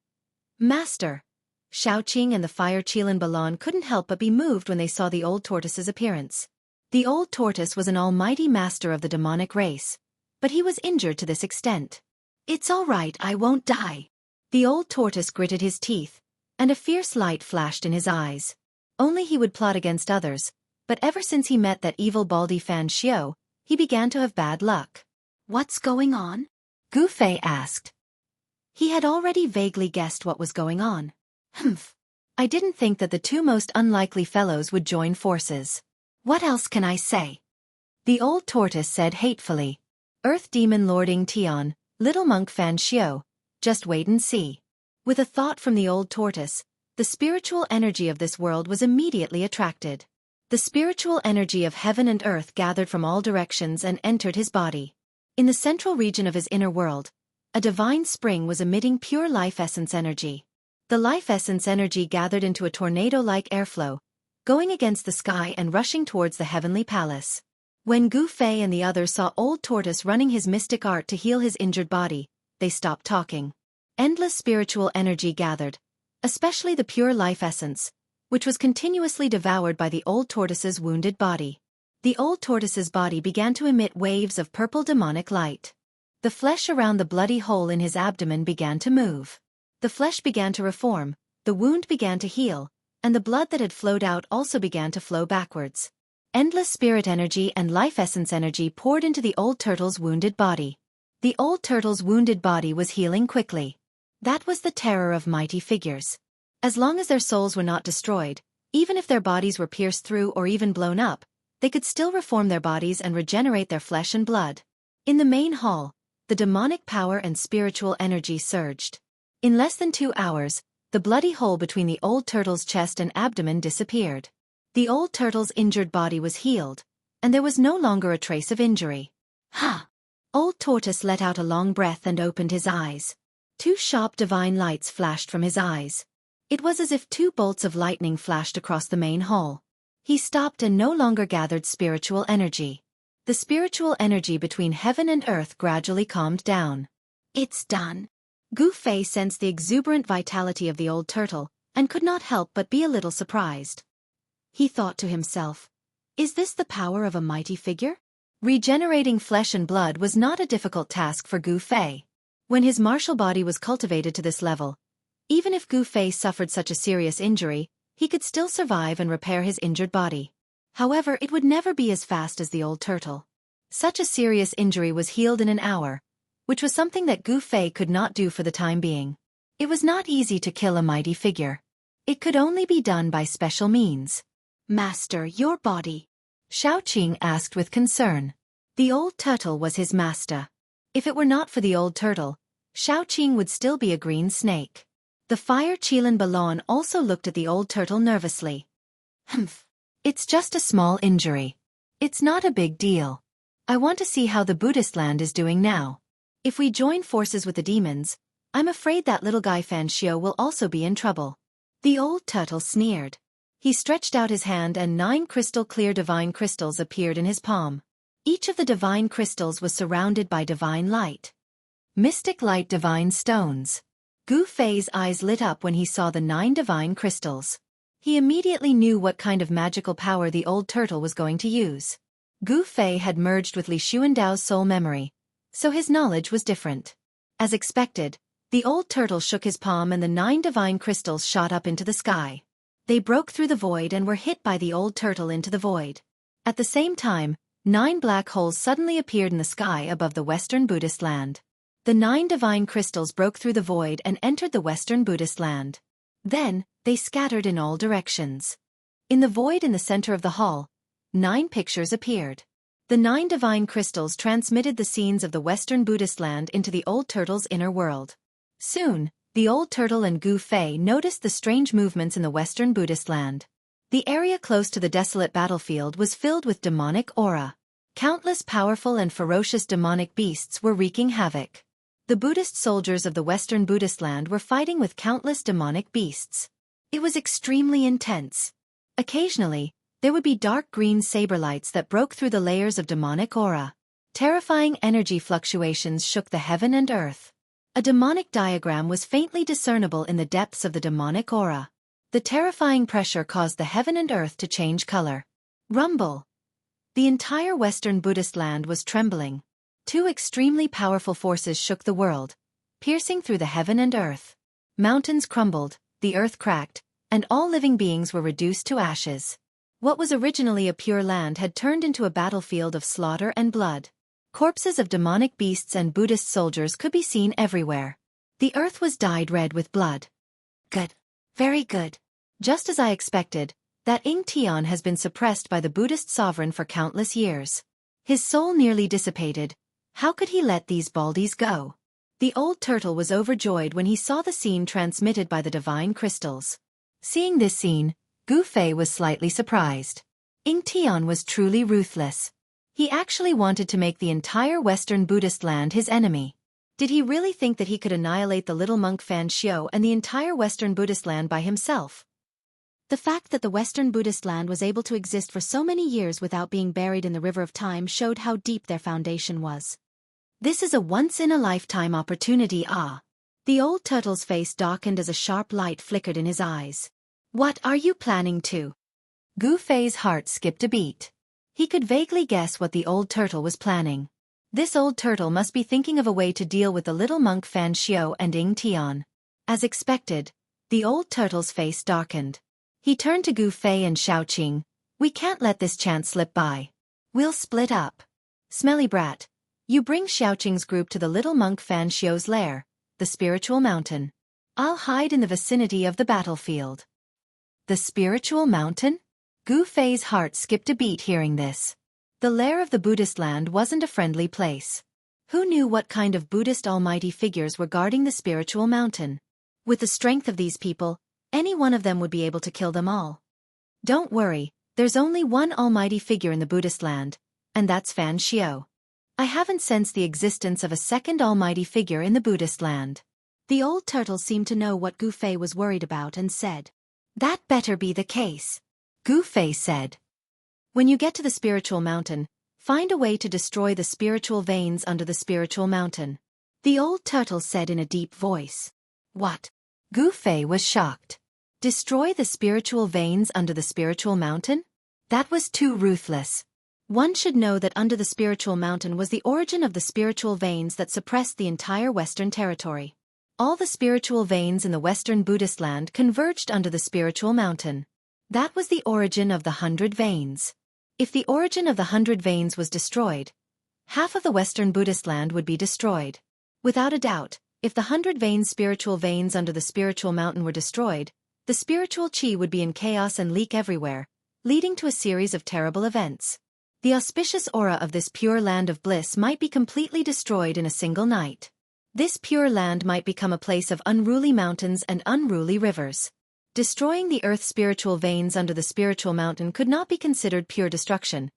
Master! Shaoqing and the fire Qilin Balan couldn't help but be moved when they saw the old tortoise's appearance. The old tortoise was an almighty master of the demonic race, but he was injured to this extent. "It's all right, I won't die." The old tortoise gritted his teeth, and a fierce light flashed in his eyes. Only he would plot against others, but ever since he met that evil baldy Fan Xiao, he began to have bad luck. "What's going on?" Gu Fei asked. He had already vaguely guessed what was going on. "Humph. I didn't think that the 2 most unlikely fellows would join forces. What else can I say?" The old tortoise said hatefully. "Earth Demon Lord Ing Tian, little monk Fan Xiao, just wait and see." With a thought from the old tortoise, the spiritual energy of this world was immediately attracted. The spiritual energy of heaven and earth gathered from all directions and entered his body. In the central region of his inner world, a divine spring was emitting pure life essence energy. The life essence energy gathered into a tornado-like airflow, going against the sky and rushing towards the heavenly palace. When Gu Fei and the others saw Old Tortoise running his mystic art to heal his injured body, they stopped talking. Endless spiritual energy gathered, especially the pure life essence, which was continuously devoured by the Old Tortoise's wounded body. The Old Tortoise's body began to emit waves of purple demonic light. The flesh around the bloody hole in his abdomen began to move. The flesh began to reform, the wound began to heal, and the blood that had flowed out also began to flow backwards. Endless spirit energy and life essence energy poured into the old turtle's wounded body. The old turtle's wounded body was healing quickly. That was the terror of mighty figures. As long as their souls were not destroyed, even if their bodies were pierced through or even blown up, they could still reform their bodies and regenerate their flesh and blood. In the main hall, the demonic power and spiritual energy surged. In less than 2 hours, the bloody hole between the old turtle's chest and abdomen disappeared. The old turtle's injured body was healed, and there was no longer a trace of injury. Ha! Old Tortoise let out a long breath and opened his eyes. 2 sharp divine lights flashed from his eyes. It was as if 2 bolts of lightning flashed across the main hall. He stopped and no longer gathered spiritual energy. The spiritual energy between heaven and earth gradually calmed down. It's done. Gu Fei sensed the exuberant vitality of the old turtle, and could not help but be a little surprised. He thought to himself, is this the power of a mighty figure? Regenerating flesh and blood was not a difficult task for Gu Fei. When his martial body was cultivated to this level, even if Gu Fei suffered such a serious injury, he could still survive and repair his injured body. However, it would never be as fast as the old turtle. Such a serious injury was healed in an hour, which was something that Gu Fei could not do for the time being. It was not easy to kill a mighty figure. It could only be done by special means. Master, your body? Xiaoqing asked with concern. The old turtle was his master. If it were not for the old turtle, Xiaoqing would still be a green snake. The fire Qilin Balon also looked at the old turtle nervously. Humph. It's just a small injury. It's not a big deal. I want to see how the Buddhist land is doing now. If we join forces with the demons, I'm afraid that little guy Fan Xiao will also be in trouble. The old turtle sneered. He stretched out his hand and 9 crystal-clear divine crystals appeared in his palm. Each of the divine crystals was surrounded by divine light. Mystic light divine stones. Gu Fei's eyes lit up when he saw the 9 divine crystals. He immediately knew what kind of magical power the old turtle was going to use. Gu Fei had merged with Li Xuandao's soul memory, so his knowledge was different. As expected, the old turtle shook his palm and the 9 divine crystals shot up into the sky. They broke through the void and were hit by the old turtle into the void. At the same time, 9 black holes suddenly appeared in the sky above the Western Buddhist land. The 9 divine crystals broke through the void and entered the Western Buddhist land. Then, they scattered in all directions. In the void in the center of the hall, 9 pictures appeared. The 9 divine crystals transmitted the scenes of the Western Buddhist land into the old turtle's inner world. Soon, the old turtle and Gu Fei noticed the strange movements in the Western Buddhist land. The area close to the desolate battlefield was filled with demonic aura. Countless powerful and ferocious demonic beasts were wreaking havoc. The Buddhist soldiers of the Western Buddhist land were fighting with countless demonic beasts. It was extremely intense. Occasionally, there would be dark green saber lights that broke through the layers of demonic aura. Terrifying energy fluctuations shook the heaven and earth. A demonic diagram was faintly discernible in the depths of the demonic aura. The terrifying pressure caused the heaven and earth to change color. Rumble. The entire Western Buddhist land was trembling. 2 extremely powerful forces shook the world, piercing through the heaven and earth. Mountains crumbled, the earth cracked, and all living beings were reduced to ashes. What was originally a pure land had turned into a battlefield of slaughter and blood. Corpses of demonic beasts and Buddhist soldiers could be seen everywhere. The earth was dyed red with blood. Good. Very good. Just as I expected, that Ying Tian has been suppressed by the Buddhist sovereign for countless years. His soul nearly dissipated. How could he let these baldies go? The old turtle was overjoyed when he saw the scene transmitted by the divine crystals. Seeing this scene, Gu Fei was slightly surprised. Ying Tian was truly ruthless. He actually wanted to make the entire Western Buddhist land his enemy. Did he really think that he could annihilate the little monk Fan Xiao and the entire Western Buddhist land by himself? The fact that the Western Buddhist land was able to exist for so many years without being buried in the river of time showed how deep their foundation was. This is a once-in-a-lifetime opportunity, ah. The old turtle's face darkened as a sharp light flickered in his eyes. What are you planning to? Gu Fei's heart skipped a beat. He could vaguely guess what the old turtle was planning. This old turtle must be thinking of a way to deal with the little monk Fan Xiao and Ying Tian. As expected, the old turtle's face darkened. He turned to Gu Fei and Xiaoqing. We can't let this chance slip by. We'll split up. Smelly brat. You bring Xiaoqing's group to the little monk Fan Xiao's lair, the spiritual mountain. I'll hide in the vicinity of the battlefield. The spiritual mountain? Gu Fei's heart skipped a beat hearing this. The lair of the Buddhist land wasn't a friendly place. Who knew what kind of Buddhist almighty figures were guarding the spiritual mountain? With the strength of these people, any one of them would be able to kill them all. Don't worry, there's only one almighty figure in the Buddhist land, and that's Fan Xiao. I haven't sensed the existence of a second almighty figure in the Buddhist land. The old turtle seemed to know what Gu Fei was worried about and said, "That better be the case." Gu Fei said, "When you get to the spiritual mountain, find a way to destroy the spiritual veins under the spiritual mountain." The old turtle said in a deep voice. "What?" Gu Fei was shocked. Destroy the spiritual veins under the spiritual mountain? That was too ruthless. One should know that under the spiritual mountain was the origin of the spiritual veins that suppressed the entire Western territory. All the spiritual veins in the Western Buddhist land converged under the spiritual mountain. That was the origin of the 100 veins. If the origin of the 100 veins was destroyed, half of the Western Buddhist land would be destroyed. Without a doubt, if the 100 veins spiritual veins under the spiritual mountain were destroyed, the spiritual chi would be in chaos and leak everywhere, leading to a series of terrible events. The auspicious aura of this pure land of bliss might be completely destroyed in a single night. This pure land might become a place of unruly mountains and unruly rivers. Destroying the earth's spiritual veins under the spiritual mountain could not be considered pure destruction,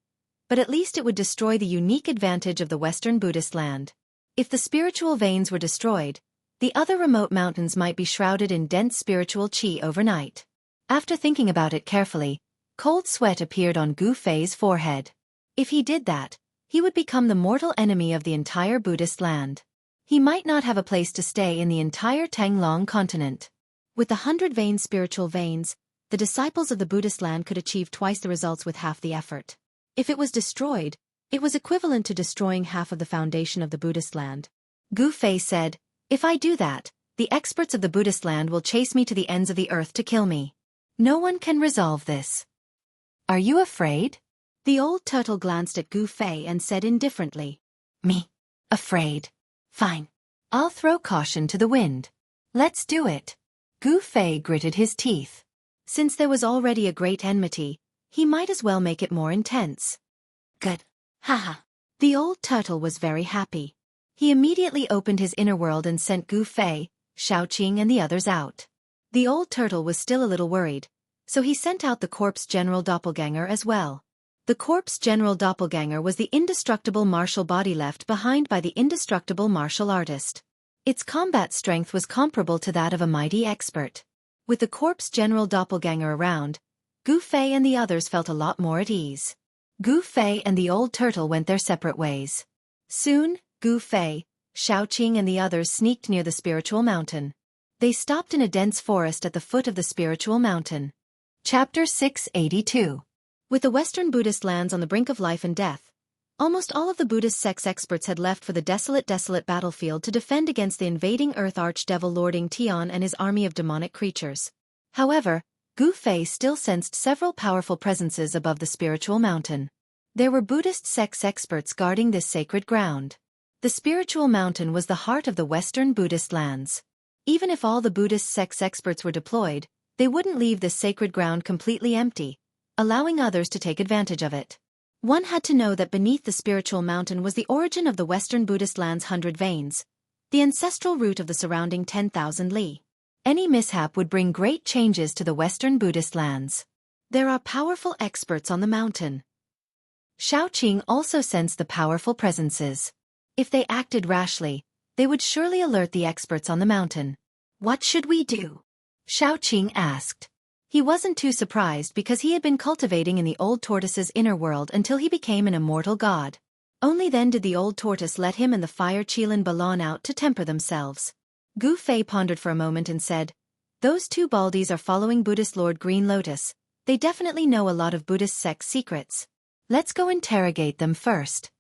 but at least it would destroy the unique advantage of the Western Buddhist land. If the spiritual veins were destroyed, the other remote mountains might be shrouded in dense spiritual qi overnight. After thinking about it carefully, cold sweat appeared on Gu Fei's forehead. If he did that, he would become the mortal enemy of the entire Buddhist land. He might not have a place to stay in the entire Tanglong continent. With the 100 veins spiritual veins, the disciples of the Buddhist land could achieve twice the results with half the effort. If it was destroyed, it was equivalent to destroying half of the foundation of the Buddhist land. Gu Fei said, "If I do that, the experts of the Buddhist land will chase me to the ends of the earth to kill me. No one can resolve this." "Are you afraid?" The old turtle glanced at Gu Fei and said indifferently, "Me? Afraid? Fine. I'll throw caution to the wind. Let's do it." Gu Fei gritted his teeth. Since there was already a great enmity, he might as well make it more intense. "Good. Haha." The old turtle was very happy. He immediately opened his inner world and sent Gu Fei, Shaoqing and the others out. The old turtle was still a little worried, so he sent out the corpse general doppelganger as well. The corpse general doppelganger was the indestructible martial body left behind by the indestructible martial artist. Its combat strength was comparable to that of a mighty expert. With the corpse general doppelganger around, Gu Fei and the others felt a lot more at ease. Gu Fei and the old turtle went their separate ways. Soon, Gu Fei, Shaoqing and the others sneaked near the spiritual mountain. They stopped in a dense forest at the foot of the spiritual mountain. Chapter 682. With the Western Buddhist lands on the brink of life and death, almost all of the Buddhist sect's experts had left for the desolate battlefield to defend against the invading earth archdevil lording Tian and his army of demonic creatures. However, Gu Fei still sensed several powerful presences above the spiritual mountain. There were Buddhist sect's experts guarding this sacred ground. The spiritual mountain was the heart of the Western Buddhist lands. Even if all the Buddhist sect's experts were deployed, they wouldn't leave this sacred ground completely empty, allowing others to take advantage of it. One had to know that beneath the spiritual mountain was the origin of the Western Buddhist land's 100 veins, the ancestral root of the surrounding 10,000 li. Any mishap would bring great changes to the Western Buddhist lands. There are powerful experts on the mountain. Shaoqing also sensed the powerful presences. If they acted rashly, they would surely alert the experts on the mountain. "What should we do?" Shaoqing asked. He wasn't too surprised because he had been cultivating in the old tortoise's inner world until he became an immortal god. Only then did the old tortoise let him and the fire Qilin Balon out to temper themselves. Gu Fei pondered for a moment and said, "Those two baldies are following Buddhist Lord Green Lotus. They definitely know a lot of Buddhist sect secrets. Let's go interrogate them first."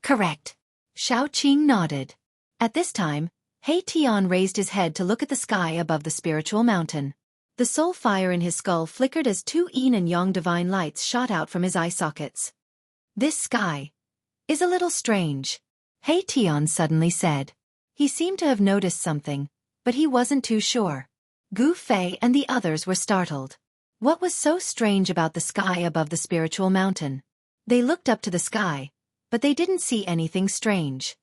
"Correct." Shaoqing nodded. At this time, He Tian raised his head to look at the sky above the spiritual mountain. The soul fire in his skull flickered as two yin and yang divine lights shot out from his eye sockets. "This sky is a little strange," He Tian suddenly said. He seemed to have noticed something, but he wasn't too sure. Gu Fei and the others were startled. What was so strange about the sky above the spiritual mountain? They looked up to the sky, but they didn't see anything strange.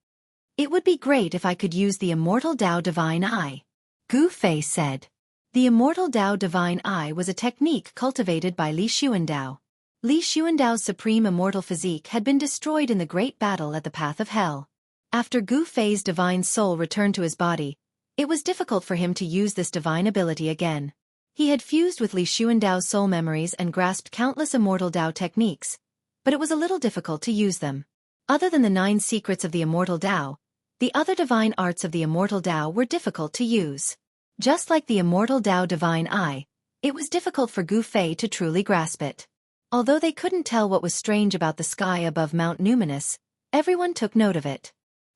"It would be great if I could use the Immortal Tao Divine Eye," Gu Fei said. The Immortal Tao Divine Eye was a technique cultivated by Li Xuandao. Li Xuandao's supreme immortal physique had been destroyed in the great battle at the Path of Hell. After Gu Fei's divine soul returned to his body, It was difficult for him to use this divine ability again. He had fused with Li Xuandao's soul memories and grasped countless immortal Dao techniques, but it was a little difficult to use them. Other than the 9 secrets of the immortal Dao, the other divine arts of the immortal Dao were difficult to use. Just like the immortal Dao divine eye, it was difficult for Gu Fei to truly grasp it. Although they couldn't tell what was strange about the sky above Mount Numinous, everyone took note of it.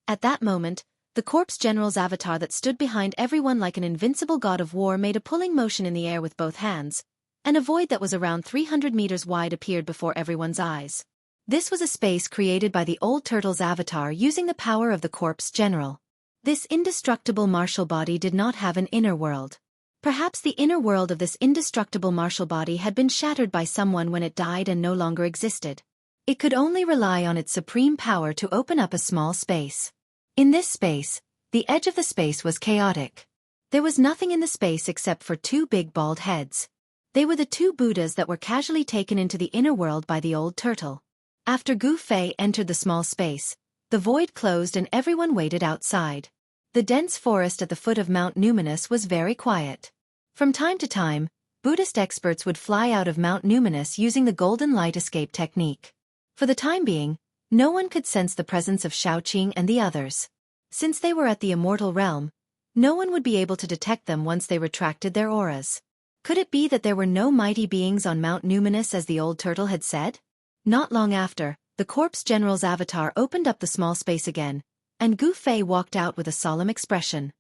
At that moment, the corpse general's avatar that stood behind everyone like an invincible god of war made a pulling motion in the air with both hands, and a void that was around 300 meters wide appeared before everyone's eyes. This was a space created by the old turtle's avatar using the power of the corpse general. This indestructible martial body did not have an inner world. Perhaps the inner world of this indestructible martial body had been shattered by someone when it died and no longer existed. It could only rely on its supreme power to open up a small space. In this space, the edge of the space was chaotic. There was nothing in the space except for 2 big bald heads. They were the 2 Buddhas that were casually taken into the inner world by the old turtle. After Gu Fei entered the small space, the void closed and everyone waited outside. The dense forest at the foot of Mount Numinous was very quiet. From time to time, Buddhist experts would fly out of Mount Numinous using the golden light escape technique. For the time being, no one could sense the presence of Shaoqing and the others. Since they were at the immortal realm, no one would be able to detect them once they retracted their auras. Could it be that there were no mighty beings on Mount Numinous as the old turtle had said? Not long after, the corpse general's avatar opened up the small space again, and Gu Fei walked out with a solemn expression.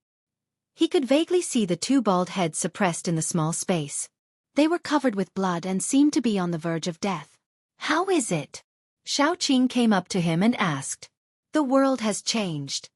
He could vaguely see the 2 bald heads suppressed in the small space. They were covered with blood and seemed to be on the verge of death. How is it? Shaoqing came up to him and asked. The world has changed.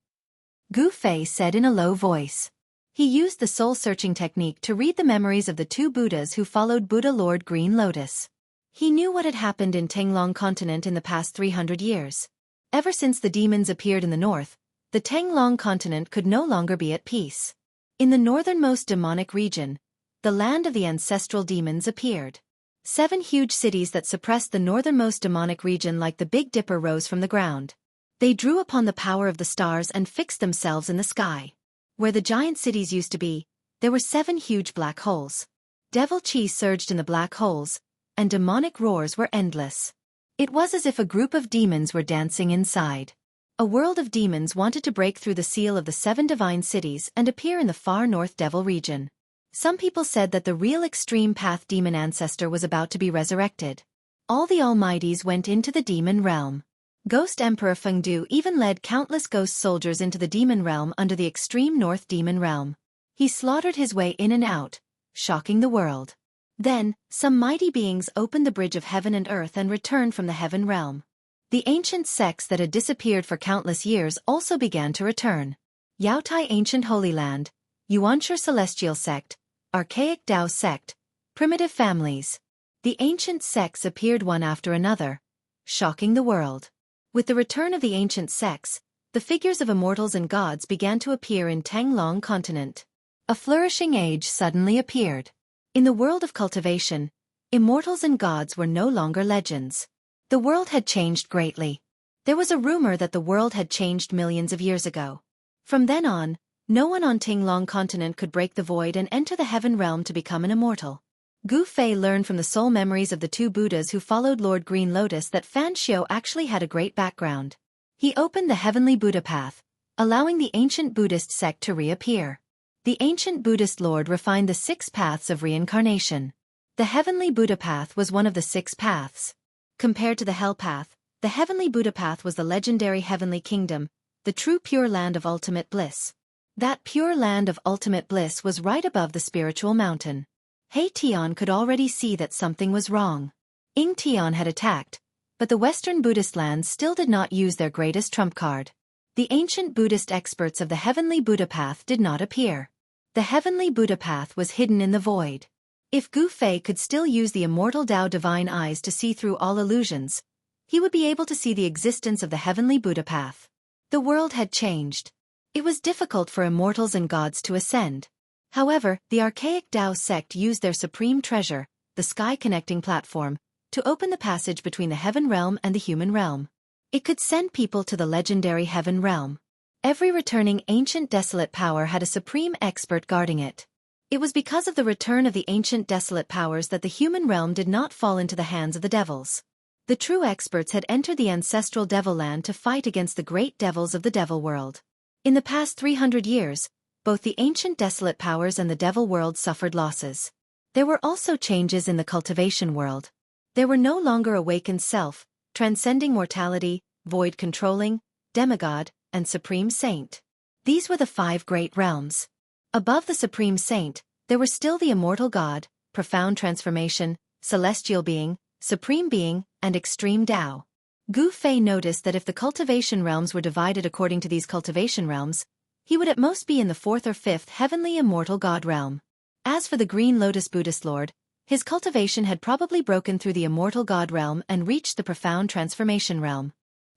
Gu Fei said in a low voice. He used the soul-searching technique to read the memories of the 2 Buddhas who followed Buddha Lord Green Lotus. He knew what had happened in Tenglong continent in the past 300 years. Ever since the demons appeared in the north, the Tenglong continent could no longer be at peace. In the northernmost demonic region, the land of the ancestral demons appeared. 7 huge cities that suppressed the northernmost demonic region like the Big Dipper rose from the ground. They drew upon the power of the stars and fixed themselves in the sky. Where the giant cities used to be, there were 7 huge black holes. Devil chi surged in the black holes, and demonic roars were endless. It was as if a group of demons were dancing inside. A world of demons wanted to break through the seal of the 7 divine cities and appear in the far north devil region. Some people said that the real extreme path demon ancestor was about to be resurrected. All the Almighties went into the demon realm. Ghost Emperor Fengdu even led countless ghost soldiers into the demon realm under the extreme north demon realm. He slaughtered his way in and out, shocking the world. Then, some mighty beings opened the bridge of heaven and earth and returned from the heaven realm. The ancient sects that had disappeared for countless years also began to return. Yaotai Ancient Holy Land, Yuanshur Celestial Sect, Archaic Dao Sect, Primitive Families. The ancient sects appeared one after another, shocking the world. With the return of the ancient sects, the figures of immortals and gods began to appear in Tenglong continent. A flourishing age suddenly appeared. In the world of cultivation, immortals and gods were no longer legends. The world had changed greatly. There was a rumor that the world had changed millions of years ago. From then on, no one on Tenglong continent could break the void and enter the heaven realm to become an immortal. Gu Fei learned from the soul memories of the 2 Buddhas who followed Lord Green Lotus that Fan Xiu actually had a great background. He opened the heavenly Buddha path, allowing the ancient Buddhist sect to reappear. The ancient Buddhist Lord refined the 6 paths of reincarnation. The heavenly Buddha path was one of the 6 paths. Compared to the hell path, the heavenly Buddha path was the legendary heavenly kingdom, the true pure land of ultimate bliss. That pure land of ultimate bliss was right above the spiritual mountain. Hei Tian could already see that something was wrong. Ying Tian had attacked, but the Western Buddhist lands still did not use their greatest trump card. The ancient Buddhist experts of the heavenly Buddha path did not appear. The heavenly Buddha path was hidden in the void. If Gu Fei could still use the immortal Tao divine eyes to see through all illusions, he would be able to see the existence of the heavenly Buddha path. The world had changed. It was difficult for immortals and gods to ascend. However, the archaic Dao sect used their supreme treasure, the sky connecting platform, to open the passage between the heaven realm and the human realm. It could send people to the legendary heaven realm. Every returning ancient desolate power had a supreme expert guarding it. It was because of the return of the ancient desolate powers that the human realm did not fall into the hands of the devils. The true experts had entered the ancestral devil land to fight against the great devils of the devil world. In the past 300 years, both the ancient desolate powers and the devil world suffered losses. There were also changes in the cultivation world. There were no longer awakened self, transcending mortality, void controlling, demigod, and supreme saint. These were the 5 great realms. Above the supreme saint, there were still the immortal god, profound transformation, celestial being, supreme being, and extreme Tao. Gu Fei noticed that if the cultivation realms were divided according to these cultivation realms, he would at most be in the 4th or 5th heavenly immortal god realm. As for the Green Lotus Buddhist Lord, his cultivation had probably broken through the immortal god realm and reached the profound transformation realm.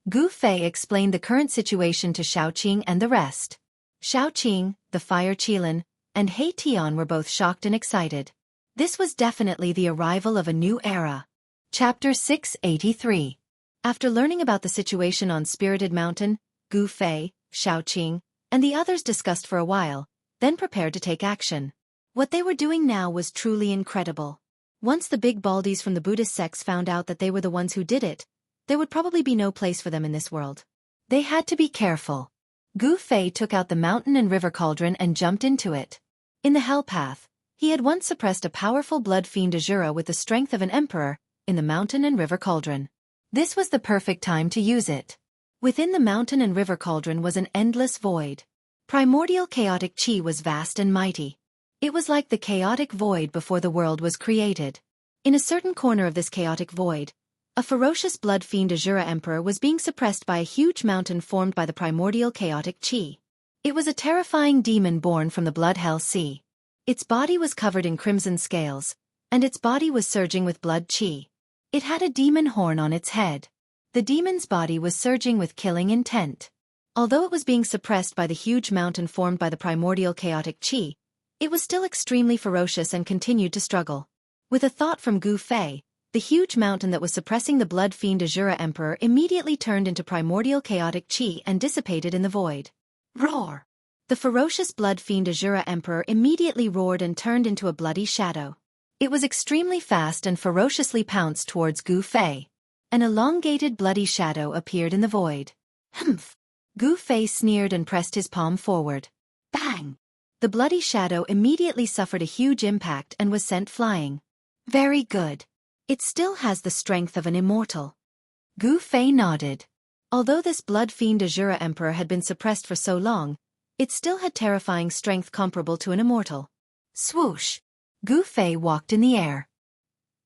Gu Fei explained the current situation to Xiaoqing and the rest. Xiaoqing, the Fire Qilin, and He Tian were both shocked and excited. This was definitely the arrival of a new era. Chapter 683. After learning about the situation on Spirited Mountain, Gu Fei, Xiaoqing, and the others discussed for a while, then prepared to take action. What they were doing now was truly incredible. Once the big baldies from the Buddhist sects found out that they were the ones who did it, there would probably be no place for them in this world. They had to be careful. Gu Fei took out the mountain and river cauldron and jumped into it. In the hell path, he had once suppressed a powerful blood fiend Azura with the strength of an emperor, in the mountain and river cauldron. This was the perfect time to use it. Within the mountain and river cauldron was an endless void. Primordial chaotic chi was vast and mighty. It was like the chaotic void before the world was created. In a certain corner of this chaotic void, a ferocious blood fiend Azura Emperor was being suppressed by a huge mountain formed by the primordial chaotic chi. It was a terrifying demon born from the blood hell sea. Its body was covered in crimson scales, and its body was surging with blood chi. It had a demon horn on its head. The demon's body was surging with killing intent. Although it was being suppressed by the huge mountain formed by the primordial chaotic chi, it was still extremely ferocious and continued to struggle. With a thought from Gu Fei, the huge mountain that was suppressing the blood fiend Azura Emperor immediately turned into primordial chaotic chi and dissipated in the void. Roar! The ferocious blood fiend Azura Emperor immediately roared and turned into a bloody shadow. It was extremely fast and ferociously pounced towards Gu Fei. An elongated bloody shadow appeared in the void. Humph! Gu Fei sneered and pressed his palm forward. Bang! The bloody shadow immediately suffered a huge impact and was sent flying. Very good. It still has the strength of an immortal. Gu Fei nodded. Although this blood fiend Azura Emperor had been suppressed for so long, it still had terrifying strength comparable to an immortal. Swoosh! Gu Fei walked in the air.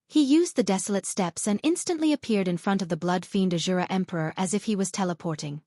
He used the desolate steps and instantly appeared in front of the blood fiend Azura Emperor as if he was teleporting.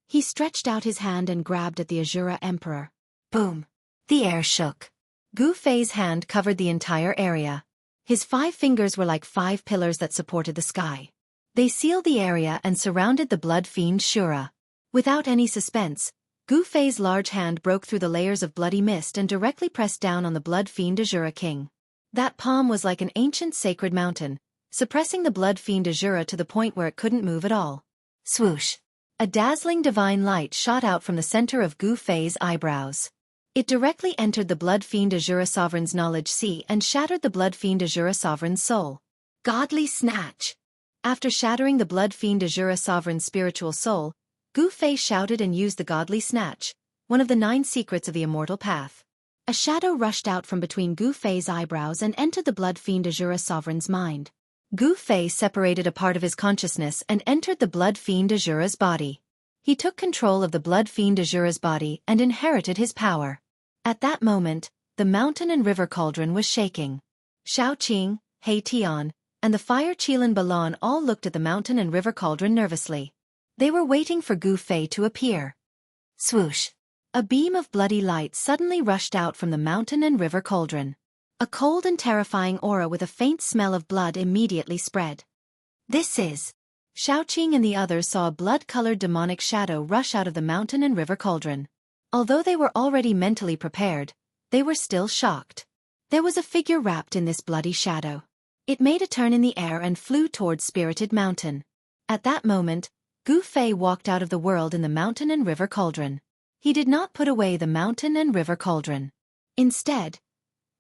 He stretched out his hand and grabbed at the Azura Emperor. Boom! The air shook. Gu Fei's hand covered the entire area. His 5 fingers were like 5 pillars that supported the sky. They sealed the area and surrounded the blood fiend Shura. Without any suspense, Gu Fei's large hand broke through the layers of bloody mist and directly pressed down on the blood fiend Azura King. That palm was like an ancient sacred mountain, suppressing the blood fiend Azura to the point where it couldn't move at all. Swoosh! A dazzling divine light shot out from the center of Gu Fei's eyebrows. It directly entered the blood fiend Azura Sovereign's knowledge sea and shattered the blood fiend Azura Sovereign's soul. Godly snatch! After shattering the blood fiend Azura Sovereign's spiritual soul, Gu Fei shouted and used the godly snatch, one of the 9 secrets of the immortal path. A shadow rushed out from between Gu Fei's eyebrows and entered the blood fiend Azura Sovereign's mind. Gu Fei separated a part of his consciousness and entered the blood fiend Azura's body. He took control of the blood fiend Azura's body and inherited his power. At that moment, the mountain and river cauldron was shaking. Xiaoqing, He Tian, and the Fire Qilin Balan all looked at the mountain and river cauldron nervously. They were waiting for Gu Fei to appear. Swoosh! A beam of bloody light suddenly rushed out from the mountain and river cauldron. A cold and terrifying aura with a faint smell of blood immediately spread. This is... Xiaoqing and the others saw a blood-colored demonic shadow rush out of the mountain and river cauldron. Although they were already mentally prepared, they were still shocked. There was a figure wrapped in this bloody shadow. It made a turn in the air and flew towards Spirited Mountain. At that moment, Gu Fei walked out of the world in the mountain and river cauldron. He did not put away the mountain and river cauldron. Instead,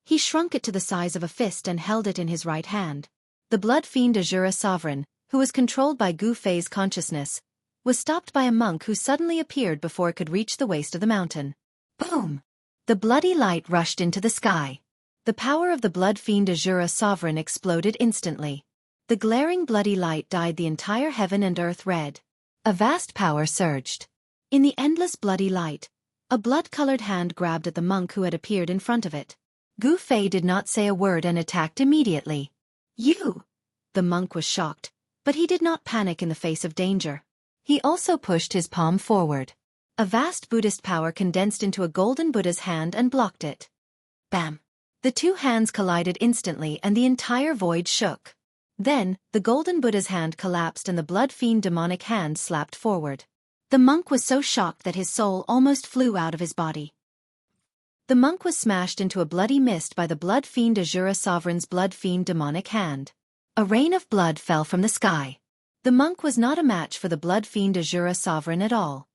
he shrunk it to the size of a fist and held it in his right hand. The blood fiend Azura Sovereign, who was controlled by Gu Fei's consciousness, was stopped by a monk who suddenly appeared before it could reach the waist of the mountain. Boom! The bloody light rushed into the sky. The power of the blood fiend Azura Sovereign exploded instantly. The glaring bloody light dyed the entire heaven and earth red. A vast power surged. In the endless bloody light, a blood-colored hand grabbed at the monk who had appeared in front of it. Gu Fei did not say a word and attacked immediately. You! The monk was shocked, but he did not panic in the face of danger. He also pushed his palm forward. A vast Buddhist power condensed into a golden Buddha's hand and blocked it. Bam! The two hands collided instantly and the entire void shook. Then, the golden Buddha's hand collapsed and the blood fiend demonic hand slapped forward. The monk was so shocked that his soul almost flew out of his body. The monk was smashed into a bloody mist by the blood fiend Azura Sovereign's blood fiend demonic hand. A rain of blood fell from the sky. The monk was not a match for the blood fiend Azura Sovereign at all.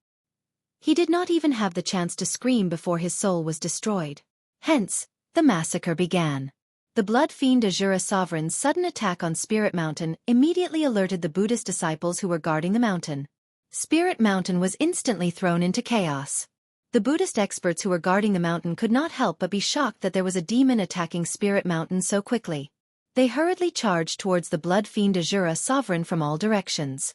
He did not even have the chance to scream before his soul was destroyed. Hence, the massacre began. The blood fiend Azura Sovereign's sudden attack on Spirit Mountain immediately alerted the Buddhist disciples who were guarding the mountain. Spirit Mountain was instantly thrown into chaos. The Buddhist experts who were guarding the mountain could not help but be shocked that there was a demon attacking Spirit Mountain so quickly. They hurriedly charged towards the blood fiend Azura Sovereign from all directions.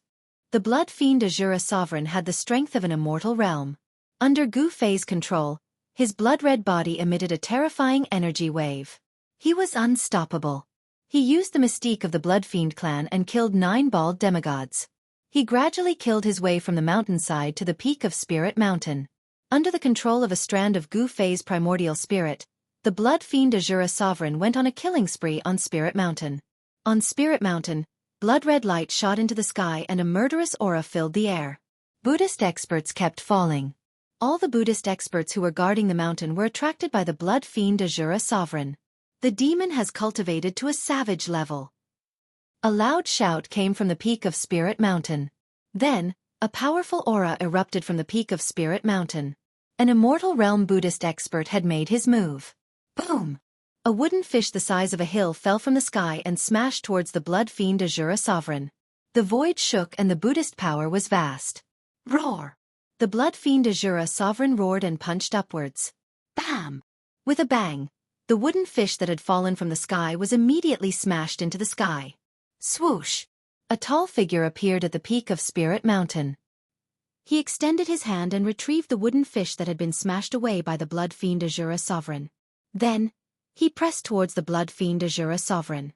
The blood fiend Azura Sovereign had the strength of an immortal realm. Under Gu Fei's control, his blood-red body emitted a terrifying energy wave. He was unstoppable. He used the mystique of the Blood Fiend clan and killed 9 bald demigods. He gradually killed his way from the mountainside to the peak of Spirit Mountain. Under the control of a strand of Gu Fei's primordial spirit, the Blood Fiend Azura Sovereign went on a killing spree on Spirit Mountain. On Spirit Mountain, blood-red light shot into the sky and a murderous aura filled the air. Buddhist experts kept falling. All the Buddhist experts who were guarding the mountain were attracted by the Blood Fiend Azura Sovereign. The demon has cultivated to a savage level. A loud shout came from the peak of Spirit Mountain. Then, a powerful aura erupted from the peak of Spirit Mountain. An immortal realm Buddhist expert had made his move. Boom! A wooden fish the size of a hill fell from the sky and smashed towards the blood fiend Azura Sovereign. The void shook and the Buddhist power was vast. Roar! The blood fiend Azura Sovereign roared and punched upwards. Bam! With a bang, the wooden fish that had fallen from the sky was immediately smashed into the sky. Swoosh! A tall figure appeared at the peak of Spirit Mountain. He extended his hand and retrieved the wooden fish that had been smashed away by the blood fiend Azura Sovereign. Then, he pressed towards the blood fiend Azura Sovereign.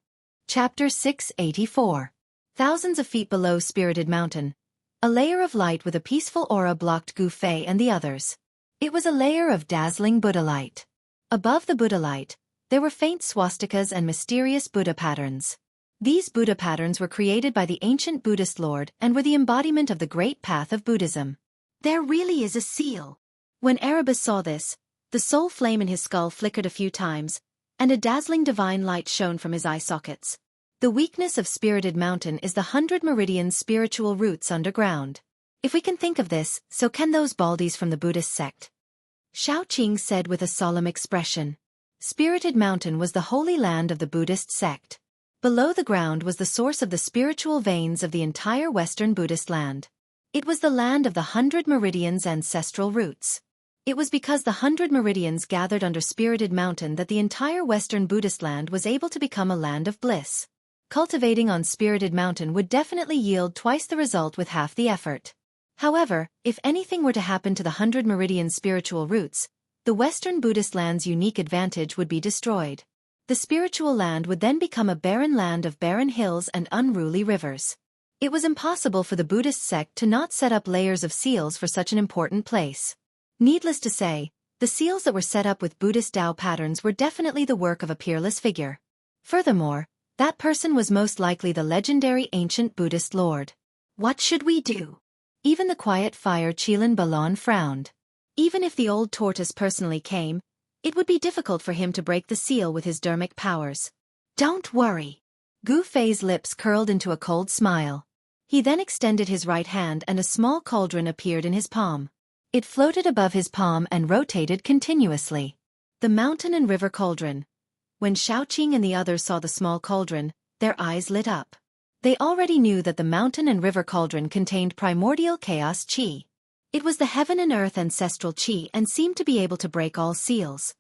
Chapter 684. Thousands of feet below Spirited Mountain, a layer of light with a peaceful aura blocked Gu Fei and the others. It was a layer of dazzling Buddha light. Above the Buddha light, there were faint swastikas and mysterious Buddha patterns. These Buddha patterns were created by the ancient Buddhist Lord and were the embodiment of the great path of Buddhism. There really is a seal. When Erebus saw this, the soul flame in his skull flickered a few times, and a dazzling divine light shone from his eye sockets. The weakness of Spirited Mountain is the 100 Meridian's spiritual roots underground. If we can think of this, so can those baldies from the Buddhist sect. Shao Qing said with a solemn expression. Spirited Mountain was the holy land of the Buddhist sect. Below the ground was the source of the spiritual veins of the entire Western Buddhist land. It was the land of the 100 Meridians' ancestral roots. It was because the 100 Meridians gathered under Spirited Mountain that the entire Western Buddhist land was able to become a land of bliss. Cultivating on Spirited Mountain would definitely yield twice the result with half the effort. However, if anything were to happen to the 100 Meridian spiritual roots, the Western Buddhist land's unique advantage would be destroyed. The spiritual land would then become a barren land of barren hills and unruly rivers. It was impossible for the Buddhist sect to not set up layers of seals for such an important place. Needless to say, the seals that were set up with Buddhist Tao patterns were definitely the work of a peerless figure. Furthermore, that person was most likely the legendary ancient Buddhist Lord. What should we do? Even the quiet fire Chilan Balan frowned. Even if the old tortoise personally came, it would be difficult for him to break the seal with his dermic powers. Don't worry. Gu Fei's lips curled into a cold smile. He then extended his right hand and a small cauldron appeared in his palm. It floated above his palm and rotated continuously. The mountain and river cauldron. When Shaoqing and the others saw the small cauldron, their eyes lit up. They already knew that the mountain and river cauldron contained primordial chaos qi. It was the heaven and earth ancestral qi and seemed to be able to break all seals.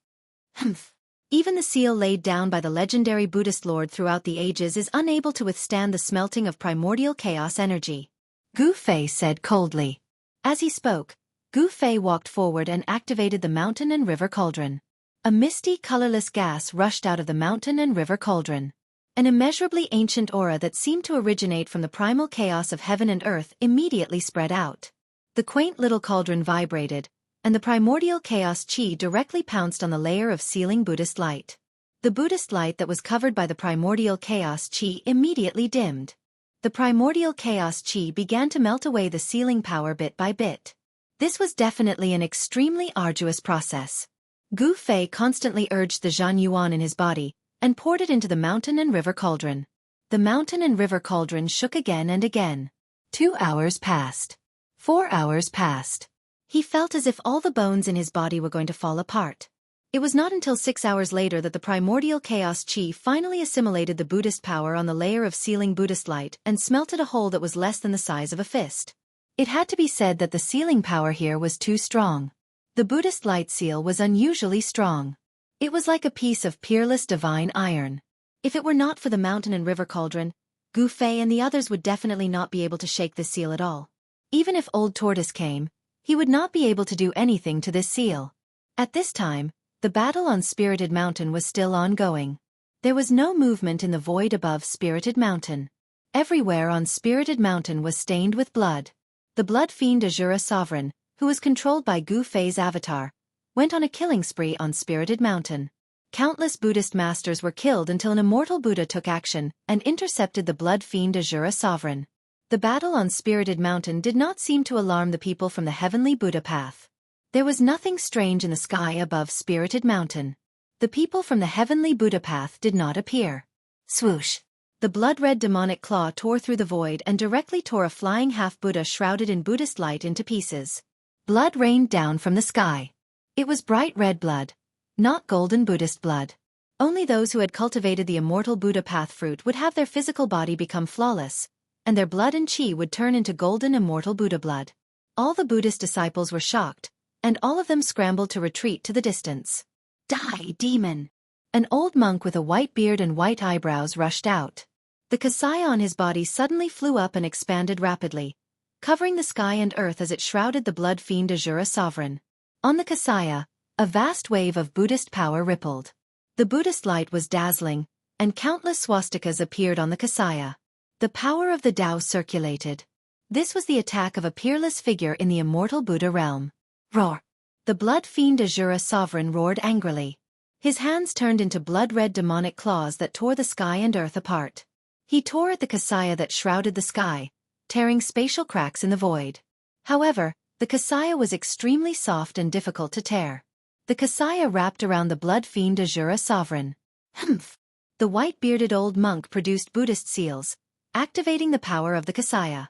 Humph. Even the seal laid down by the legendary Buddhist lord throughout the ages is unable to withstand the smelting of primordial chaos energy. Gu Fei said coldly. As he spoke, Gu Fei walked forward and activated the mountain and river cauldron. A misty, colorless gas rushed out of the mountain and river cauldron. An immeasurably ancient aura that seemed to originate from the primal chaos of heaven and earth immediately spread out. The quaint little cauldron vibrated, and the primordial chaos qi directly pounced on the layer of sealing Buddhist light. The Buddhist light that was covered by the primordial chaos qi immediately dimmed. The primordial chaos qi began to melt away the sealing power bit by bit. This was definitely an extremely arduous process. Gu Fei constantly urged the Zhan Yuan in his body, and poured it into the mountain and river cauldron. The mountain and river cauldron shook again and again. 2 hours passed. 4 hours passed. He felt as if all the bones in his body were going to fall apart. It was not until 6 hours later that the primordial chaos qi finally assimilated the Buddhist power on the layer of sealing Buddhist light and smelted a hole that was less than the size of a fist. It had to be said that the sealing power here was too strong. The Buddhist light seal was unusually strong. It was like a piece of peerless divine iron. If it were not for the mountain and river cauldron, Gu Fei and the others would definitely not be able to shake this seal at all. Even if Old Tortoise came, he would not be able to do anything to this seal. At this time, the battle on Spirited Mountain was still ongoing. There was no movement in the void above Spirited Mountain. Everywhere on Spirited Mountain was stained with blood. The blood fiend Azura Sovereign, who was controlled by Gu Fei's avatar, went on a killing spree on Spirited Mountain. Countless Buddhist masters were killed until an immortal Buddha took action and intercepted the blood fiend Azura Sovereign. The battle on Spirited Mountain did not seem to alarm the people from the heavenly Buddha path. There was nothing strange in the sky above Spirited Mountain. The people from the heavenly Buddha path did not appear. Swoosh! The blood-red demonic claw tore through the void and directly tore a flying half-Buddha shrouded in Buddhist light into pieces. Blood rained down from the sky. It was bright red blood, not golden Buddhist blood. Only those who had cultivated the immortal Buddha path fruit would have their physical body become flawless, and their blood and chi would turn into golden immortal Buddha blood. All the Buddhist disciples were shocked, and all of them scrambled to retreat to the distance. Die, demon! An old monk with a white beard and white eyebrows rushed out. The kasaya on his body suddenly flew up and expanded rapidly, covering the sky and earth as it shrouded the blood fiend Azura Sovereign. On the kasaya, a vast wave of Buddhist power rippled. The Buddhist light was dazzling, and countless swastikas appeared on the kasaya. The power of the Tao circulated. This was the attack of a peerless figure in the immortal Buddha realm. Roar! The blood fiend Azura Sovereign roared angrily. His hands turned into blood-red demonic claws that tore the sky and earth apart. He tore at the kasaya that shrouded the sky, tearing spatial cracks in the void. However, the kasaya was extremely soft and difficult to tear. The kasaya wrapped around the blood fiend Azura Sovereign. Humph! The white-bearded old monk produced Buddhist seals, activating the power of the kasaya.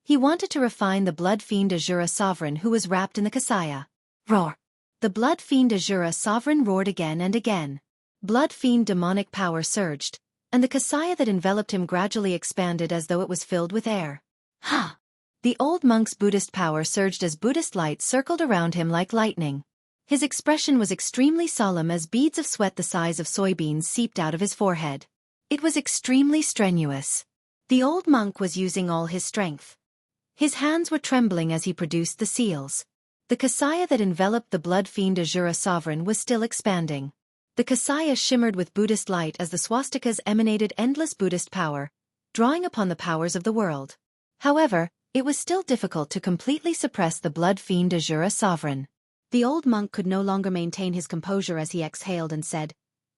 He wanted to refine the blood fiend Azura Sovereign who was wrapped in the kasaya. Roar! The blood fiend Azura Sovereign roared again and again. Blood fiend demonic power surged, and the kasaya that enveloped him gradually expanded as though it was filled with air. Ha! The old monk's Buddhist power surged as Buddhist light circled around him like lightning. His expression was extremely solemn as beads of sweat the size of soybeans seeped out of his forehead. It was extremely strenuous. The old monk was using all his strength. His hands were trembling as he produced the seals. The kasaya that enveloped the blood fiend Azura Sovereign was still expanding. The kasaya shimmered with Buddhist light as the swastikas emanated endless Buddhist power, drawing upon the powers of the world. However, it was still difficult to completely suppress the blood fiend Azura Sovereign. The old monk could no longer maintain his composure as he exhaled and said,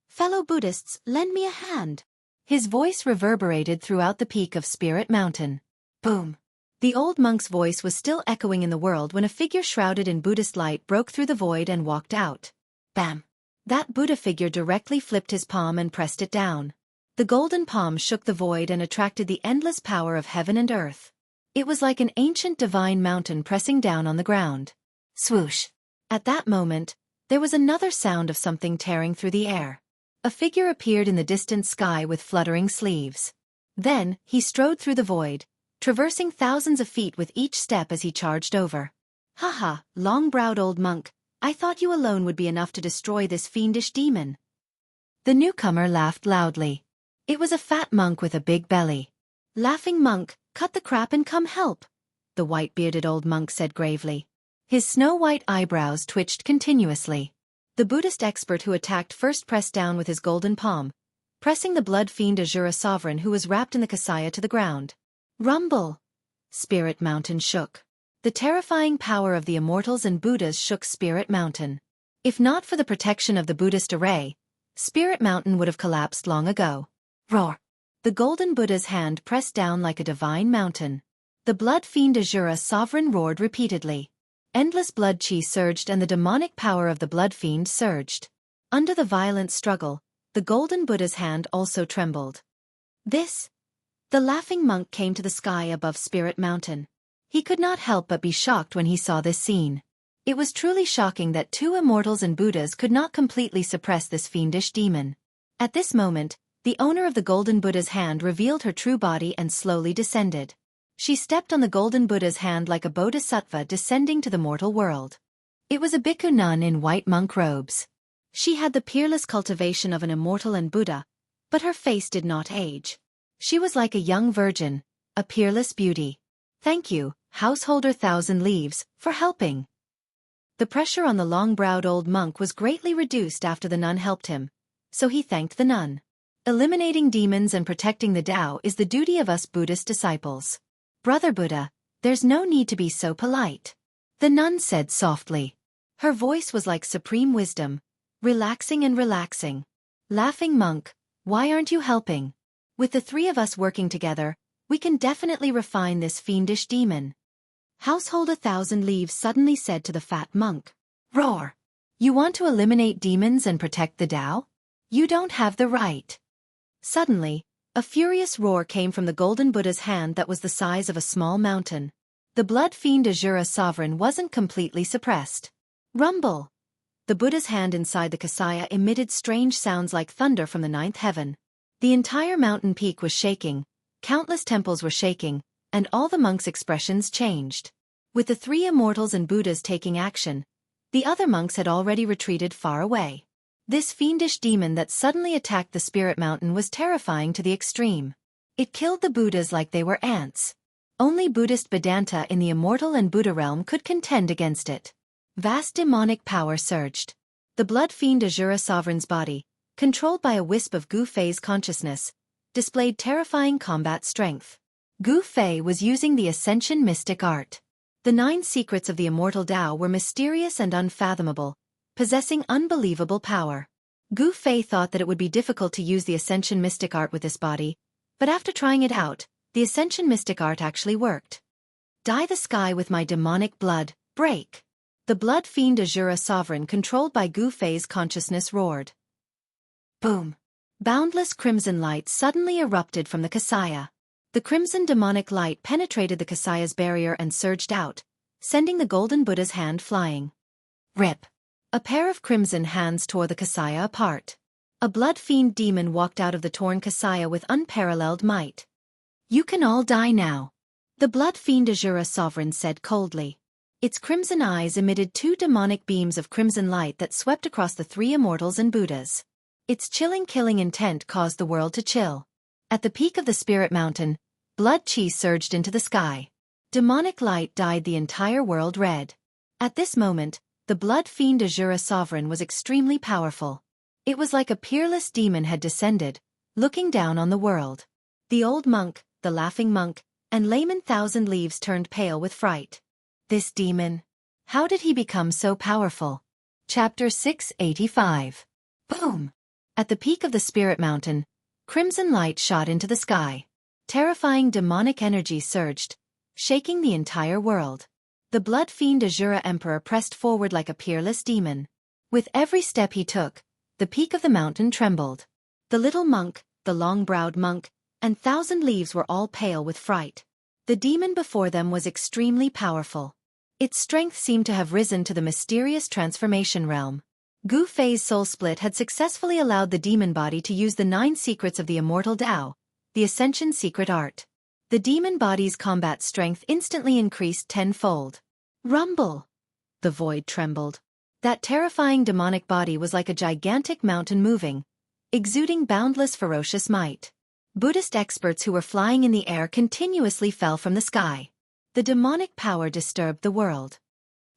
"Fellow Buddhists, lend me a hand." His voice reverberated throughout the peak of Spirit Mountain. Boom! The old monk's voice was still echoing in the world when a figure shrouded in Buddhist light broke through the void and walked out. Bam! That Buddha figure directly flipped his palm and pressed it down. The golden palm shook the void and attracted the endless power of heaven and earth. It was like an ancient divine mountain pressing down on the ground. Swoosh! At that moment, there was another sound of something tearing through the air. A figure appeared in the distant sky with fluttering sleeves. Then, he strode through the void, traversing thousands of feet with each step as he charged over. "Haha, long-browed old monk, I thought you alone would be enough to destroy this fiendish demon." The newcomer laughed loudly. It was a fat monk with a big belly. "Laughing monk, cut the crap and come help," the white-bearded old monk said gravely. His snow-white eyebrows twitched continuously. The Buddhist expert who attacked first pressed down with his golden palm, pressing the blood fiend Azura sovereign who was wrapped in the Kasaya to the ground. Rumble! Spirit Mountain shook. The terrifying power of the immortals and Buddhas shook Spirit Mountain. If not for the protection of the Buddhist array, Spirit Mountain would have collapsed long ago. Roar! The golden Buddha's hand pressed down like a divine mountain. The blood fiend Azura sovereign roared repeatedly. Endless blood chi surged and the demonic power of the blood fiend surged. Under the violent struggle, the golden Buddha's hand also trembled. The laughing monk came to the sky above Spirit Mountain. He could not help but be shocked when he saw this scene. It was truly shocking that two immortals and Buddhas could not completely suppress this fiendish demon. At this moment, the owner of the golden Buddha's hand revealed her true body and slowly descended. She stepped on the golden Buddha's hand like a bodhisattva descending to the mortal world. It was a bhikkhu nun in white monk robes. She had the peerless cultivation of an immortal and Buddha, but her face did not age. She was like a young virgin, a peerless beauty. "Thank you, householder Thousand Leaves, for helping." The pressure on the long-browed old monk was greatly reduced after the nun helped him, so he thanked the nun. Eliminating demons and protecting the Tao is the duty of us Buddhist disciples. "Brother Buddha, there's no need to be so polite," the nun said softly. Her voice was like supreme wisdom, relaxing and relaxing. "Laughing monk, why aren't you helping? With the three of us working together, we can definitely refine this fiendish demon." Householder Thousand Leaves suddenly said to the fat monk. "Roar! You want to eliminate demons and protect the Tao? You don't have the right." Suddenly, a furious roar came from the golden Buddha's hand that was the size of a small mountain. The blood fiend Azura sovereign wasn't completely suppressed. Rumble! The Buddha's hand inside the Kasaya emitted strange sounds like thunder from the ninth heaven. The entire mountain peak was shaking, countless temples were shaking, and all the monks' expressions changed. With the three immortals and Buddhas taking action, the other monks had already retreated far away. This fiendish demon that suddenly attacked the Spirit Mountain was terrifying to the extreme. It killed the Buddhas like they were ants. Only Buddhist Vedanta in the immortal and Buddha realm could contend against it. Vast demonic power surged. The blood fiend Azura sovereign's body, controlled by a wisp of Gu Fei's consciousness, displayed terrifying combat strength. Gu Fei was using the Ascension mystic art. The 9 secrets of the immortal Tao were mysterious and unfathomable, possessing unbelievable power. Gu Fei thought that it would be difficult to use the Ascension mystic art with this body, but after trying it out, the Ascension mystic art actually worked. "Dye the sky with my demonic blood, break!" The blood fiend Azura sovereign controlled by Gu Fei's consciousness roared. Boom! Boundless crimson light suddenly erupted from the Kasaya. The crimson demonic light penetrated the Kasaya's barrier and surged out, sending the golden Buddha's hand flying. Rip! A pair of crimson hands tore the Kasaya apart. A blood fiend demon walked out of the torn Kasaya with unparalleled might. "You can all die now," the blood fiend Azura sovereign said coldly. Its crimson eyes emitted 2 demonic beams of crimson light that swept across the 3 immortals and Buddhas. Its chilling killing intent caused the world to chill. At the peak of the Spirit Mountain, blood chi surged into the sky. Demonic light dyed the entire world red. At this moment, the blood fiend Azura sovereign was extremely powerful. It was like a peerless demon had descended, looking down on the world. The old monk, the laughing monk, and layman Thousand Leaves turned pale with fright. This demon. How did he become so powerful? Chapter 685. Boom! At the peak of the Spirit Mountain, crimson light shot into the sky. Terrifying demonic energy surged, shaking the entire world. The blood fiend Azura Emperor pressed forward like a peerless demon. With every step he took, the peak of the mountain trembled. The little monk, the long-browed monk, and Thousand Leaves were all pale with fright. The demon before them was extremely powerful. Its strength seemed to have risen to the mysterious transformation realm. Gu Fei's soul split had successfully allowed the demon body to use the 9 secrets of the immortal Tao, the Ascension secret art. The demon body's combat strength instantly increased tenfold. Rumble! The void trembled. That terrifying demonic body was like a gigantic mountain moving, exuding boundless ferocious might. Buddhist experts who were flying in the air continuously fell from the sky. The demonic power disturbed the world.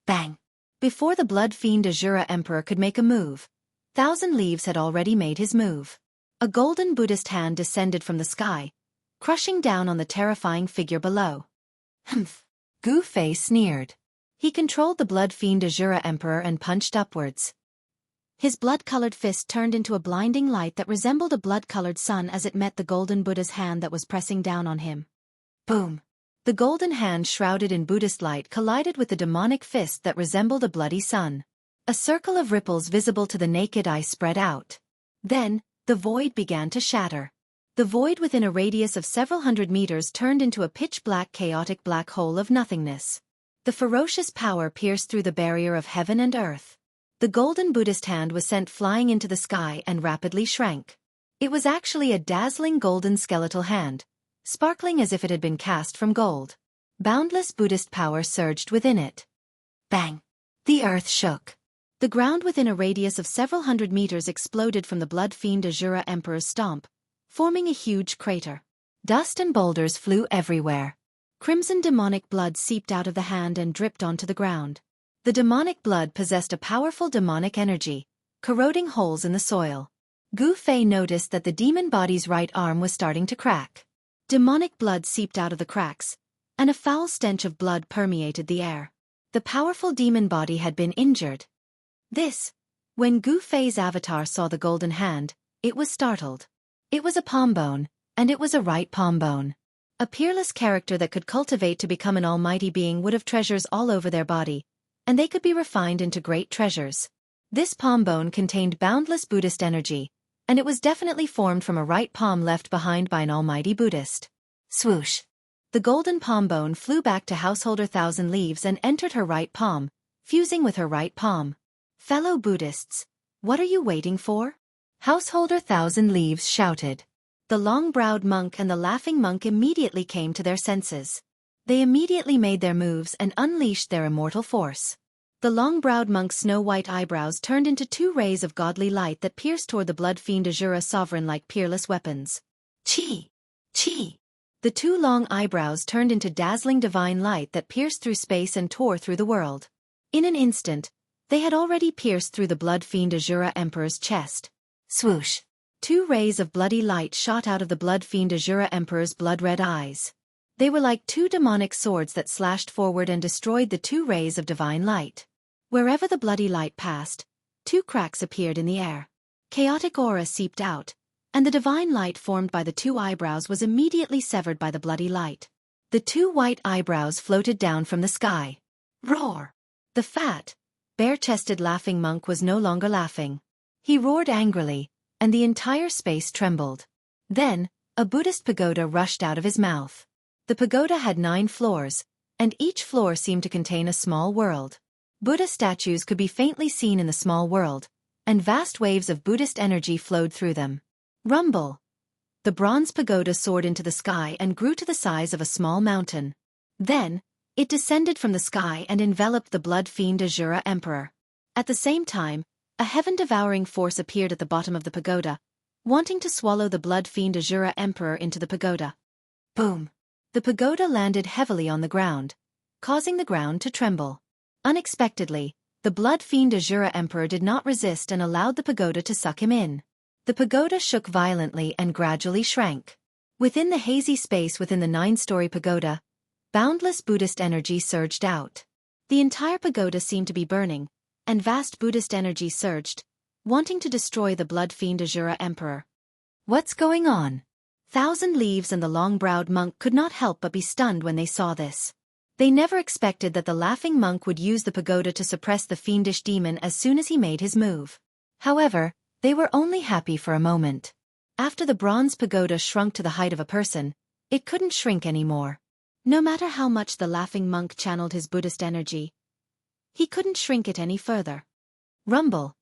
Bang! Before the blood fiend Azura Emperor could make a move, Thousand Leaves had already made his move. A golden Buddhist hand descended from the sky, crushing down on the terrifying figure below. Humph! Gu Fei sneered. He controlled the blood fiend Azura Emperor and punched upwards. His blood-colored fist turned into a blinding light that resembled a blood-colored sun as it met the golden Buddha's hand that was pressing down on him. Boom! The golden hand shrouded in Buddhist light collided with the demonic fist that resembled a bloody sun. A circle of ripples visible to the naked eye spread out. Then, the void began to shatter. The void within a radius of several hundred meters turned into a pitch-black chaotic black hole of nothingness. The ferocious power pierced through the barrier of heaven and earth. The golden Buddhist hand was sent flying into the sky and rapidly shrank. It was actually a dazzling golden skeletal hand, sparkling as if it had been cast from gold. Boundless Buddhist power surged within it. Bang! The earth shook. The ground within a radius of several hundred meters exploded from the blood fiend Azura Emperor's stomp, forming a huge crater. Dust and boulders flew everywhere. Crimson demonic blood seeped out of the hand and dripped onto the ground. The demonic blood possessed a powerful demonic energy, corroding holes in the soil. Gu Fei noticed that the demon body's right arm was starting to crack. Demonic blood seeped out of the cracks, and a foul stench of blood permeated the air. The powerful demon body had been injured. When Gu Fei's avatar saw the golden hand, it was startled. It was a palm bone, and it was a right palm bone. A peerless character that could cultivate to become an almighty being would have treasures all over their body, and they could be refined into great treasures. This palm bone contained boundless Buddhist energy, and it was definitely formed from a right palm left behind by an almighty Buddhist. Swoosh! The golden palm bone flew back to Householder Thousand Leaves and entered her right palm, fusing with her right palm. Fellow Buddhists, what are you waiting for? Householder Thousand Leaves shouted. The long-browed monk and the laughing monk immediately came to their senses. They immediately made their moves and unleashed their immortal force. The long-browed monk's snow-white eyebrows turned into 2 rays of godly light that pierced toward the blood fiend Azura Sovereign like peerless weapons. Chi! Chi! The 2 long eyebrows turned into dazzling divine light that pierced through space and tore through the world. In an instant, they had already pierced through the blood fiend Azura Emperor's chest. Swoosh! 2 rays of bloody light shot out of the blood fiend Azura Emperor's blood-red eyes. They were like 2 demonic swords that slashed forward and destroyed the 2 rays of divine light. Wherever the bloody light passed, 2 cracks appeared in the air. Chaotic aura seeped out, and the divine light formed by the 2 eyebrows was immediately severed by the bloody light. The 2 white eyebrows floated down from the sky. Roar! The fat, bare-chested laughing monk was no longer laughing. He roared angrily, and the entire space trembled. Then, a Buddhist pagoda rushed out of his mouth. The pagoda had 9 floors, and each floor seemed to contain a small world. Buddha statues could be faintly seen in the small world, and vast waves of Buddhist energy flowed through them. Rumble! The bronze pagoda soared into the sky and grew to the size of a small mountain. Then, it descended from the sky and enveloped the blood fiend Azura Emperor. At the same time, a heaven-devouring force appeared at the bottom of the pagoda, wanting to swallow the blood fiend Azura Emperor into the pagoda. Boom! The pagoda landed heavily on the ground, causing the ground to tremble. Unexpectedly, the blood fiend Azura Emperor did not resist and allowed the pagoda to suck him in. The pagoda shook violently and gradually shrank. Within the hazy space within the 9-story pagoda, boundless Buddhist energy surged out. The entire pagoda seemed to be burning, and vast Buddhist energy surged, wanting to destroy the blood fiend Azura Emperor. What's going on? Thousand Leaves and the long-browed monk could not help but be stunned when they saw this. They never expected that the laughing monk would use the pagoda to suppress the fiendish demon as soon as he made his move. However, they were only happy for a moment. After the bronze pagoda shrunk to the height of a person, it couldn't shrink anymore. No matter how much the laughing monk channeled his Buddhist energy, he couldn't shrink it any further. Rumble.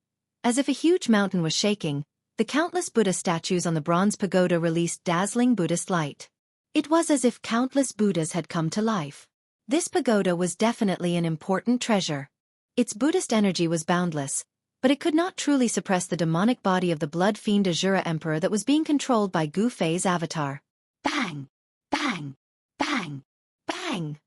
As if a huge mountain was shaking, the countless Buddha statues on the bronze pagoda released dazzling Buddhist light. It was as if countless Buddhas had come to life. This pagoda was definitely an important treasure. Its Buddhist energy was boundless, but it could not truly suppress the demonic body of the blood fiend Azura Emperor that was being controlled by Gu Fei's avatar. Bang! Bang! Bang! Bang!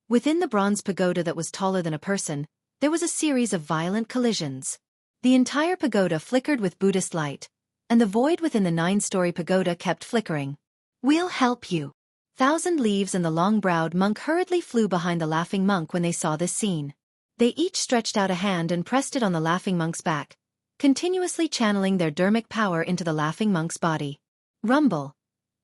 Within the bronze pagoda that was taller than a person, there was a series of violent collisions. The entire pagoda flickered with Buddhist light, and the void within the 9-story pagoda kept flickering. "We'll help you." Thousand Leaves and the long-browed monk hurriedly flew behind the laughing monk when they saw this scene. They each stretched out a hand and pressed it on the laughing monk's back, continuously channeling their dermic power into the laughing monk's body. Rumble.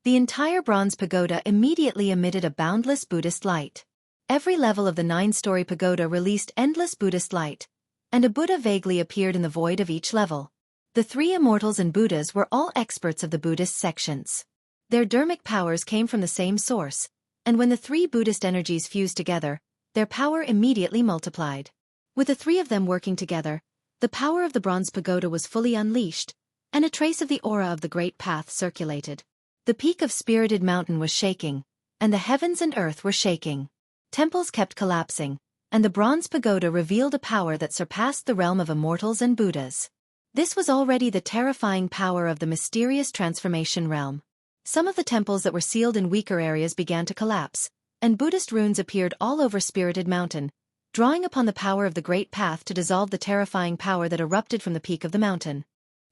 The entire bronze pagoda immediately emitted a boundless Buddhist light. Every level of the 9-story pagoda released endless Buddhist light, and a Buddha vaguely appeared in the void of each level. The 3 immortals and Buddhas were all experts of the Buddhist sections. Their dermic powers came from the same source, and when the 3 Buddhist energies fused together, their power immediately multiplied. With the 3 of them working together, the power of the bronze pagoda was fully unleashed, and a trace of the aura of the Great Path circulated. The peak of Spirited Mountain was shaking, and the heavens and earth were shaking. Temples kept collapsing, and the bronze pagoda revealed a power that surpassed the realm of immortals and Buddhas. This was already the terrifying power of the mysterious transformation realm. Some of the temples that were sealed in weaker areas began to collapse, and Buddhist runes appeared all over Spirited Mountain, drawing upon the power of the Great Path to dissolve the terrifying power that erupted from the peak of the mountain.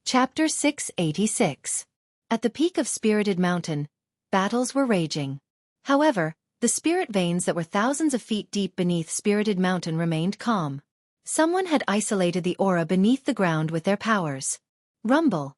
Chapter 686. At the peak of Spirited Mountain, battles were raging. However, the spirit veins that were thousands of feet deep beneath Spirited Mountain remained calm. Someone had isolated the aura beneath the ground with their powers. Rumble.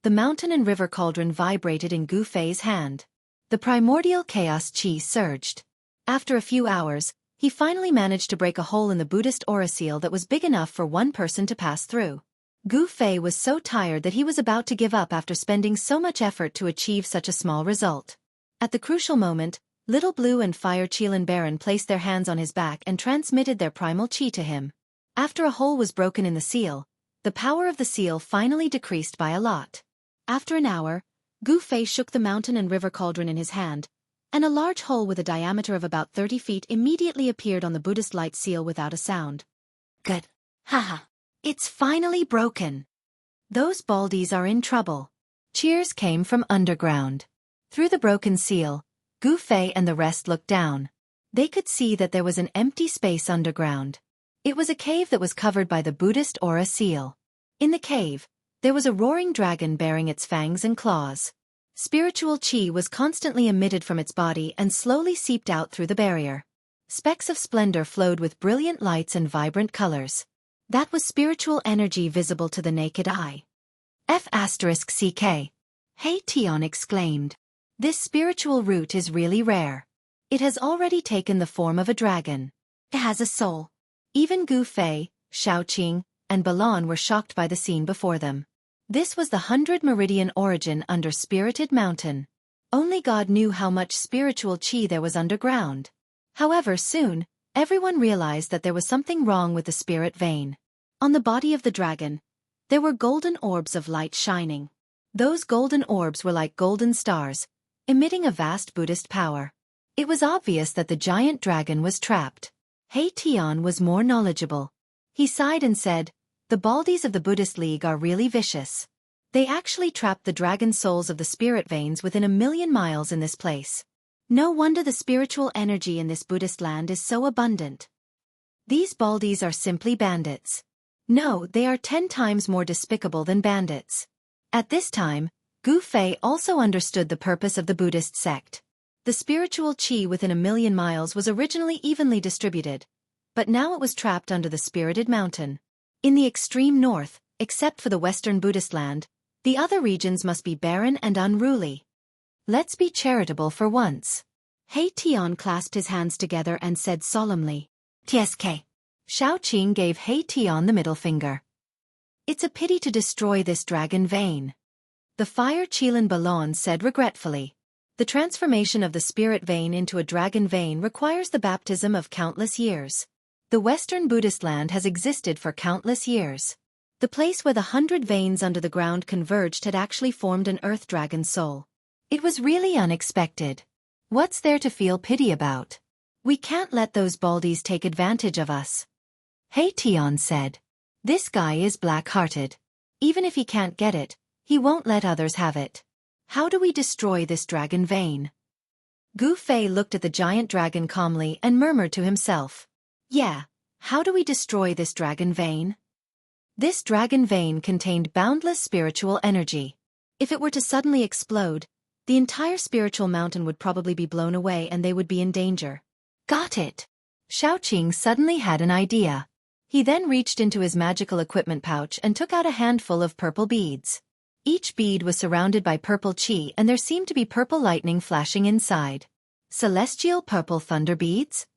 The mountain and river cauldron vibrated in Gu Fei's hand. The primordial chaos chi surged. After a few hours, he finally managed to break a hole in the Buddhist aura seal that was big enough for one person to pass through. Gu Fei was so tired that he was about to give up after spending so much effort to achieve such a small result. At the crucial moment, Little Blue and Fire Qilin Baron placed their hands on his back and transmitted their primal chi to him. After a hole was broken in the seal, the power of the seal finally decreased by a lot. After an hour, Gu Fei shook the mountain and river cauldron in his hand, and a large hole with a diameter of about 30 feet immediately appeared on the Buddhist light seal without a sound. Good. Haha. It's finally broken. Those baldies are in trouble. Cheers came from underground. Through the broken seal, Gu Fei and the rest looked down. They could see that there was an empty space underground. It was a cave that was covered by the Buddhist aura seal. In the cave, there was a roaring dragon bearing its fangs and claws. Spiritual chi was constantly emitted from its body and slowly seeped out through the barrier. Specks of splendor flowed with brilliant lights and vibrant colors. That was spiritual energy visible to the naked eye. F*CK. Hey Tion exclaimed. This spiritual root is really rare. It has already taken the form of a dragon. It has a soul. Even Gu Fei, Shaoqing, and Balan were shocked by the scene before them. This was the 100 Meridian origin under Spirited Mountain. Only God knew how much spiritual chi there was underground. However, soon, everyone realized that there was something wrong with the spirit vein. On the body of the dragon, there were golden orbs of light shining. Those golden orbs were like golden stars, emitting a vast Buddhist power. It was obvious that the giant dragon was trapped. Hey Tion was more knowledgeable. He sighed and said, "The baldies of the Buddhist League are really vicious. They actually trapped the dragon souls of the spirit veins within 1,000,000 miles in this place. No wonder the spiritual energy in this Buddhist land is so abundant. These baldies are simply bandits. No, they are 10 times more despicable than bandits." At this time, Gu Fei also understood the purpose of the Buddhist sect. The spiritual chi within 1,000,000 miles was originally evenly distributed, but now it was trapped under the Spirited Mountain. In the extreme north, except for the western Buddhist land, the other regions must be barren and unruly. Let's be charitable for once. Hey Tion clasped his hands together and said solemnly, "TSK." Shaoqing gave Hey Tion the middle finger. "It's a pity to destroy this dragon vein." The Fire Qilin Balon said regretfully. The transformation of the spirit vein into a dragon vein requires the baptism of countless years. The Western Buddhist land has existed for countless years. The place where the 100 veins under the ground converged had actually formed an earth dragon soul. It was really unexpected. What's there to feel pity about? We can't let those baldies take advantage of us. Tion said. This guy is black-hearted. Even if he can't get it, he won't let others have it. How do we destroy this dragon vein? Gu Fei looked at the giant dragon calmly and murmured to himself. Yeah, how do we destroy this dragon vein? This dragon vein contained boundless spiritual energy. If it were to suddenly explode, the entire spiritual mountain would probably be blown away and they would be in danger. Got it! Xiaoqing suddenly had an idea. He then reached into his magical equipment pouch and took out a handful of purple beads. Each bead was surrounded by purple qi and there seemed to be purple lightning flashing inside. Celestial purple thunder beads?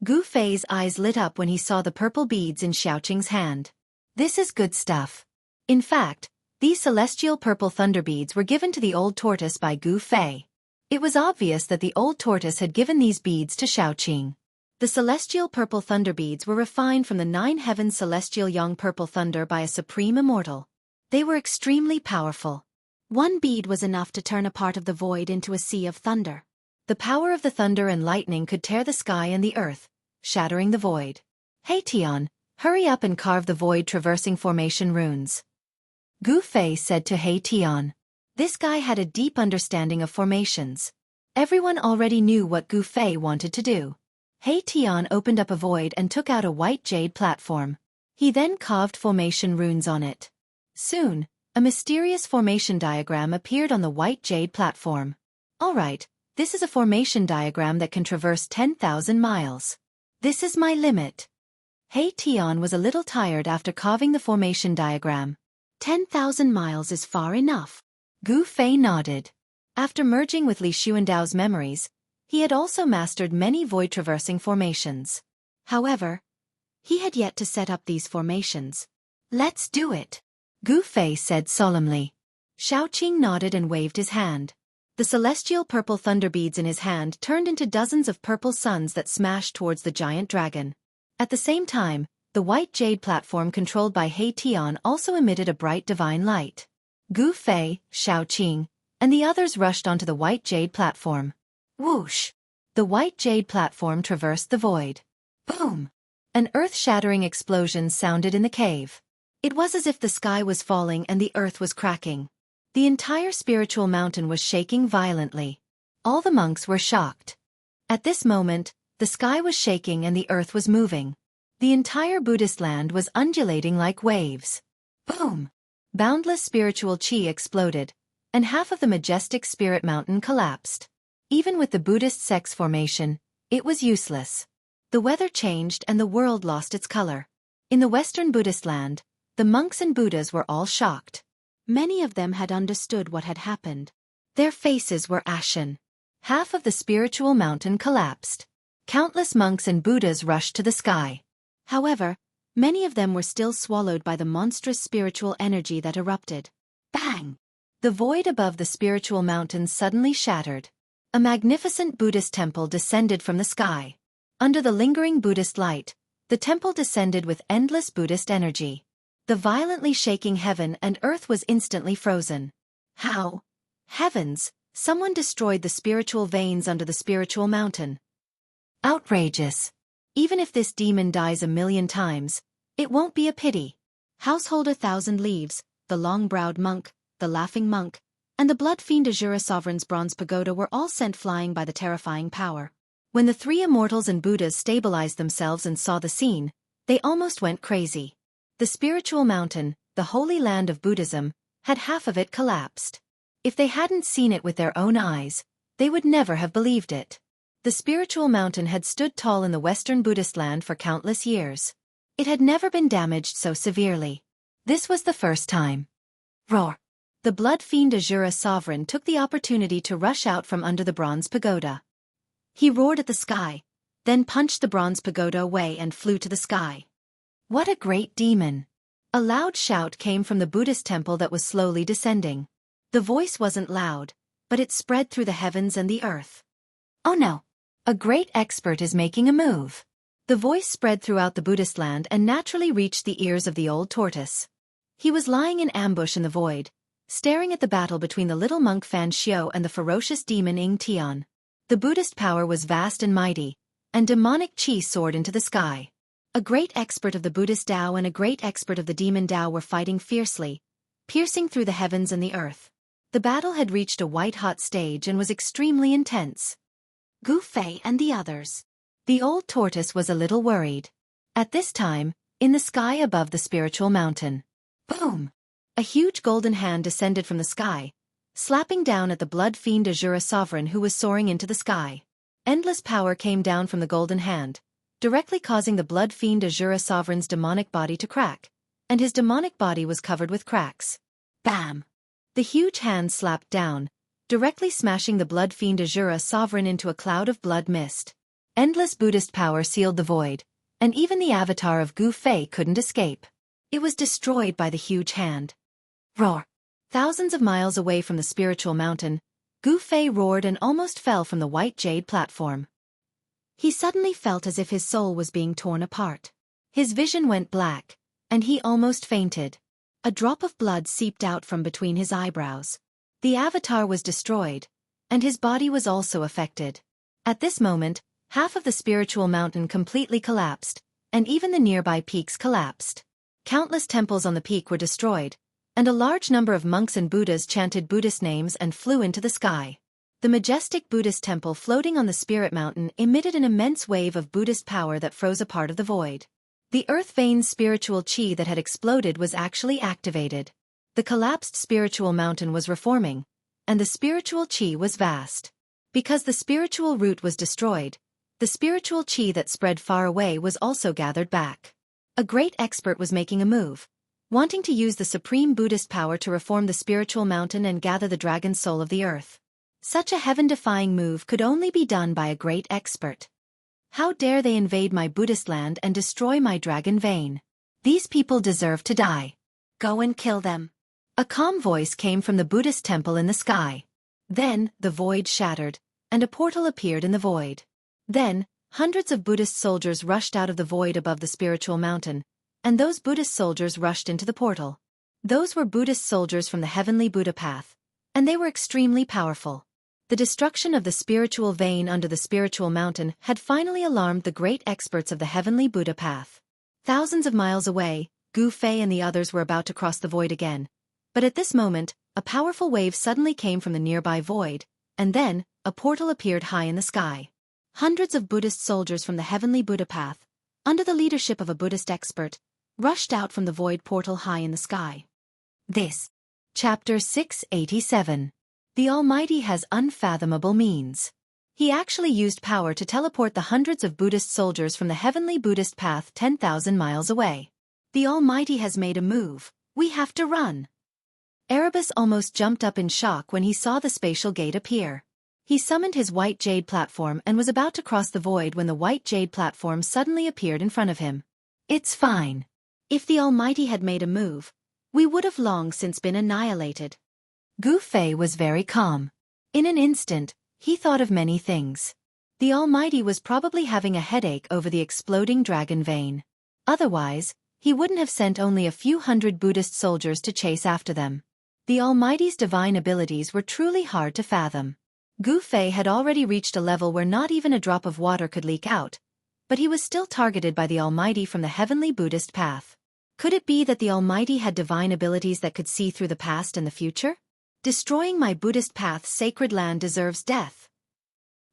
Gu Fei's eyes lit up when he saw the purple beads in Xiaoqing's hand. This is good stuff. In fact, these celestial purple thunder beads were given to the old tortoise by Gu Fei. It was obvious that the old tortoise had given these beads to Xiaoqing. The celestial purple thunder beads were refined from the 9 heavens celestial young purple thunder by a supreme immortal. They were extremely powerful. One bead was enough to turn a part of the void into a sea of thunder. The power of the thunder and lightning could tear the sky and the earth, shattering the void. Tion, hurry up and carve the void-traversing formation runes. Gu Fei said to Tion. This guy had a deep understanding of formations. Everyone already knew what Gu Fei wanted to do. Tion opened up a void and took out a white jade platform. He then carved formation runes on it. Soon, a mysterious formation diagram appeared on the white jade platform. Alright, this is a formation diagram that can traverse 10,000 miles. This is my limit. Tion was a little tired after carving the formation diagram. 10,000 miles is far enough. Gu Fei nodded. After merging with Li Xuandao's memories, he had also mastered many void-traversing formations. However, he had yet to set up these formations. Let's do it, Gu Fei said solemnly. Xiaoqing nodded and waved his hand. The celestial purple thunder beads in his hand turned into dozens of purple suns that smashed towards the giant dragon. At the same time, the white jade platform controlled by Tion also emitted a bright divine light. Gu Fei, Xiaoqing, and the others rushed onto the white jade platform. Whoosh! The white jade platform traversed the void. Boom! An earth-shattering explosion sounded in the cave. It was as if the sky was falling and the earth was cracking. The entire spiritual mountain was shaking violently. All the monks were shocked. At this moment, the sky was shaking and the earth was moving. The entire Buddhist land was undulating like waves. Boom! Boundless spiritual qi exploded, and half of the majestic spirit mountain collapsed. Even with the Buddhist sex formation, it was useless. The weather changed and the world lost its color. In the Western Buddhist land, the monks and Buddhas were all shocked. Many of them had understood what had happened. Their faces were ashen. Half of the spiritual mountain collapsed. Countless monks and Buddhas rushed to the sky. However, many of them were still swallowed by the monstrous spiritual energy that erupted. Bang! The void above the spiritual mountain suddenly shattered. A magnificent Buddhist temple descended from the sky. Under the lingering Buddhist light, the temple descended with endless Buddhist energy. The violently shaking heaven and earth was instantly frozen. How? Heavens, someone destroyed the spiritual veins under the spiritual mountain. Outrageous. Even if this demon dies 1,000,000 times, it won't be a pity. Householder 1,000 Leaves, the long-browed monk, the laughing monk, and the blood fiend Azura Sovereign's bronze pagoda were all sent flying by the terrifying power. When the 3 immortals and Buddhas stabilized themselves and saw the scene, they almost went crazy. The spiritual mountain, the holy land of Buddhism, had half of it collapsed. If they hadn't seen it with their own eyes, they would never have believed it. The spiritual mountain had stood tall in the Western Buddhist land for countless years. It had never been damaged so severely. This was the first time. Roar! The blood fiend Azura Sovereign took the opportunity to rush out from under the bronze pagoda. He roared at the sky, then punched the bronze pagoda away and flew to the sky. What a great demon! A loud shout came from the Buddhist temple that was slowly descending. The voice wasn't loud, but it spread through the heavens and the earth. Oh no! A great expert is making a move. The voice spread throughout the Buddhist land and naturally reached the ears of the old tortoise. He was lying in ambush in the void, staring at the battle between the little monk Fan Xiao and the ferocious demon Ing Tian. The Buddhist power was vast and mighty, and demonic qi soared into the sky. A great expert of the Buddhist Tao and a great expert of the demon Tao were fighting fiercely, piercing through the heavens and the earth. The battle had reached a white-hot stage and was extremely intense. Gu Fei and the others. The old tortoise was a little worried. At this time, in the sky above the spiritual mountain. Boom! A huge golden hand descended from the sky, slapping down at the blood fiend Azura sovereign who was soaring into the sky. Endless power came down from the golden hand, directly causing the blood fiend Azura sovereign's demonic body to crack, and his demonic body was covered with cracks. Bam! The huge hand slapped down, directly smashing the blood fiend Azura sovereign into a cloud of blood mist. Endless Buddhist power sealed the void, and even the avatar of Gu Fei couldn't escape. It was destroyed by the huge hand. Roar! Thousands of miles away from the spiritual mountain, Gu Fei roared and almost fell from the white jade platform. He suddenly felt as if his soul was being torn apart. His vision went black, and he almost fainted. A drop of blood seeped out from between his eyebrows. The avatar was destroyed, and his body was also affected. At this moment, half of the spiritual mountain completely collapsed, and even the nearby peaks collapsed. Countless temples on the peak were destroyed, and a large number of monks and Buddhas chanted Buddhist names and flew into the sky. The majestic Buddhist temple floating on the spirit mountain emitted an immense wave of Buddhist power that froze a part of the void. The earth vein's spiritual qi that had exploded was actually activated. The collapsed spiritual mountain was reforming, and the spiritual qi was vast. Because the spiritual root was destroyed, the spiritual qi that spread far away was also gathered back. A great expert was making a move, wanting to use the supreme Buddhist power to reform the spiritual mountain and gather the dragon soul of the earth. Such a heaven-defying move could only be done by a great expert. How dare they invade my Buddhist land and destroy my dragon vein? These people deserve to die. Go and kill them. A calm voice came from the Buddhist temple in the sky. Then, the void shattered, and a portal appeared in the void. Then, hundreds of Buddhist soldiers rushed out of the void above the spiritual mountain, and those Buddhist soldiers rushed into the portal. Those were Buddhist soldiers from the heavenly Buddha path, and they were extremely powerful. The destruction of the spiritual vein under the spiritual mountain had finally alarmed the great experts of the heavenly Buddha path. Thousands of miles away, Gu Fei and the others were about to cross the void again. But at this moment, a powerful wave suddenly came from the nearby void, and then, a portal appeared high in the sky. Hundreds of Buddhist soldiers from the heavenly Buddha path, under the leadership of a Buddhist expert, rushed out from the void portal high in the sky. This. Chapter 687. The Almighty has unfathomable means. He actually used power to teleport the hundreds of Buddhist soldiers from the heavenly Buddhist path 10,000 miles away. The Almighty has made a move. We have to run. Erebus almost jumped up in shock when he saw the spatial gate appear. He summoned his white jade platform and was about to cross the void when the white jade platform suddenly appeared in front of him. It's fine. If the Almighty had made a move, we would have long since been annihilated. Gu Fei was very calm. In an instant, he thought of many things. The Almighty was probably having a headache over the exploding dragon vein. Otherwise, he wouldn't have sent only a few hundred Buddhist soldiers to chase after them. The Almighty's divine abilities were truly hard to fathom. Gu Fei had already reached a level where not even a drop of water could leak out, but he was still targeted by the Almighty from the heavenly Buddhist path. Could it be that the Almighty had divine abilities that could see through the past and the future? Destroying my Buddhist path's sacred land deserves death.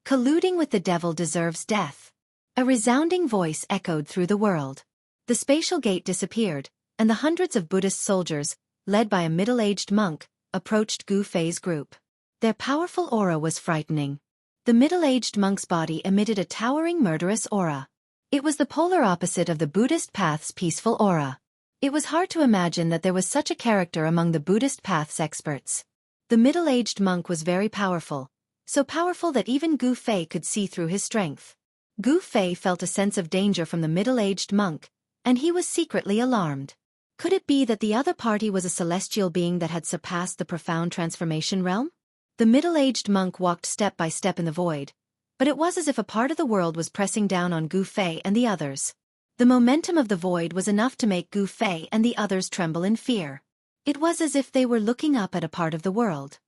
Colluding with the devil deserves death. A resounding voice echoed through the world. The spatial gate disappeared, and the hundreds of Buddhist soldiers, led by a middle-aged monk, approached Gu Fei's group. Their powerful aura was frightening. The middle-aged monk's body emitted a towering murderous aura. It was the polar opposite of the Buddhist path's peaceful aura. It was hard to imagine that there was such a character among the Buddhist path's experts. The middle-aged monk was very powerful, so powerful that even Gu Fei could see through his strength. Gu Fei felt a sense of danger from the middle-aged monk, and he was secretly alarmed. Could it be that the other party was a celestial being that had surpassed the profound transformation realm? The middle-aged monk walked step by step in the void, but it was as if a part of the world was pressing down on Gu Fei and the others. The momentum of the void was enough to make Gu Fei and the others tremble in fear. It was as if they were looking up at a part of the world.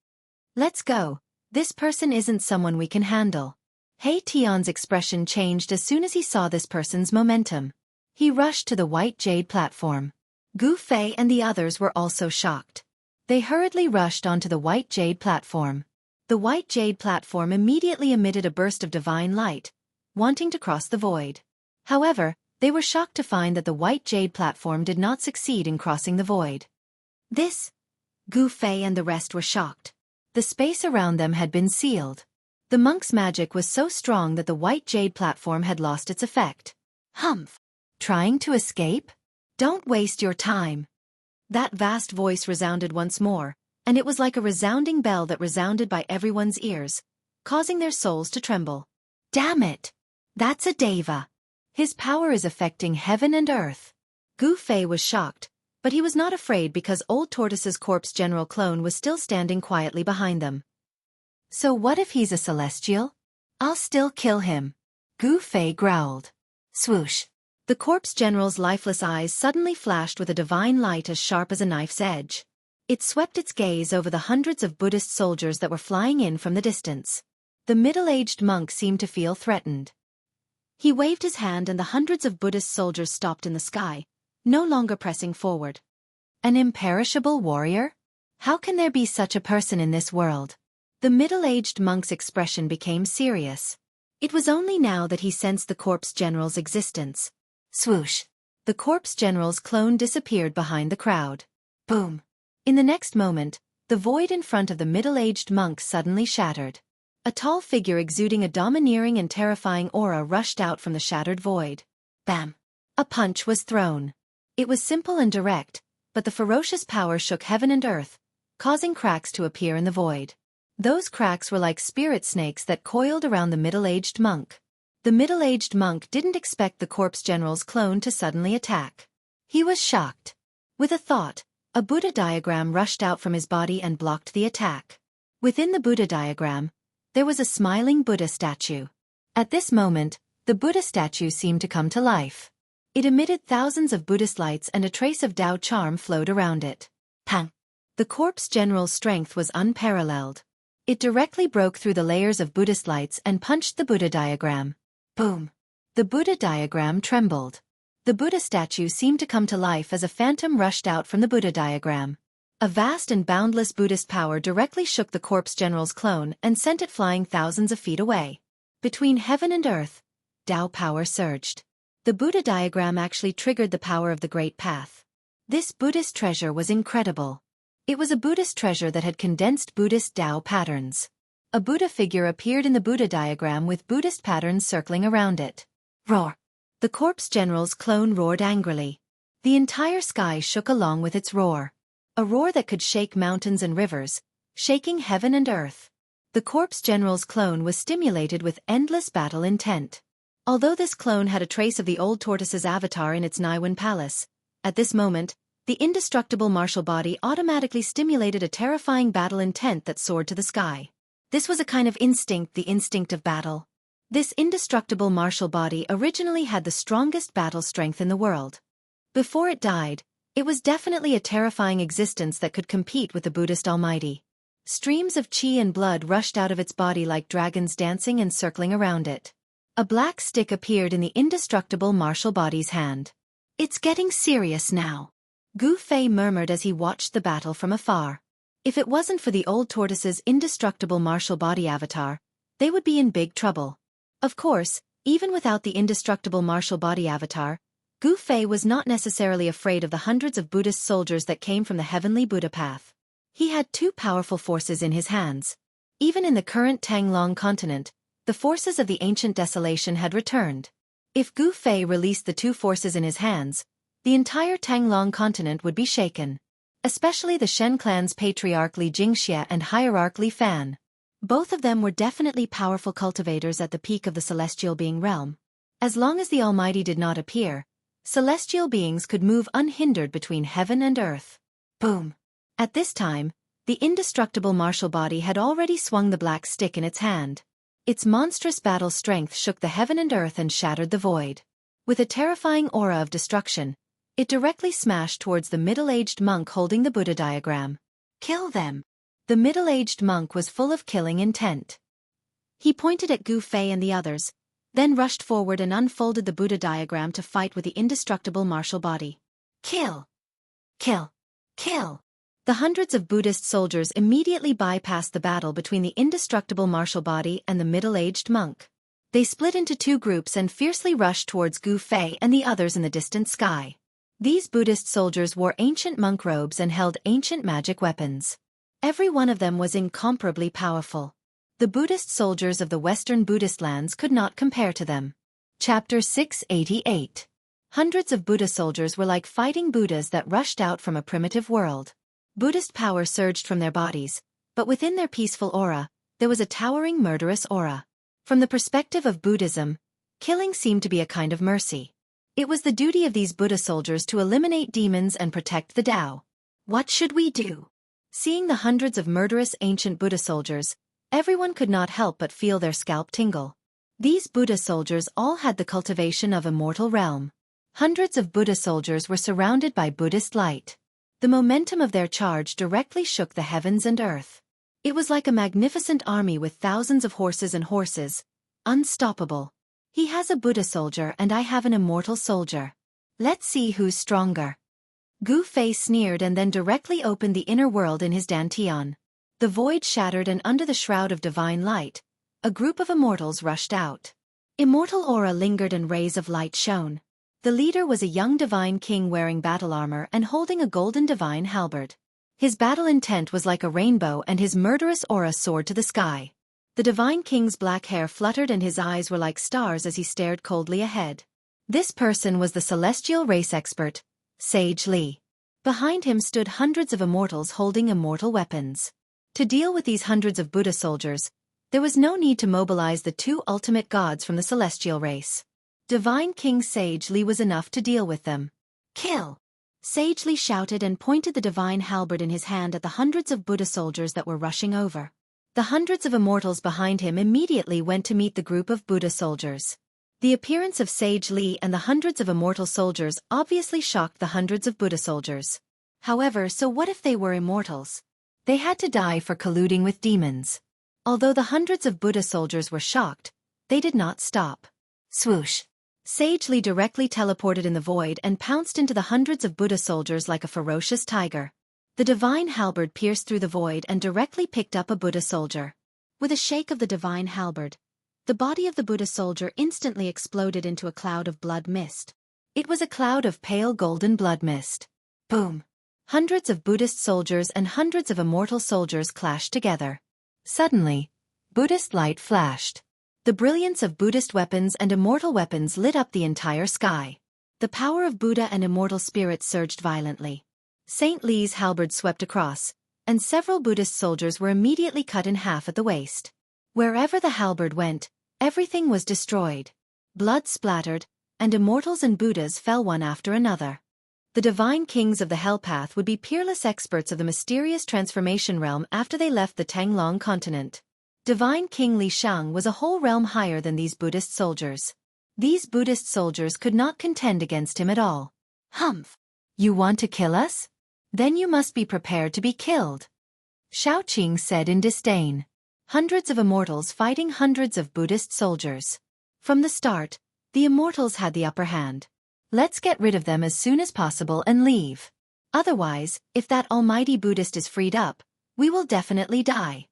Let's go. This person isn't someone we can handle. Hei Tian's expression changed as soon as he saw this person's momentum. He rushed to the white jade platform. Gu Fei and the others were also shocked. They hurriedly rushed onto the white jade platform. The white jade platform immediately emitted a burst of divine light, wanting to cross the void. However, they were shocked to find that the white jade platform did not succeed in crossing the void. Gu Fei and the rest were shocked. The space around them had been sealed. The monk's magic was so strong that the white jade platform had lost its effect. Humph! Trying to escape? Don't waste your time. That vast voice resounded once more, and it was like a resounding bell that resounded by everyone's ears, causing their souls to tremble. Damn it! That's a deva. His power is affecting heaven and earth. Gu Fei was shocked, but he was not afraid because Old Tortoise's corpse general clone was still standing quietly behind them. So what if he's a celestial? I'll still kill him. Gu Fei growled. Swoosh. The corpse general's lifeless eyes suddenly flashed with a divine light as sharp as a knife's edge. It swept its gaze over the hundreds of Buddhist soldiers that were flying in from the distance. The middle-aged monk seemed to feel threatened. He waved his hand and the hundreds of Buddhist soldiers stopped in the sky, no longer pressing forward. An imperishable warrior? How can there be such a person in this world? The middle-aged monk's expression became serious. It was only now that he sensed the corpse general's existence. Swoosh! The corpse general's clone disappeared behind the crowd. Boom! In the next moment, the void in front of the middle-aged monk suddenly shattered. A tall figure exuding a domineering and terrifying aura rushed out from the shattered void. Bam! A punch was thrown. It was simple and direct, but the ferocious power shook heaven and earth, causing cracks to appear in the void. Those cracks were like spirit snakes that coiled around the middle-aged monk. The middle-aged monk didn't expect the corpse general's clone to suddenly attack. He was shocked. With a thought, a Buddha diagram rushed out from his body and blocked the attack. Within the Buddha diagram, there was a smiling Buddha statue. At this moment, the Buddha statue seemed to come to life. It emitted thousands of Buddhist lights and a trace of Tao charm flowed around it. Pang! The corpse general's strength was unparalleled. It directly broke through the layers of Buddhist lights and punched the Buddha diagram. Boom! The Buddha diagram trembled. The Buddha statue seemed to come to life as a phantom rushed out from the Buddha diagram. A vast and boundless Buddhist power directly shook the corpse general's clone and sent it flying thousands of feet away. Between heaven and earth, Tao power surged. The Buddha diagram actually triggered the power of the Great Path. This Buddhist treasure was incredible. It was a Buddhist treasure that had condensed Buddhist Tao patterns. A Buddha figure appeared in the Buddha diagram with Buddhist patterns circling around it. Roar! The corpse general's clone roared angrily. The entire sky shook along with its roar. A roar that could shake mountains and rivers, shaking heaven and earth. The corpse general's clone was stimulated with endless battle intent. Although this clone had a trace of the old tortoise's avatar in its Naiwan palace, at this moment, the indestructible martial body automatically stimulated a terrifying battle intent that soared to the sky. This was a kind of instinct, the instinct of battle. This indestructible martial body originally had the strongest battle strength in the world. Before it died, it was definitely a terrifying existence that could compete with the Buddhist Almighty. Streams of chi and blood rushed out of its body like dragons dancing and circling around it. A black stick appeared in the indestructible martial body's hand. It's getting serious now. Gu Fei murmured as he watched the battle from afar. If it wasn't for the old tortoise's indestructible martial body avatar, they would be in big trouble. Of course, even without the indestructible martial body avatar, Gu Fei was not necessarily afraid of the hundreds of Buddhist soldiers that came from the heavenly Buddha path. He had two powerful forces in his hands. Even in the current Tanglong continent, the forces of the ancient desolation had returned. If Gu Fei released the two forces in his hands, the entire Tanglong continent would be shaken. Especially the Shen clan's patriarch Li Jingxie and hierarch Li Fan. Both of them were definitely powerful cultivators at the peak of the celestial being realm. As long as the Almighty did not appear, celestial beings could move unhindered between heaven and earth. Boom! At this time, The indestructible martial body had already swung the black stick in its hand. Its monstrous battle strength shook the heaven and earth and shattered the void. With a terrifying aura of destruction, it directly smashed towards the middle-aged monk holding the Buddha diagram. Kill them! The middle-aged monk was full of killing intent. He pointed at Gu Fei and the others, then rushed forward and unfolded the Buddha diagram to fight with the indestructible martial body. Kill! Kill! Kill! The hundreds of Buddhist soldiers immediately bypassed the battle between the indestructible martial body and the middle-aged monk. They split into two groups and fiercely rushed towards Gu Fei and the others in the distant sky. These Buddhist soldiers wore ancient monk robes and held ancient magic weapons. Every one of them was incomparably powerful. The Buddhist soldiers of the Western Buddhist lands could not compare to them. Chapter 688. Hundreds of Buddha soldiers were like fighting Buddhas that rushed out from a primitive world. Buddhist power surged from their bodies, but within their peaceful aura, there was a towering murderous aura. From the perspective of Buddhism, killing seemed to be a kind of mercy. It was the duty of these Buddha soldiers to eliminate demons and protect the Tao. What should we do? Seeing the hundreds of murderous ancient Buddha soldiers, everyone could not help but feel their scalp tingle. These Buddha soldiers all had the cultivation of immortal realm. Hundreds of Buddha soldiers were surrounded by Buddhist light. The momentum of their charge directly shook the heavens and earth. It was like a magnificent army with thousands of horses, unstoppable. He has a Buddha soldier and I have an immortal soldier. Let's see who's stronger. Gu Fei sneered and then directly opened the inner world in his dantian. The void shattered and under the shroud of divine light, a group of immortals rushed out. Immortal aura lingered and rays of light shone. The leader was a young divine king wearing battle armor and holding a golden divine halberd. His battle intent was like a rainbow and his murderous aura soared to the sky. The divine king's black hair fluttered and his eyes were like stars as he stared coldly ahead. This person was the celestial race expert, Sage Li. Behind him stood hundreds of immortals holding immortal weapons. To deal with these hundreds of Buddha soldiers, there was no need to mobilize the two ultimate gods from the celestial race. Divine King Sage Li was enough to deal with them. Kill! Sage Li shouted and pointed the divine halberd in his hand at the hundreds of Buddha soldiers that were rushing over. The hundreds of immortals behind him immediately went to meet the group of Buddha soldiers. The appearance of Sage Li and the hundreds of immortal soldiers obviously shocked the hundreds of Buddha soldiers. However, so what if they were immortals? They had to die for colluding with demons. Although the hundreds of Buddha soldiers were shocked, they did not stop. Swoosh! Sage Li directly teleported in the void and pounced into the hundreds of Buddha soldiers like a ferocious tiger. The divine halberd pierced through the void and directly picked up a Buddha soldier. With a shake of the divine halberd, the body of the Buddha soldier instantly exploded into a cloud of blood mist. It was a cloud of pale golden blood mist. Boom! Hundreds of Buddhist soldiers and hundreds of immortal soldiers clashed together. Suddenly, Buddhist light flashed. The brilliance of Buddhist weapons and immortal weapons lit up the entire sky. The power of Buddha and immortal spirits surged violently. Saint Li's halberd swept across, and several Buddhist soldiers were immediately cut in half at the waist. Wherever the halberd went, everything was destroyed. Blood splattered, and immortals and Buddhas fell one after another. The divine kings of the Hell Path would be peerless experts of the mysterious transformation realm after they left the Tanglong continent. Divine King Li Shang was a whole realm higher than these Buddhist soldiers. These Buddhist soldiers could not contend against him at all. Humph! You want to kill us? Then you must be prepared to be killed. Shaoqing said in disdain. Hundreds of immortals fighting hundreds of Buddhist soldiers. From the start, the immortals had the upper hand. Let's get rid of them as soon as possible and leave. Otherwise, if that almighty Buddhist is freed up, we will definitely die.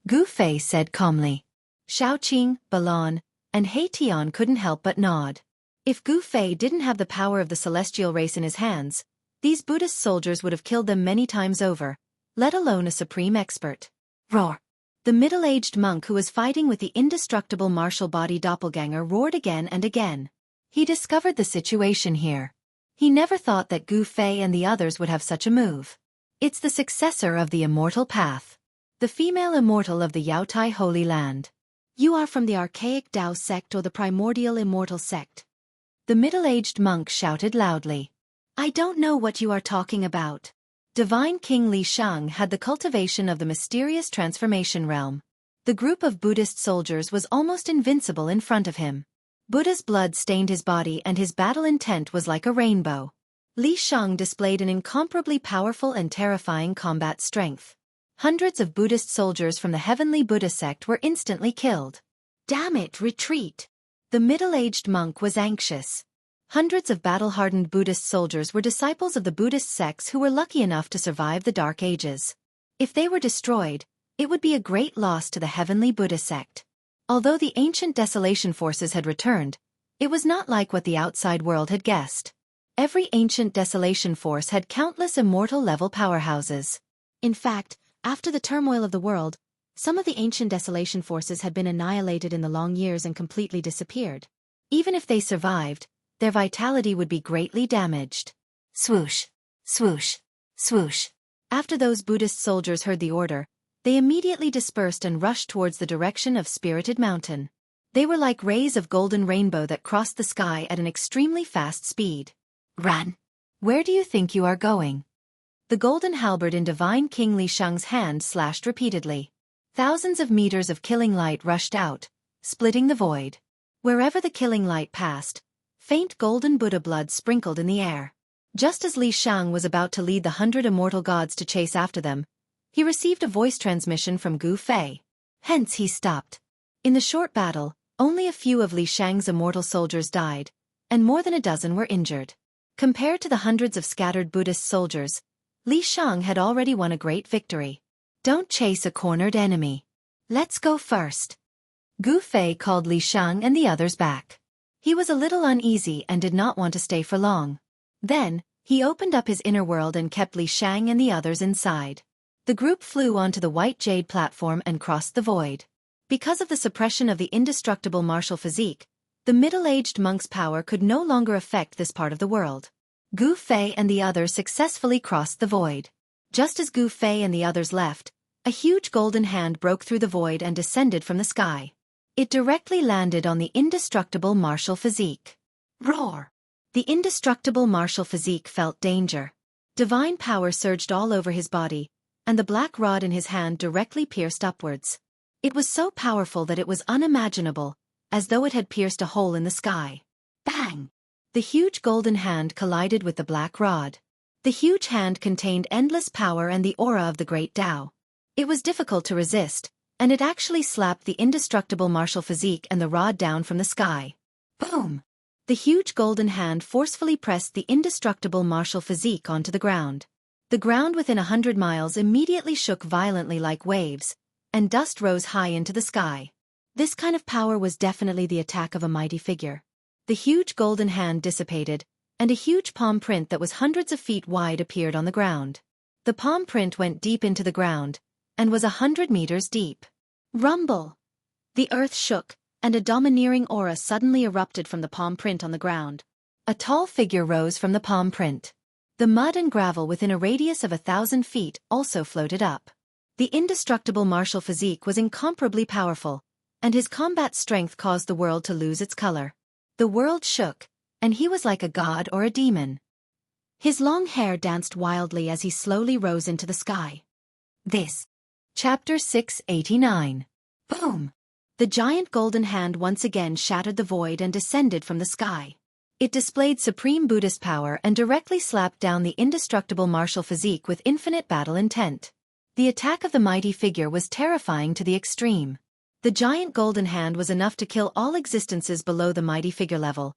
Gu Fei said calmly. Shaoqing, Balon, and He Tian couldn't help but nod. If Gu Fei didn't have the power of the celestial race in his hands, these Buddhist soldiers would have killed them many times over, let alone a supreme expert. Roar! The middle-aged monk who was fighting with the indestructible martial body doppelganger roared again and again. He discovered the situation here. He never thought that Gu Fei and the others would have such a move. It's the successor of the immortal path. The female immortal of the Yaotai Holy Land. You are from the archaic Tao sect or the primordial immortal sect. The middle-aged monk shouted loudly. I don't know what you are talking about. Divine King Li Shang had the cultivation of the mysterious transformation realm. The group of Buddhist soldiers was almost invincible in front of him. Buddha's blood stained his body and his battle intent was like a rainbow. Li Shang displayed an incomparably powerful and terrifying combat strength. Hundreds of Buddhist soldiers from the Heavenly Buddha sect were instantly killed. Damn it, retreat! The middle-aged monk was anxious. Hundreds of battle-hardened Buddhist soldiers were disciples of the Buddhist sects who were lucky enough to survive the Dark Ages. If they were destroyed, it would be a great loss to the Heavenly Buddha sect. Although the ancient Desolation forces had returned, it was not like what the outside world had guessed. Every ancient Desolation force had countless immortal-level powerhouses. In fact, after the turmoil of the world, some of the ancient Desolation forces had been annihilated in the long years and completely disappeared. Even if they survived, their vitality would be greatly damaged. Swoosh, swoosh, swoosh. After those Buddhist soldiers heard the order, they immediately dispersed and rushed towards the direction of Spirited Mountain. They were like rays of golden rainbow that crossed the sky at an extremely fast speed. Run! Where do you think you are going? The golden halberd in Divine King Li Shang's hand slashed repeatedly. Thousands of meters of killing light rushed out, splitting the void. Wherever the killing light passed, faint golden Buddha blood sprinkled in the air. Just as Li Shang was about to lead the 100 immortal gods to chase after them, he received a voice transmission from Gu Fei. Hence he stopped. In the short battle, only a few of Li Shang's immortal soldiers died, and more than a dozen were injured. Compared to the hundreds of scattered Buddhist soldiers, Li Shang had already won a great victory. Don't chase a cornered enemy. Let's go first. Gu Fei called Li Shang and the others back. He was a little uneasy and did not want to stay for long. Then, he opened up his inner world and kept Li Shang and the others inside. The group flew onto the white jade platform and crossed the void. Because of the suppression of the indestructible martial physique, the middle-aged monk's power could no longer affect this part of the world. Gu Fei and the others successfully crossed the void. Just as Gu Fei and the others left, a huge golden hand broke through the void and descended from the sky. It directly landed on the indestructible martial physique. Roar! The indestructible martial physique felt danger. Divine power surged all over his body, and the black rod in his hand directly pierced upwards. It was so powerful that it was unimaginable, as though it had pierced a hole in the sky. Bang! The huge golden hand collided with the black rod. The huge hand contained endless power and the aura of the great Tao. It was difficult to resist, and it actually slapped the indestructible martial physique and the rod down from the sky. Boom! The huge golden hand forcefully pressed the indestructible martial physique onto the ground. The ground within 100 miles immediately shook violently like waves, and dust rose high into the sky. This kind of power was definitely the attack of a mighty figure. The huge golden hand dissipated, and a huge palm print that was hundreds of feet wide appeared on the ground. The palm print went deep into the ground, and was 100 meters deep. Rumble! The earth shook, and a domineering aura suddenly erupted from the palm print on the ground. A tall figure rose from the palm print. The mud and gravel within a radius of 1,000 feet also floated up. The indestructible martial physique was incomparably powerful, and his combat strength caused the world to lose its color. The world shook, and he was like a god or a demon. His long hair danced wildly as he slowly rose into the sky. This. Chapter 689. Boom! The giant golden hand once again shattered the void and descended from the sky. It displayed supreme Buddhist power and directly slapped down the indestructible martial physique with infinite battle intent. The attack of the mighty figure was terrifying to the extreme. The giant golden hand was enough to kill all existences below the mighty figure level,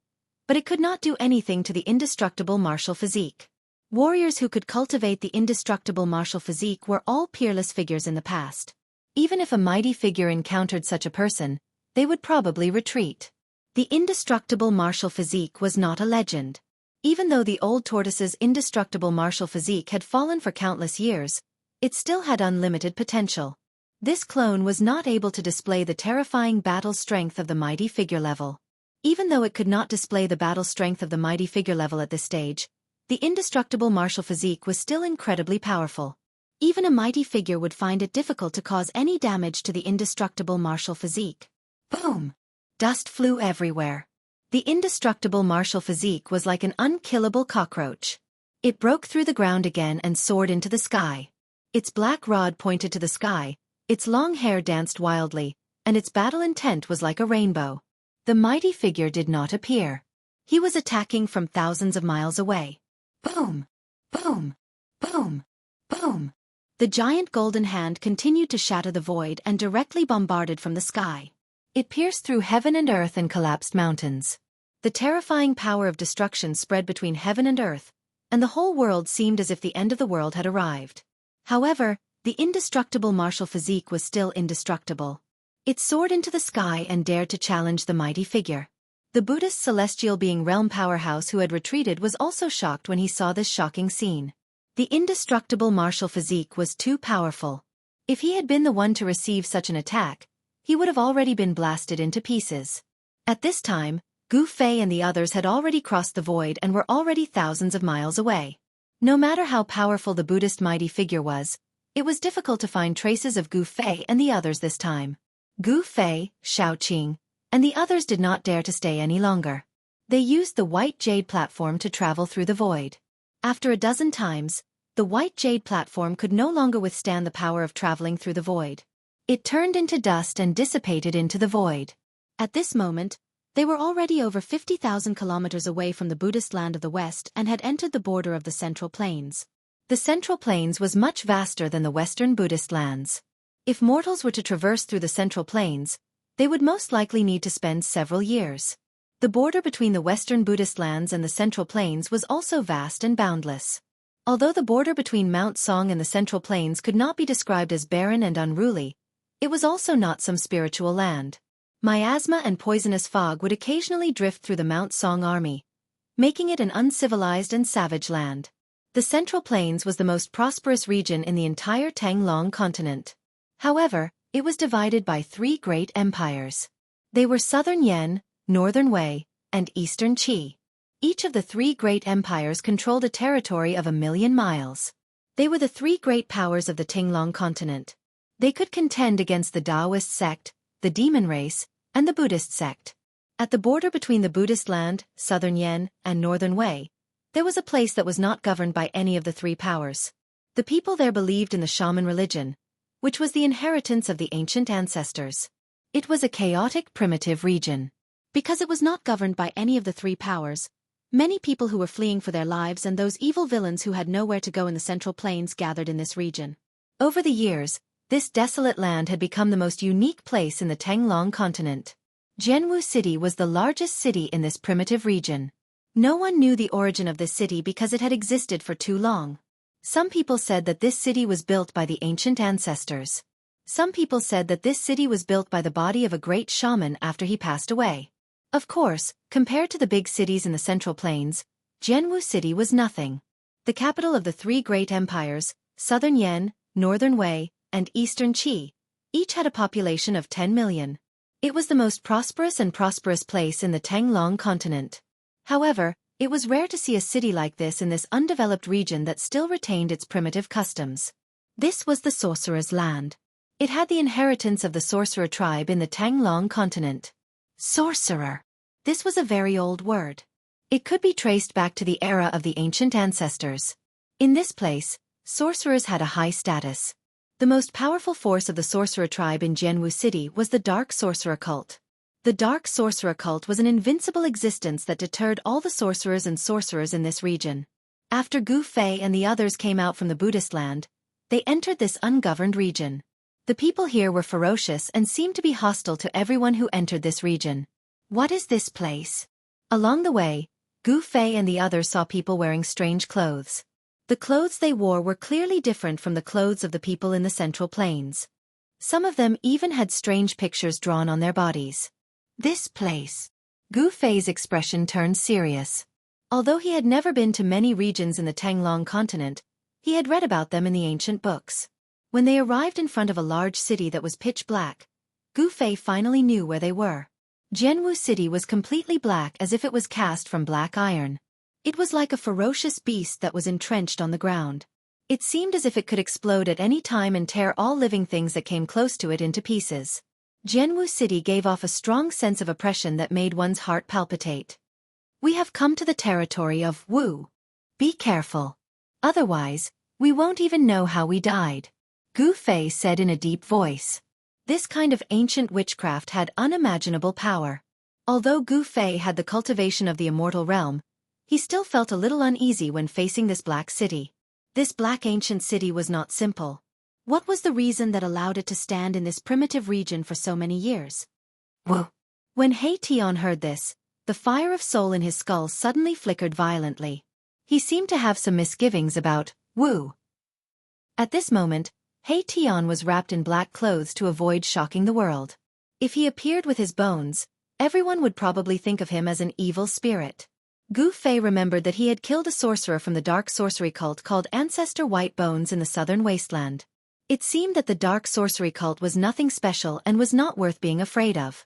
but it could not do anything to the indestructible martial physique. Warriors who could cultivate the indestructible martial physique were all peerless figures in the past. Even if a mighty figure encountered such a person, they would probably retreat. The indestructible martial physique was not a legend. Even though the old tortoise's indestructible martial physique had fallen for countless years, it still had unlimited potential. This clone was not able to display the terrifying battle strength of the mighty figure level. Even though it could not display the battle strength of the mighty figure level at this stage, the indestructible martial physique was still incredibly powerful. Even a mighty figure would find it difficult to cause any damage to the indestructible martial physique. Boom! Dust flew everywhere. The indestructible martial physique was like an unkillable cockroach. It broke through the ground again and soared into the sky. Its black rod pointed to the sky, its long hair danced wildly, and its battle intent was like a rainbow. The mighty figure did not appear. He was attacking from thousands of miles away. Boom! Boom! Boom! Boom! The giant golden hand continued to shatter the void and directly bombarded from the sky. It pierced through heaven and earth and collapsed mountains. The terrifying power of destruction spread between heaven and earth, and the whole world seemed as if the end of the world had arrived. However, the indestructible martial physique was still indestructible. It soared into the sky and dared to challenge the mighty figure. The Buddhist celestial being realm powerhouse who had retreated was also shocked when he saw this shocking scene. The indestructible martial physique was too powerful. If he had been the one to receive such an attack, he would have already been blasted into pieces. At this time, Gu Fei and the others had already crossed the void and were already thousands of miles away. No matter how powerful the Buddhist mighty figure was, it was difficult to find traces of Gu Fei and the others this time. Gu Fei, Shaoqing, and the others did not dare to stay any longer. They used the white jade platform to travel through the void. After a dozen times, the white jade platform could no longer withstand the power of traveling through the void. It turned into dust and dissipated into the void. At this moment, they were already over 50,000 kilometers away from the Buddhist land of the West and had entered the border of the Central Plains. The Central Plains was much vaster than the Western Buddhist lands. If mortals were to traverse through the Central Plains, they would most likely need to spend several years. The border between the Western Buddhist lands and the Central Plains was also vast and boundless. Although the border between Mount Song and the Central Plains could not be described as barren and unruly, it was also not some spiritual land. Miasma and poisonous fog would occasionally drift through the Mount Song army, making it an uncivilized and savage land. The Central Plains was the most prosperous region in the entire Tanglong continent. However, it was divided by three great empires. They were Southern Yan, Northern Wei, and Eastern Qi. Each of the three great empires controlled a territory of 1,000,000 miles. They were the three great powers of the Tanglong continent. They could contend against the Taoist sect, the demon race, and the Buddhist sect. At the border between the Buddhist land, Southern Yan, and Northern Wei, there was a place that was not governed by any of the three powers. The people there believed in the shaman religion, which was the inheritance of the ancient ancestors. It was a chaotic, primitive region. Because it was not governed by any of the three powers, many people who were fleeing for their lives and those evil villains who had nowhere to go in the Central Plains gathered in this region. Over the years, this desolate land had become the most unique place in the Tanglong continent. Jianwu City was the largest city in this primitive region. No one knew the origin of this city because it had existed for too long. Some people said that this city was built by the ancient ancestors. Some people said that this city was built by the body of a great shaman after he passed away. Of course, compared to the big cities in the Central Plains, Jianwu City was nothing. The capital of the three great empires, Southern Yan, Northern Wei, and Eastern Qi, each had a population of 10 million. It was the most prosperous place in the Tanglong continent. However, it was rare to see a city like this in this undeveloped region that still retained its primitive customs. This was the sorcerer's land. It had the inheritance of the sorcerer tribe in the Tanglong continent. Sorcerer. This was a very old word. It could be traced back to the era of the ancient ancestors. In this place, sorcerers had a high status. The most powerful force of the sorcerer tribe in Jianwu City was the Dark Sorcerer cult. The Dark Sorcerer cult was an invincible existence that deterred all the sorcerers and sorcerers in this region. After Gu Fei and the others came out from the Buddhist land, they entered this ungoverned region. The people here were ferocious and seemed to be hostile to everyone who entered this region. What is this place? Along the way, Gu Fei and the others saw people wearing strange clothes. The clothes they wore were clearly different from the clothes of the people in the Central Plains. Some of them even had strange pictures drawn on their bodies. This place. Gu Fei's expression turned serious. Although he had never been to many regions in the Tanglong continent, he had read about them in the ancient books. When they arrived in front of a large city that was pitch black, Gu Fei finally knew where they were. Jianwu City was completely black as if it was cast from black iron. It was like a ferocious beast that was entrenched on the ground. It seemed as if it could explode at any time and tear all living things that came close to it into pieces. Jianwu City gave off a strong sense of oppression that made one's heart palpitate. We have come to the territory of Wu. Be careful. Otherwise, we won't even know how we died. Gu Fei said in a deep voice. This kind of ancient witchcraft had unimaginable power. Although Gu Fei had the cultivation of the immortal realm, he still felt a little uneasy when facing this black city. This black ancient city was not simple. What was the reason that allowed it to stand in this primitive region for so many years? Woo! When He Tian heard this, the fire of soul in his skull suddenly flickered violently. He seemed to have some misgivings about Wu. At this moment, He Tian was wrapped in black clothes to avoid shocking the world. If he appeared with his bones, everyone would probably think of him as an evil spirit. Gu Fei remembered that he had killed a sorcerer from the dark sorcery cult called Ancestor White Bones in the southern wasteland. It seemed that the dark sorcery cult was nothing special and was not worth being afraid of.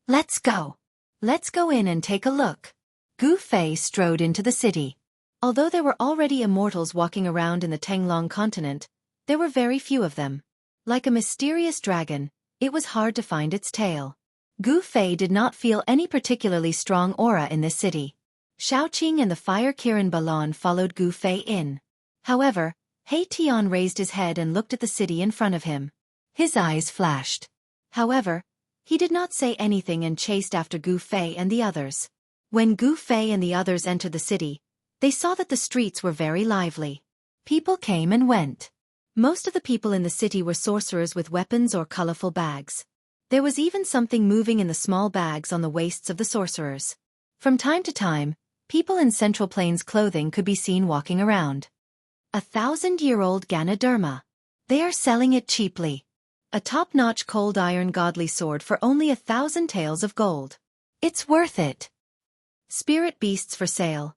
Let's go. Let's go in and take a look. Gu Fei strode into the city. Although there were already immortals walking around in the Tenglong continent, there were very few of them. Like a mysterious dragon, it was hard to find its tail. Gu Fei did not feel any particularly strong aura in this city. Xiaoqing and the fire Kirin Balan followed Gu Fei in. However, He Tian raised his head and looked at the city in front of him. His eyes flashed. However, he did not say anything and chased after Gu Fei and the others. When Gu Fei and the others entered the city, they saw that the streets were very lively. People came and went. Most of the people in the city were sorcerers with weapons or colorful bags. There was even something moving in the small bags on the waists of the sorcerers. From time to time, people in Central Plains clothing could be seen walking around. 1,000-year-old Ganoderma. They are selling it cheaply. A top-notch cold iron godly sword for only 1,000 taels of gold. It's worth it. Spirit beasts for sale.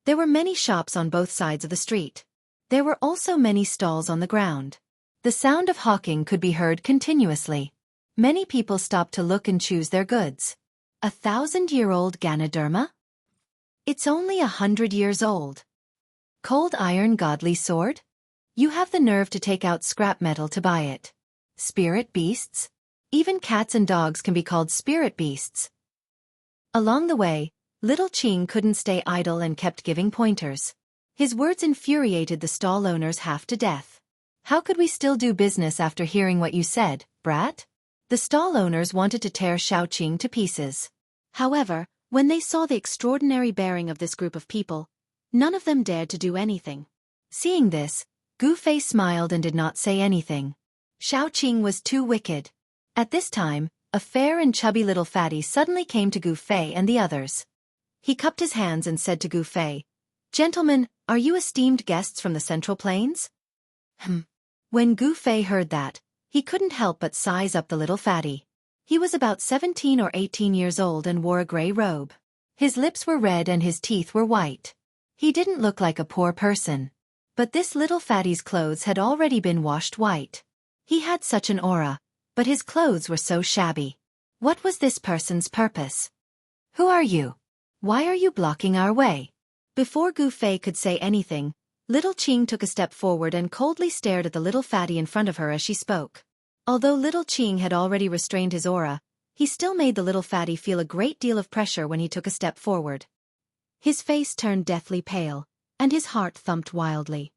There were many shops on both sides of the street. There were also many stalls on the ground. The sound of hawking could be heard continuously. Many people stopped to look and choose their goods. 1,000-year-old Ganoderma? It's only 100 years old. Cold iron godly sword? You have the nerve to take out scrap metal to buy it. Spirit beasts? Even cats and dogs can be called spirit beasts. Along the way, little Qing couldn't stay idle and kept giving pointers. His words infuriated the stall owners half to death. How could we still do business after hearing what you said, brat? The stall owners wanted to tear Xiaoqing to pieces. However, when they saw the extraordinary bearing of this group of people, none of them dared to do anything. Seeing this, Gu Fei smiled and did not say anything. Xiaoqing was too wicked. At this time, a fair and chubby little fatty suddenly came to Gu Fei and the others. He cupped his hands and said to Gu Fei, "Gentlemen, are you esteemed guests from the Central Plains?" When Gu Fei heard that, he couldn't help but size up the little fatty. He was about 17 or 18 years old and wore a gray robe. His lips were red and his teeth were white. He didn't look like a poor person. But this little fatty's clothes had already been washed white. He had such an aura, but his clothes were so shabby. What was this person's purpose? Who are you? Why are you blocking our way? Before Gu Fei could say anything, little Qing took a step forward and coldly stared at the little fatty in front of her as she spoke. Although little Qing had already restrained his aura, he still made the little fatty feel a great deal of pressure when he took a step forward. His face turned deathly pale, and his heart thumped wildly.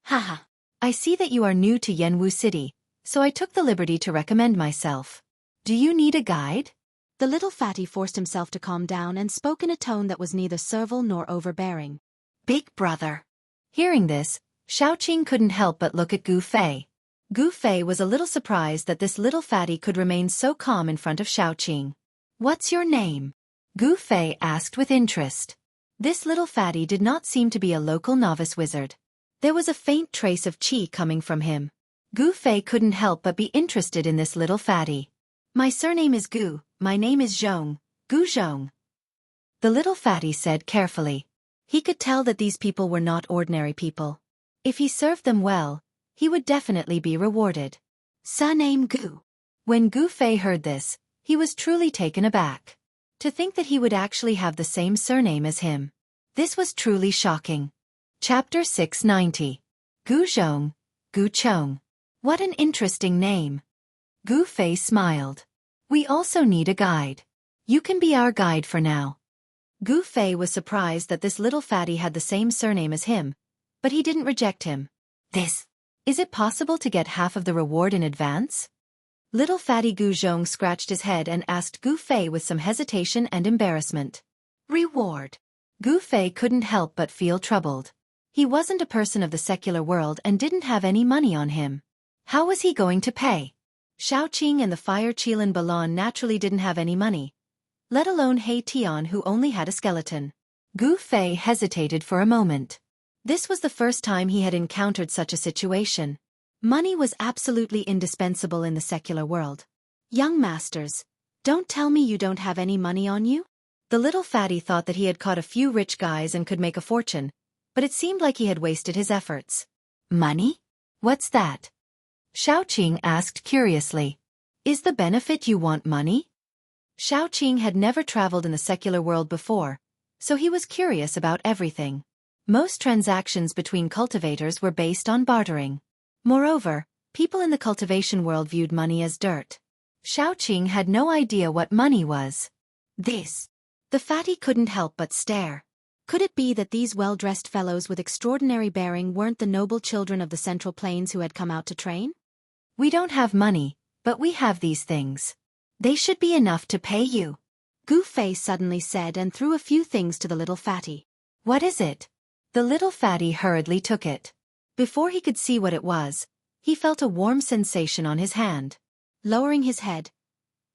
Haha, I see that you are new to Yanwu City, so I took the liberty to recommend myself. Do you need a guide? The little fatty forced himself to calm down and spoke in a tone that was neither servile nor overbearing. Big brother. Hearing this, Xiaoqing couldn't help but look at Gu Fei. Gu Fei was a little surprised that this little fatty could remain so calm in front of Xiaoqing. What's your name? Gu Fei asked with interest. This little fatty did not seem to be a local novice wizard. There was a faint trace of qi coming from him. Gu Fei couldn't help but be interested in this little fatty. My surname is Gu, my name is Zhong, Gu Zhong. The little fatty said carefully. He could tell that these people were not ordinary people. If he served them well, he would definitely be rewarded. Surname Gu. When Gu Fei heard this, he was truly taken aback. To think that he would actually have the same surname as him. This was truly shocking. Chapter 690. Gu Zhong, Gu Chong. What an interesting name. Gu Fei smiled. We also need a guide. You can be our guide for now. Gu Fei was surprised that this little fatty had the same surname as him, but he didn't reject him. Is it possible to get half of the reward in advance? Little fatty Gu Zhong scratched his head and asked Gu Fei with some hesitation and embarrassment. Reward? Gu Fei couldn't help but feel troubled. He wasn't a person of the secular world and didn't have any money on him. How was he going to pay? Xiaoqing and the fire Qilin Balon naturally didn't have any money, let alone He Tian who only had a skeleton. Gu Fei hesitated for a moment. This was the first time he had encountered such a situation. Money was absolutely indispensable in the secular world. Young masters, don't tell me you don't have any money on you? The little fatty thought that he had caught a few rich guys and could make a fortune, but it seemed like he had wasted his efforts. Money? What's that? Xiaoqing asked curiously. Is the benefit you want money? Xiaoqing had never traveled in the secular world before, so he was curious about everything. Most transactions between cultivators were based on bartering. Moreover, people in the cultivation world viewed money as dirt. Xiaoqing had no idea what money was. The fatty couldn't help but stare. Could it be that these well-dressed fellows with extraordinary bearing weren't the noble children of the Central Plains who had come out to train? We don't have money, but we have these things. They should be enough to pay you, Gu Fei suddenly said and threw a few things to the little fatty. What is it? The little fatty hurriedly took it. Before he could see what it was, he felt a warm sensation on his hand. Lowering his head,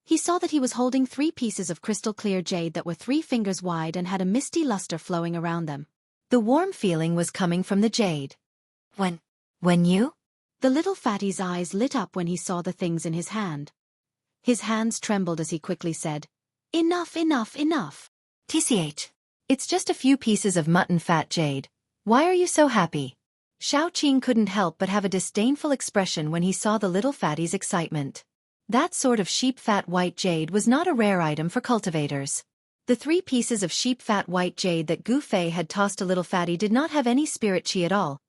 he saw that he was holding 3 pieces of crystal-clear jade that were 3 fingers wide and had a misty luster flowing around them. The warm feeling was coming from the jade. When you? The little fatty's eyes lit up when he saw the things in his hand. His hands trembled as he quickly said, Enough. TCH. It's just a few pieces of mutton fat jade. Why are you so happy? Xiaoqing couldn't help but have a disdainful expression when he saw the little fatty's excitement. That sort of sheep fat white jade was not a rare item for cultivators. The 3 pieces of sheep fat white jade that Gu Fei had tossed to little fatty did not have any spirit chi at all,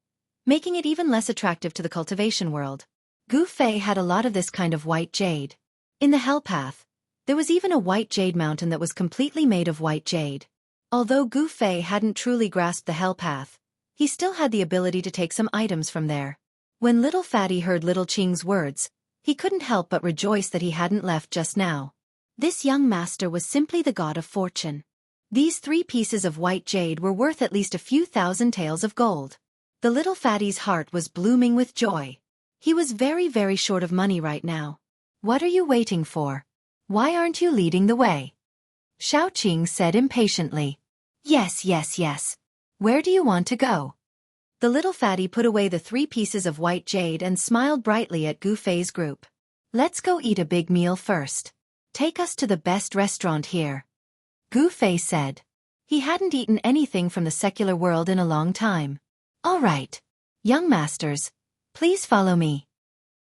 making it even less attractive to the cultivation world. Gu Fei had a lot of this kind of white jade. In the Hell Path, there was even a white jade mountain that was completely made of white jade. Although Gu Fei hadn't truly grasped the Hell Path, he still had the ability to take some items from there. When little fatty heard little Qing's words, he couldn't help but rejoice that he hadn't left just now. This young master was simply the god of fortune. These 3 pieces of white jade were worth at least a few thousand taels of gold. The little fatty's heart was blooming with joy. He was very short of money right now. What are you waiting for? Why aren't you leading the way? Xiaoqing said impatiently. Yes. Where do you want to go? The little fatty put away the 3 pieces of white jade and smiled brightly at Gu Fei's group. Let's go eat a big meal first. Take us to the best restaurant here. Gu Fei said. He hadn't eaten anything from the secular world in a long time. All right. Young masters, please follow me.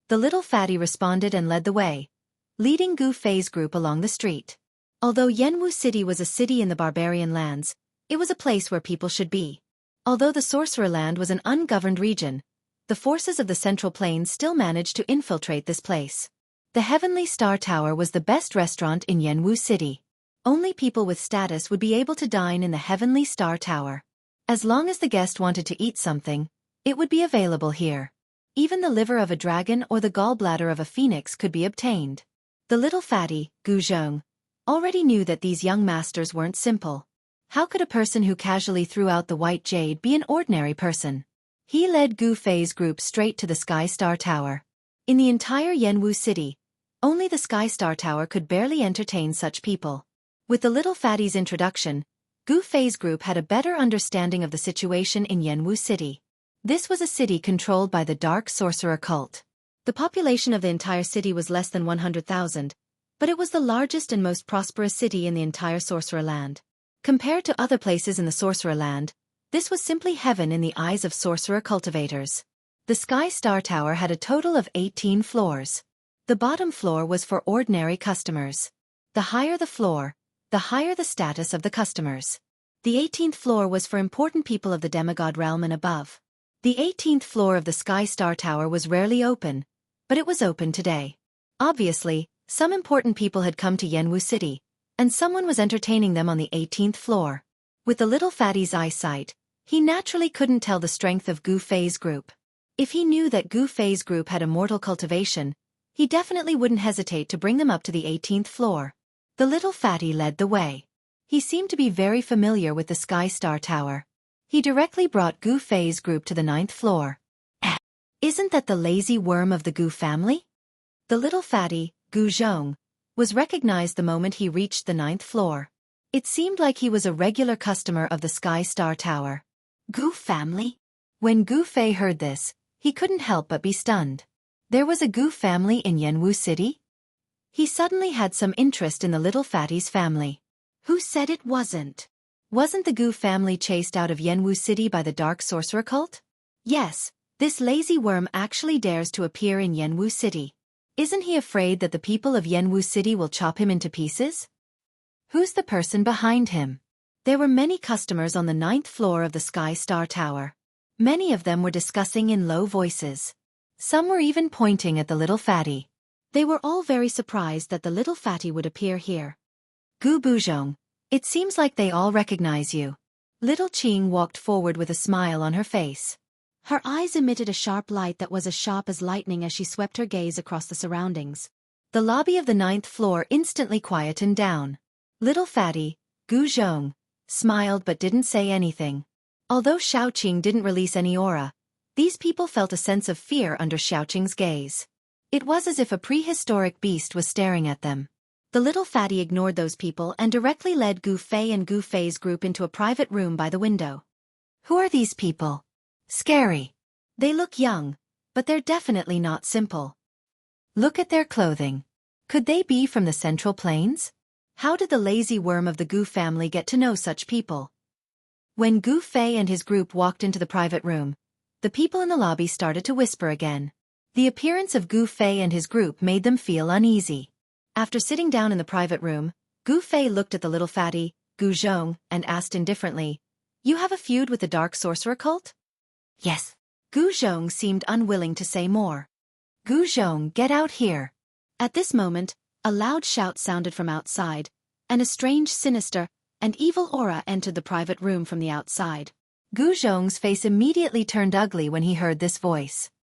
The little fatty responded and led the way, leading Gu Fei's group along the street. Although Yanwu City was a city in the barbarian lands, it was a place where people should be. Although the Sorcerer Land was an ungoverned region, the forces of the Central Plains still managed to infiltrate this place. The Heavenly Star Tower was the best restaurant in Yanwu City. Only people with status would be able to dine in the Heavenly Star Tower. As long as the guest wanted to eat something, it would be available here. Even the liver of a dragon or the gallbladder of a phoenix could be obtained. The little fatty, Gu Zhong, already knew that these young masters weren't simple. How could a person who casually threw out the white jade be an ordinary person? He led Gu Fei's group straight to the Sky Star Tower. In the entire Yanwu City, only the Sky Star Tower could barely entertain such people. With the little fatty's introduction, Gu Fei's group had a better understanding of the situation in Yanwu City. This was a city controlled by the Dark Sorcerer cult. The population of the entire city was less than 100,000, but it was the largest and most prosperous city in the entire Sorcerer Land. Compared to other places in the Sorcerer Land, this was simply heaven in the eyes of sorcerer cultivators. The Sky Star Tower had a total of 18 floors. The bottom floor was for ordinary customers. The higher the floor, the higher the status of the customers. The 18th floor was for important people of the demigod realm and above. The 18th floor of the Sky Star Tower was rarely open, but it was open today. Obviously, some important people had come to Yanwu City, and someone was entertaining them on the 18th floor. With the little fatty's eyesight, he naturally couldn't tell the strength of Gu Fei's group. If he knew that Gu Fei's group had immortal cultivation, he definitely wouldn't hesitate to bring them up to the 18th floor. The little fatty led the way. He seemed to be very familiar with the Sky Star Tower. He directly brought Gu Fei's group to the 9th floor. Isn't that the lazy worm of the Gu family? The little fatty, Gu Zhong, was recognized the moment he reached the 9th floor. It seemed like he was a regular customer of the Sky Star Tower. Gu family? When Gu Fei heard this, he couldn't help but be stunned. There was a Gu family in Yanwu City? He suddenly had some interest in the little fatty's family. Who said it wasn't? Wasn't the Gu family chased out of Yanwu City by the Dark Sorcerer cult? Yes, this lazy worm actually dares to appear in Yanwu City. Isn't he afraid that the people of Yanwu City will chop him into pieces? Who's the person behind him? There were many customers on the 9th floor of the Sky Star Tower. Many of them were discussing in low voices. Some were even pointing at the little fatty. They were all very surprised that the little fatty would appear here. Gu Buzhong, it seems like they all recognize you. Little Qing walked forward with a smile on her face. Her eyes emitted a sharp light that was as sharp as lightning as she swept her gaze across the surroundings. The lobby of the 9th floor instantly quietened down. Little fatty, Gu Zhong, smiled but didn't say anything. Although Xiaoqing didn't release any aura, these people felt a sense of fear under Xiaoqing's gaze. It was as if a prehistoric beast was staring at them. The little fatty ignored those people and directly led Gu Fei and Gu Fei's group into a private room by the window. Who are these people? Scary. They look young, but they're definitely not simple. Look at their clothing. Could they be from the Central Plains? How did the lazy worm of the Gu family get to know such people? When Gu Fei and his group walked into the private room, the people in the lobby started to whisper again. The appearance of Gu Fei and his group made them feel uneasy. After sitting down in the private room, Gu Fei looked at the little fatty, Gu Zhong, and asked indifferently, "You have a feud with the Dark Sorcerer cult?" "Yes." Gu Zhong seemed unwilling to say more. "Gu Zhong, get out here." At this moment, a loud shout sounded from outside, and a strange, sinister, and evil aura entered the private room from the outside. Gu Zhong's face immediately turned ugly when he heard this voice.